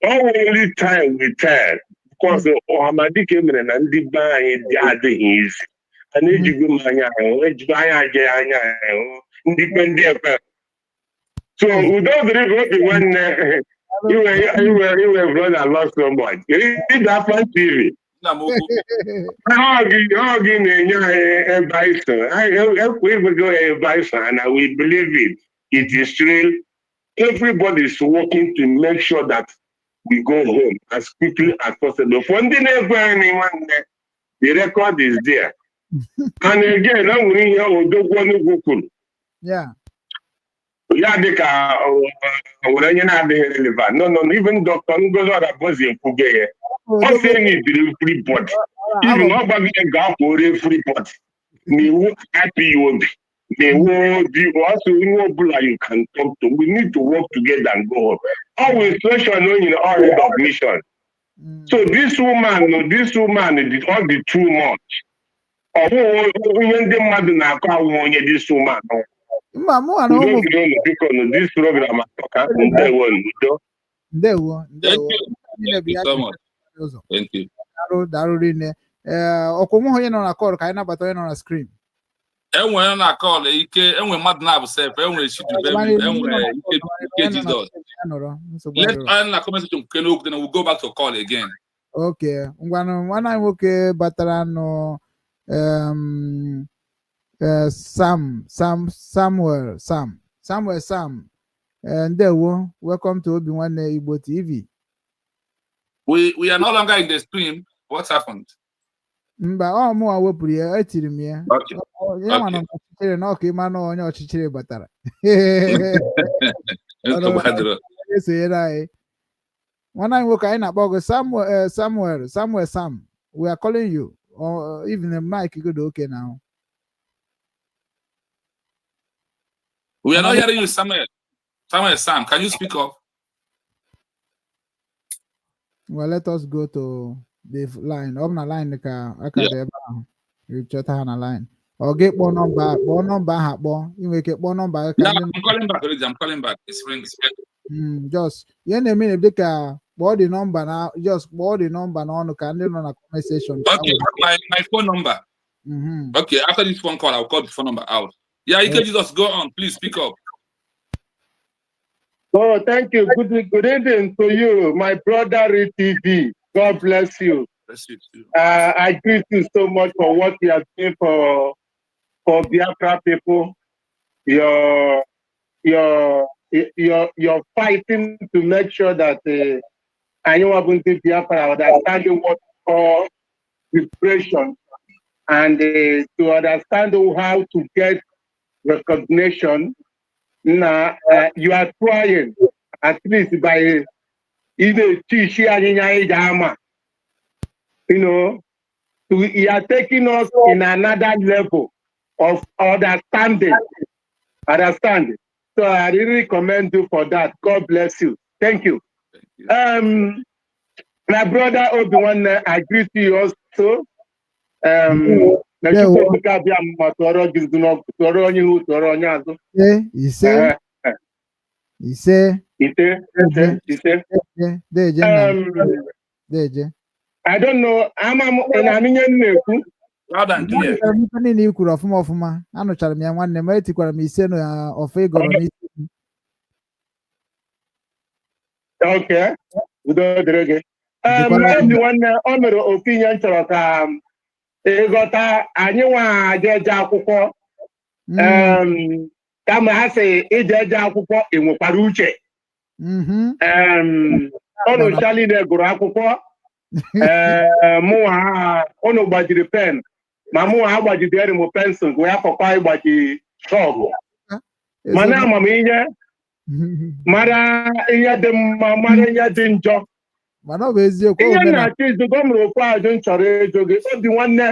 Only time we tell because Ohamadi came in and the buy the other is and independent. So we don't really when you were brother lost so much. You did that for TV. And we believe it. It is real. Everybody is working to make sure that we go home as quickly as possible. Funding anyone, the record is there. And again, I'm going to hear yeah. Yeah, they can. No, even Doctor Ngozo that was in Puge. I'm saying it free body. Even nobody got for a free body. Me happy you will be. Me will be also you can talk to. We need to work together and go home. Always social in all head of mission. So this woman did all the too much. When the mother now call this woman. This program There. Thank you so much. Thank you. Darurine. Okomo onye nọ na call ka anyị nabata onye nọ na screen. Enwere na call ike enwe mmadụ na absef enwere Chidubem enwere ike Jesus. Let us na comment section kene okwu then we'll go back to call again. Okay, ngwanụ nwanne anyị nwoke batara nụ Sam. Ndewo, welcome to Obi Nwanne Igbo TV. We are no longer in the stream. What happened? Mba, ọ mụ wepụrụ ya, etiri m ya. Okay. Ya nwa nọ n'ọchịchịrị na ọka ịma na onye ọchịchịrị batara. Esonyere anyị. Nwanne anyị nwoke anyị na-akpọ gị Sam. We are calling you. Even the mic go okay now. We are not hearing you, Samuel. Sam, can you speak up? Well, let us go to the line. Open a line ka you chat on a line. Or get one number, you make it one number. Yeah, I'm calling back already. I'm calling back. It's ringing. Just they can body number now. Just body number now. No can on a conversation. Okay, my phone number. Okay, after this phone call, I'll call the phone number out. Yeah, you can just go on. Please speak up. Oh, thank you. Good evening to you, my brother TV. God bless you. Bless you too. I greet you so much for what you are doing for Biafra people. You're fighting to make sure that anyone in Biafra understanding what for preparation and to understand how to get recognition. Now, you are trying, at least by either you are taking us in another level of understanding. So I really commend you for that. God bless you. Thank you. My brother Obi-Wan, I greet you also. I don't know. I'm loud and clear. Okay. Obi-Wan opinion ịghọta anyị nwa eje akwụkwọ kama ha sị eje akwụkwọ enwekwara uche ọnụ Charlie gụrụ akwụkwọ mụnwa ụnụ gbajiri pen ma mụnwa ha gbajidere m pensụl wee akọkwa ịgbaji chọọgụ mana amamihe mara ihe dị mma mara ihe dị njọ ihe na-achọ izugo mụrụ okwu ajụ nchọrọ ịjụ gị Obi-Nwanne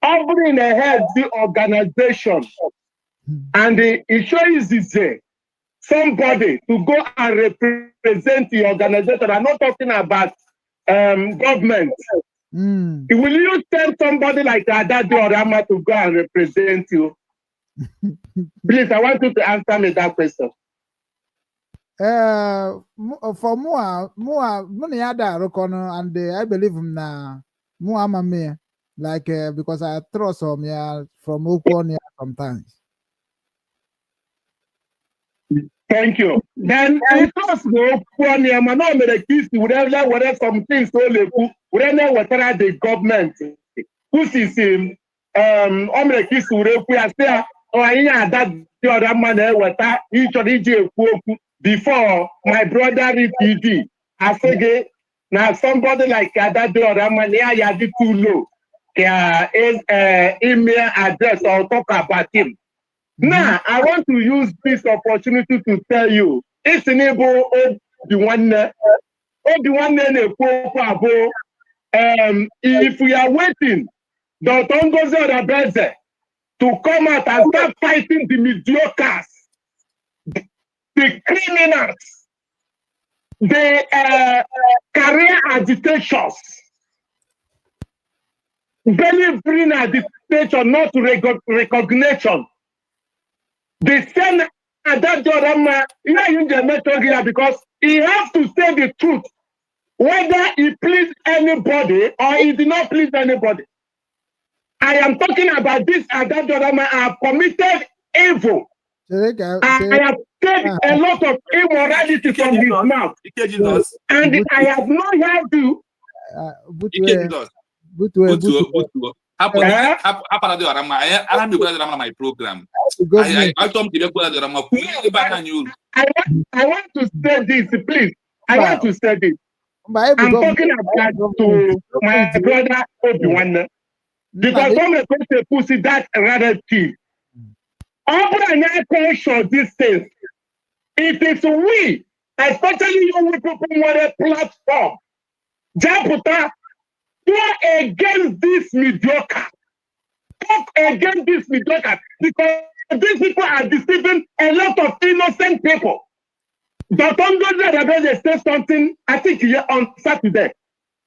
ọ bụrụ na head the organization and it shows somebody to go and represent the organization. I'm not talking about government. Will you send somebody like Adadi Orama to go and represent you? Please, I want you to answer me that question. For more, and I believe him now. More mame, like because I trust him from Okonia sometimes. Thank you. Then it was Okonia, man, no me the kiss. Whatever some things so whatever the government who sees him the kiss that the other man water each before my brother TV. I say now somebody like that the other man here too low. Email address or talk about him. Now I want to use this opportunity to tell you it's enable Obi-Wan if we are waiting Dr. Ngozi Odebeze to come out and start fighting the mediocres, the criminals, the career agitators, delivering agitation, not recognition. The same that Jordan, because he has to say the truth whether it pleased anybody or it did not please anybody. I am talking about this and that other man. I have committed evil. I have said a lot of immorality from his mouth. And I have not heard you. My program. I want to say this, please. I want to say this. I'm talking about to my brother Obi-Wan. Because some of the pussy that relative. These things. It is we, especially you people who want a platform. Japuta, talk against this mediocre. Talk against this mediocre because these people are deceiving a lot of innocent people. But on they say something, I think on Saturday.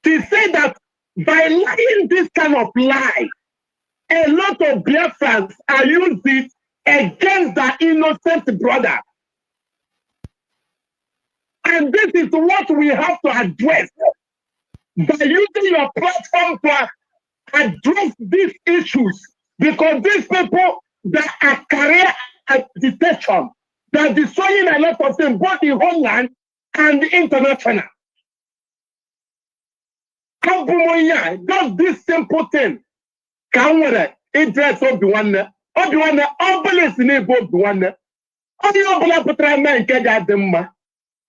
She said that by lying this kind of lie, a lot of Biafrans are using it against the innocent brother. And this is what we have to address. By using your platform to address these issues. Because these people that are career detection, they're destroying a lot of things, both in homeland and international. Just this simple thing. Can we address Obi-Wan? Obi-Wan, obelisk in Obi-Wan. Obi-Wan put men them.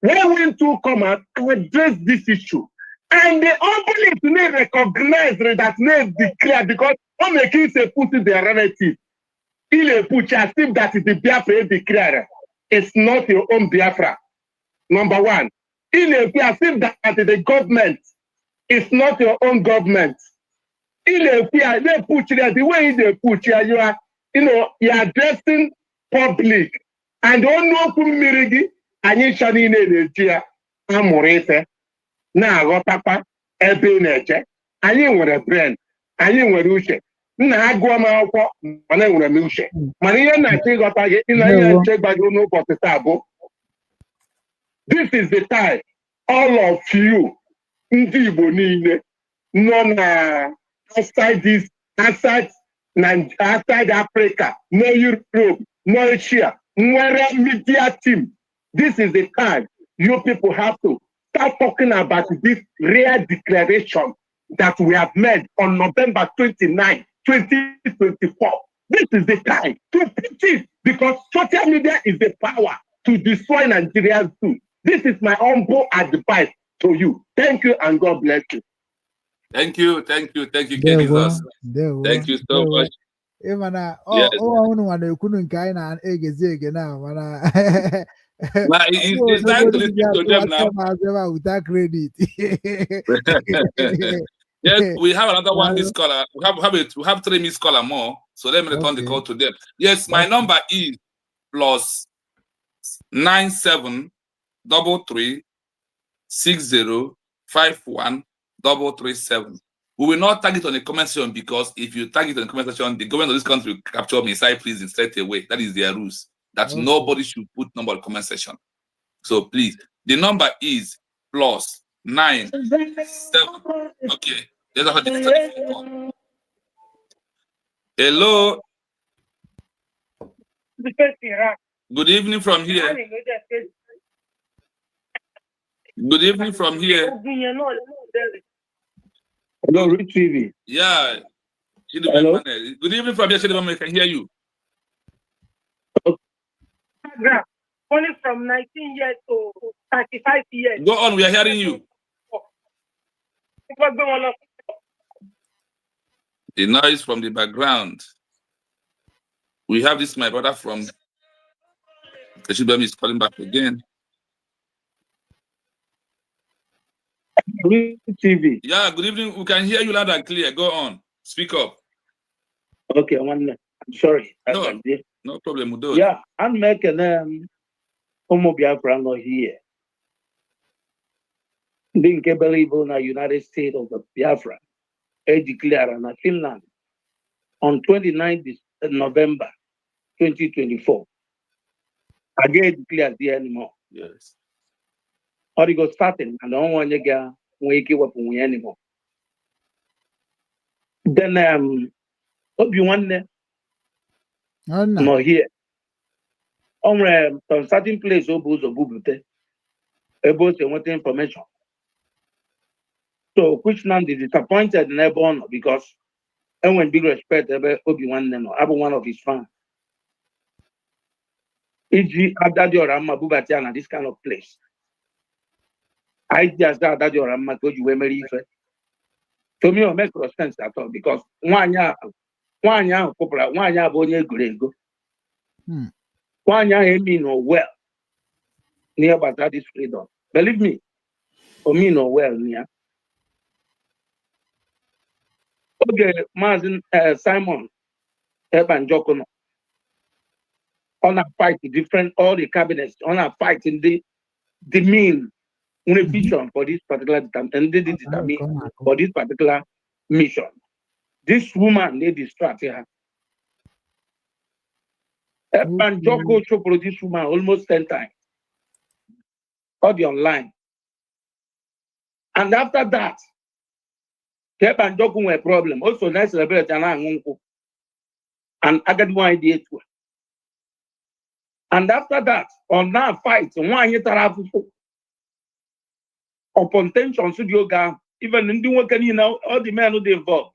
When we to come out and address this issue. And the obelisk may recognize that may declare because when the king say put their relative, il put as if that is the Biafra declare. It's not your own Biafra. Number one. Il as if that the government is not your own government. They put there the way they put here, you are, you are addressing public. And don't know who mirigi and you shall in the amorete. Now, papa, ebe nature, and you were a brand, and you were Russia. Now, go my when I were a mushe. Maria, I think what I get in a check by you know what the table. This is the time, all of you, Ndibonine, none outside this, outside Africa, no Europe, no Asia, no media team. This is the time you people have to start talking about this rare declaration that we have made on November 29, 2024. This is the time to pitch it because social media is the power to destroy Nigerians too. This is my humble advice to you. Thank you and God bless you. Thank you, Jesus. Thank you so much. Yes. It's time to listen to them now. Without credit. Yes, we have another one missed caller. We have 3 missed caller more. So let me return the call to them. Yes, my number is +97 33 60 51 337. We will not tag it on the comment section because if you tag it on the comment section, the government of this country will capture me inside prison straight away. That is their rules. That nobody should put number on the comment section. So please, the number is +97. Okay. There's a telephone call. Hello. Good evening from here. Good evening from here. Hello, Rich TV. Yeah. Hello. Good evening from here. I can hear you. Only from 19 years to 35 years. Go on, we are hearing you. The noise from the background. We have this, my brother from Keshibami is calling back again. TV. Yeah, good evening. We can hear you loud and clear. Go on. Speak up. Okay, I'm sorry. No problem, Udo. Yeah, I'm making Homo Biafra not here. Didn't believe in the United States of Biafra. I declare in Finland on 29th November 2024. I get declared there anymore. Yes. Or it got starting and I don't want to get nwee ike iwepụ nwunye anymore. Then Obi Nwanne nọ here. O nwere some certain place o bụ ụzọ bubute ebe o si enweta information. So which now is disappointed n'ebe ọ nọ because enwere big respect ebe Obi Nwanne nọ. Abụ one of his fans. Iji Adadiora mma bubata ya na this kind of place. Ideas that Adadiora mma ka o ji wee mere ife. To me, it makes no sense at all because nwaanyị ahụ kwụpụrụ nwaanyị ahụ bụ onye egoro ego. Nwaanyị ahụ emi no well near about this freedom. Believe me, for me no well near. Okay, Mazin Simon Ebanjoko no. On a fight different all the cabinets on a fight in the mean vision for this particular for this particular mission. This woman they distracted her. Ebanjoko show for this woman almost 10 times. All the online. And after that, Ebanjoko had a problem. Also, nice celebrity and I got one idea too. And after that, on that fight, one year upon tension, yoga, even in the work, all the men who they involved.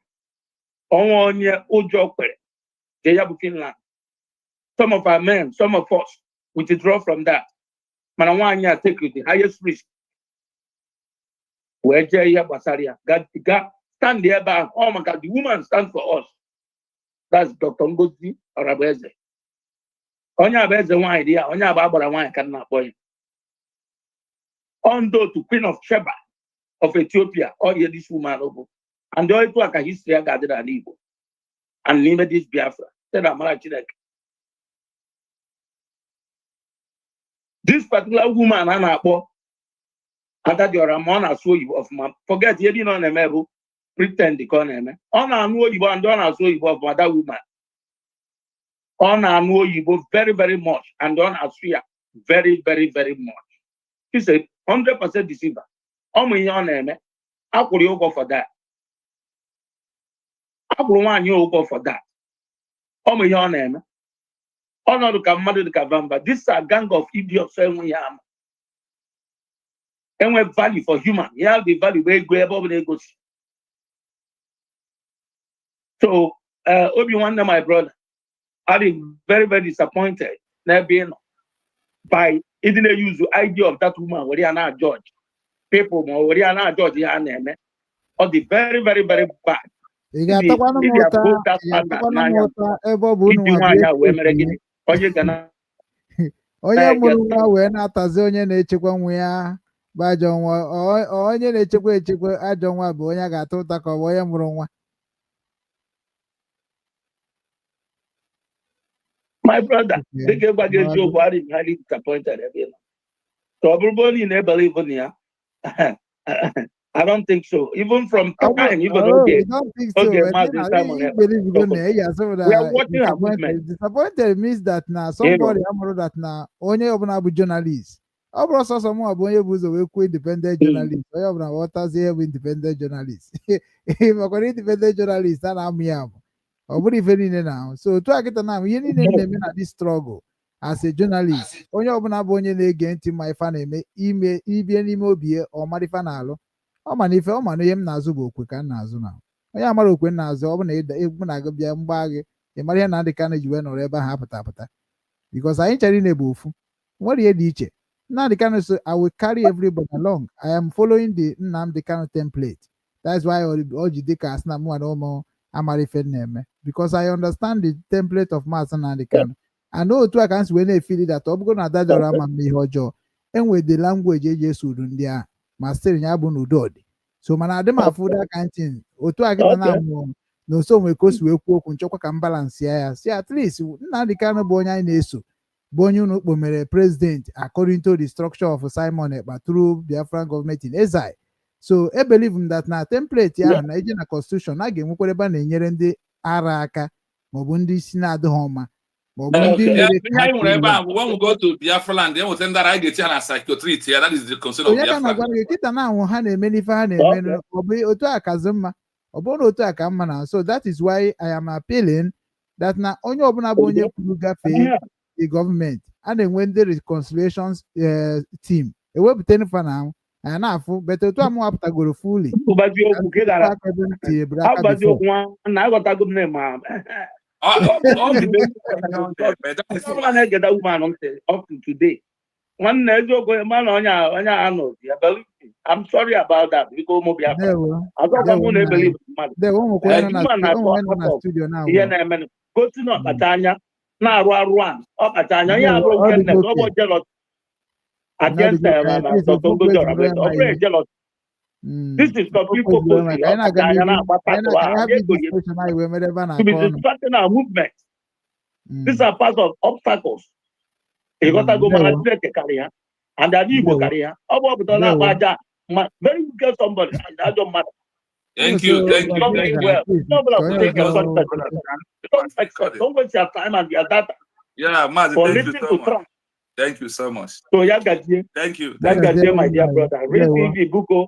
On 1 year, old job, they have FINLAND. Some of our men, some of us, we withdraw from that. Man, 1 year take with the highest risk. Where Jaya Basaria got stand there by, oh my God, the woman stands for us. That's Dr. Ngozi or Abeze. Onya Abeze one idea, Onya Barbara one cannot boy. Ondo to Queen of Sheba of Ethiopia, all year this woman over. And the other like a history I gathered an evil. And named this Biafra. Said Amara Chidek. This particular woman, Anna Bo, that your Ramona so you of my forget you didn't on a mebu, pretend the corner. On I know you and don't so you of that woman. On I know you both very, very much, and don't Australia very, very, very much. He said 100% deceiver. On me your name, how could you go for that? How could one you go for that? On me your name. Oh no, look at Mother Kavamba. This is a gang of idiots saying we am. And we value for human. You have the value where go above the goes. So Obi-Wan, my brother, I am very, very disappointed. Never been by even use the idea of that woman where they are not judge. People where they are not judge their name. Or the very, very, very bad. Ị ga-atakwa na mụta ebe ọ bụ onye mụrụ nwa wee na-atazi onye na-echekwa nwa ya bụ ajọ nwa onye na-echekwa ajọ nwa bụ onye a ga-ata ụta ka ọ bụ onye mụrụ nwa. My brother, they gave back a job. I'm highly disappointed. So everybody never believe in you. I don't think so. Even from time, even you don't think so. We are watching our movement. Disappointed means that now somebody that now only open journalist. Also, someone who independent journalist. I have what does he have independent journalist? If I independent journalist, then I'm here. Now. So to get now, you need to this struggle as a journalist. Only open up only again to my fan email, email, or marifanalo. Ọ ma na ife ọ ma na ihe m na-azụ bụ okwe ka m na-azụ na onye amara okwe m na-azụ ọ bụ na egwu na-agụ bịa mgba gị ị mara ihe na-adị ka na-eji wee nọrọ ebe ahụ apụta because anyị chere na-ebu ofu nwere ihe dị iche Nnamdi Kanu so I will carry everybody along. I am following the Nnamdi Kanu template. That's why o ji dị ka asị na mụ na ụmụ amara ife na-eme because I understand the template of Maazị Nnamdi Kanu and otu a ka m si wee na-efili that ọ bụrụ na Adadora ama m ihe ọjọọ enwe the language eji eso udu ndị ahụ ma sịrị ya bụ n'udo dị so mana adị m afụ that kind thing otu a kịta na amụọ na oso nwe ka o si wee kwuo okwu nchọkwa ka m balansị ya si at least Nnamdi Kanu bụ onye anyị na-eso bụ onye unu kpomere president according to the structure of Simon Ekpa through Biafra government in exile. So I believe that na template ya na eje na constitution a ga-enwekwara ebe a na-enyere ndị ara aka maọbụ ndị isi na-adịghị ọma When we go to Biafra land, then we send that I get here and psychiatrist here. That is the concern of Biafra. So that is why I am appealing that now only onye the government and then when the reconciliations team ewepụtara fa na anyị na-afụ but otu amụ apụtagoro fully up to today. One I'm sorry about that because I don't believe go to not Batanya, now run up Batanya, jealous against jealous. This is complete purpose to be distracting our movement. These are part of obstacles. You got to go career and the Igbo career. Very good somebody, and that don't matter. Thank you. Don't waste your time and your data. Yeah, Mazi, thank you so much. Thank you so much. So Yagaji. Thank you. My dear brother. Real TV Buko.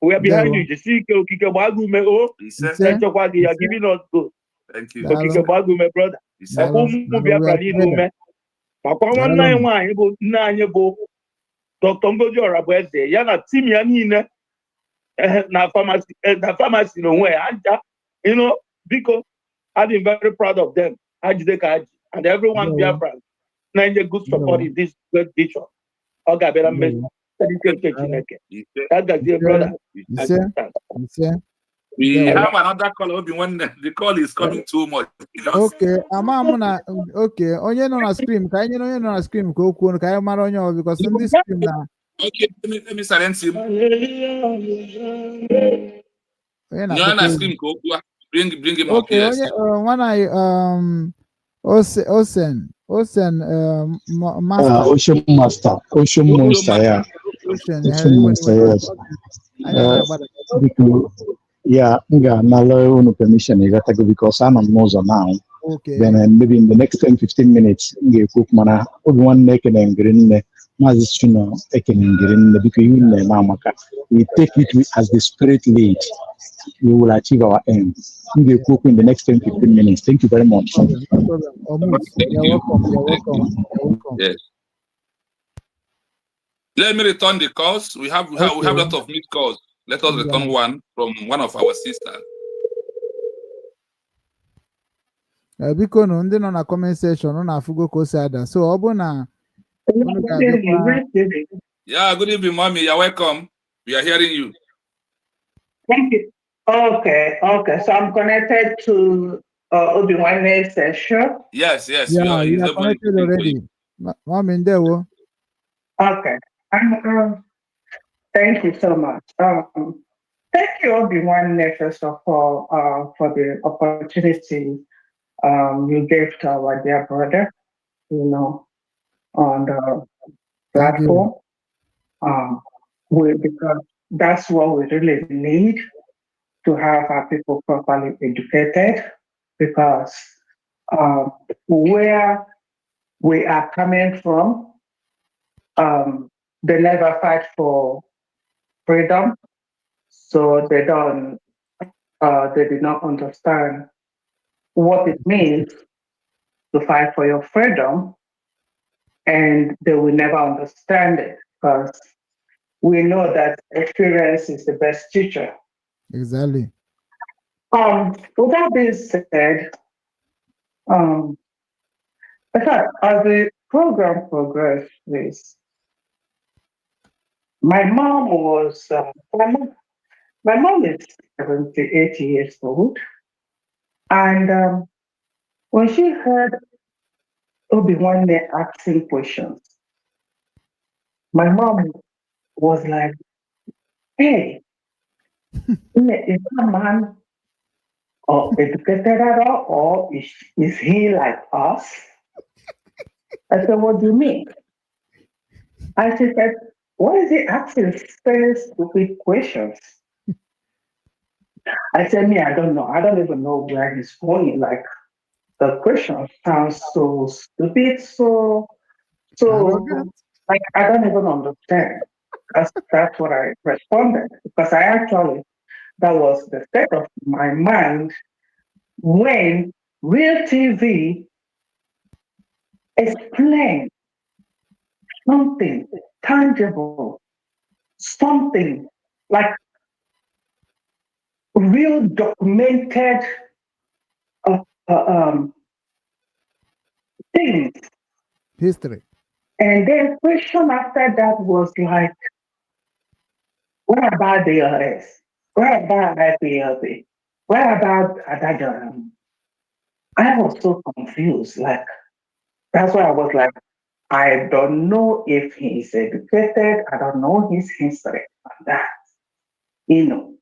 We are behind you. You see, Kike Bagu me oh. You are giving us good. Thank you. Kike Bagu me brother. Dr. Ngozi Orabueze, yana team ya niile na pharmacy no way you know, because I've been very proud of them. And everyone Biafra na good support in this great vision. Oga bela me. Brother. We have another call. When the call is coming too much. Okay, okay. Onye no na screen. Ka onye no na screen ka okwu ka anyị mara onye ọ because in this screen na. Okay, let me silence him. No na screen ka okwu. Bring him up. Okay, onye one I Osen master. Ocean master. Ocean monster, yeah. Ocean monster, yes. Yeah, no permission because I'm on Moza now. Okay. Then maybe in the next 10-15 minutes, you cook mana one naked and green Mazisuna and green because we take it as the spirit lead. We will achieve our aim. We cook in the next 10-15 minutes. Thank you very much. No problem. You're welcome. Yes. Let me return the calls. We have a lot of missed calls. Let us return one from one of our sisters. Biko no ndị nọ na comment section nọ na-afụgo ka o si ada. So ọ bụ na Yeah, good evening, mommy. You're welcome. We are hearing you. Thank you. Okay. So I'm connected to Obi-Wan's session. Yes. Yeah, you are connected already. Mommy, there. Okay. Thank you so much. Thank you, Obi-Wan, first of all, for the opportunity you gave to our dear brother, on the platform. Because that's what we really need to have our people properly educated, because where we are coming from, they never fight for freedom, so they did not understand what it means to fight for your freedom, and they will never understand it because we know that experience is the best teacher. Exactly. With that being said, in fact, as the program progressed, my mom was my mom is 78 years old, and when she heard Obi-Wan asking questions, my mom was like, "Hey, is that man educated at all, or is he like us?" I said, "What do you mean?" And she said, "Why is he asking very stupid questions?" I said, "Me, I don't know. I don't even know where he's going. Like, the question sounds so stupid, so like I don't even understand. That's what I responded because I actually that was the state of my mind when real TV explained something tangible, something like real documented uh, uh, um, things. History. And then question after that was like, what about the DLS? What about FPLP? What about Adajoram? I was so confused. Like, that's why I was like, I don't know if he's educated. I don't know his history on that. You know.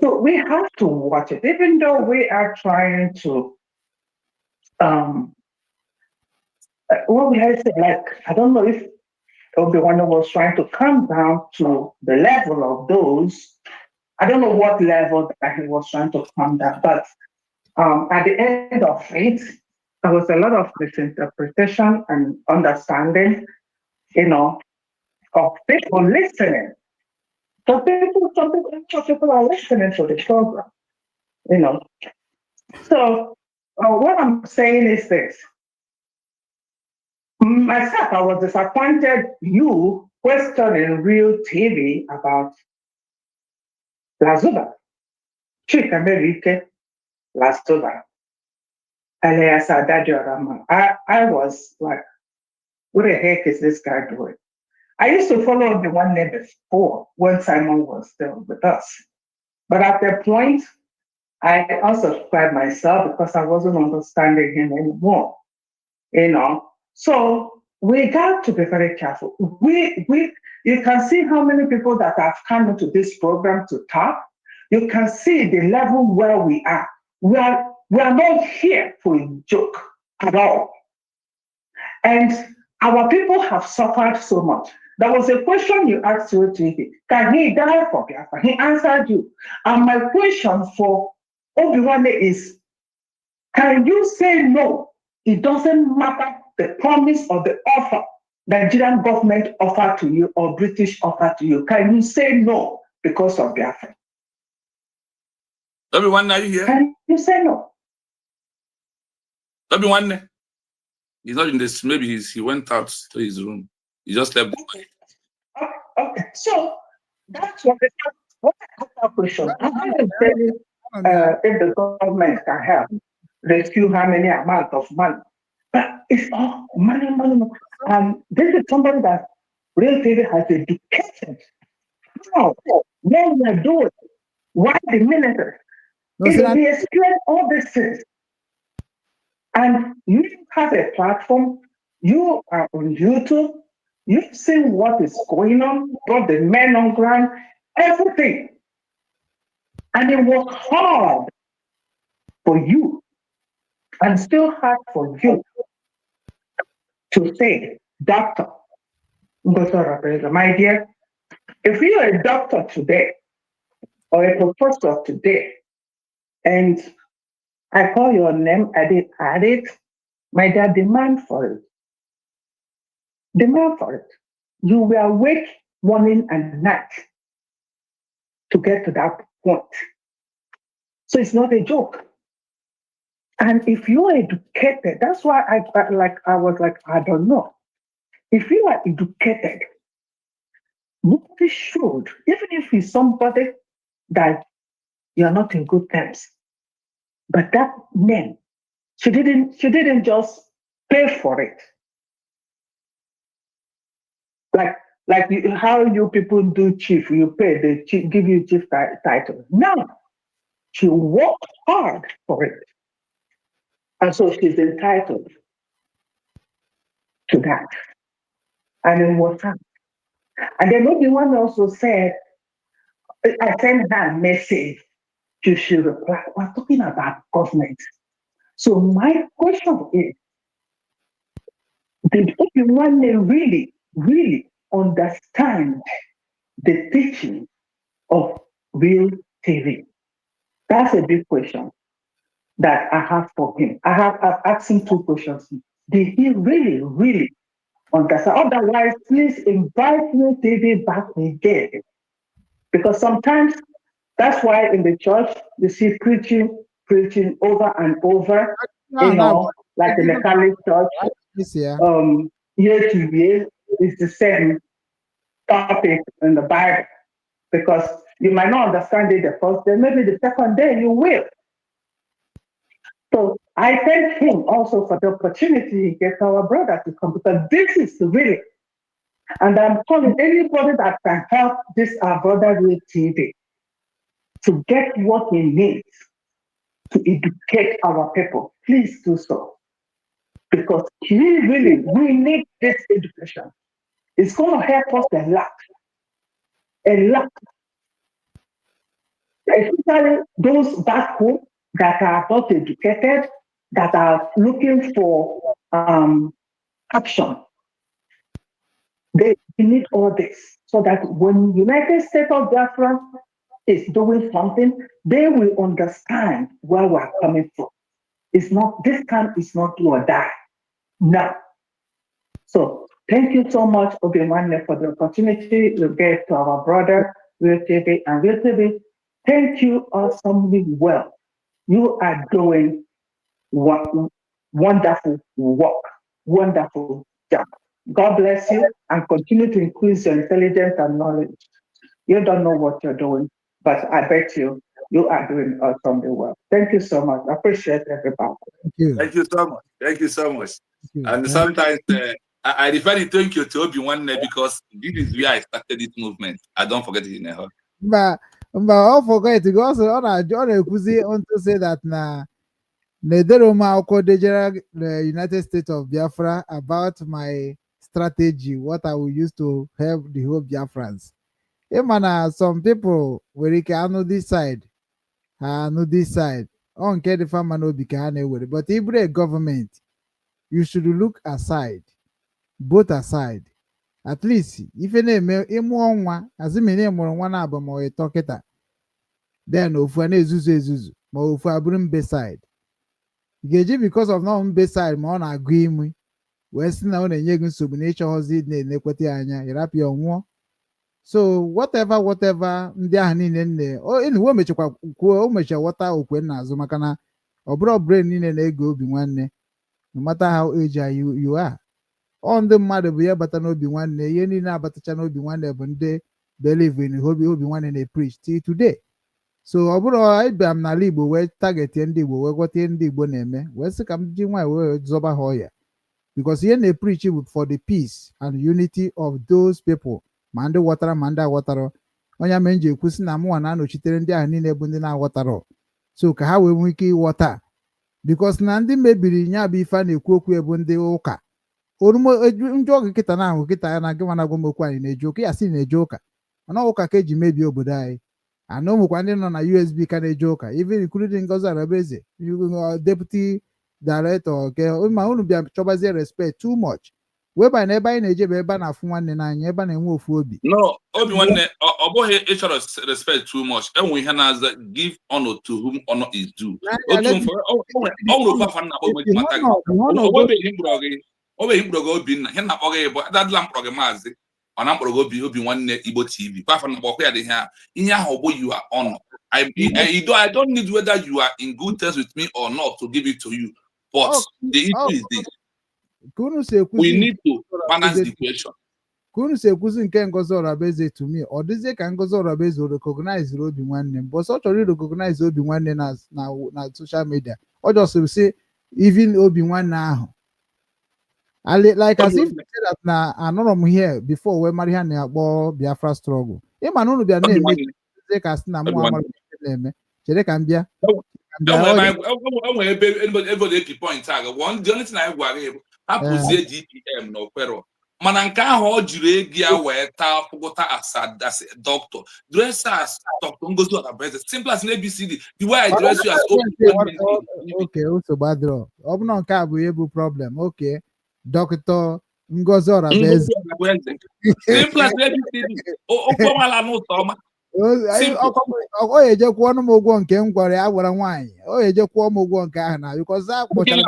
So we have to watch it, even though we are trying to um what we have to say, like, I don't know if Obi-Wan was trying to come down to the level of those. I don't know what level that he was trying to come down, but at the end of it, there was a lot of misinterpretation and understanding, you know, of people listening. Some people are listening to the program, you know. So what I'm saying is this. Myself, I was disappointed you questioning real TV about Lazuba. Chika Merike Lazuba. Alias Adajorama. I was like, what the heck is this guy doing? I used to follow the one name before when Simon was still with us. But at that point, I also cried myself because I wasn't understanding him anymore. You know. So we got to be very careful. You can see how many people that have come into this program to talk. You can see the level where we are. We are not here for a joke at all. And our people have suffered so much. There was a question you asked your TV. Can he die for Biafra? He answered you. And my question for Obi-Wan is, can you say no? It doesn't matter the promise or the offer Nigerian government offered to you or British offered to you. Can you say no because of Biafra? Obi-Wan, are you here? Can you say no? Obi-Wan, he's not in this. Maybe he went out to his room. He just left. Okay. So that's what the question. I'm not telling if the government can help rescue how many amount of money. But it's all money, money, money. And this is somebody that real TV has educated. How? What we are doing? Why the minister? If we explain all these things, and you have a platform, you are on YouTube, you've seen what is going on, what the men on ground, everything. And it was hard for you, and still hard for you to say, doctor, my dear, if you're a doctor today or a professor today, and I call your name, I did add it, my dear, demand for it. Demand for it. You will awake morning and night to get to that point. So it's not a joke. And if you're educated, that's why I was like, I don't know. If you are educated, nobody should, even if it's somebody that you're not in good terms. But that name, she didn't just pay for it. How you people do chief, you pay the chief, give you chief title. No, she worked hard for it. And so she's entitled to that. And it was her. And then Obi-Wan also said, I sent her a message. She should reply. We're talking about government. So my question is, did Obi-Wan really, really understand the teaching of real TV? That's a big question. that I have for him. I've asked him 2 questions. Did he really, really understand? Otherwise, please invite me TV back again. Because sometimes that's why in the church you see preaching over and over, like in the Catholic church, year to year, it's the same topic in the Bible. Because you might not understand it the first day, maybe the second day you will. So I thank him also for the opportunity he gave our brother to come, because this is really, and I'm calling anybody that can help this our brother with TV to get what he needs to educate our people. Please do so. Because we need this education. It's going to help us a lot. A lot. Especially those back home that are not educated, that are looking for action. They need all this so that when United States of Biafra is doing something, they will understand where we're coming from. It's not, this time is not do or die. No. So thank you so much, Obiemane, for the opportunity you gave to our brother, Real TV and Real TV. Thank you awesomely well. You are doing wonderful work, wonderful job. God bless you and continue to increase your intelligence and knowledge. You don't know what you're doing, but I bet you are doing awesomely well. Thank you so much. I appreciate everybody. Thank you. Thank you so much. Thank you so much. And sometimes I refer to thank you to Obi-Wan because this is where I started this movement. I don't forget it in a hurry. But I forget to go also on a Kuzi on to say that na Nederoma the United States of Biafra about my strategy, what I will use to help the whole Biafrans. Some people where can this side, know this side. On the farmer no be can but if a government, you should look aside, both aside. At least if a name one as a minimum one album or a talketa, then of an ezuzu, more for a broom beside. Geji because of no beside more on agree West now and yegun subnature has it in equity anya, Europe on. So whatever ndị ahụ niile nne enyiwe o mechakwa kwuo o mecha wọta okwe n'azụ maka na ọ bụrụ brain niile na-ege obi nwanne no matter how age you are. Ọ ndị mmadụ bụ ya bata n'obi nwanne, ihe niile abatacha n'obi nwanne bụ ndị believe in obi nwanne na-preach till today. So ọ bụrụ ịbịa m n'ala Igbo wee target ndị Igbo wee gwọta ndị Igbo na-eme wee sị ka m ji nwaanyị wee zọba ha ọya because ihe na-preach for the peace and unity of those people. Ma ndị ghọtara ma ndị aghọtara onye mere nji ekwusi na mụnwa na-anọchitere ndị ahụ niile bụ ndị na-aghọtara so ka ha wee nwee ike ịghọta bikos na ndị mebiri nya bụ ife a na-ekwu okwu ebu ndị ụka ndị ọgụ kịta na ahụ kịta ya na gị mana gwamokwu anyị na-eje ụka ya si na-eje ụka mana ụka ka eji mebie obodo anyị ana ụmụkwa ndị nọ na USB ka na-eje ụka even including Ngozi Arabeze deputy director ma unu bịa chọbazie respect too much whereby na ebe anyị na-eje bụ ebe a na-afụ nwanne n'anya ebe a na-enwe ofu obi no obi nwanne ọ bụghị ịchọrọ respect too much enwe ihe na-aza give honor to whom honor is due otu mfe ọ nwere ofe afa nna akpọ mata gị obeghị mkpụrụ gị Obinna ihe na-akpọ gị bụ adadịla mkpọrọ gị maazị ọ na mkpọrọ gị obi nwanne Igbo TV afa na akpọkwa ya dị ihe ahụ bụ you are honor I don't need whether you are in good terms with me or not to give it to you but the issue is this. We need to balance the equation. Kunu se kwuzi nke Ngozi Arabeze to me ọ dịzie ka Ngozi Arabeze recognize obi nwanne m but ọ chọrọ recognize obi nwanne na social media ọ just say even obi nwanne ahụ like as if say that na anọrọ m here before wee mara ihe na-akpọ Biafra struggle ịma na unu bịa na-eme ka sị na mụ amara na-eme chere ka m bịa enwere ebe epi point a the only thing I gwara gị bụ hapụzie GPM na okwero mana nke ahụ ọ jiri ego ya wee taa pụgụta as a doctor dress as Dr. Ngozi Arabeze simple as an ABCD the way I dress you as okay nsogbu adịrọ ọ bụ na nke a bụ ihe bụ problem okay Dr. Ngozi Arabeze simple as ABCD okwu ọmala n'ụtọ ọma ọ ga-ejekwa ọnụ m ụgwọ nke m gwara ya gwara nwaanyị ọ ga-ejekwa m ụgwọ nke ahụ na bikọz a kpọchara ọ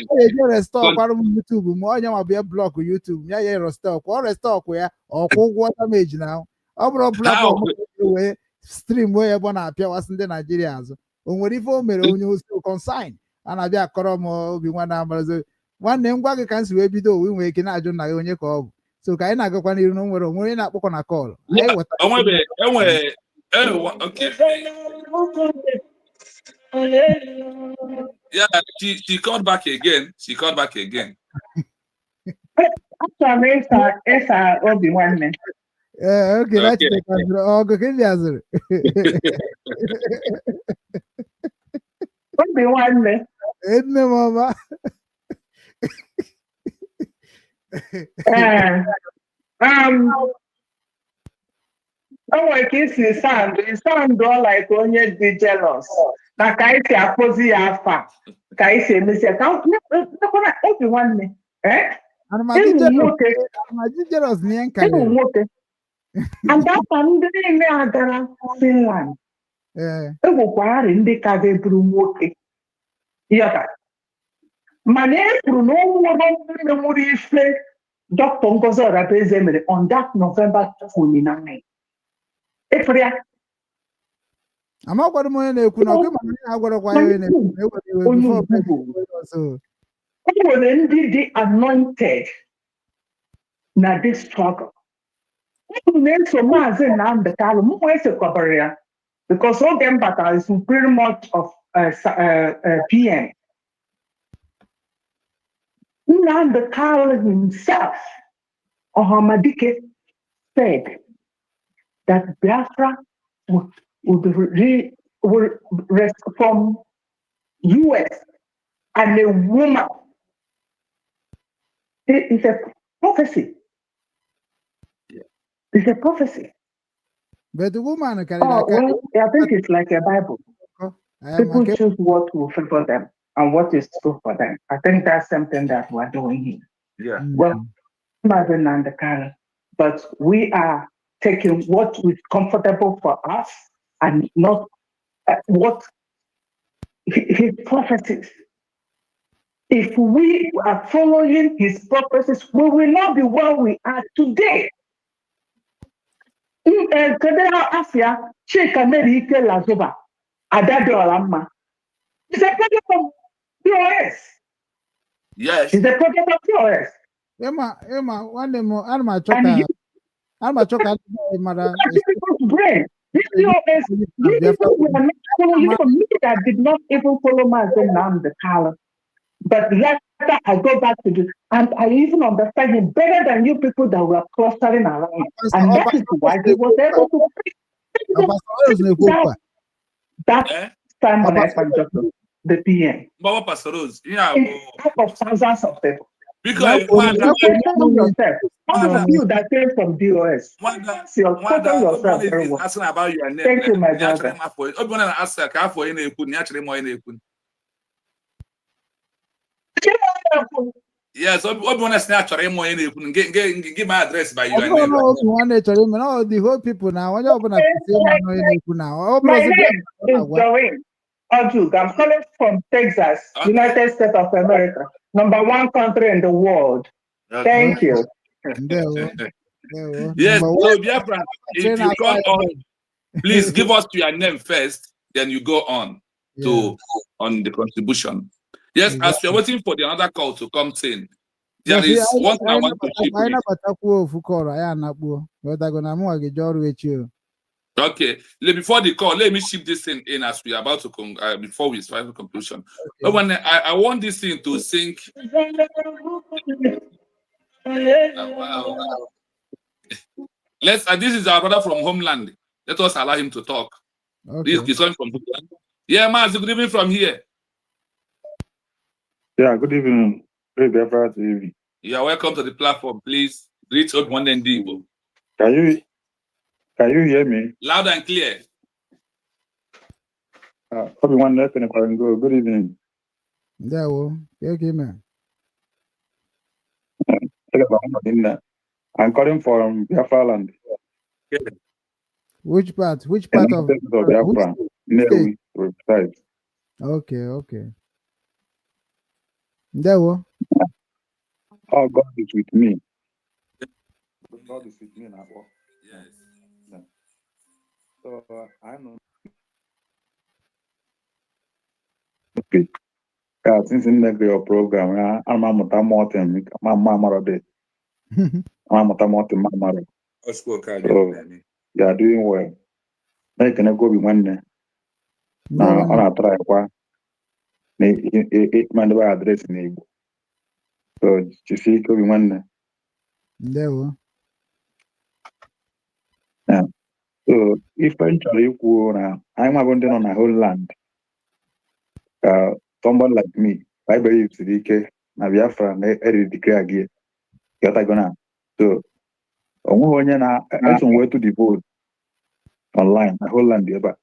ga-eje restọ kwara m YouTube ma onye ma bịa blọkụ YouTube ya ya restọ kwa ọ restọkwụ ya ọkwụ ụgwọ dameji na ọ bụrụ platfọm wee stream wee ebe ọ na-apịawasị ndị Naijiria azụ o nwere ife o mere onye osi consign a na-abịa akọrọ m obi nwanne amarazi nwanne m gwa gị ka m si wee bido owe nwere ike na-ajụ nna gị onye ka ọ bụ so ka anyị na-agakwa n'iru na onwere onye na-akpọkọ na kọl yeah, she called back again. She called back again. Actually, it's Obi one. Okay, let's take Obi one. Mama. Oh, I kiss his sound. It sound all like onye be jealous. Na kaisi apozi afa. Kaisi emisi. Count. No, Obi one. Eh? And my jealous ni enka. And that time they me agara Finland. Egokwari ndị ka ga-eburu nwoke. Yata. Mana eburu n'ọnwụ nwere ife Dr. Ngozi Orabeze mere on that November 29. Efria. Amakwara m onye na-ekwu na ọkụ mana ya agwarakwa ya na-ekwu. O nwere ndị dị anointed na this struggle. Na-eso Maazị Nnamdi Kanu m wee sekwabara ya because oge m batara is pretty much of PM. Nnamdi Kanu himself, Ohamadike, said that Biafra will rest from US and a woman. It's a prophecy. It's a prophecy. But the woman can. I think it's like a Bible. People choose what will favor them and what is true for them. I think that's something that we're doing here. Yeah. Well, but we are taking what is comfortable for us and not what his prophecies. If we are following his prophecies, we will not be where we are today. Afia, Chika Merike Lazoba, Adado Alama. It's a project of POS. Yes. It's a project of POS. Emma, one day more, I'm a choker. I'm a choker. People's brain. This POS, these people were not following for me that did not even follow Mazen Nnamdi Kanu. But later I go back to this, and I even understand him better than you people that were clustering around. And that is why he was able to that Simon Epanjoto, the PM. Baba Pastor Rose, yeah. Of thousands of people. Because yourself. All of you that came from DOS. Yourself very well. Asking about your name. Thank you, my brother. Yes, everyone is not trying more in give my address by your name. No, the whole people now. My name is Doreen Odug. I'm calling from Texas, United States of America, #1 country in the world. Thank you. Yes, so Biafra, if you come on, please give us your name first, then you go on to on the contribution. Yes, as we are waiting for the other call to come in, there is one thing I want to chip in. Okay, before the call, let me ship this thing in as we are about to before we start the conclusion. Okay. When I want this thing to sync. Let's. This is our brother from Homeland. Let us allow him to talk. Okay. This is coming from Homeland. Yeah, Maz, good evening from here. Yeah, good evening. Biafra TV. Yeah, welcome to the platform. Please greet everyone and Divo. Can you hear me? Loud and clear. Everyone listening, good evening. Yeah, well, okay, man. I'm calling from Biafra land. Okay. Which part? Which And part of Biafra, Newi, precise. Okay. There were. Oh, God is with me. God is with me now. Yes. Yeah. So I know. Okay. Since in your program, I'm a mountain, Mamma. So you are doing well. They can go with one. Now, on a try one. It man address in so you see, go with one. There were. Yeah. So eventually, I'm going on a whole land. Someone like me, I believe to DK, Biafra, and declare again. Gonna. So, I some way to the vote online, a whole land, but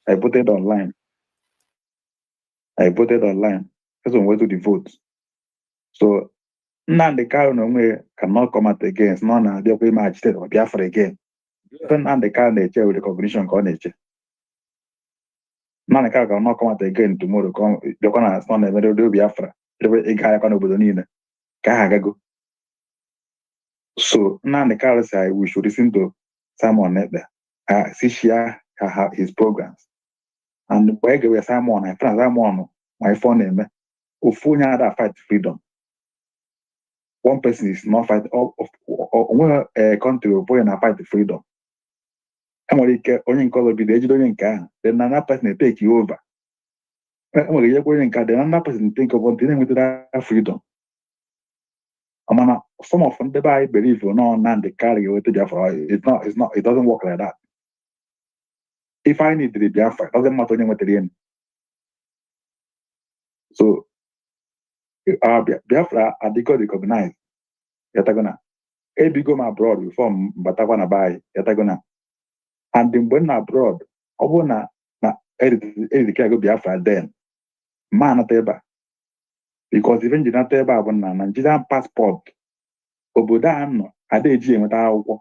I put it online. I voted online. I some way to the vote. So, Nandi Kano cannot come out against none of the way my state or Biafra again. Even Nandi Kano nature with recognition on nature. Nandi Kano cannot come out again tomorrow. They're gonna stand and do Biafra. The way a guy can open Kahagago. So Nandi Kano say we should listen to Simon Nether. See share his programs. And where we Simon, I friend Simon, my phone name, Ufunya that fight freedom. One person is not fight of a country boy and fight the freedom. And what you only call be the age then another person take you over. And what you're going then another person think about dealing with that freedom. Some of them I believe you know the carry away to Biafra. It doesn't work like that. If I need the Biafra, it doesn't matter what the end. So Biafra are they recognized. Yatagona. If you go abroad before Batakwana buy Yatagona. And then when abroad, Obona na go Biafra then. Man teba. Because even Jina teba abona Nigerian passport. Oboda no adeji enweta akwụkwọ.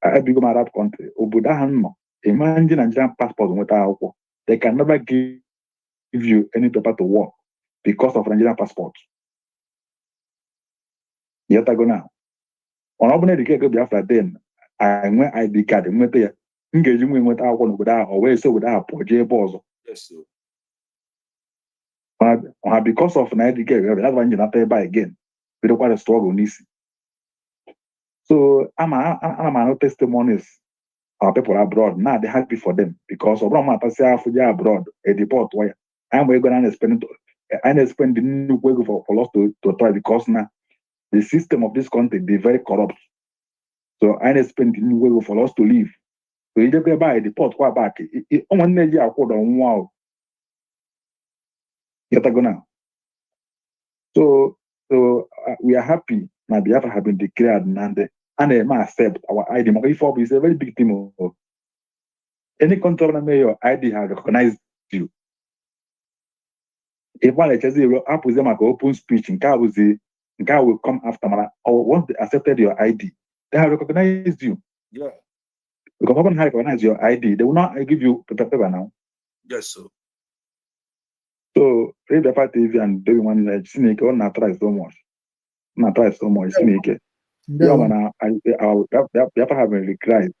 Ebigo my Arab country. Oboda no imagine Nigerian passport enweta akwụkwọ. They can never give you any paper to work because of Nigerian passport. Yatagona. On Obona go Biafra then. I went ID card nweta ya. Ngeji nwe nweta akwụkwọ n'obodo ahụ, o wee so obodo ahụ pụọ jee ebe ọzọ. Because of Nigeria, that's why you're not there by again. We don't want to struggle this. So I'm testimonies of people abroad. Now they're happy for them because of abroad a deport where I'm going to spend the new way for us to try because now the system of this country be very corrupt. So I spend the new way for us to live. So you just buy a deport back. On one year, wow. So we are happy that Biafra have been declared and they must accept our ID. If is a very big thing. Any country your ID has recognized you. If one like up with them like open speech and car will come after or once they accepted your ID, they have recognized you. Yeah. Because when they recognize your ID, they will not give you paper now. Yes, sir. So Biafra TV and doing one like Snake or not try so much. Not try so much Snake. Yeah, man, Biafra have been required.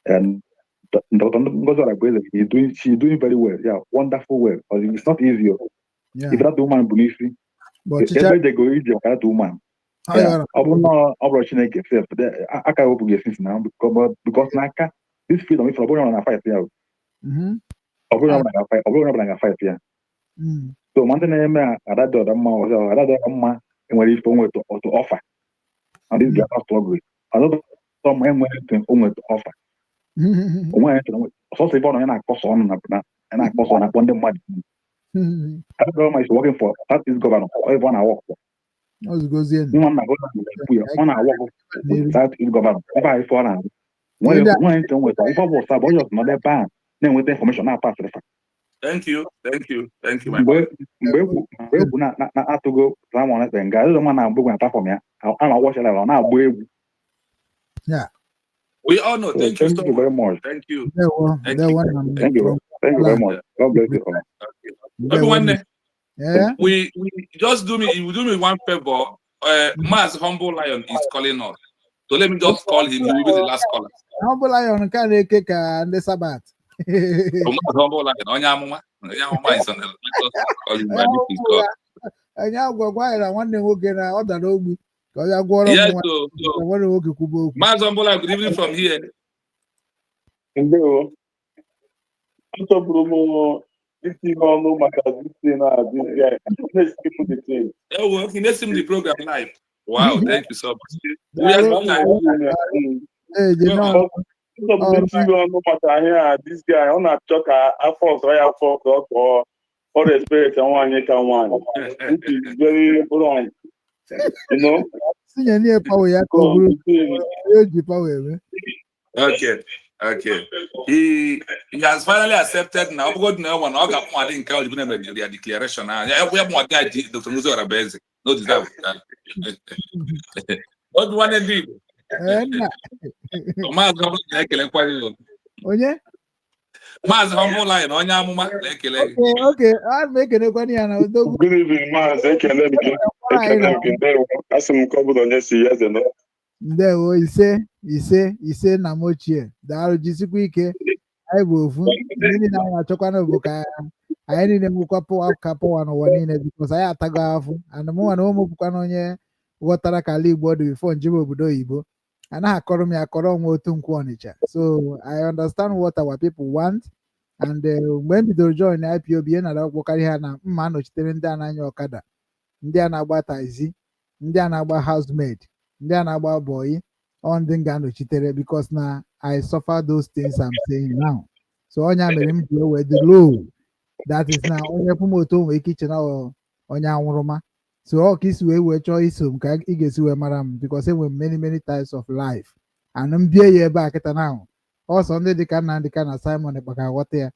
And she's doing very well. Yeah, wonderful well. But it's not easy. Yeah. If that woman believes every day go easy for that woman. Yeah. I'm Chineke self. I can't open your now because Naka this freedom is for on a fight here. Fight here. So one thing I that the man when it's to offer. And this Biafra struggle. Another some to offer. So say born na akọsọ ọnụ na akọsọ na akpọ ndị mmadụ. I don't know working for that is governor or even I work for. One na work that is governor. If I for now when with if I was about just not that bad then with the information na pass the fact. Thank you. Mgbe na atụgo someone ebe nga ụzọ nwa na-agbụ na platform ya a na-awọchi ala na-agba egwu. Yeah. We all know. Thank you so much. Very much. Thank you. Thank you very much. God bless you all. Everyone, Yeah. we just do me one favor. Maz Humble Lion is calling us. So let me just call him. He will be the last caller. Humble Lion ka na-eke ka ndị Sabat. Maz Humble Lion, onye amụma is on the let us call him by this is God. Anyị agwagwa anyị na nwanne nwoke na ọ dara ogbi ka ọ ya gwọrọ Yes, m nwanne nwoke kwuba okwu. Maz Humble Lion, good evening from here. Ndewo. Achọburu m itinye ọnụ maka isi na He needs him the program live. Wow, thank you so much. We are not live. itinye ọnụ maka ihe a this guy ọ na-achọ ka afọ ọzọ ya afọ ka ọ kọọ ọ respect nwaanyị ka nwaanyị which is very wrong. You know? Sinye nye power ya ka ọ bụrụ eji power eme. Okay. He has finally accepted now. God no one. I got more than count even the declaration. We have more guy Dr. Muzo Rabezi. No deserve. What one indeed. Maz Humble Lion kwari. Onye? Maz Humble Lion onye amụma lekele. Okay. I'm making a kwani ya na odogwu. Good evening, Maz. Ekele m gị. Asị m ka ọ bụrụ onye si ya eze. Ndewo ise na mochie daalụ jisikwa ike anyị bụ ofu ndị niile anyị achọkwana bụ ka anyị niile nwekwa pụwa n'ụwa niile bikos anyị atago afụ anụmụnwa na ụmụ bụkwana onye ghọtara ka ala Igbo dị bifo njem obodo oyibo anaghị akọrọ m ya akọrọ nwa otu nkwụ Ọnịcha so I understand what our people want and mgbe m bidoro join IPOB na akpọkarị ha na mma anọchitere ndị a na-anya ọkada ndị a na-agba taxi ndị a na-agba housemaid ndị a na-agba bọyị ọ ndị m ga-anọchitere because na I suffer those things I'm saying now so ọnya mere m ji ewe the low that is na onye pụmoto nwee ike iche na onye anwụrụma so ọ ka isi wee chọọ iso m ka ị ga-esi wee mara m because enwere many types of life and m bie ya ebe a kịta na ọsọ ndị dịka nna dịka na Simon Ekpa ka aghọta ya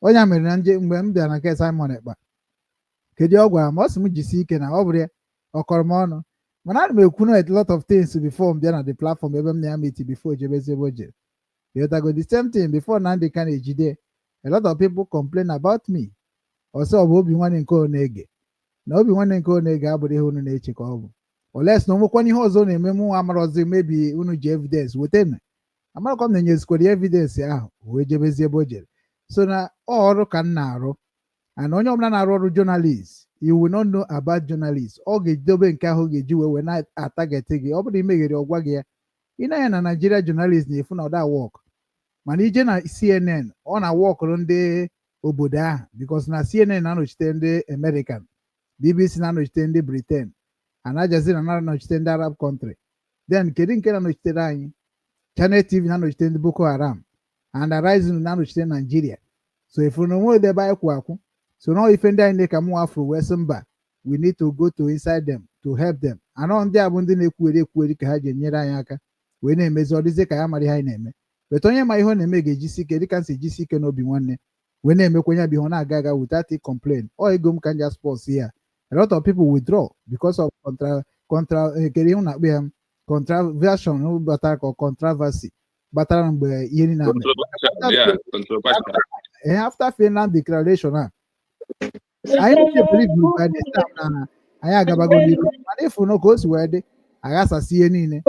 ọnya mere na mgbe m bịara na nke Simon Ekpa kedu ọ gwara m ọ sị m jisi ike na ọ bụrụ ya ọ kọrọ m ọnụ mana ana m ekwu na a lot of things before m bịa na the platform ebe m na-ameti before jebezi ebe o jere yotago the same thing before Nnamdi Kanu ejide a lot of people complain about me ọsọ ọ bụ obi nwanne nke Onege na obi nwanne nke Onege abụrụ ihe unu na-eche ka ọ bụ oles na onwekwana ihe ọzọ na-eme mụ amarozi mebi unu ji evidence wetana amarakwa m na-enyezikwara evidence ahụ wee jebezi ebe o jere so na ọrụ ka m na-arụ and onye ọbụla na-arụ ọrụ journalist you will not know about journalists ọ ga-ejidobe nke ahụ ga-eji wee na-atageti gị ọ bụrụ imeghere ọgwa gị ya ị na-anya na Nigeria journalist na-efu na ọda wọk mana ije na CNN ọ na-wọkụrụ ndị obodo ahụ because na CNN na-anọchite ndị American BBC na-anọchite ndị Britain and Al Jazeera na-anọchite ndị Arab country then kedu nke na-anọchitere anyị Channel TV na-anọchite ndị Boko Haram and Arising na-anọchite Nigeria so efu na onwe ebe anyị kwụ akwụ so now ife ndị anyị na-eka mụ afro wee sị mba we need to go to inside them to help them anọ ndị a bụ ndị na-ekwugheri ka ha ji enyere anyị aka wee na-emezi ọ dịzie ka ya mara ihe anyị na-eme weta onye ma ihe ọ na-eme ga-ejisi ike dịka nsi ejisi ike n'obi nwanne wee na-emekwenye bụ ihe ọ na-aga aga without it complain ọ ego m ka nja sports ya a lot of people withdraw because of kere ihe na-akpọ ya controversion batara ka controversy batara mgbe ihe niile after Finland declaration a anyị na-ebelieve by the time na anyị agabago n'ihu mana ịfụ na ka o si wee dị aghasasị ihe niile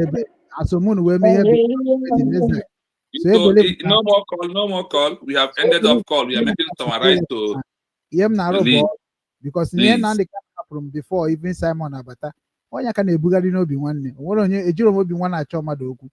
ebe asomunu wee mee ihe no more call we have ended of call we are making some arise to ihe m na-arụ bụ because ihe na ndị ka hapụrụ m before even Simon abata onye ka na-ebugharị n'obi nwanne onwere onye ejiri m obi nwanne achọ mmadụ okwu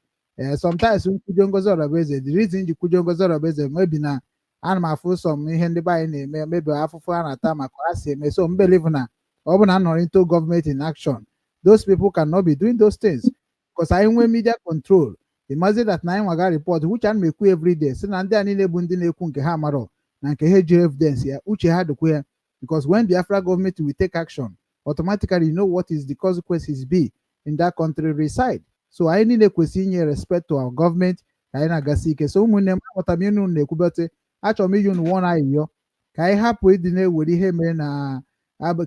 sometimes nkwujo Ngozi Orabaeze the reason ji kwujo Ngozi Orabaeze mebi na ana m afụ ụsọ m ihe ndị be anyị na-eme mebe afụfụ a na-ata maka ha si eme so m believe na ọ bụ na anọrọ into government in action those people cannot be doing those things because anyị nwee media control imagine that na anyị nwaga report which ana m ekwu everyday si na ndị a niile bụ ndị na-ekwu nke ha marọ na nke ha ejiri evidence ya uche ha dịkwa ya because when Biafra government will take action automatically you know what is the consequences be in that country reside so anyị niile kwesịrị inye respect to our government ka anyị na-agasi ike so ụmụnne m aghọtara m inu na-ekwubete achọrọ m iyi unu nwụọ ayịyọ ka anyị hapụ ịdị na-ewere ihe mere na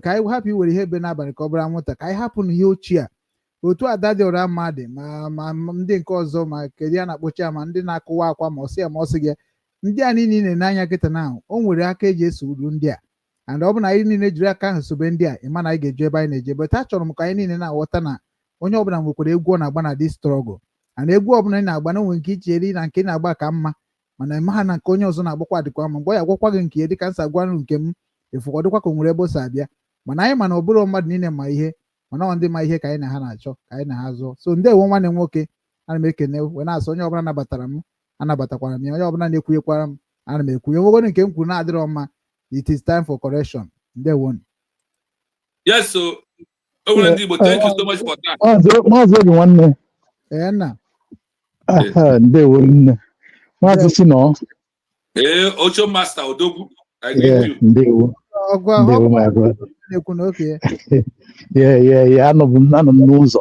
ka anyị hapụ iwere ihe ebe n'abalị ka ọ bụrụ anwụnta ka anyị hapụ na ihe ochie a otu ada dị ụra mmadụ ma ndị nke ọzọ ma kedu ya na-akpọcha ma ndị na-akụwa akwa ma ọsị ya ma ọsị gị ndị a niile na-enanya kịta na o nwere aka eji eso uru ndị a and ọ bụ na anyị niile jiri aka ahụ sobe ndị a ịma na anyị ga-eju ebe anyị na-eje but achọrọ m ka anyị niile na-aghọta na onye ọbụla nwekwara egwu ọ na-agba na dị strọgụl and egwu ọbụla ị na-agba na onwe nke iche eri na nke ị na-agba ka mma mana ịma ha na nke onye ọzọ na-agbakwa dịkwa mma mgbe ọ ya agwakwa gị nke ya dịka nsa gwanụ nke m efụkwadịkwa ka o nwere ebe o si abịa mana anyị mana ọ bụrụ mmadụ niile ma ihe mana ọ ndị ma ihe ka anyị na ha na-achọ ka anyị na ha zụọ so ndewo nwanne m nwoke ana m ekene wee na-asị onye ọbụla nabatara m anabatakwara m ya onye ọbụla na-ekwunyekwara m ana m ekwunye nwegoro nke m kwuru na-adịrọ mma it is time for correction ndewo. Yes, so thank you so much for that. Maazị obi nwanne nna ndewo nne Maazị Sino Ocho Master Odogwu, I greet you. Ndewo my brother. Anọ m n'ụzọ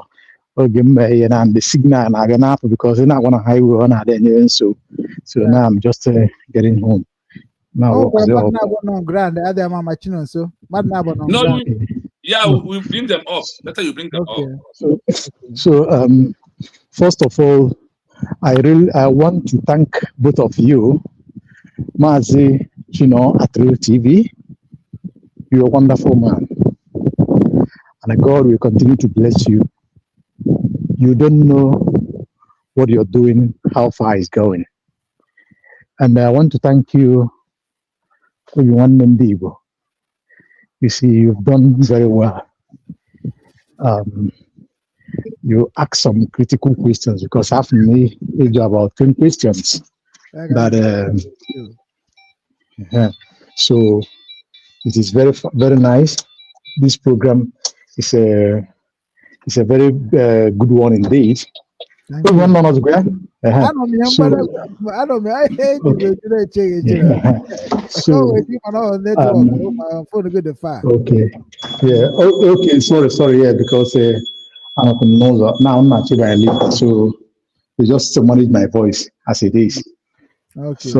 oge m ihe na the signal na-aga n'apụ because ị na-agwa na highway ọ na-adị enye nso so now I'm just getting home. No, yeah, we bring them up. Better you bring them up. So first of all, I want to thank both of you, Mazi Chino at Real TV. You're a wonderful man, and God will continue to bless you. You don't know what you're doing, how far it's going, and I want to thank you. You see, you've done very well. You ask some critical questions because after me, it's about 10 questions. So it is very nice. This program is a very good one indeed. Everyone knows where. Okay. Yeah. Okay. Sorry. Yeah, because I'm not now. I'm not sure I live, so you just manage my voice as it is. Okay. So,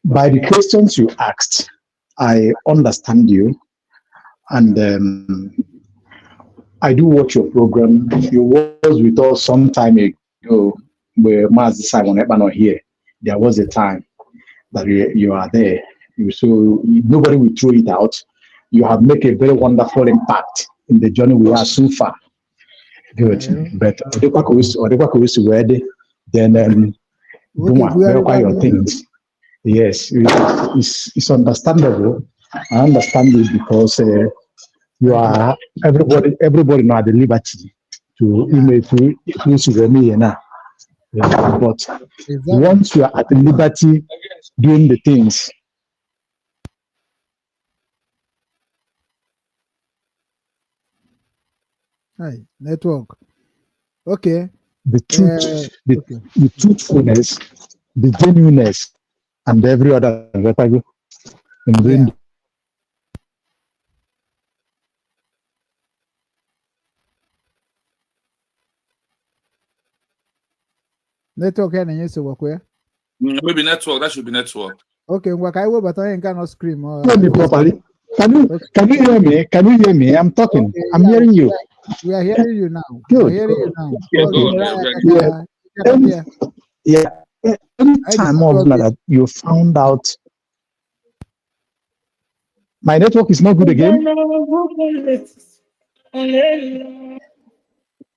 by the questions you asked, I understand you, and I do watch your program. You was with us some time ago, where Mazi Simon Ebano here. There was a time that you are there. So nobody will throw it out. You have made a very wonderful impact in the journey we are so far. Good. But then verify your things. Yes, it's understandable. I understand it because you are everybody know the liberty to email to me now. But once you are at the liberty doing the things, hi network. Okay. The truth, the truthfulness, the genuineness, and every other network here na so work maybe network. That should be network. Okay, what I will, but I ain't gonna scream. Hear me properly. Can you hear me? Can you hear me? I'm talking. Okay, I'm hearing you. We are hearing you now. Good. We're hearing you now. Anytime of that you found out my network is not good again.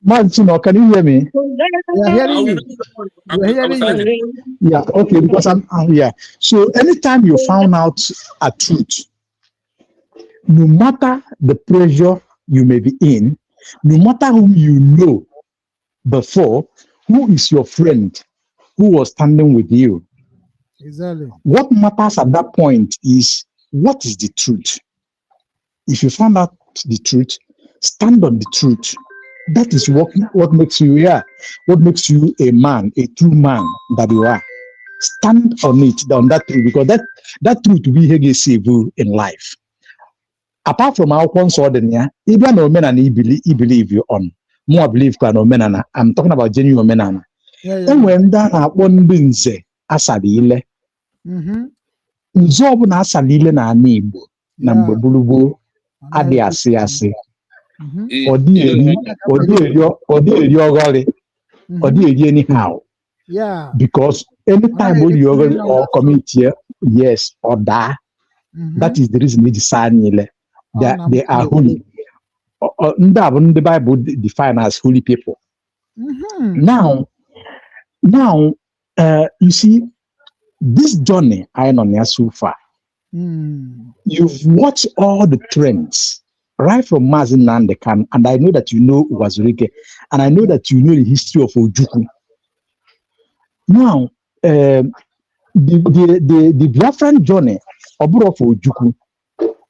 Martino, can you hear me? We are hearing you. We are hearing you. Yeah, okay, because I'm yeah. So anytime you found out a truth, no matter the pressure you may be in, no matter whom you know before, who is your friend, who was standing with you. Exactly. What matters at that point is what is the truth. If you found out the truth, stand on the truth. That is what makes you what makes you a man, a true man that you are. Stand on it, on that truth, because that truth will be save you in life. Apart from our consort, even no men and he believe you on. More believe no men. I'm talking about genuine men. And when that one brings asadile. Nzobu na asadile na Igbo na Mbulubu adi asi. anyhow. Yeah. Because anytime when you or community, yes, or that, that is the reason they decide that they are holy. The Bible define as holy people. Now, you see, this journey I know near so far. You've watched all the trends right from Mazin Nandekan, and I know that you know Wazurike, and I know that you know the history of Ojukwu. Now, the Biafran journey, Oburo for Ojukwu,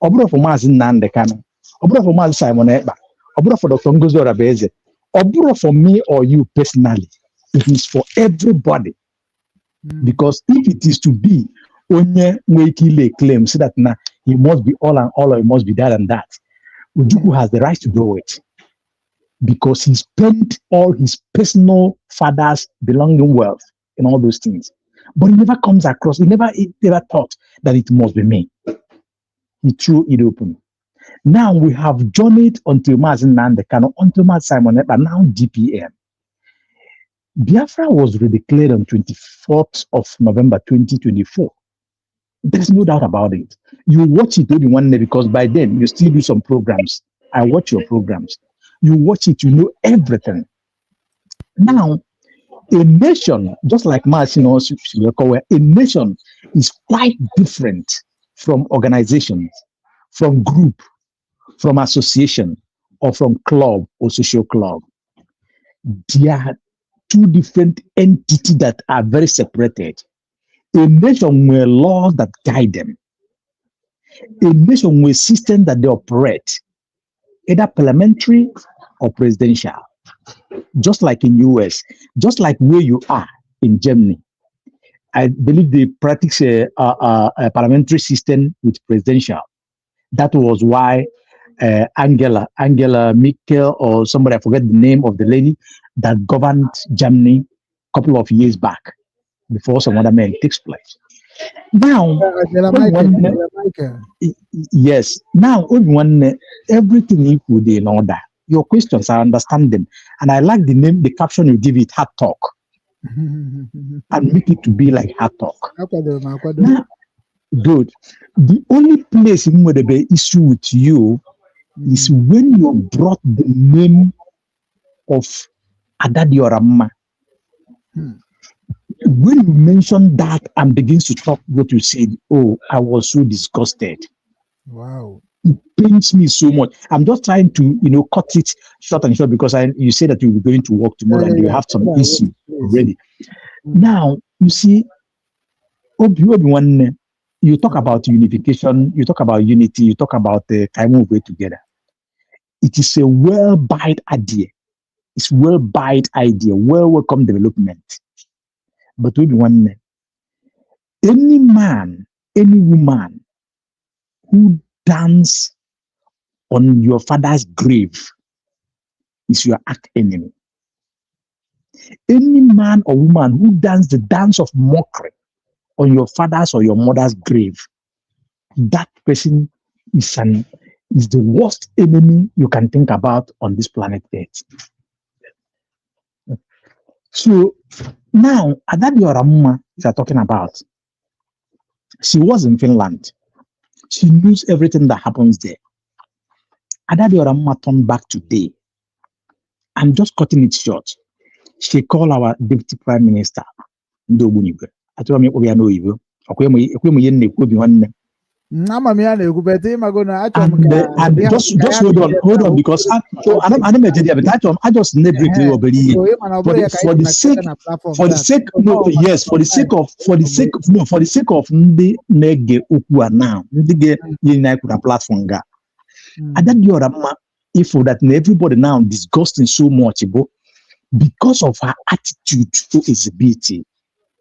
Oburo for Mazin Nandekan, Oburo for Mazin Simon Eba, Oburo for Dr. Ngozo Rabeze, Oburo for me or you personally. It is for everybody. Because if it is to be onye Nwekile claim so that now he must be all and all, or he must be that and that, Ojukwu has the right to do it because he spent all his personal father's belonging wealth in all those things. But he never comes across, he never thought that it must be me. He threw it open. Now we have journeyed until Mazin Nandekano, until Mazin Simon Ekpa, now DPM. Biafra was redeclared on 24th of November 2024. There's no doubt about it. You watch it only one day because by then you still do some programs. I watch your programs. You watch it, you know everything. Now, a nation, just like Martin also, a nation is quite different from organizations, from group, from association, or from club or social club. They are two different entities that are very separated. A nation with laws that guide them. A nation with systems that they operate, either parliamentary or presidential. Just like in US, just like where you are in Germany. I believe they practice a parliamentary system with presidential. That was why Angela Merkel or somebody, I forget the name of the lady that governed Germany a couple of years back before some other man takes place. Now, yes, now everything equal in order. Your questions, I understand them. And I like the name, the caption you give it, Hard Talk. And make it to be like Hard Talk. Now, good. The only place in where the issue with you is when you brought the name of Adadioramma. When you mention that and begins to talk what you said, oh, I was so disgusted. Wow. It pains me so much. I'm just trying to, cut it short and short because you say that you'll be going to work tomorrow and you have some issue already. Now, you see, you talk about unification, you talk about unity, you talk about the time of way together. It is a well-built idea. It's well-built idea, well-welcome development. But any man, any woman who dance on your father's grave is your arch enemy. Any man or woman who dance the dance of mockery on your father's or your mother's grave, that person is the worst enemy you can think about on this planet Earth. So now, Adadioramma you are talking about, she was in Finland. She knows everything that happens there. Adadioramma turned back today. I'm just cutting it short. She called our deputy prime minister, Ndobunigwe. I told me, we know you. And just hold on, because I just never for the sake of the nege ukwa now, the platform ga. And then you're if that everybody now disgusting so much because of her attitude to exhibiting.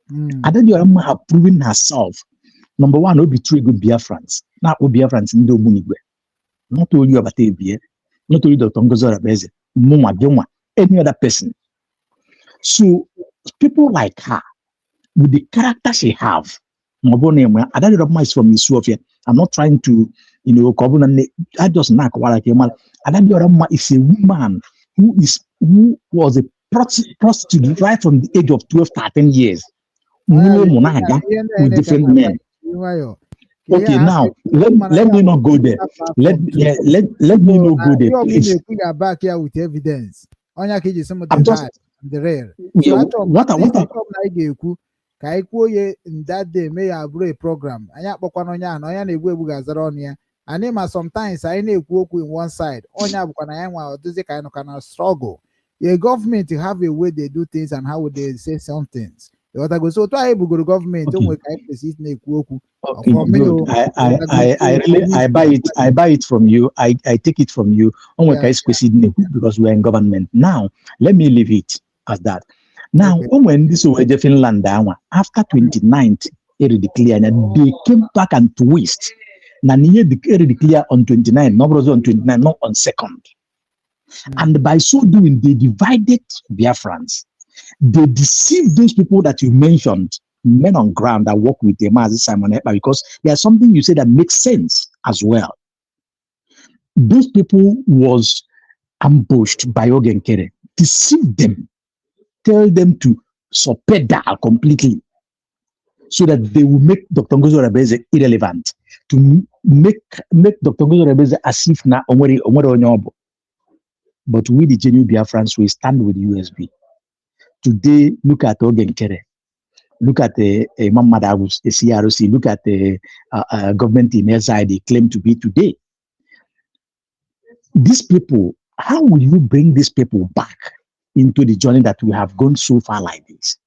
And then you're have proven herself. Number one, will be three good Biafrans. Now, Biafrans in Dobunigwe. Not only about ABA, not only Dr. Ngozo Rabeze, Muma Joma, any other person. So, people like her, with the character she have, Adadioramma is from Isufia. I'm not trying to You know, I just knock like a man. And Adabiora is a woman who was a prostitute right from the age of 12, 13 years. With different men. Okay, now let me not go there. Let me not go there, please. Back here with evidence. I'm just the rare. Yeah, So what in that day may have a program. Anya Bokanonya and Oyan Ebu Gazaronia. And then sometimes I need work with one side. Onya Bukanayan or does it kind of struggle. The government to have a way they do things and how would they say some things. What I go so to I go to government don't work Okay, good. I buy it from you. I take it from you. Because we're in government. Now, let me leave it as that. Now, when this was Finland after 29th, they came back and twist. Now, they declare on 29, not on 29, not on 2nd. And by so doing, they divided Biafrans. They deceived those people that you mentioned, men on ground that work with them as Simon Ekpa, because there's something you say that makes sense as well. Those people was ambushed by Ogenkere, deceived them, tell them to subpedal completely so that they will make Dr. Ngozo Rabeze irrelevant, to make Dr. Ngozo Rabeze as if na Omori Onyobo. But we, the genuine Biafrans, we stand with USB. Today, look at Ogenkere. Look at the Imam Madagos, the CROC. Look at the government in SI they claim to be today. These people, how will you bring these people back into the journey that we have gone so far like this?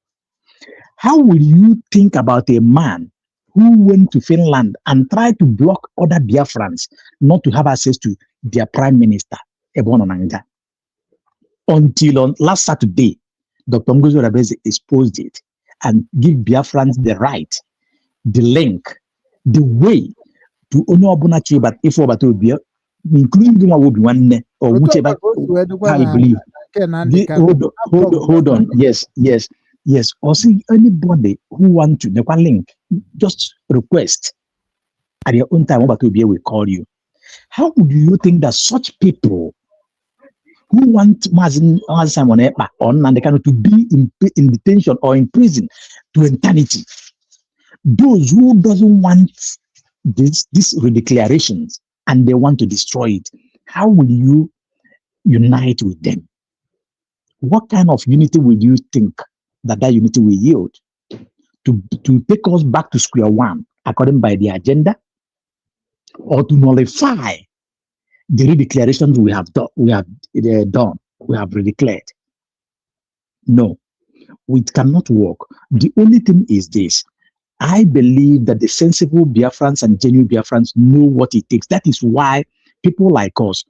How will you think about a man who went to Finland and tried to block other Biafrans not to have access to their prime minister, Ebon Onanga? Until on last Saturday, Dr. Ngozo Rabeze exposed it and give Biafrans the right, the link, the way to honor Obunachi, but if over be including the one or whichever I believe. Hold on. Yes. Or see anybody who want to make a link, just request at your own time. Obatobi will call you. How do you think that such people who want Simon Ekpa on and they cannot to be in detention or in prison to eternity, those who doesn't want these redeclarations and they want to destroy it, how will you unite with them? What kind of unity will you think that unity will yield to take us back to square one according by the agenda, or to nullify the redeclarations we have done, we have redeclared? No, it cannot work. The only thing is this: I believe that the sensible Biafrans and genuine Biafrans know what it takes. That is why people like us,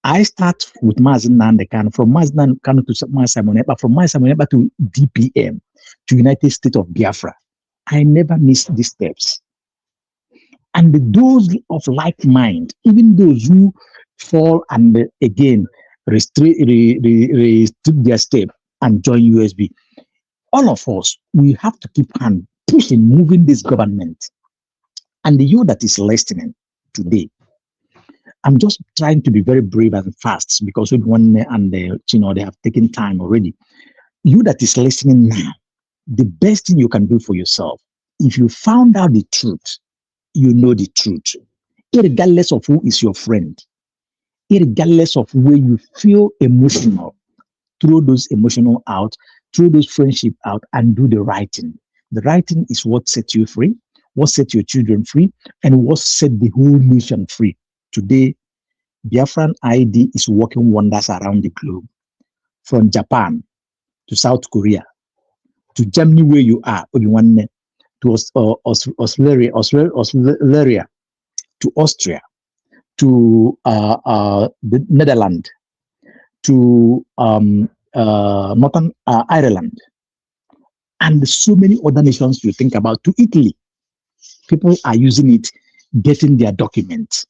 I start with Mazen Nandekan, from Mazen Nandekan to Simon Ekpa, from Simon Ekpa to DPM, to United States of Biafra. I never miss these steps. And those of like mind, even those who fall and again restrict their step and join USB, all of us, we have to keep hand pushing, moving this government. And the you that is listening today, I'm just trying to be very brave and fast because with one and they have taken time already. You that is listening now, the best thing you can do for yourself, if you found out the truth, you know the truth, regardless of who is your friend, regardless of where you feel emotional, throw those emotional out, throw those friendship out, and do the right thing. The right thing is what sets you free, what sets your children free, and what set the whole nation free. Today, Biafran ID is working wonders around the globe, from Japan to South Korea to Germany, where you are, to Australia, to Austria, to the Netherlands, to Northern Ireland, and so many other nations you think about, to Italy. People are using it, getting their documents,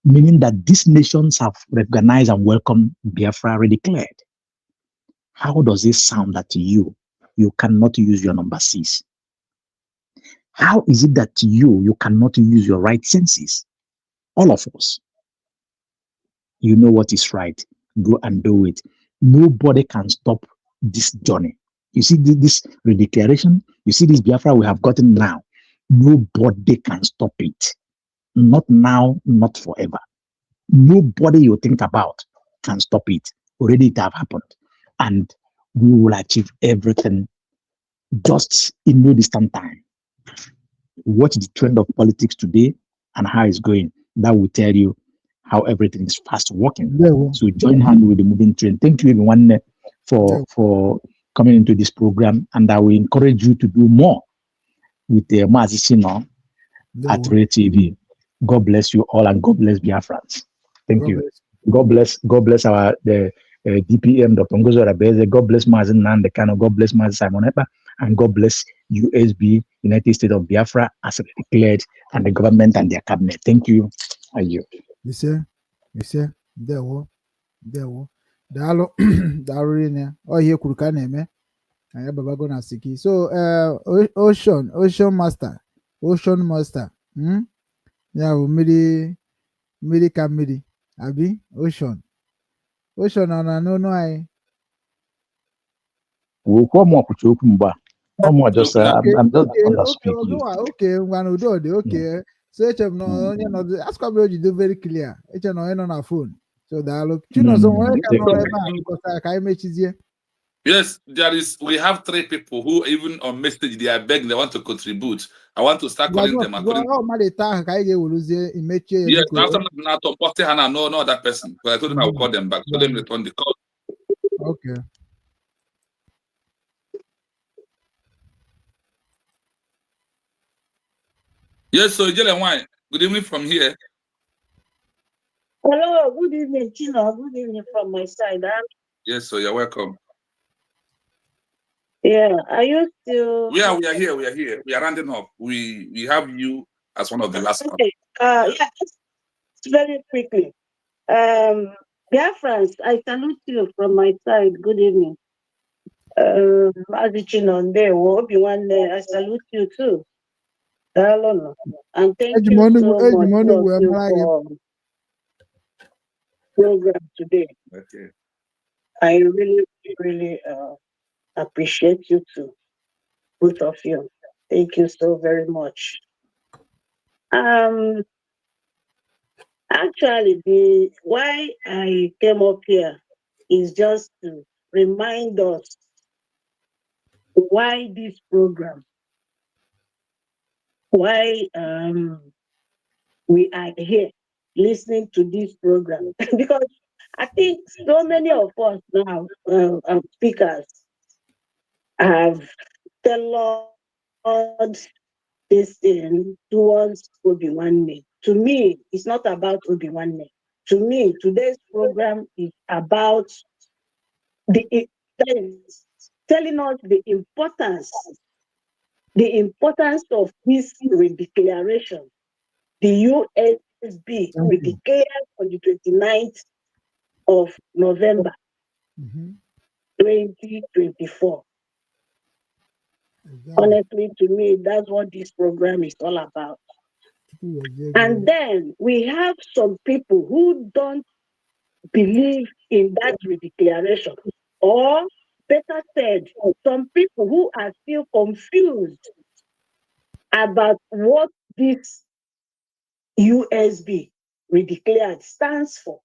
meaning that these nations have recognized and welcomed Biafra already declared. How does it sound that to you cannot use your number 6? How is it that to you cannot use your right senses? all of us, you know what is right. Go and do it. Nobody can stop this journey. You see this redeclaration, you see this Biafra we have gotten now. Nobody can stop it. Not now, not forever. Nobody you think about can stop it. Already it have happened. And we will achieve everything just in no distant time. Watch the trend of politics today and how it's going. That will tell you how everything is fast working. So join hand with the moving train. Thank you everyone for coming into this program, and I will encourage you to do more with the Mazisino at Ray TV. God bless you all, and God bless Biafra. Thank you. God bless our DPM, Dr. Ngozo Rabeze. God bless Mazin Nandekano. God bless Mazin Simon Epa. And God bless USB, United States of Biafra, as declared, and the government and their cabinet. Thank you. You see, there were. Dalo, Darina, oh, here Kurkaneme. I have a gonna siki. So, Ocean Master. Yeah, midi kamidi. Abi, Ocean, no, I. We'll come up with you, I'm just okay, one do okay. So no, ask about you do very clear. No, on our phone. So that look, you know, yes, we have 3 people who even on message they are begging, they want to contribute. I want to start calling them according yes, after not no other person. But I told them I will call them back. So let me return the call. Okay. Yes, so Jelen, why? Good evening from here. Hello, good evening, Chino. Good evening from my side. Yes, so you're welcome. Yeah, are you still? We are here. We are rounding up. We have you as one of the last. Okay. Yeah, very quickly. Biafrans, I salute you from my side. Good evening. Chino, I salute you too. And thank you so much for program today. Okay. I really appreciate you too, both of you. Thank you so very much. Actually, why I came up here is just to remind us why this program, why we are here listening to this program. Because I think so many of us now, speakers, have tell us this thing towards Obi-Wan. To me, it's not about Obi-Wan. To me, today's program is about telling us the importance of this redeclaration. The USB redeclared on the 29th of November 2024. Honestly, to me, that's what this program is all about. And then we have some people who don't believe in that redeclaration, or better said, some people who are still confused about what this USB redeclared stands for.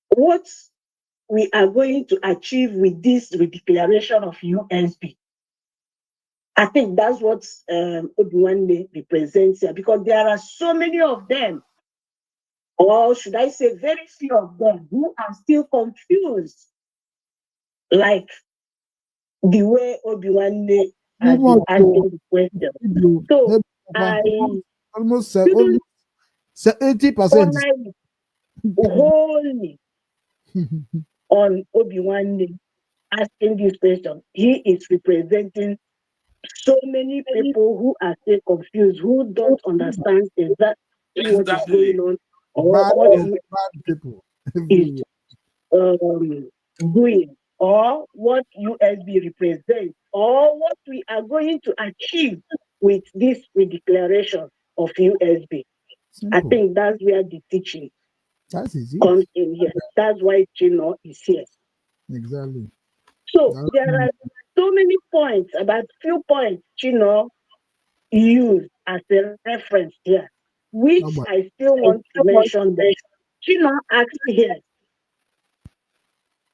What we are going to achieve with this redeclaration of USB. I think that's what Obi-Wan represents here, because there are so many of them, or should I say very few of them, who are still confused, like the way Obi-Wan has been asking the question. So I almost 80% wholly on Obi-Wan asking this question. He is representing so many people who are still confused, who don't understand exactly what is going on, or what people is doing, or what USB represents, or what we are going to achieve with this redeclaration of USB. I think that's where the teaching comes in here. That's why Chino is here. Exactly. So there are so many points, about few points Chino used as a reference here, which I still want to mention that Chino asked here,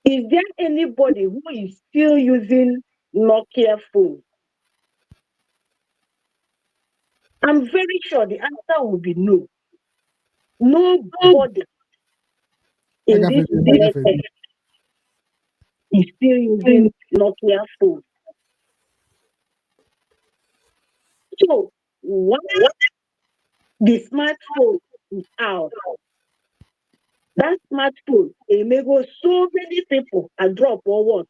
is there anybody who is still using Nokia phone? I'm very sure the answer will be no. Nobody in this nation is still using Nokia phone. So once the smartphone is out, that smartphone, it may go so many people and drop or what?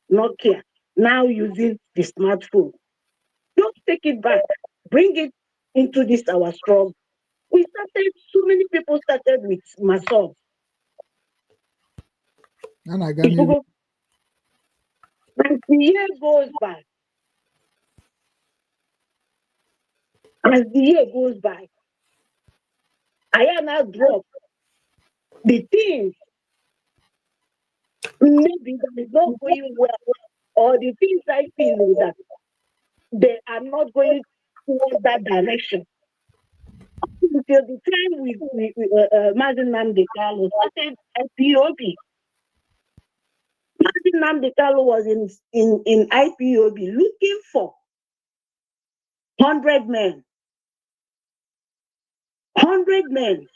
Nokia now using the smartphone. Don't take it back. Bring it into this our struggle. We started, so many people started with myself. And I got as the year goes by, I am now drop the things maybe that is not going well, or the things I feel that they are not going towards that direction. Until the time we Mazin Namde Carlo started IPOB. Mazin Namde Carlo was in IPOB looking for 100 men. 100 men.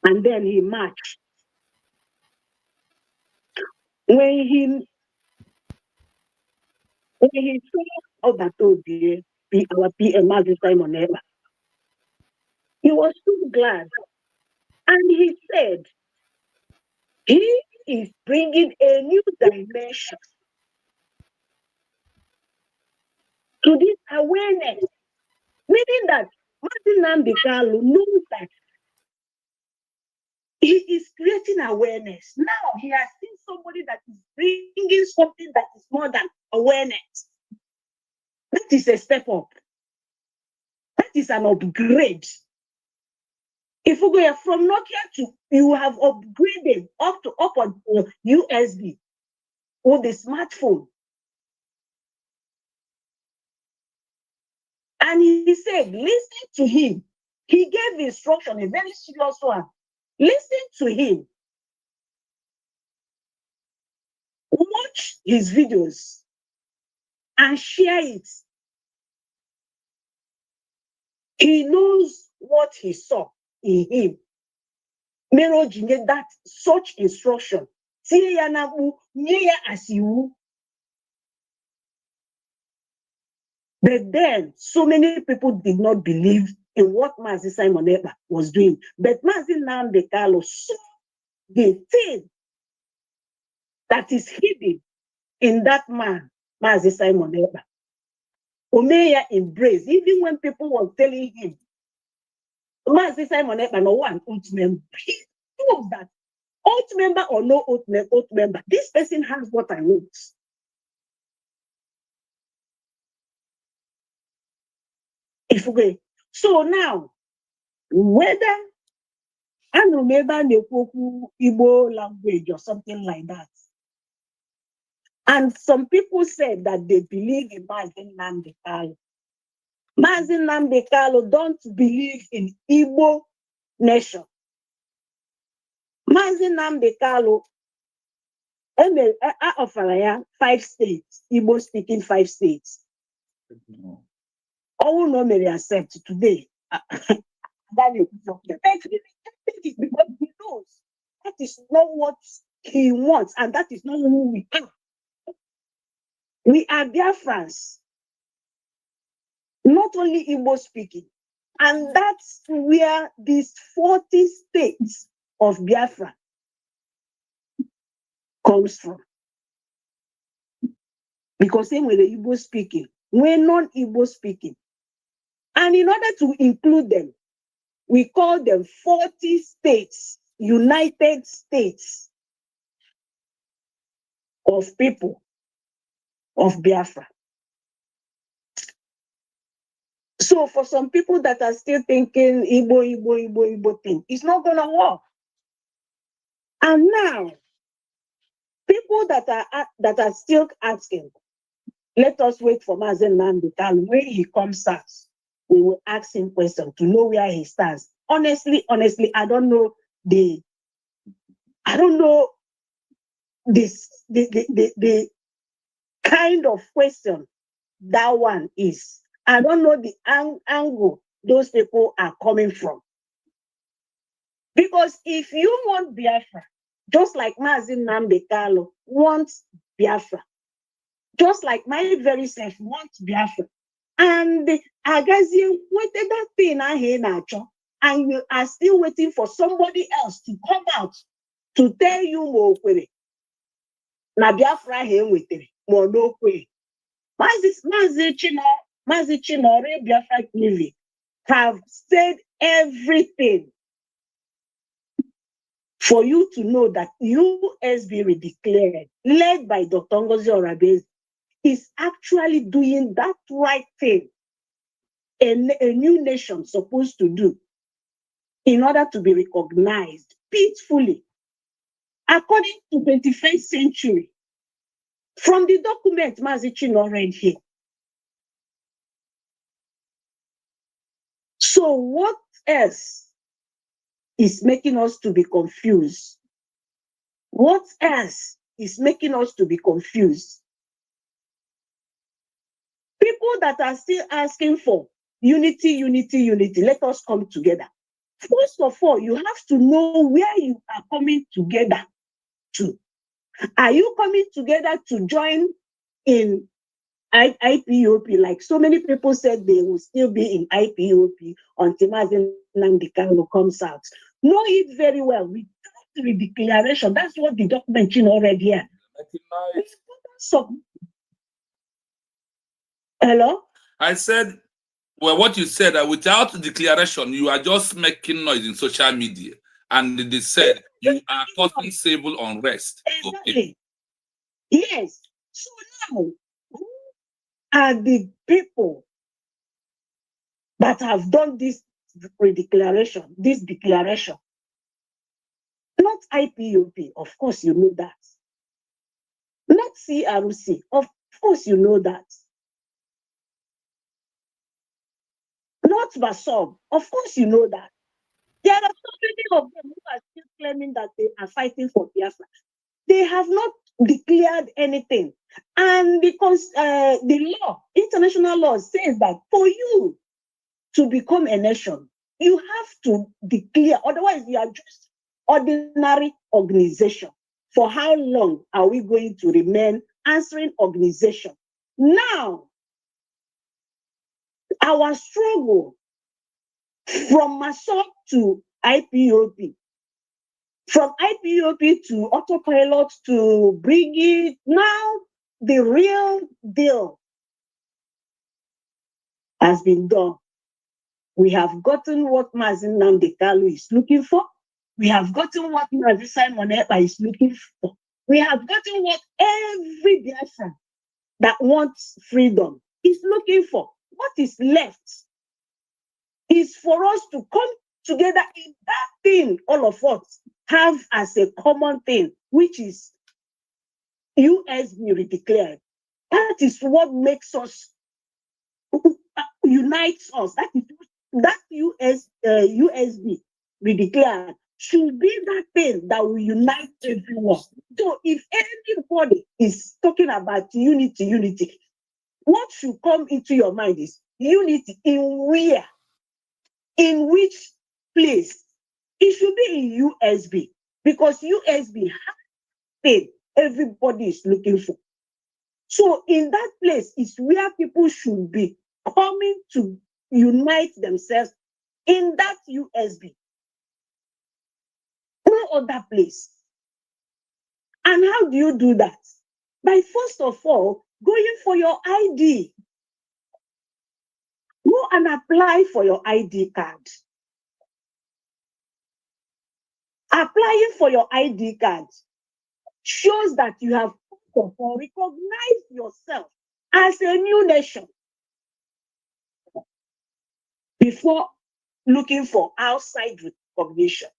And then he marched. When he saw Obatobi be our PM Mazin Simon Eba, he was so glad. And he said, he is bringing a new dimension to this awareness. Meaning that Martin Nnamdi Kanu knows that he is creating awareness. Now he has seen somebody that is bringing something that is more than awareness. That is a step up. That is an upgrade. If we go from Nokia to, you have upgraded up on USB or the smartphone. And he said, listen to him. He gave instruction, a very serious one. Listen to him. Watch his videos and share it. He knows what he saw in him. Mero Jine, that such instruction. But then, so many people did not believe in what Mazi Simon Eba was doing. But Mazi Nnamdi Kanu saw the thing that is hidden in that man, Mazi Simon Eba. Omeya embraced, even when people were telling him, Mazi Simon Eba no one oath member. He knows that oath member or no oath member, this person has what I want. So now, whether I remember the Igbo language or something like that, and some people said that they believe in Mazi Nnamdi Kanu. Mazi Nnamdi Kanu don't believe in Igbo nation. Mazi Nnamdi Kanu offer 5 states, Igbo speaking 5 states. All no may accept today. That is because he knows that is not what he wants, and that is not who we are. We are Biafrans, not only Igbo speaking, and that's where these 40 states of Biafra comes from. Because same with the Igbo speaking, we're non-Igbo speaking. And in order to include them, we call them 40 states, United States of people of Biafra. So for some people that are still thinking Igbo thing, it's not gonna work. And now, people that are still asking, let us wait for Mazen Nandikal. When he comes out, we will ask him questions to know where he stands. Honestly, I don't know the kind of question that one is. I don't know the angle those people are coming from. Because if you want Biafra, just like Mazin Nambekalo wants Biafra, just like my very self wants Biafra, and Agazi waited that thing and you are still waiting for somebody else to come out to tell you more. Na Biafra he waited more no way. Mazi Chinore Biafra TV have said everything for you to know that USB redeclared, led by Dr. Ngozi Orabezi, is actually doing that right thing a new nation supposed to do in order to be recognized peacefully according to 21st century. From the document Mazi Chinore read here. So what else is making us to be confused? What else is making us to be confused? People that are still asking for unity, let us come together. First of all, you have to know where you are coming together to. Are you coming together to join in IPOP? Like so many people said they will still be in IPOP until Mazen Nandikano comes out. Know it very well. We the declaration. That's what the document already here. So, hello? I said, well, what you said, without declaration, you are just making noise in social media. And they said you are causing civil unrest. Exactly. Okay. Yes. So now, who are the people that have done this declaration? Not IPOP, of course you know that. Not CRC, of course you know that. Not BASOB, of course you know that. There are so many of them who are still claiming that they are fighting for Biafra. They have not declared anything. And because the law, international law says that for you to become a nation, you have to declare, otherwise you are just ordinary organization. For how long are we going to remain answering organization? Now, our struggle from MASOP to IPOP, from IPOP to autopilot to bring it, now the real deal has been done. We have gotten what Mazin Nandekalu is looking for. We have gotten what Mazi Simon Ekpa is looking for. We have gotten what every Biafran that wants freedom is looking for. What is left is for us to come together in that thing all of us have as a common thing, which is USB redeclared. That is what makes us, unites us. That USB redeclared should be that thing that will unite everyone. So if anybody is talking about unity, what should come into your mind is unity in where? In which place? It should be in USB, because USB has thing everybody is looking for. So in that place is where people should be coming to unite themselves in that USB. No other place. And how do you do that? By first of all, going for your ID. Go and apply for your ID card. Applying for your ID card shows that you have recognized yourself as a new nation. before looking for outside recognition.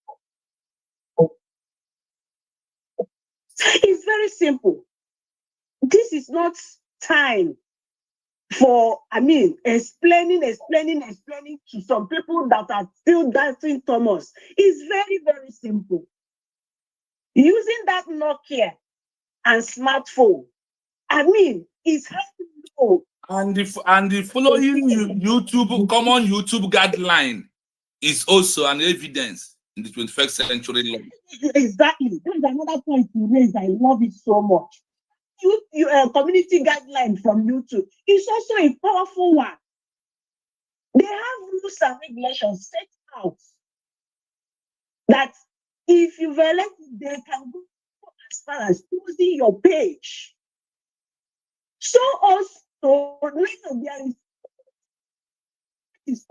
It's very simple. This is not time for, explaining to some people that are still dancing Thomas. It's very, very simple. Using that Nokia and smartphone, it's hard to know. And the following YouTube, common YouTube guideline is also an evidence in the 21st century law. Exactly. That's another point you raised. I love it so much. Community guideline from YouTube is also a powerful one. They have rules and regulations set out that if you violate it, they can go as far as closing your page. So also, there is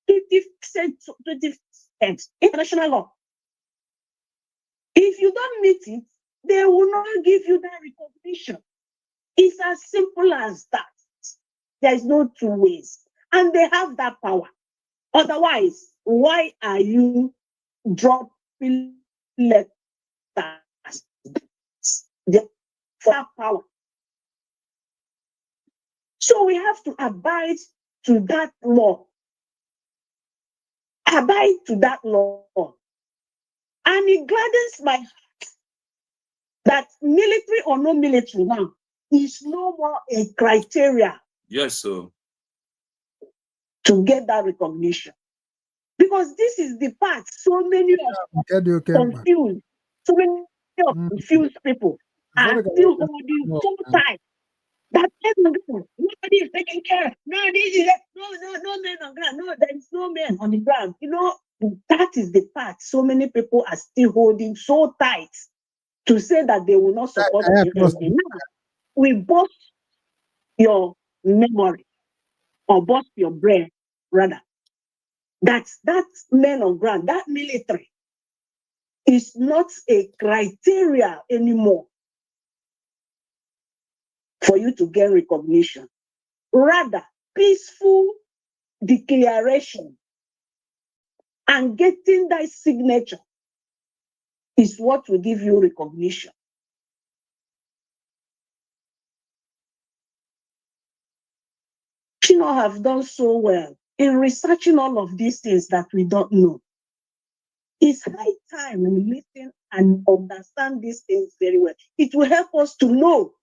20% international law. If you don't meet it, they will not give you that recognition. It's as simple as that. There's no two ways. And they have that power. Otherwise, why are you dropping letters? They have power. So we have to abide to that law. Abide to that law. And it gladdens my heart that military or no military now is no more a criteria. Yes, sir. To get that recognition. Because this is the part so many of confused, so many of confused people are still holding so tight that nobody is taking care. No, men on ground. No, there is no man on the ground. That is the part so many people are still holding so tight to say that they will not support the USD. Now, we bust your memory or bust your brain, rather. That men on ground, that military is not a criteria anymore for you to get recognition. Rather, peaceful declaration and getting that signature is what will give you recognition. Chino have done so well in researching all of these things that we don't know. It's high time we listen and understand these things very well. It will help us to know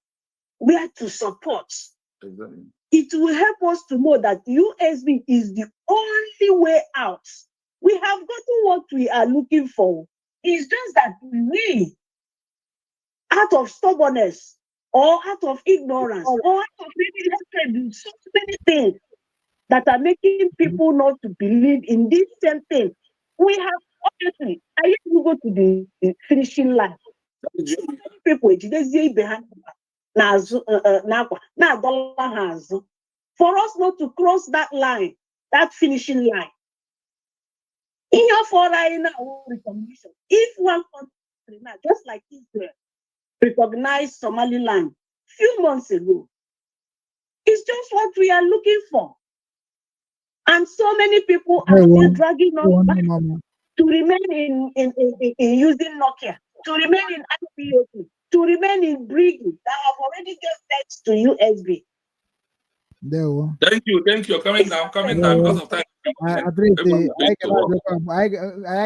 where to support. Exactly. It will help us to know that USB is the only way out. We have gotten what we are looking for. It's just that we, out of stubbornness, or out of ignorance, or out of maybe hatred, so many things that are making people not to believe in this same thing. We have, obviously, I used to go to the finishing line. So many people, behind for us not to cross that line, that finishing line. In your foreign recognition, if one country now, just like Israel, recognized Somaliland few months ago, it's just what we are looking for. And so many people are still dragging us back to remain in using Nokia, to remain in IPOT, to remain in Briggy that have already get thanks to USB. Thank you. Coming down because of time. I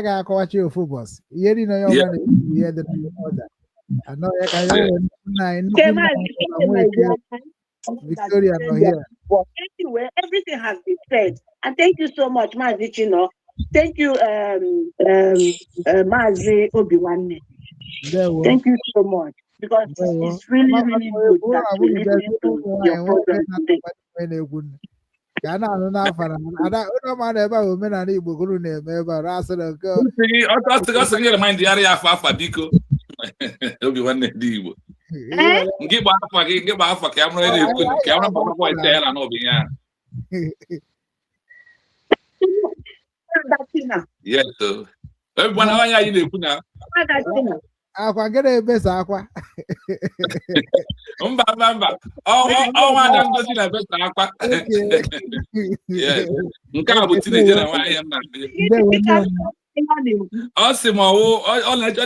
got to watch your football. You know, your man, you had the order. I know Victoria, no here. Well, anyway, everything has been said. And thank you so much, Mazi Chino. Thank you, Mazi Obiwane. Thank you so much. Because it's really, really good that we listen to your program today. Ghana no na fara ada no man ebe o me na Igbo guru na eme ebe ra so na go ọtọ sị remind ya ya afa biko obi nwanne ndị Igbo nke gba afa ka amụrụ na-ekwu ka amụrụ maka kwa ite ya na obi ya yes so everyone anyị na-ekwu na Akwa gere ebesa akwa. Mba. Oh, Madam Ngozi na best akwa. Yes. Nke a bụ teenager na nwaanyị m na-abịa. Ọ sị ma ọ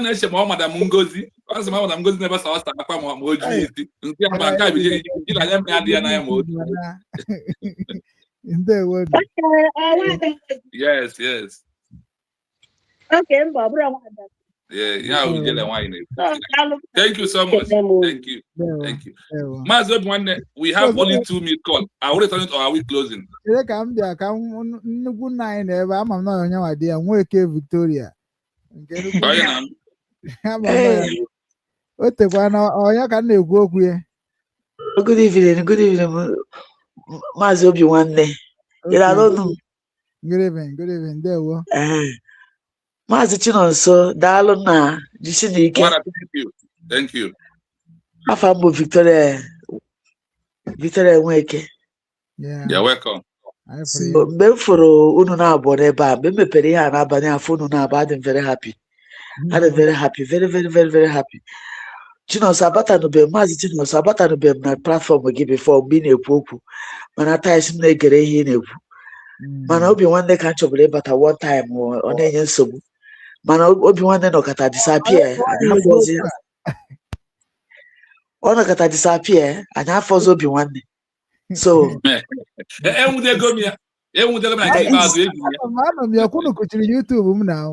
na-eche ma ọ Madam Ngozi. Ọ sị ma Madam Ngozi na-ebesa ọsa akwa ma o ju isi. Nke a ma nke a bụ iji anya m adịghị n'anya ma o ju. Yes. Okay, Mbabura. Yeah, we get wine. Thank you so much. Thank you. Maazị Obiwanne, we have only 2 minute call. Are we returning or are we closing? Ka m bịa ka nnukwu nna anyị na ebe ama m na onye nwa di ya Nweke Victoria. O tekwa na onye ka m na-ekwu okwu ya. Good evening, Maazị Obiwanne. Good evening, ndewo. Maazị Chinonso, daalụ na jisi n'ike. Thank you. Afọ mbụ Victoria Nweke. You're welcome. Mgbe m fụrụ unu na-abụọ n'ebe a, mgbe m mepere ihe a n'abalị afọ unu na-abụ, adị m very happy. Very happy. Chinonso abatanube Maazị Chinonso abatanube m na platform gị before mgbe ị na-ekwu okwu, mana taa isi m na-egere ihe ị na-ekwu. Mana Obiwanne ka m chọbụrụ ịbata one time ọ na-enye nsogbu. Mana Obiwanne nọkata disappear, anyị afọzi Obiwanne. So enwudego m ya nke ikpeazụ eji ya. Anọ m ya kwunu kuchiri YouTube m na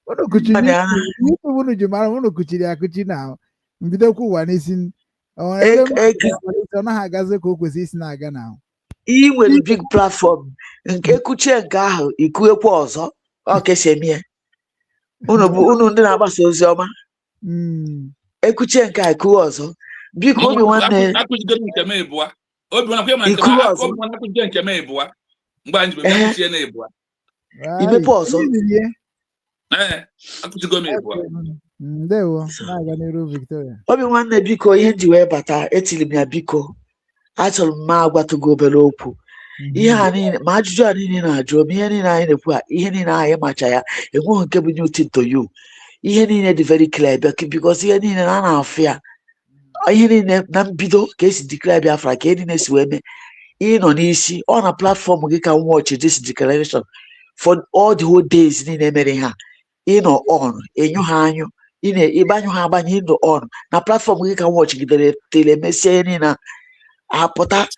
unu kuchiri YouTube unu ji mara unu kuchiri akụchi na mbidokwu ụwa n'isi ọ naghị agazi ka o kwesịrị isi na-aga na ị nwere big platform nke kuchie nke ahụ ikuekwa ọzọ ọ keshemie unu ndị na-agbasa ozi ọma ekuchie nke a ikuwe ọzọ biko Obiwanne akụjide nke m ịbụa Obiwanne akụjide nke m ịbụa mgbe anyị bụ kuchie na ịbụa imepe ọzọ akụjigo m ịbụa. Ndewo na-aga n'iru Victoria. Obiwanne biko ihe nji wee bata etiri m ya biko achọrọ m ma agwatụgo obere okwu ihe a niile ma ajụjụ a niile na-ajụ m ihe niile anyị na-ekwu a ihe niile anyị macha ya enweghị nke bụ new thing to you ihe niile dị very clear because ihe niile na na-afụ ya ihe niile na mbido ka esi declare Biafra ka ihe niile si wee mee ịnọ n'isi ọ na platform gị ka watch this declaration for all the whole days niile mere ha ịnọ on enyo ha anyụ ịgbanyụ ha agbanye ịnọ on na platform gị ka watch gidere tele mesie ihe niile apụta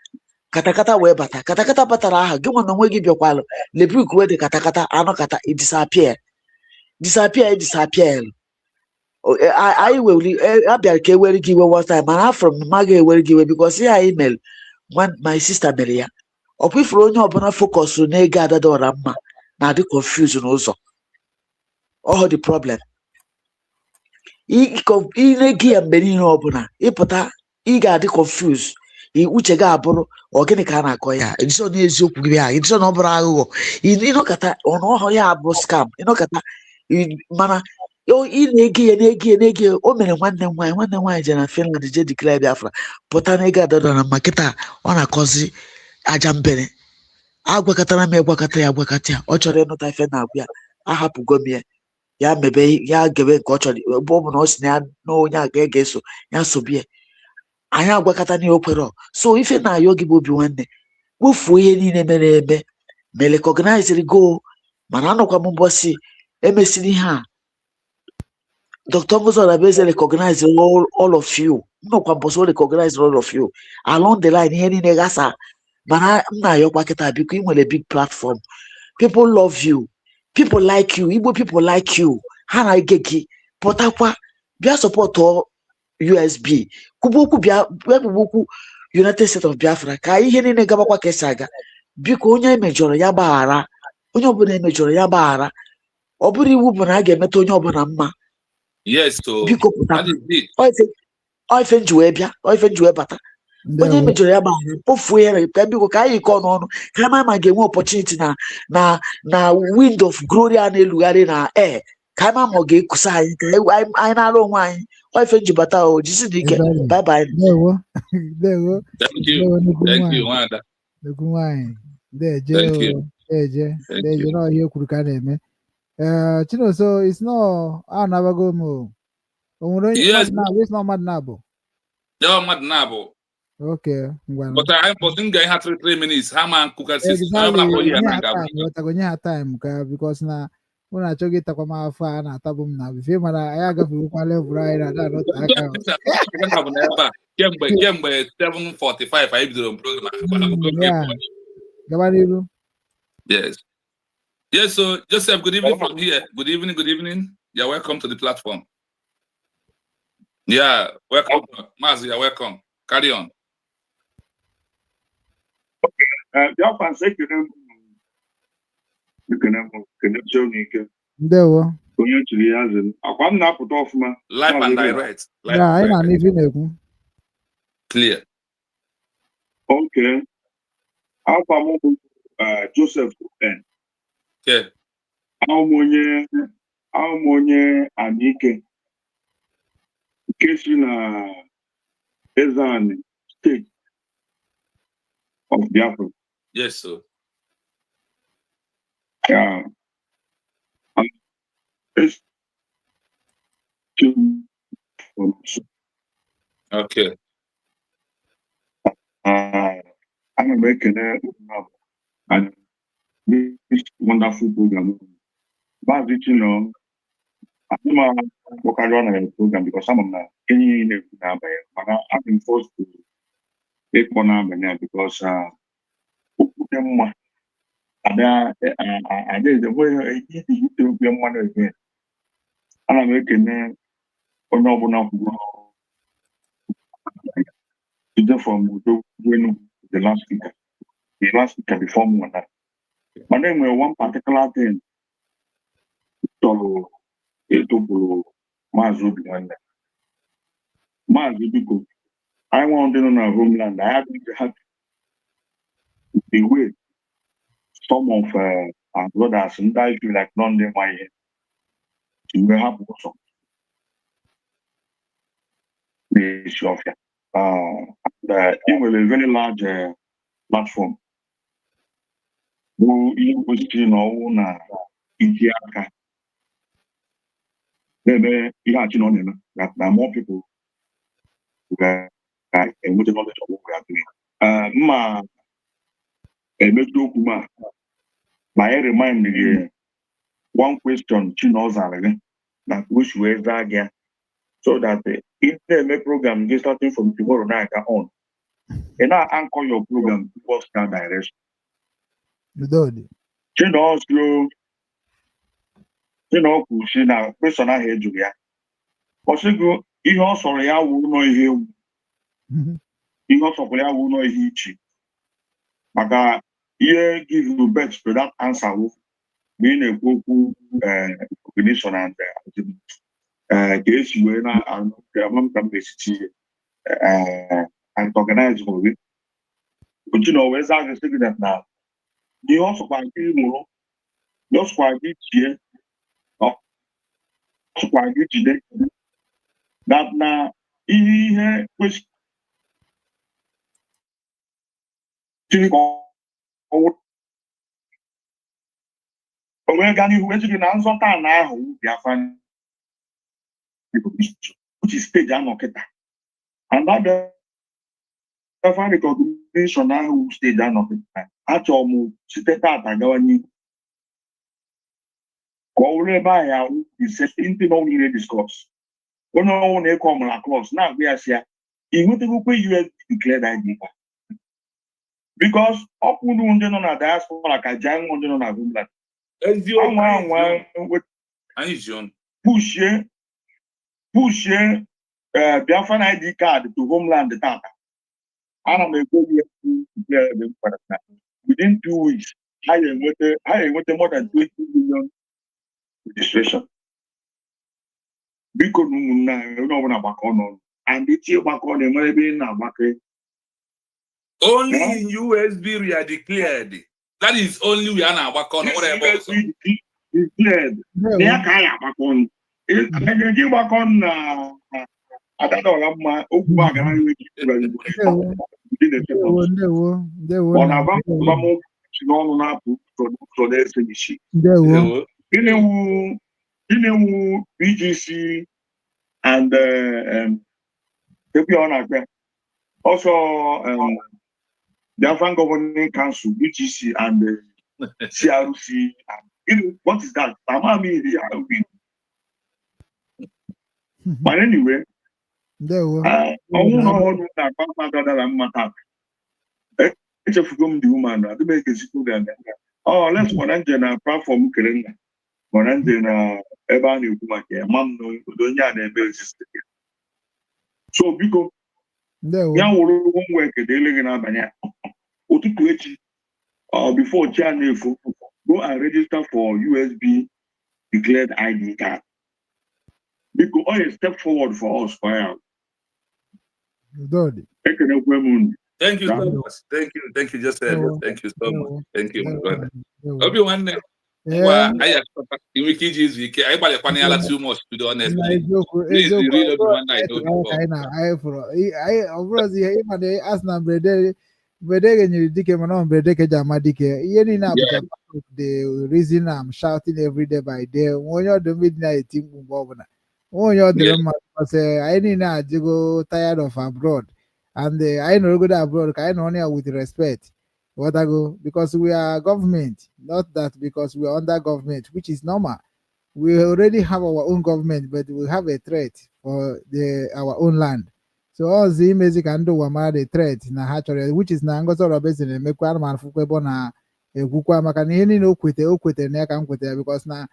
katakata wee bata katakata batara aha gị nwa na onwe gị bịakwalụ lebrik wee dị katakata anọkata disappear anyị weli abịara ka ewere gị iwe one time mana afọ m ma ga-ewere gị iwe because ihe anyị mere my sister mere ya ọkwa ifuru onye ọbụla focusụ na-ego adada ọra mma na-adị confuse n'ụzọ ọ dị problem ị na-ego ya mgbe niile ọbụla ịpụta ị ga-adị confuse uche gị abụrụ ọ gịnị ka a na-akọ ya edison n'eziokwu gị ya edison ọ bụrụ aghụghọ ịnọkọta ọnụọhụ ya abụ scam ịnọkọta mana ị na-ege ya o mere nwanne m nwaanyị je na Finland je declare Biafra pụta na ego adọdọ na mma kịta ọ na-akọzi aja mbere agwakọtara m egwakọta ya ọ chọrọ ịnụta ife na-agwụ ya ahapụgo m ya mebe ya gebe nke ọ chọrọ ebe ọ bụ na ọ si na onye a ga-eso ya sobie anyị agwakọta n'ihe o kwere so ife na-ayọ gị bụ Obiwanne kpofuo ihe niile mere eme ma recognize go mana anọkwa m mbọsị emesiri ihe a Dr. Ngozi Odabeze recognize all of you nnọkwa mbọsị o recognize all of you along the line ihe niile gasa mana m na-ayọkwa kịta biko ị nwere big platform people love you people like you Igbo people like you ha na-ege gị pụtakwa bịa sọpọtụ USB kwubu okwu okwu United States of Biafra ka ihe niile gabakwa ka esi aga biko onye emejọrọ ya gbaghara onye ọbụla emejọrọ ya gbaghara ọ bụrụ iwu bụ na a ga-emeta onye ọbụla mma biko pụta ife nji wee bata onye emejọrọ ya gbaghara kpofuo ya ka biko ka anyị kọọ n'ọnụ ka ama ma ga-enwe opportunity na wind of glory a na-elugharị na air ka ama ma ọ ga-ekusa anyị ka anyị na-alụ onwe anyị ife nji bata o jisi dị ike bye bye. Thank you Nwada. Deje na ihe kwuru ka na-eme Chinonso is no anabago m Yes. It's not mad now. No, mad now. Okay. But I'm putting guy had 3 minutes. Haman cook at 6. Exactly. Time because now when I check it, my fan at tabum now. If you man, I got to level right at that. Kembe 7:45. I do the program. Yeah. Gabaniru. Yes. Yes. So Joseph, good evening from here. Good evening. Good evening. You're welcome to the platform. Yeah, welcome, Mazi. You're welcome. Carry on. Biafra nsị kene ike Ndewo. onye chiri ya zere akwa m na-apụta ọfụma Live and direct. Yeah, I know if you Clear. Okay. Alpha m bụ Joseph N. Okay. Ahụ m onye Anike nke si na Ezani State of Biafra. Yes, sir. Yeah. Okay. I'm making and this wonderful program. But you know, I'm working on a program because some of them any I've been forced to take one arm because I did the way to be one again. And I'm making from the last speaker. The last speaker before me. But then one particular thing to Mazubi because I wanted on our homeland. I had to the way some of our brothers and I feel like none of my to have also the Ethiopia. It was a very large platform. Who you know India. Maybe you have to know that there are more people who are with the knowledge of what we are doing. My remind me one question that which way that so that if the program gets starting from tomorrow night on, and I anchor your program towards that direction. Push na person ahead to ya. Possible ihe ọ sọrọ ya wụ nọ ihe ewu. Ihe ọ sọrọ ya wụ nọ ihe ichi. Maka ihe give you best to that answer wụ being a okwu combination and ka esi wee na amamka mmesiti and organize for it. But you know, where's that that now? The also by mụrụ just kwa gị tie kwa gị jide that na ihe kwesịrị onwe ga n'ihu ejiri na nzọta na ahụ Biafra which is stage anọkịta and that Biafra recognition ahụ stage anọkịta achọrọ m site tata gawa n'ihu ka ọ wụrụ ebe ahụ ahụ ise ndị na niile discuss onye ọnwụ na-ekọ ọmụla klọs na-agba ya si ya inwetegokwe US declared ID because ọ kwụrụ ndị nọ na diaspora ka ji anwụ ndị nọ na homeland pushie Biafran ID card to homeland tata ana m ekwe within 2 weeks ha enweta more than 20 million registration biko na ụmụnne anyị onye ọbụla gbakọ n'ọnụ and etie gbakọ na-enwere ebe ị na-agbake only in USB we are declared. That is only we are now back on whatever. Declared. Ya ka ya back on. Eji back on adadọla okwu a gara iwe ọ na-agba m si n'ọnụ na-apụ ụzọ na-ese isi. Gịnị wu BGC and also the Afghan Governing Council, UGC, and CRC. What is that? But anyway, oh, let's go na platform Kerenga. Na ebe a na-ekwu maka ya ma m onye a na-ebe exist. So biko ya wụrụ ụgwọ nwa ekedele gị n'abalị a ụtụtụ echi before chi a na-efu go and register for USB declared ID card. Biko ọ step forward for us for ya. Ekenekwe m unu. Thank you so much. Thank you, Joseph. Thank you so much. Thank you, my brother. Everyone, I too much to do honestly. Please, you read everyone I know the reason I'm shouting every day by day. When you're the midnight team, when you're the I need not go tired of abroad. And I know go abroad, I know with respect. What I go because we are government, not that because we are under government, which is normal. We already have our own government, but we have a threat for our own land. So all the music can do the threat na actually, which is na ngozo robes in mekwa man fukwe na ekukwa maka na ihe niile okwete na ka nkwete because na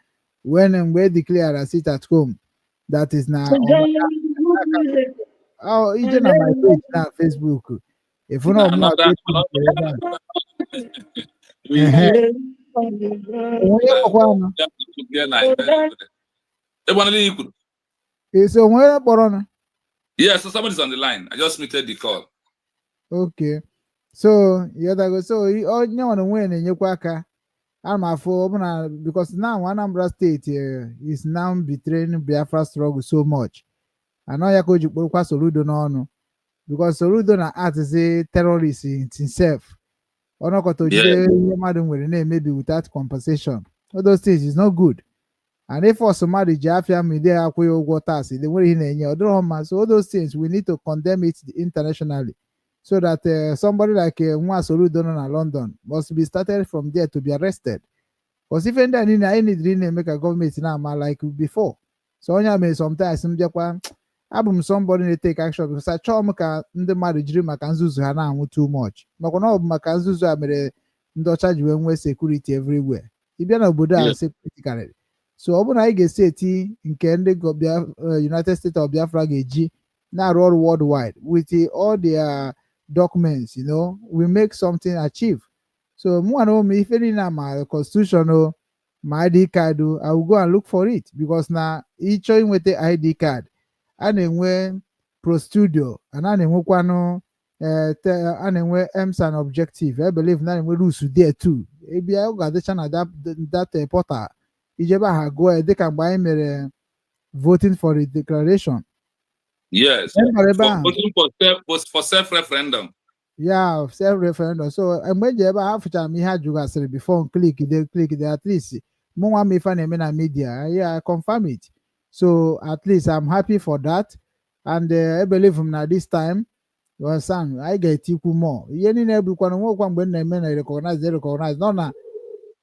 when we declare a sit at home, that is now. Oh, even on my page now, Facebook. If you know more, yes, so somebody's on the line. I just muted the call. Okay. So yeah, that goes. So you all know when in your quaka. I'm for because now Anambra State is now betraying Biafra struggle so much. I know you could kwa Soludo no because Soludo na art is a terrorist in himself. Or not got to madam with a name maybe without compensation. All those things is not good. And if for somebody Jafia media water, they were in a so all those things we need to condemn it internationally. So that somebody like Nwa Soludo in London must be started from there to be arrested. Because even then, I need to make a government now, like before. So I may sometimes I'm somebody to take action because I try to the marriage dream I can zuzu too much. Makono makanzuzu amere ndo charge when security everywhere. Ibiana Buddha security. So open I get city in Kende United States of Biafra G now all worldwide with all their documents, we make something achieve. So me if any my constitutional my ID card, I will go and look for it because now each showing with the ID card and when pro studio and enwekwanu and enwe aims and objective. I believe now we lose there too. Maybe I got the channel that portal. Ijeba go they can buy me voting for the declaration. Yes, for self-referendum. Yeah, self-referendum. So I'm when you ever have time, had you guys before click there at least. More me fan media. Yeah, I confirm it. So at least I'm happy for that. And I believe from now this time, your son, I get equal more. Yeni nebu kwa no kwa when they recognize, they recognize. No na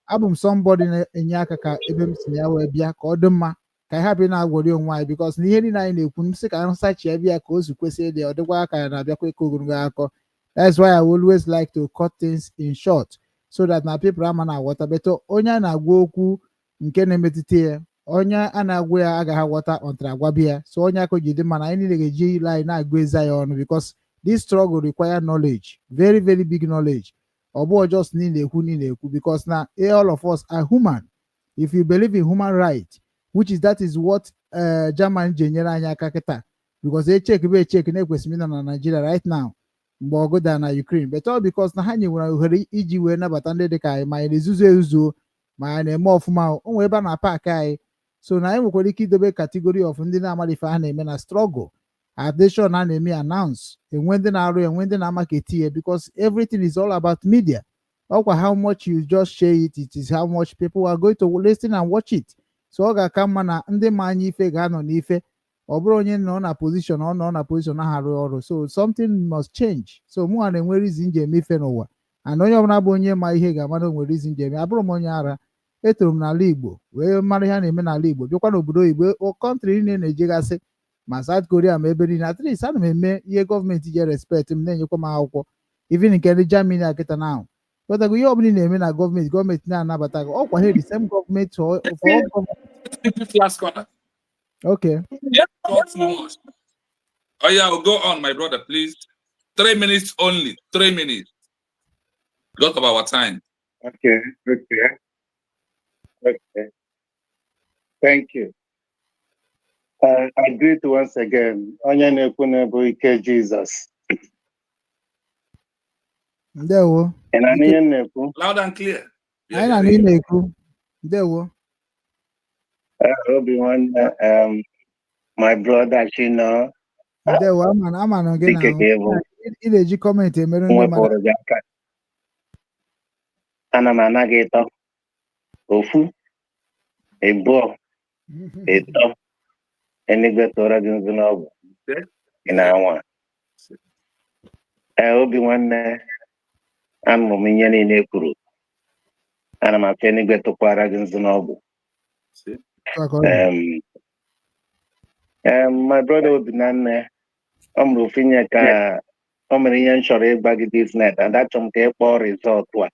abum somebody in yakaka ebem sinya we bia ka oduma. Ka happy na agwori onwai because ni yeni na ina ekunu se ka search ya bia ka ozu kwese de odekwa aka na bia kwa ekogunga akọ. That's why I always like to cut things in short so that my people are na water better. Onya na agwa okwu nke na-emetụta onya a na-agwa ya agaghị water until agwa bịa. So onya ko jide mana anyị na-eji line na-agwa eza ya ọnụ because this struggle require knowledge, very very big knowledge. Or just ekwu because now all of us are human. If you believe in human rights, that is what German jenyere anyị aka kịta because they check na-ekwesịrị na Nigeria right now. Mgbe na Ukraine but all because na ha nyewere ohere iji wee nabata ndị dịka anyị ma anyị na-ezuzu ezuzo ma anyị na-eme ọfụma o nwere ebe a na paakị anyị so na anyị nwekwara ike idobe kategori of ndị na-amara ife ha na-eme na struggle addition a na-eme announce enwe ndị na-arụ enwe ndị na-amaketi ya because everything is all about media ọkwa how much you just share it, it is how much people are going to listen and watch it so ọ ga-aka mma na ndị ma anya ife ga-anọ n'ife ọ bụrụ onye nọ na position ọ nọ na position na-arụ ọrụ so something must change so mụ na-enwe reason ji eme ife n'ụwa and onye ọbụla bụ onye ma ihe ga-ama na o nwere reason ji eme abụrụ m onye ara etoro m n'ala Igbo wee mara ihe a na-eme n'ala Igbo bịakwa n'obodo oyibo kọntrị niile na-ejegasị ma South Korea ma ebe niile at least ana m eme ihe gọọmenti ji respect m na-enyekwa m akwụkwọ even nke ndị Germany akịta na ahụ kpọtago ihe ọbụla ị na-eme na gọọmenti na-anabata gị ọkwa he the same government for all government. Okay. Yeah, not too much. Oh yeah, go on, my brother, please. 3 minutes only. 3 minutes. Got of our time. Okay. Thank you. I greet once again. Onye na-ekwu na-ebu ike Jesus. Ndewo. Ị na-anụ ihe m na-ekwu? Loud and clear. Anyị na-anụ ihe na-ekwu. Ndewo. Obi nwanne, my brother Chino. Ndewo, ama na gị na ị na-eji kọmentị emere ndị mmadụ. Ana m ana gị ịtọ. Ofu. Ịbụọ. Ịtọ. Enigwe tụọrọ gị nzu n'ọgwụ. Ị na-anwa. Obi nwanne, anụrụ m ihe niile kwuru. Ana m achọ enigwe tụkwara gị nzu n'ọgwụ. My brother Obinanne, Finye ka o mere ihe m chọrọ ịgba gị this night and achọrọ m ka ị kpọọ result a.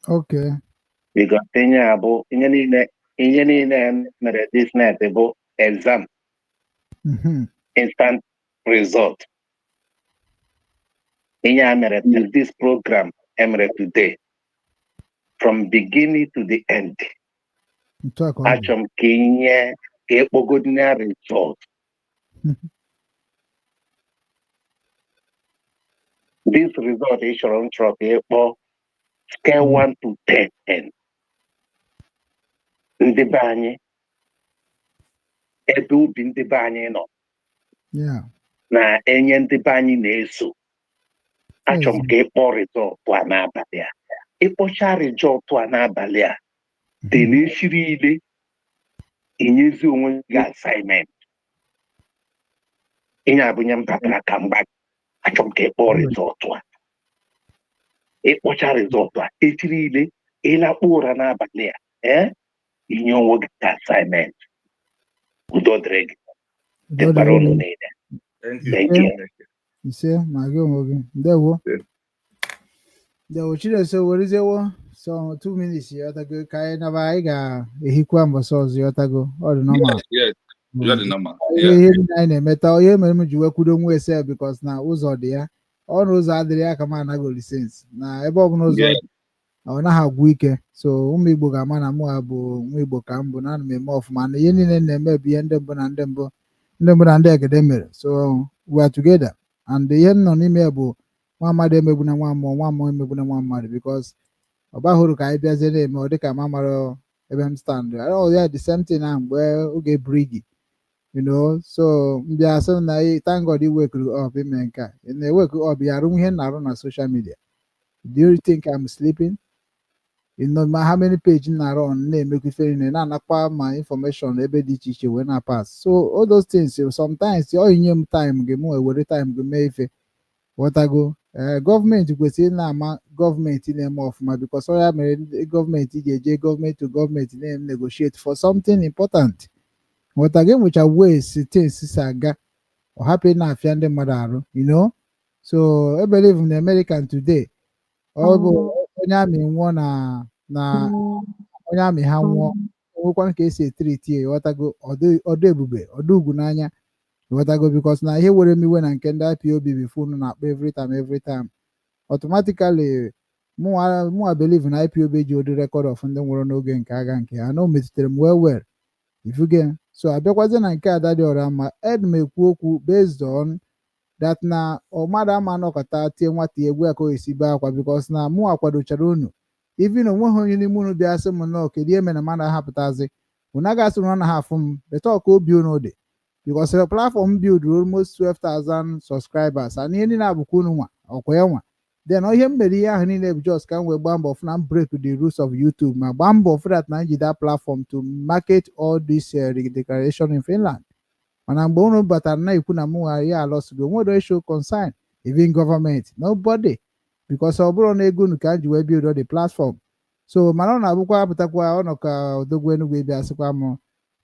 Okay. Because ihe abụ ihe niile mere this night bụ exam. Instant result. Ihe a mere to this program emere today from beginning to the end. Achọrọ m ka ihe ka ekpogodina result. This result is showing from scale 1 to 10. Ndị be anyị ebe obi ndị be anyị nọ na-enye ndị be anyị na-eso. Achọrọ m ka ịkpọ result a n'abalị a. Ịkpọcha result a n'abalị a dị n'eshiri ile inyezi onwe gị assignment. Ihe abụnye m batara ka mgba achọrọ m ka ịkpọ result a. Ịkpọcha result a echiri ile ịlakpọ ụra n'abalị a inye onwe gị assignment. Udo dịrị gị. Dịkwara unu niile. Thank you. Ise ma gị onwe gị. Ndewo. Ndewo Chineso werezewo so 2 minutes yotago ka anyị naba anyị ga-ehikwa mbọsị ọzọ yotago ọ dị normal. Yes, you are the normal. Ihe anyị na-emeta ihe mere m ji wekwudo nwa ese because na ụzọ dị ya ọnụ ụzọ adịrị ya ka m anaghị lisensi na ebe ọbụla ụzọ ọ naghị agwụ ike so ụmụ Igbo ga-ama na mụ bụ nwa Igbo ka m bụ na ana m eme ọfụma na ihe niile na-eme bụ ihe ndị mbụ na ndị egede mere so we are together and ihe m nọ n'ime ya bụ nwa mmadụ emegbuna nwa mmụọ emegbuna nwa mmadụ because ọ bahụrụ ka anyị bịazie na-eme ọ dịka ma mara ebe m stand ya the same thing na mgbe oge brigi so mbịa sị na thank God wake up ime nke a na-ewake up ya arụ ihe na-arụ na social media. Do you think I'm sleeping? How many page na-arụ on na-emekwa ife niile na-anakwa ma information ebe dị iche iche wee na-pass so all those things sometimes ọ yinye m time gị mụ ewere time gị mee ife ghọtago gọọmenti kwesịrị na-ama gọọmenti na-eme ọfụma because ọ ya mere gọọmenti ji eje gọọmenti to gọọmenti na-negotiate for something important ghọtago enwecha ways things si aga ọ hapụ na-afịa ndị mmadụ arụ so I believe in American today ọ bụ onye amị nwụọ na onye amị ha nwụọ nwekwa ka esi etriti ghọtago ọdụ ebube ọdụ ugwu n'anya ghọtago because na ihe were m iwe na nke ndị IPOB bifo unu na-akpọ every time automatically mụnwa believe na IPOB ji ụdị record of ndị nwụrụ n'oge nke agha nke ha na o metụtara m well ifuge so abịakwazie na nke Ada dị ọra mma ed m ekwu okwu based on that na mmadụ ama anọkọta tie nwata egwu ya ka o esi bee akwa because na mụ akwadochara unu even onweghị onye n'ime unu bịa sị m nọ kedu ihe mere na mmadụ ahapụtazi unu agaghị na ọ naghị afụ m beta ọka obi unu dị because the platform build almost 12,000 subscribers and ihe niile abụkwa unu nwa ọkwa ya nwa then ihe m mere ihe ahụ niile bụ just ka m wee gbaa mbọ fụ na m break the rules of YouTube ma gbaa mbọ fụ that na njide platform to market all this declaration in Finland Mana mgbe unu batara na ikwu na mụ ya lost go, nwe show concern, even government, nobody. Because ọ bụrụ na ego unu ka ji wee build the platform. So mana ọ na-abụkwa apụtakwa ọnọ ka odogwu Enugu ịbịa sịkwa m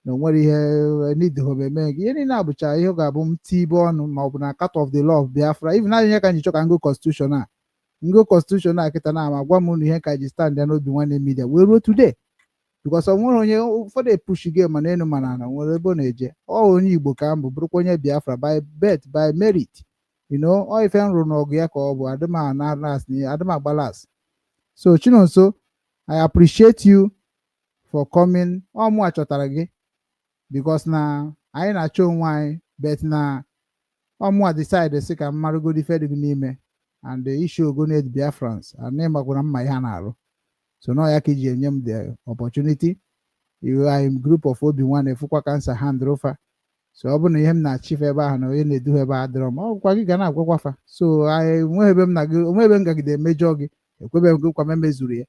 na o nwere ihe need homeme gị. Ihe niile abụcha ihe ọ ga-abụ m tibe ọnụ ma ọ bụ na cut of the law of Biafra. Even na ihe ka njichọ ka ngo constitution a. Ngo constitution a kịta na ama gwa m unu ihe ka ji stand ya n'obi nwanne media wee ruo today. Because ọ nwere onye ụfọdụ epush game mana enu mana na nwere ebe ọ na-eje. Ọ onye Igbo ka mbụ bụrụkwa onye Biafra by birth, by merit. You know, ọ ife nrụ n'ọgụ ya ka ọ bụ adịmagbalas. So Chinonso, I appreciate you for coming. Ọ mụ achọtara gị because na anyị na-achọ onwe anyị, but na ọ mụ decide sị ka mmarụgodi ife dị gị n'ime and the issue go need Biafrans and ịmagwara mma ihe ha na-arụ. So now ya ka iji enye m the opportunity. You are in group of Obi-Wan efukwa cancer hand over. So ọ bụ na ihe m na-achịf ebe ahụ na onye na-edu ebe adịrọ m, ọ gwa gị ga na-agwakwafa. So onwe ebe m gagide emejọ gị, ekwebe m gị kwa memezuru ya.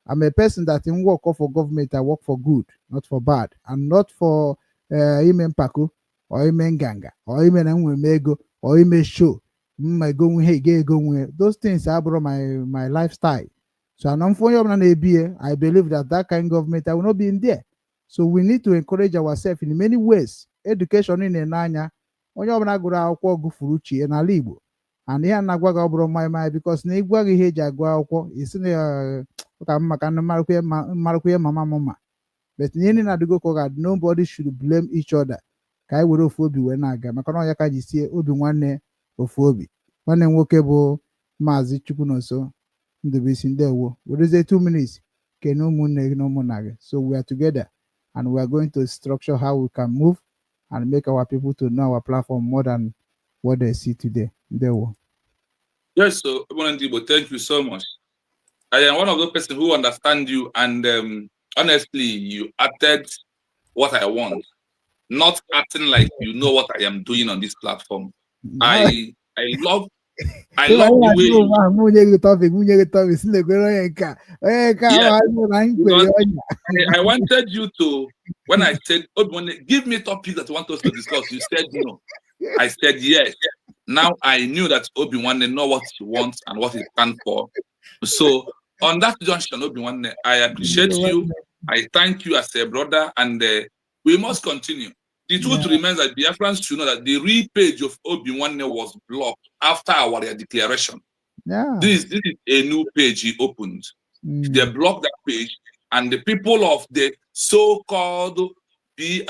I'm a person that in work for government, I work for good, not for bad, and not for ime mpako or ime nganga or ime na nwe ego or ime show. Those things are my lifestyle. So I believe that kind of government I will not be in there. So we need to encourage ourselves in many ways. Education in Enanya, onye ọbụla gụrụ akwụkwọ gụfuru uche n'ala Igbo. And ihe na-agwa gị ọ bụrụ mmanya because na ịgwa gị ihe eji agụ akwụkwọ isi na ka maka mmarakwa mama mama. But ihe niile na-adịgo ka nobody should blame each other. Ka anyị were ofu obi wee na-aga maka na ọnya ka ji sie obi nwanne ofu obi. Nwanne nwoke bụ Maazị Chukwunonso Ndụbụisi ndewo. Werezie 2 minutes kene ụmụnne gị na ụmụnna gị. So we are together and we are going to structure how we can move and make our people to know our platform more than what they see today. Ndewo. Yes, so thank you so much. I am one of those persons who understand you, and honestly, you acted what I want, not acting like you know what I am doing on this platform. I love the way I wanted you to, when I said, give me topics that you want us to discuss, you said no. I said yes. Now I knew that Obi-Wan know what he wants and what he stands for. So on that junction, Obi-Wan, I appreciate you. I thank you as a brother, and we must continue. The truth remains that Biafrans should know that the real page of Obi-Wan was blocked after our declaration. Yeah. This is a new page he opened. They blocked that page, and the people of the so-called the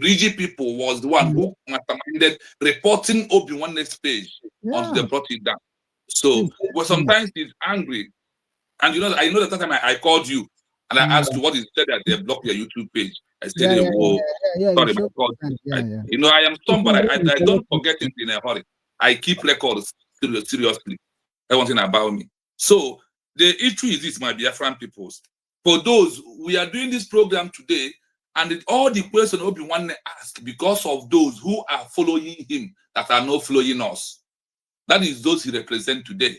Bridgie people was the one who masterminded reporting Obi-Wan's page until they brought it down. So sometimes he's angry. And you know, I know that time I called you and I asked you what is said that they blocked your YouTube page. I said, sorry, my God. You know, I am somebody, I don't forget it in a hurry. I keep records seriously. Everything about me. So the issue is this, my Biafran peoples. For those, we are doing this program today, and all the questions Obi-Wan asked because of those who are following him that are not following us. That is those he represents today.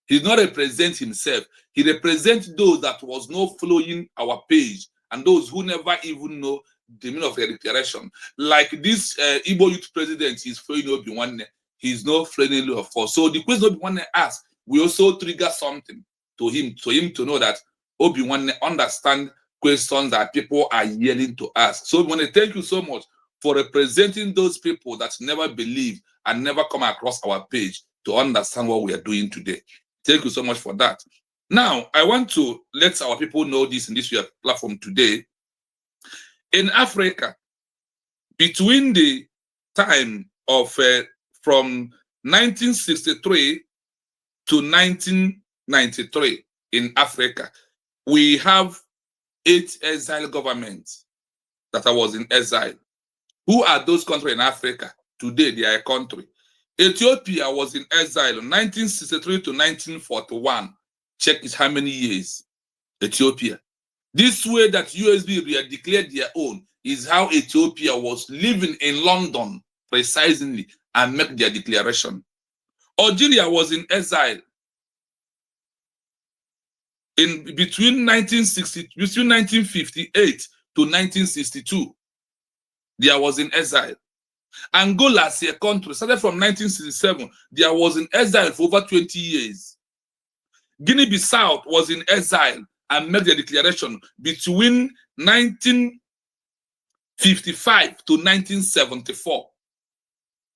He does not represent himself. He represents those that was not following our page and those who never even know the meaning of the declaration. Like this Igbo youth president is following Obi-Wan. He's not following of us. So the question Obi-Wan asked, we also trigger something to him to know that Obi-Wan understand questions that people are yelling to ask. So Obi-Wan, thank you so much for representing those people that never believe and never come across our page to understand what we are doing today. Thank you so much for that. Now, I want to let our people know this in this platform today. In Africa, between the time of from 1963 to 1993 in Africa, we have 8 exile governments that was in exile. Who are those countries in Africa? Today, they are a country. Ethiopia was in exile 1963 to 1941. Check it how many years. Ethiopia. This way that USB declared their own is how Ethiopia was living in London precisely and make their declaration. Algeria was in exile in between 1958 to 1962. there was in exile. Angola as a country started from 1967. There was in exile for over 20 years. Guinea-Bissau was in exile and made the declaration between 1955 to 1974.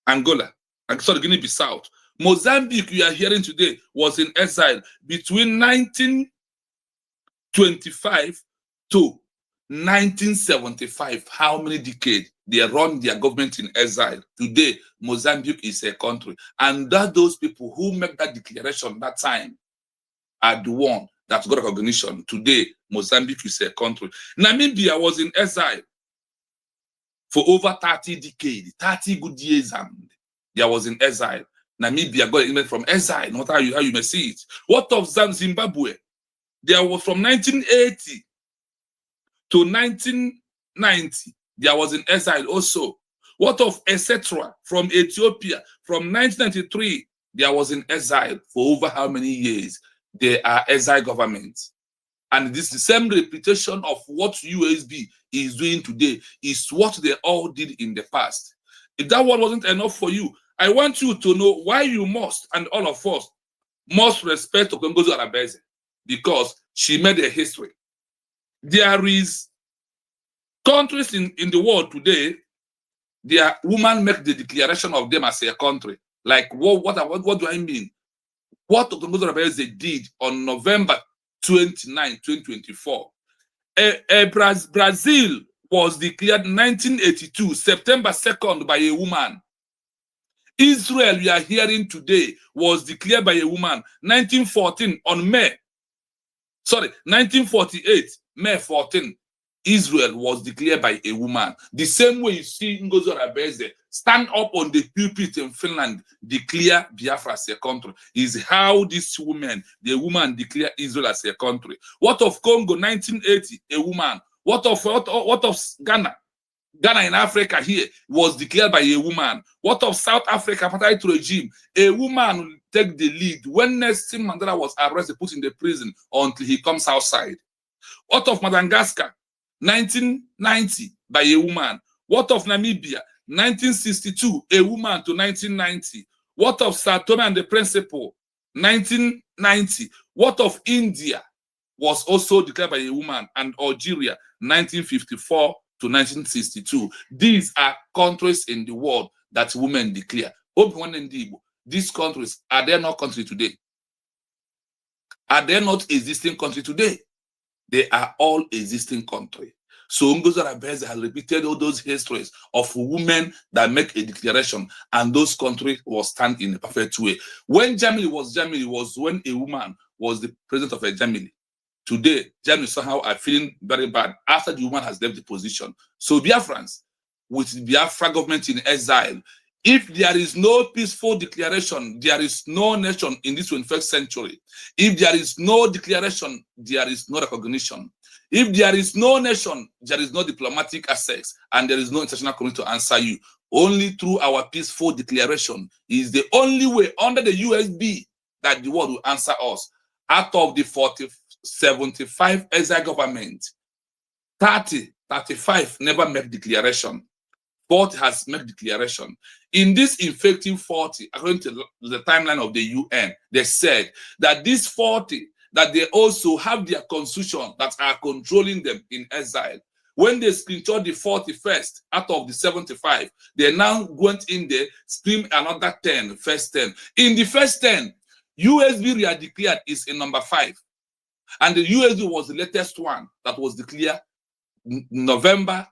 Angola, sorry, Guinea-Bissau. Mozambique, you are hearing today, was in exile between 1925 to 1975. How many decades? They run their government in exile. Today, Mozambique is a country. And that those people who make that declaration that time are the one that got recognition. Today, Mozambique is a country. Namibia was in exile for over 30 decades, 30 good years, and there was in exile. Namibia got even from exile, not how you may see it. What of Zimbabwe? There was from 1980 to 1990, there was in exile also. What of etc. from Ethiopia? From 1993, there was in exile for over how many years? They are exile governments. And this is the same reputation of what USB is doing today is what they all did in the past. If that one wasn't enough for you, I want you to know why you must, and all of us must respect Okongozi Arabeze, because she made a history. There is countries in the world today, their women make the declaration of them as a country. Like what do I mean? What Okongozi Arabeze did on November 29, 2024. Brazil was declared 1982, September 2nd, by a woman. Israel, we are hearing today, was declared by a woman 1914 on 1948, May 14. Israel was declared by a woman. The same way you see Ngozi Arabeze stand up on the pulpit in Finland, declare Biafra as a country, is how this woman, the woman, declare Israel as a country. What of Congo, 1980, a woman? What of Ghana? Ghana in Africa here was declared by a woman. What of South Africa, apartheid regime? A woman will take the lead. When Nelson Mandela was arrested, put in the prison until he comes outside. What of Madagascar? 1990 by a woman. What of Namibia? 1962, a woman to 1990. What of Sao Tome and the Principe? 1990. What of India? Was also declared by a woman. And Algeria, 1954 to 1962. These are countries in the world that women declare. These countries, are they not country today? Are they not existing country today? They are all existing countries. So Ngozi Arabeze has repeated all those histories of women that make a declaration, and those countries will stand in a perfect way. When Germany was when a woman was the president of a Germany. Today, Germany somehow are feeling very bad after the woman has left the position. So Biafrans, with the Biafra government in exile, if there is no peaceful declaration, there is no nation in this 21st century. If there is no declaration, there is no recognition. If there is no nation, there is no diplomatic access, and there is no international community to answer you. Only through our peaceful declaration is the only way under the USB that the world will answer us. Out of the 75 exile government, 35 never make declaration. 40 has made declaration. In this effective 40, according to the timeline of the UN, they said that these 40, that they also have their constitution that are controlling them in exile. When they screenshot the 41st out of the 75, they now went in there, scream another 10, first 10. In the first 10, USB we are declared is in number 5. And the USB was the latest one that was declared November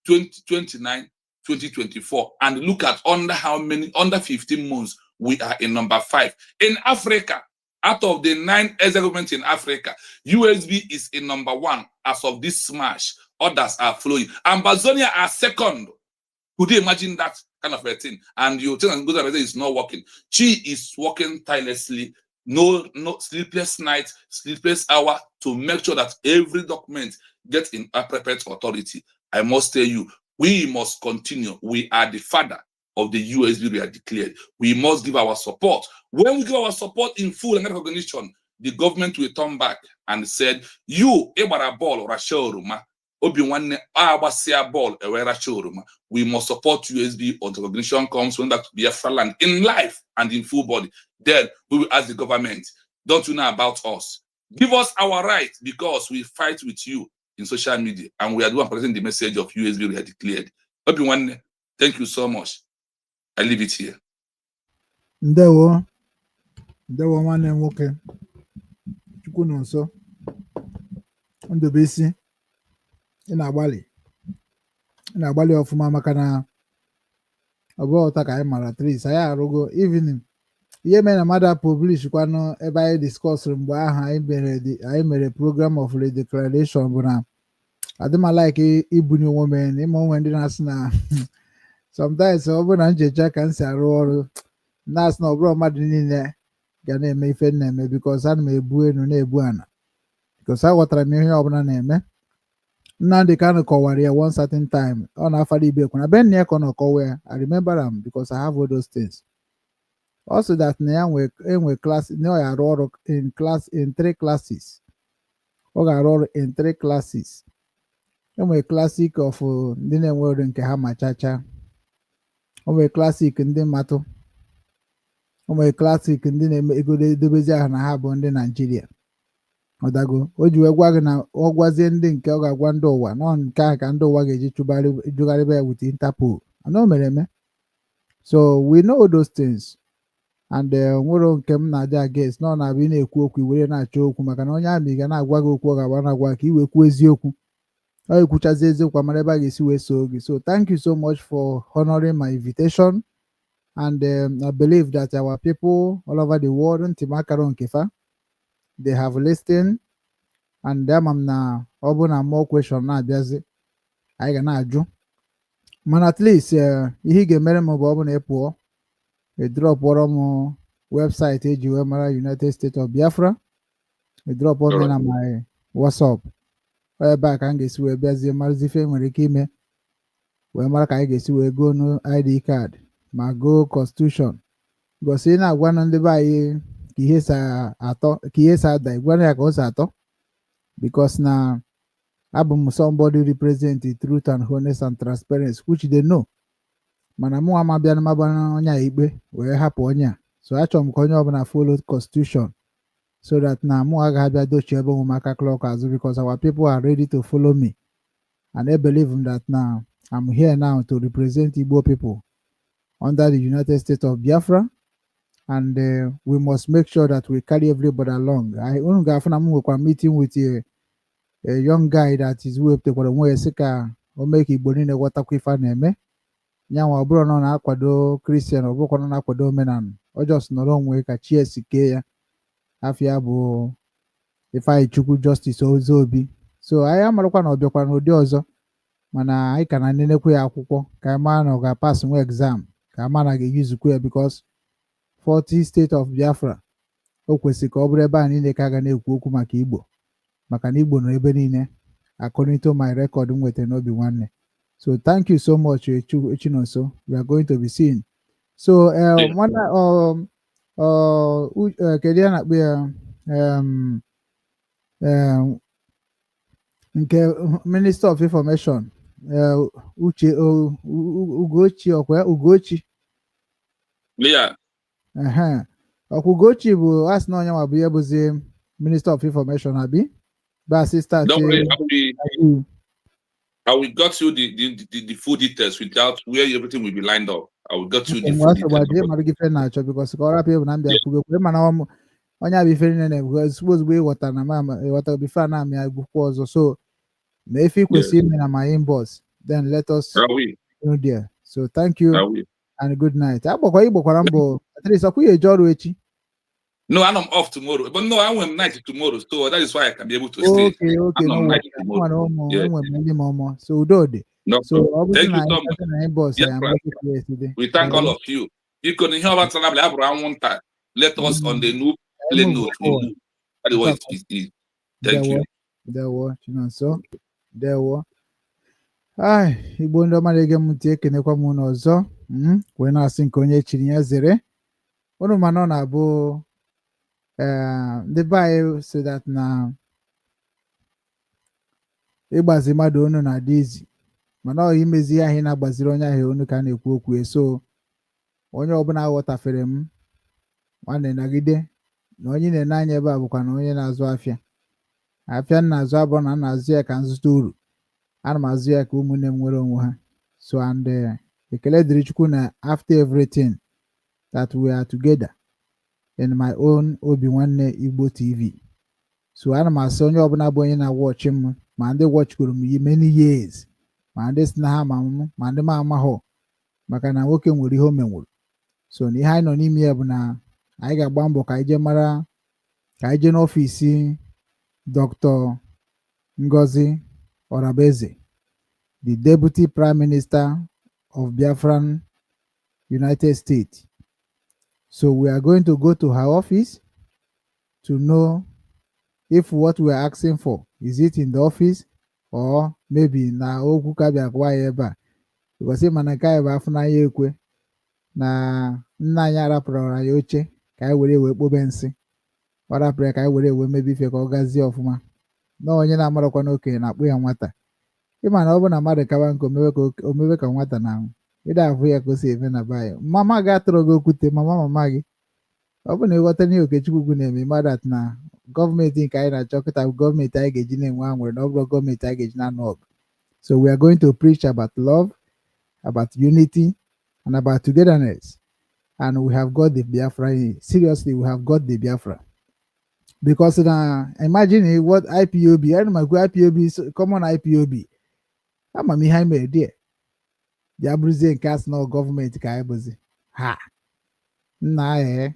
2029, 2024. And look at under how many, under 15 months, we are in number 5. In Africa, out of the 9 exile governments in Africa, USB is in number 1 as of this smash. Others are flowing. Ambazonia are second. Could you imagine that kind of a thing? And you think Ngozi is not working. She is working tirelessly. No sleepless night, sleepless hour to make sure that every document gets in appropriate authority. I must tell you, we must continue. We are the father of the USB we are declared. We must give our support. When we give our support in full and recognition, the government will turn back and said, you, Ebara Ball, Rachel Ruma, Obi nwanne agbasia ball ewera oroma. We must support USB until recognition comes when back to FINLAND in life and in full body. Then we will ask the government, don't you know about us? Give us our rights because we fight with you in social media and we are the one presenting the message of USB we had declared. Obi nwanne, thank you so much. I leave it here. Ndewo nwanne m nwoke Chukwu nọ nso Ndụbụisi ị na-agbalị ọfụma maka na ọ bụghị ụta ka anyị mara at least anyị arụgo evening ihe mere na mmadụ publish kwanụ ebe anyị discussịrị mgbe ahụ anyị mere program of Redclaration bụ na adịmalike ibunye onwe m ịma onwe ndị na-asị na sometimes ọ bụrụ na nchecha ka m si arụ ọrụ na-asị na ọ bụrụ mmadụ niile ga na-eme ife m na-eme because ana m ebu enu na-ebu ana because aghọtara m ihe ọbụla na-eme. Nnamdi Kanu kọwara ya one certain time ọ na-afara Ibekwe na be nne ya ka ọ na-akọwa ya. I remember am because I have all those things. Also that na ya enwe class na ọ ga-arụ ọrụ in 3 classes. Ọ ga-arụ ọrụ in 3 classes. Enwe classic of ndị na-enwe ọrụ nke ha machacha. Enwe classic ndị matụ. Enwe classic ndị na-eme ego edobezi aha na ha bụ ndị Naijiria. Ọdago o ji wee gwa gị na ọ gwazie ndị nke ọ ga-agwa ndị ụwa nọ nke a ka ndị ụwa ga-eji jụgharịba ya with Interpol. Ana o mere eme. So we know those things. And nwere nke m na-adị against na ọ na-abịa na-ekwu okwu iwere na-achọ okwu maka na onye amị ga na-agwa gị okwu ọ ga-agba na-agwa ka iwekwu eziokwu. Ọ ekwuchazi eziokwu amara ebe a ga-esi wee so gị. So thank you so much for honoring my invitation. And I believe that our people all over the world ntị m akara nkefa they have listened and ama m na ọ bụ na more question na-abịazi anyị ga na-ajụ mana at least ihe ị ga-emere m bụ ọ bụ na ị pụọ drọpụọrọ m website eji wee mara United States of Biafra drọpụọ m na my WhatsApp ebe a ka m ga-esi wee bịazie marazi ife nwere ike ime wee mara ka anyị ga-esi wee go no ID card ma go constitution gosi na-agwa na ndị be anyị ka ihe sa ada igwana ya ka o si atọ because na abụ m somebody represent the truth and honest and transparency which they know mana mụ ama bịa na mabana onye a ikpe wee hapụ onye a. So achọrọ m ka onye ọbụla follow constitution so that na mụ agaghị abịa dochie ebe ụmụaka clock azụ because our people are ready to follow me and I believe that now I'm here now to represent Igbo people under the United States of Biafra. And we must make sure that we carry everybody along. I only got a meeting with a young guy that is with the way sika o make Igbo niile ghọtakwa ife a na-eme. Nyanwa ọ bụrụ na ọ na-akwado Christian ọ bụrụkwa na ọ na-akwado omenala ọ just nọrọ onwe ka chi esike ya afịa bụ Ifeanyichukwu Justice Ozobi. So anyị amarakwa na ọ bịakwa n'ụdị ọzọ mana anyị ka na nenekwa ya akwụkwọ ka anyị mara na ọ ga-apas nwe exam ka ama na ga-eyuzukwa ya because 40 state of Biafra o kwesịrị ka ọ bụrụ ebe a niile ka a ga na-ekwu okwu maka Igbo maka na Igbo nọ ebe niile according to my record m nwetara n'obi nwanne. So thank you so much Chinonso. We are going to be seeing. So kedu ya na-akpọ ya nke Minister of Information Ugochi ọkwa Ugochi Ugochi bụ asị na onye nwa bụ ihe bụzi Minister of Information abi bụ assistant. Don't worry, I will get you the full details without where everything will be lined up. I will get you the full details. Mara gị fe na-achọ because ka ọ rapụ bụ na mbịa kwubekwe mana onye abụ ife niile na-ebu suppose bụ ịghọta na ma ịghọta bifo na amị agbụkwọ ọzọ. So ma ife kwesịrị ime na my inbox then let us know there. So thank you and good night. Igbokwara mbọ at least ọkwa ya eje ọrụ echi. No, I'm off tomorrow. But no, I went night tomorrow, so that is why I can be able to stay. Okay, no night tomorrow. Yeah. So no, so thank you so much. Yes, we thank all of you. You can hear about one time. Let us on the new plane note. That is what it is. Thank you. There were, so there were. Igbo ndị ọma na-ege m ntị ekenekwa m unu ọzọ wee na-asị nke onye chiri ya zere unu ma nọ na-abụ the Bible say that now ịgbazi mmadụ onu na-adị izi mana ọ imezi ihe ahụ na-agbaziri onye ahụ onu ka a na-ekwu okwu so onye ọbụla ghọtafere m nwanne nagide na onye na-ene anya ebe a bụkwa na onye na-azụ afịa m na-azụ abụọ na m na-azụ ya ka nzụta uru ana m azụ ya ka ụmụnne m nwere onwe ha so and ekele dịrị Chukwu na after everything that we are together in my own Obi Nwanne Igbo TV so ana m asị onye ọbụla bụ onye na-wọchị m ma ndị wọchịkwuru m many years ma ndị si na ha ma m ma ndị m amahụ maka na nwoke nwere ihe o menwuru so na ihe anyị nọ n'ime ya bụ na anyị ga-agba mbọ ka anyị jee n'ọfisi Dr. Ngozi Orabaeze, the Deputy Prime Minister of Biafran United States. So we are going to go to her office to know if what we are asking for, is it in the office or maybe na okwu ka bịa gwa ya ebe a because mana nke anyị bụ afụnanya ekwe na nna anyị arapụrụ anyị oche ka anyị were wee kpobe nsị ọ rapụrụ ya ka anyị were wee mebe ife ka ọ gazie ọfụma na onye na-amarakwa n'okenye na-akpụ ya nwata ịma na ọ bụ na mmadụ kawa nke omebe ka nwata na ahụ ịda ahụ ya ka o si eme na bayo mama gị atụrụ gị okwute mama gị ọ bụ na ịghọta n'ihe Okechukwu na-eme madat na gọọmenti nke anyị na-achọ kịta bụ gọọmenti anyị ga-eji na-enwe anwụrụ na ọ bụrụ gọọmenti anyị ga-eji na-anụ ọgụ so we are going to preach about love, about unity and about togetherness and we have got the Biafra. Seriously, we have got the Biafra. Because imagine what IPOB, I know my IPOB is common IPOB. I'm a behind me there. The Abruzzian cast no government kaibozi. Ha. Nah,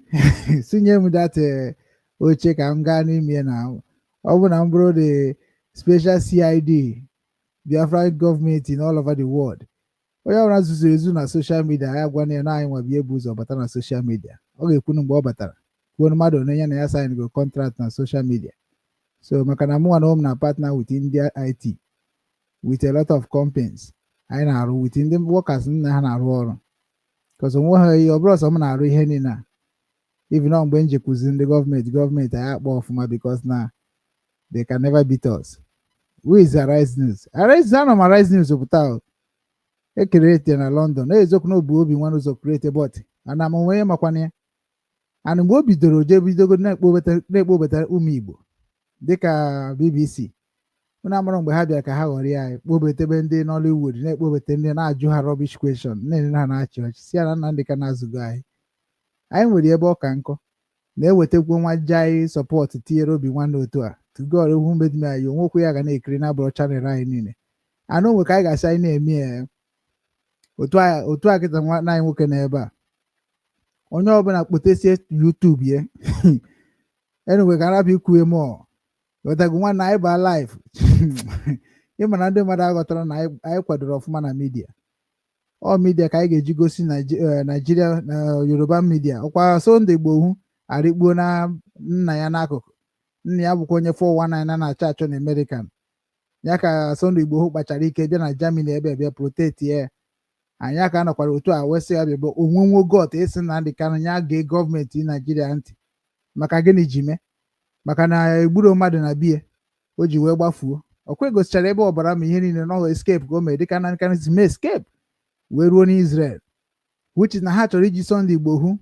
senior with that oche ka m gaa n'ime ya na ọ bụ na m bụrụ the special CID Biafra government in all over the world. Onye ọbụla zuzuru ezu na social media ya gwana ya na anyị nwa bie bụ ụzọ bata na social media ọ ga-ekwunu mgbe ọ batara kwuo mmadụ onye ya na ya sign go contract na social media so maka na mụnwa na home na partner with India IT with a lot of companies anyị na-arụ with ndị workers nna ha na-arụ ọrụ because onwe ha ihe ọ bụrụ ọsọ m na-arụ ihe niile a even na mgbe m jekwuzi ndị gọọmenti anyị akpọ ọfụma because na they can never beat us. Who is Arise News? Anọ m Arise News pụta ekerete na London eziokwu na obu Obi Nwanne ụzọ krete bọt ana m onwe ihe makwana ya and mgbe o bidoro jee bidogo na-ekpobata ụmụ Igbo dịka BBC ụna amara mgbe ha bịara ka ha ghọrọ ya kpobetebe ndị Nollywood na-ekpobete ndị na-ajụ ha rubbish question na-enye ha na-achị ọchị si ya na Nnamdị ka na-azụgo anyị nwere ebe ọ ka nkọ na-ewetakwu nwa jai sọpọt tinyere Obi Nwanne otu a tugor ihu mbedime anyị onwekwu ya ga na-ekiri na abụrụ chanel anyị niile anụ onwe ka anyị ga-asị anyị na-eme ya otu a kịta nwanne anyị nwoke na ebe a onye ọbụla kpotesie YouTube ya enwe ka arabịa ikwue mụọ wetago nwanne anyị baa live ịma na ndị mmadụ aghọtara na anyị kwadoro ọfụma na midia ọ midia ka anyị ga-eji gosi Naijiria na Yoruba midia ọkwa Sunday Igbohu arịkpuo na nna ya n'akụkụ nna ya bụkwa onye 419 na-achọ achọ na American ya ka Sunday Igbohu kpachara ike bịa na Germany ebe bịa protect ya anyị aka nọkwara otu a wesị ya bịa bụ onwenwe got esi na ndị kanụ ya gee gọọmenti Naijiria ntị maka gịnị ji mee maka na egburu mmadụ na bie o ji wee gbafuo ọkwa gosichara ebe ọbara ma ihe niile n'ọghọ escape ka o mere dịka na nkanisi mee escape wee ruo n'Israel which is na ha chọrọ iji Sunday Igbohu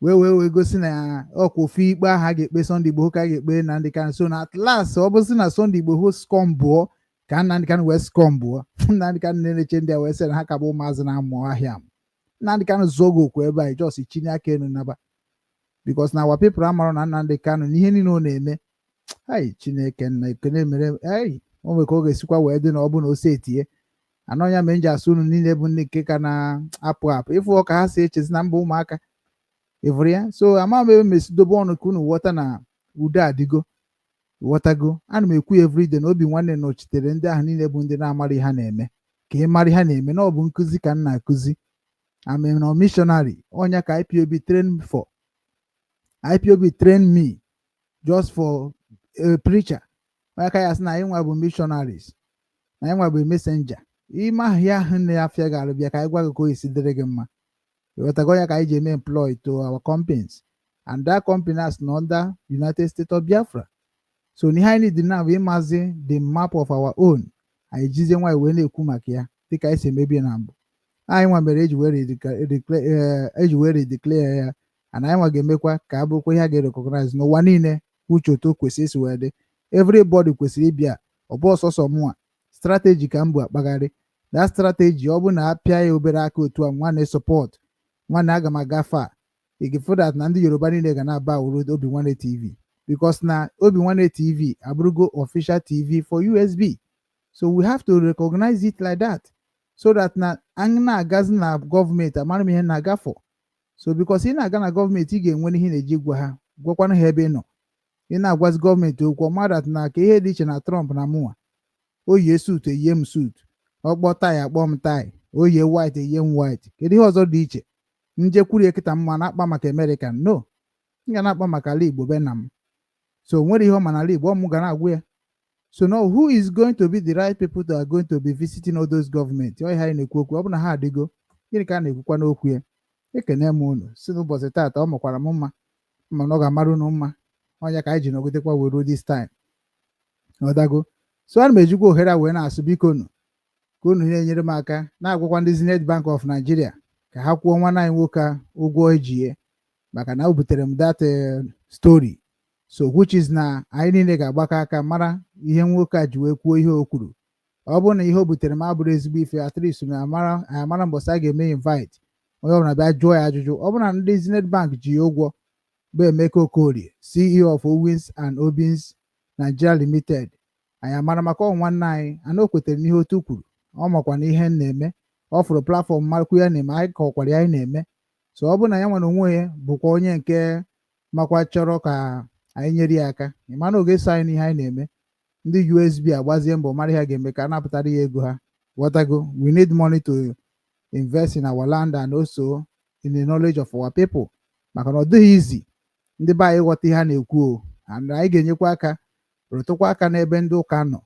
wee gosi na ọkwa ofu ikpe ahụ a ga-ekpe Sunday Igbohu ka a ga-ekpe na ndị kanụ so na at last ọ bụzi na Sunday Igbohu scum bụọ ka Nnamdị Kanụ wee scum bụọ Nnamdị Kanụ na-eneche ndị a wee sị na ha ka bụ ụmụazị na-amụ ahịa m Nnamdị Kanụ zụogo okwu ebe anyị jos chinye aka elu naba because na our people amarụ na Nnamdị Kanụ na ihe niile ọ na-eme ai Chineke nna ekene mere ai o nwere ka ọ ga-esikwa wee dị na ọ bụ na ose etie anọ ya mere nji asụ unu niile bụ ndị nke ka na-apụ ịfụ ka ha si echezi na mba ụmụaka ịvụrụ ya so ama m ebe mesidobe ọnụ ka unu ghọta na udo adịgo ghọtago ana m ekwu everyday na Obi Nwanne nọchitere ndị ahụ niile bụ ndị na-amara ihe ha na-eme ka ị mara ihe na-eme na ọ bụ nkụzi ka m na-akụzi amem na missionary onye ka IPOB train for IPOB train me just for a preacher onye ka ya sị na anyị nwa bụ missionaries na anyị nwa bụ messenger ime ahịa ahụ na-afịa ga-alụ bịa ka anyị gwa gị ka o esi dịrị gị mma ịghọtago ya ka anyị ji eme employ to our companies and that company has nọ under United States of Biafra so n'ihe anyị need now bụ ịmazi the map of our own anyị jizie nwanyị wee na-ekwu maka ya dịka anyị si emebi na mbụ. Anyị nwa mere eji wee redeclare ya, and anyị nwa ga-emekwa ka abụrụkwa ihe a ga-recognize n'ụwa niile uche otu kwesịrị isi wee dị. Everybody kwesịrị ịbịa, ọ bụ ọsọsọ mụnwa strategy ka m bụ akpagharị. That strategy ọ bụ na apịa ya obere aka otu a nwanne support nwanne aga m agafe a for that na ndị Yoruba niile ga na-aba uru Obi Nwanne TV, because na Obi Nwanne TV abụrụgo official TV for USB. So we have to recognize it like that, so that na anyị na-agazi na gọọmenti amara m ihe na-agafọ. So because ị na-aga na gọọmenti ị ga-enwe ihe na-eji gwa ha, gwakwana ha ebe ị nọ. Ị na-agwazi gọọmenti okwu ọmadat na ka ihe dị iche na Trump na mụnwa. O yie suit eyie m suit, ọkpọ tai akpọ m tai, o yie white eyie m white. Kedu ihe ọzọ dị iche? Njekwurie kịta mma na-akpa maka American? No, m ga na-akpa maka ala Igbo be na m. So nwere ihe ọma n'ala Igbo ọ ga na-agwụ ya. So now who is going to be the right people that are going to be visiting all those government? Ọ ihe anyị na-ekwu okwu, ọ bụ na ha adịgo, gịnị ka a na-ekwukwa n'okwu ya? Ekene m unu si n'ụbọchị taata ọ makwara m mma mana ọ ga-amara unu mma. Ọnya ka anyị ji nọgidekwa wee ruo this time. Ọdago. So ana m ejikwa ohere a wee na-asụ biko unu ka unu na-enyere m aka na-agwakwa ndị Zenith Bank of Nigeria ka ha kwụọ nwanne anyị nwoke a ụgwọ ejie, maka na o butere m that story. So which is na anyị niile ga-agbakọ aka mara ihe nwoke a ji wee kwuo ihe o kwuru. Ọ bụrụ na ihe o butere m abụrụ ezigbo ife, at least na amara mbọsị a ga-eme invite onye ọbụla bịa jụọ ya ajụjụ. Ọ bụrụ na ndị Zenith Bank ji ya ụgwọ bụ Emeka Okorie, CEO of Owens and Obins Nigeria Limited, anyị amara maka ọ nwanne anyị ana o kwetere n'ihe otu kwuru. Ọ makwa na ihe m na-eme, ọ fụrụ platfọm makwu ya na-eme, anyị kọkwara ya anyị na-eme. So ọ bụrụ na ya nwere onwe ya bụkwa onye nke makwa chọrọ ka anyị nyere ya aka, ịma na oge so anyị n'ihe anyị na-eme, ndị USB agbazie mbọ mara ihe ga-eme ka a napụtara ya ego ha. Whatever, we need money to invest in our land and also in the knowledge of our people, maka na ọ dịghị izi ndị be anyị ghọta ihe a na-ekwu o. And anyị ga-enyekwa aka rụtụkwa aka n'ebe ndị ụka nọ,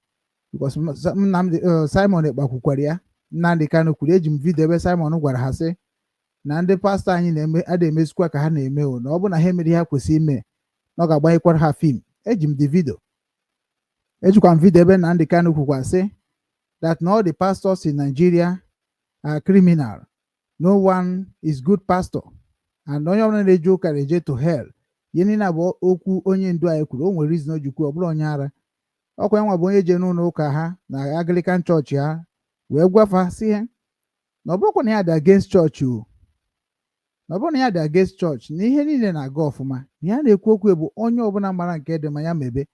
because Simon Ekpakwukwara ya, Nnamdi Kanu kwuru, eji m vidio ebe Simon gwara ha sị na ndị pastọ anyị na-ada emezikwa ka ha na-eme o, na ọ bụ na ha emere ihe ha kwesịrị ime na ọ ga-agbanyekwara ha fim. Eji m vidio, ejikwa m vidio ebe Nnamdi Kanu kwukwa sị that all the pastors in Nigeria are criminal, no one is good pastor, and onye ọbụla na-eje ụka na-eje to hell. Ihe niile abụ okwu onye ndu anyị kwuru, o nwere reason o ji kwuo, ọ bụrụ onye ara. Ọkwa ya nwa bụ onye je n'ụlọ ụka ha na Anglican chọọchị ha wee gwafa sị ha na ọ bụrụkwa na ya dị against chọọchị o, na ọ bụrụ na ya dị against chọọchị na ihe niile na-aga ọfụma, na ya na-ekwu okwu bụ onye ọbụla mara nke dị ma ya mebe,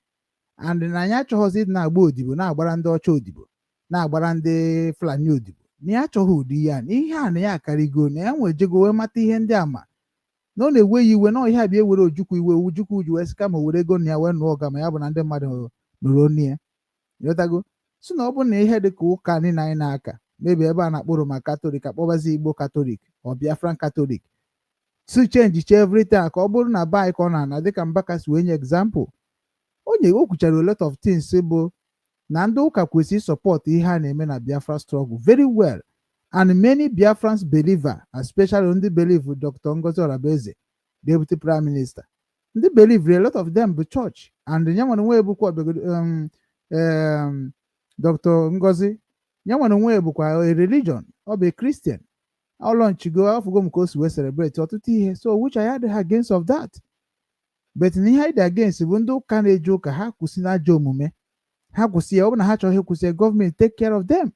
and na anyị achọghọzi na-agba odibo na-agbara ndị ọcha odibo na-agbara ndị Fulani odibo, na ya achọghị ụdị ya, na ihe a na ya akarịgo, na ya nwejego wee mata ihe ndị ama na ọ na-ewe ya iwe na ihe a bịa ewere Ojukwu iwe, Ojukwu ji wee sị kama were ego na ya wee nụọ ọga ma ya bụ na ndị mmadụ nụrụ onu ya. Ịghọtago? Si na ọ bụrụ na ihe dị ka ụka niile anyị na-aka mebi ebe a na-akpọ Roman Catholic akpọbazi Igbo Catholic ọ Biafran Catholic, si change everything ka ọ bụrụ na be anyị ka ọ na-ana dịka Mbakasi wee nye example. O kwuchara a lot of things bụ na ndị ụka kwesịrị support ihe a na-eme na Biafra struggle very well, and many Biafrans believer, especially ndị believe Dr. Ngozi Orabaeze, Deputy Prime Minister, ndị believe a lot of them bụ church, and nyanwana nwe bụkwa Dr. Ngozi nyanwana nwe bụkwa a religion, ọ bụ Christian. Ọ launchigo afụgo m ka o si wee celebrate ọtụtụ ihe, so which I had against of that. But na ihe anyị dị against bụ ndị ụka na-eje ụka ha kwụsị na ajọ omume, ha kwụsị ya. Ọ bụ na ha chọghị kwụsị, gọọmenti take care of them.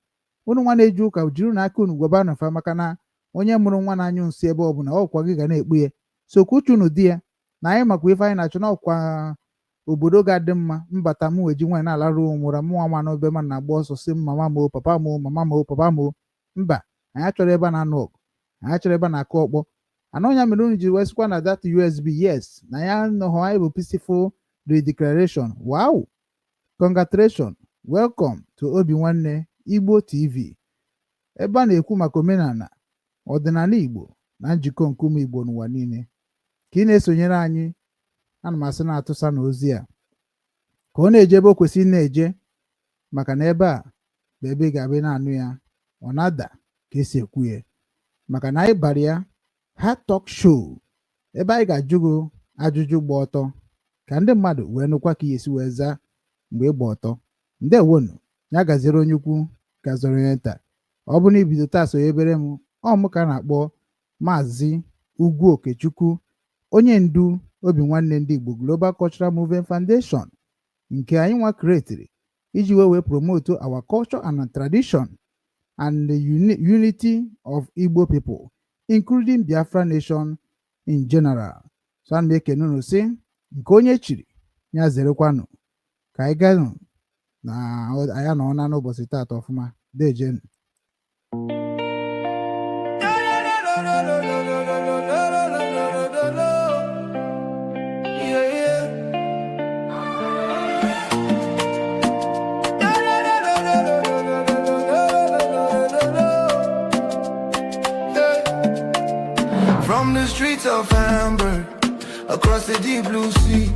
Unu nwa na-eje ụka jiri n'aka unu gwaba nafa, maka na onye mụrụ nwa na-anyụ nsị ebe ọbụla ọkwa gị ga na-ekpu ya. So ka uche unu dị ya na anyị makwa ife anyị na-achọ, na ọkwa obodo ga-adị mma. Mbata m wee ji nwaanyị na-alarụ ụmụra mụnwa nwa n'obe ma na-agba ọsọ sị m mama mo papa mo mama mo papa mo. Mba, anyị achọrọ ebe a na-anụ ọgụ, anyị achọrọ ebe a na-akụ ọkpọ. Ana onye mere unu ji wee sịkwa na that USB, yes, na ya nọghọ anyị bụ peaceful redeclaration. Wow, congratulations, welcome to Obi Nwanne Igbo TV, ebe a na-ekwu maka omenala, ọdịnala Igbo na njikọ nke ụmụ Igbo n'ụwa niile. Ka ị na-esonyere anyị, ana m asị na-atụsa na ozi a ka ọ na-eje ebe o kwesịrị na-eje, maka na ebe a bụ ebe ị ga-abịa na-anụ ya ọ na-ada ka esi ekwu ya, maka na anyị bara ya ha talk show, ebe anyị ga-ajụgo ajụjụ gba ọtọ ka ndị mmadụ wee nụkwa ka ị esi wee zaa mgbe ịgba ọtọ. Ndewonu, ya gaziri onye ukwu gaziri onye nta. Ọ bụ na ibido taa so ebere m ọ ka na-akpọ Maazị Ugwu Okechukwu, onye ndu Obi Nwanne Ndị Igbo Global Cultural Movement Foundation, nke anyị nwa kreatiri iji wee promote our culture and tradition and the unity of Igbo people, including Biafra nation in general. So ana m ekene unu sị nke onye chiri ya zerekwanụ, ka anyị gaa na anya na ọna n'ụbọchị taata ọfụma dejenu. From the streets of Hamburg, across the deep blue sea,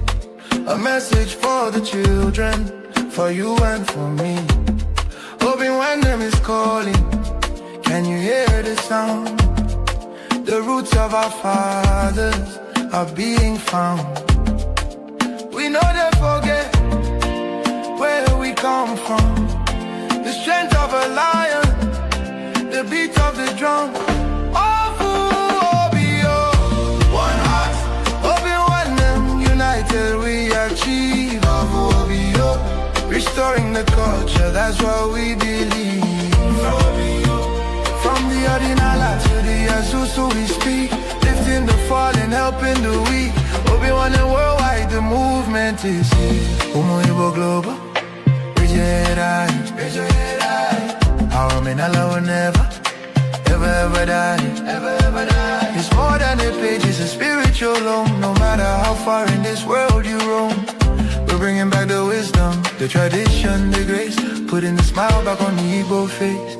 a message for the children, for you and for me. Hoping when them is calling, can you hear the sound? The roots of our fathers are being found. We know they forget where we come from. The strength of a lion, the beat of the drum. We achieve restoring the culture, that's what we believe. From the Ordinala to the Azusu we speak, lifting the fallen, helping the weak. Obi-Wan and worldwide, the movement is Umo Global. Raise your head high. Our Menala will never, ever die. It's more than a page, it's a spiritual loan. No matter how far in this world you roam, we're bringing back the wisdom, the tradition, the grace, putting the smile back on the Igbo face.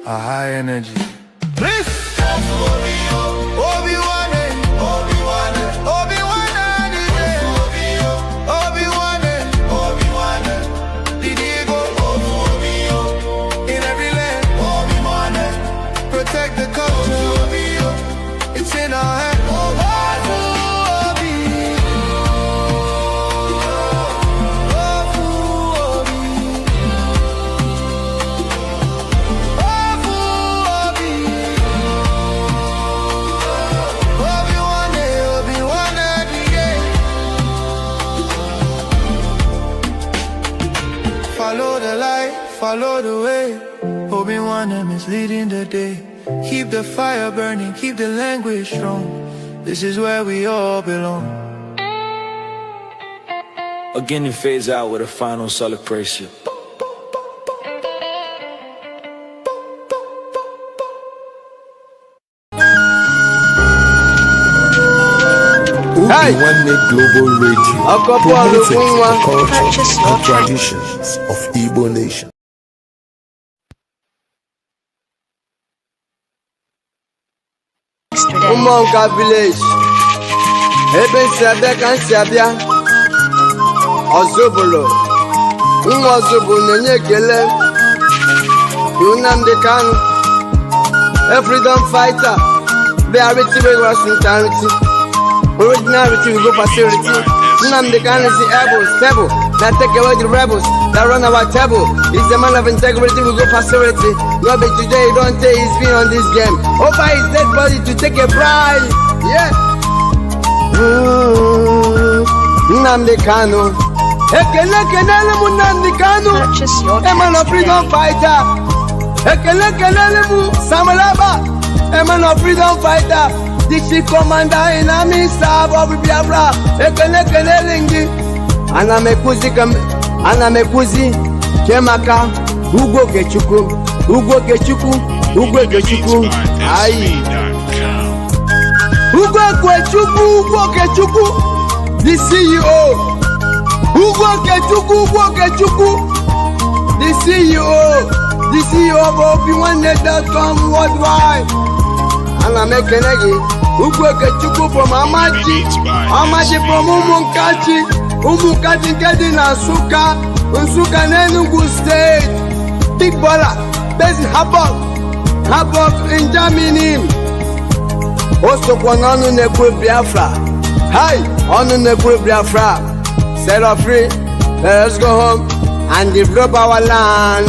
A high energy. Follow the way, Obi-Wan is leading the day. Keep the fire burning, keep the language strong. This is where we all belong. Again, it fades out with a final celebration. Obi-Wan Global Radio, promoting the culture and traditions of Igbo nation. Umonka village, ebe nsiabia ka nsiabia, Ozobolo, Ozobolo nenye ekele, Nnamdi Kanu, a freedom fighter, reality we was sincerity, originality we go facility, Nnamdi Kanu is the stable, that take away the rebels, that run our table, he's a man of integrity we go facility. No be today, don't take his spin on this game. Over his dead body to take a bride. Yeah. Nnamdi Kanu. Ekele mu Nnamdi Kanu. A man of freedom fighter. Ekele mu Samalaba. A man of freedom fighter. The chief commander in army staff of Biafra. Ekele lingi. Anamekuzi Kemaka. Ugwu Okechukwu. Ugwu Okechukwu, ayi. Ugwu Okechukwu, the CEO. Ugwu Okechukwu, the CEO of Obi-Wan.com worldwide. And I'm making Ugwu Okechukwu from Amaji from Umukachi Kedi na Suka. Unsuka Enugu State. Big baller, based in Hamburg in Germany. Also, Kwanonu Nekwe Biafra. Hi, Onu Nekwe Biafra. Set us free, let's go home and develop our land.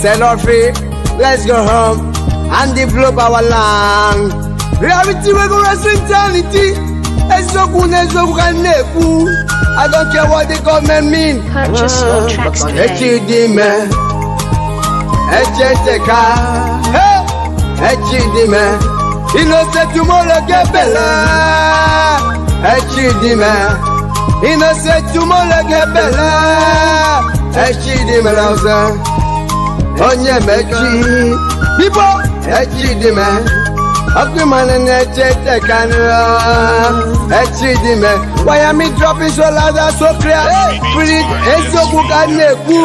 Set us free, let's go home and develop our land. Reality, we're going to eternity. I don't care what the government mean. Purchase your tracks today. Innocent tomorrow get better. Innocent tomorrow get better. Onye mechi Bibo echidime Akimane nechete kanra echidime Why am I dropping so loud and so clear? Spirit eso kukaneku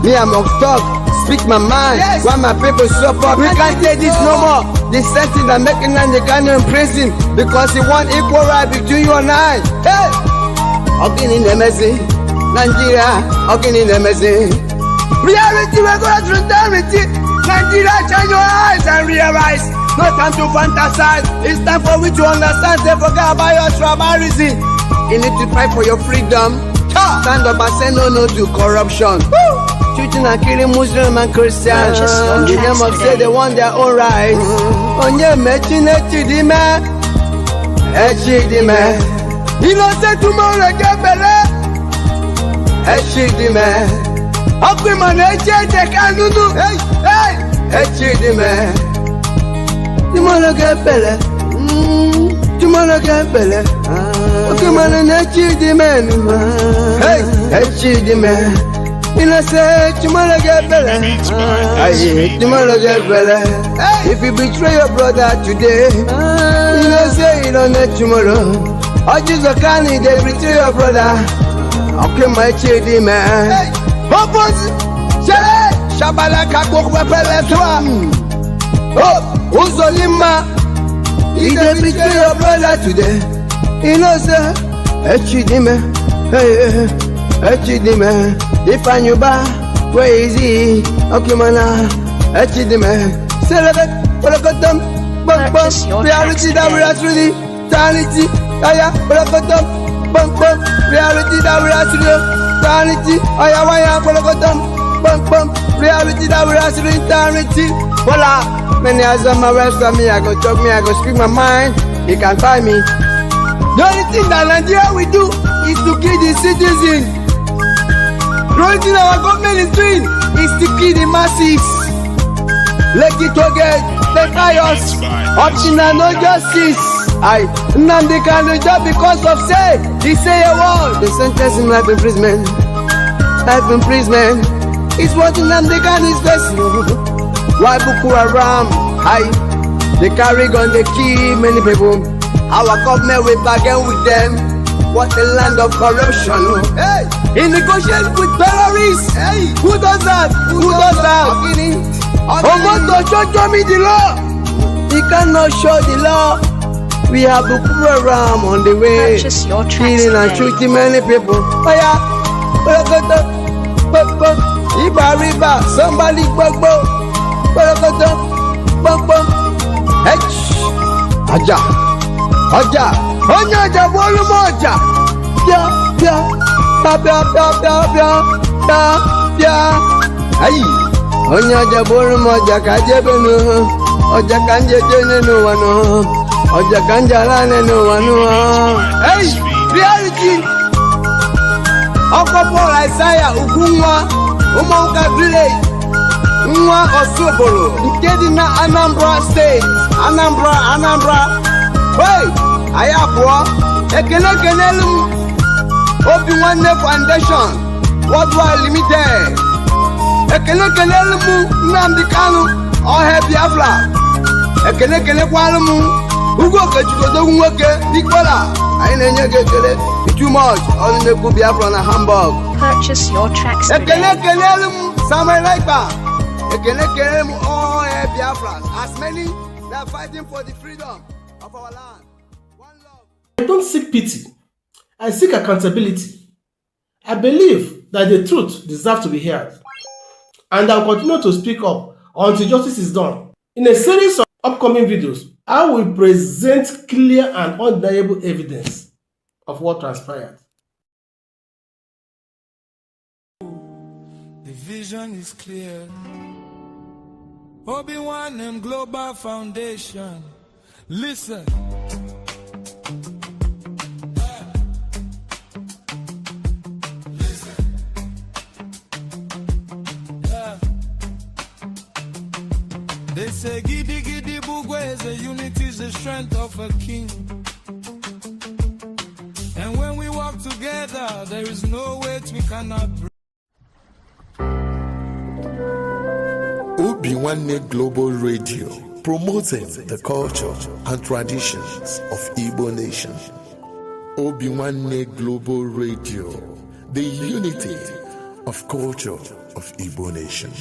Me I'm of talk, speak my mind. Why my people suffer? We can't take this no more. The sentence that making and the kind in prison because he want equal right between you and I. Hey, okay in the messy Nigeria, okay in the messy. Reality, we're going to reality. Nigeria, change your eyes and realize. No time to fantasize. It's time for we to understand. They forget about your tribalism. You need to fight for your freedom. Stand up and say no to corruption. Shooting and killing Muslim and Christians. The name of say they want their own rights. Onye mechin echidime. You know say tomorrow get better. Echidime. Akuman echete kanunu. Hey, echidime. Tomorrow get better. Tomorrow get better. Akuman echidime. Hey, echidime. You know say tomorrow get better. Tomorrow get better. If you betray your brother today, you know say you don't need tomorrow. I just a canny they betray your brother. Okay, my chidi man. Opposite, Shabala Kakokwa Peletwa. Oh, Uzolima. If they betray your brother today, you know say chidi man. Hey, chidi man. If I knew ba, where is he? Okay, mana, echidime. Celebrate, polokotom, bum bum. Reality that we are truly, eternity. Aya, polokotom, bum bum. Reality that we are truly, eternity. Aya, waya, polokotom, bum bum. Reality that we are truly, eternity. Voila, many as I'm arrested for me, I go talk me, I go speak my mind. You can find me. The only thing that Nigeria we do is to kill the citizens. The only thing our government is doing is to kill the masses. Let it get the chaos. Optional no justice. Nnamdi Kanu just because of say he say a word. The sentence in life imprisonment. Life imprisonment is what Nnamdi Kanu is facing. Why Boko Haram? They carry gun, they kill many people. Our government will bargain with them. What a land of corruption. Hey, he negotiates with terrorists. Hey, who does that? Who does that? Omoto show me the law. He cannot show the law. We have a program on the way. Killing and shooting many people. Oh yeah. Iba riba, somebody gbogbo. Aja. Onya volume moja. Pia. Hey. Onya volume moja kajebenu. Oja kanje jenu wano. Oja kanjalane no wano. Hey, reality. Okopo Isaiah Ugunwa, Umonka village. Nwa Osobolo, Nkedi na Anambra State. Anambra. Hey, ayabwa, ekenelum, Obi-Wan Foundation, Worldwide Limited, ekenelum, Nnamdi Kanu, Ohe Biafra, ekenelum, Ugo Kechukodo Nwoke, Nicola, Ainenye too much, all the good Biafra na Hamburg. Purchase your tracks today. Ekenelum, Samuel Laikba, ekenelum, Ohe Biafra, as many that are fighting for the freedom of our land. I don't seek pity. I seek accountability. I believe that the truth deserves to be heard. And I'll continue to speak up until justice is done. In a series of upcoming videos, I will present clear and undeniable evidence of what transpired. The vision is clear. Obi-Wan and Global Foundation. Listen. They say Gidi Gidi Bugwe is a unity, is the strength of a king. And when we work together, there is no weight we cannot break. Obi-Wan Global Radio, promoting the culture and traditions of Igbo Nation. Obi-Wan Global Radio, the unity of culture of Igbo Nation.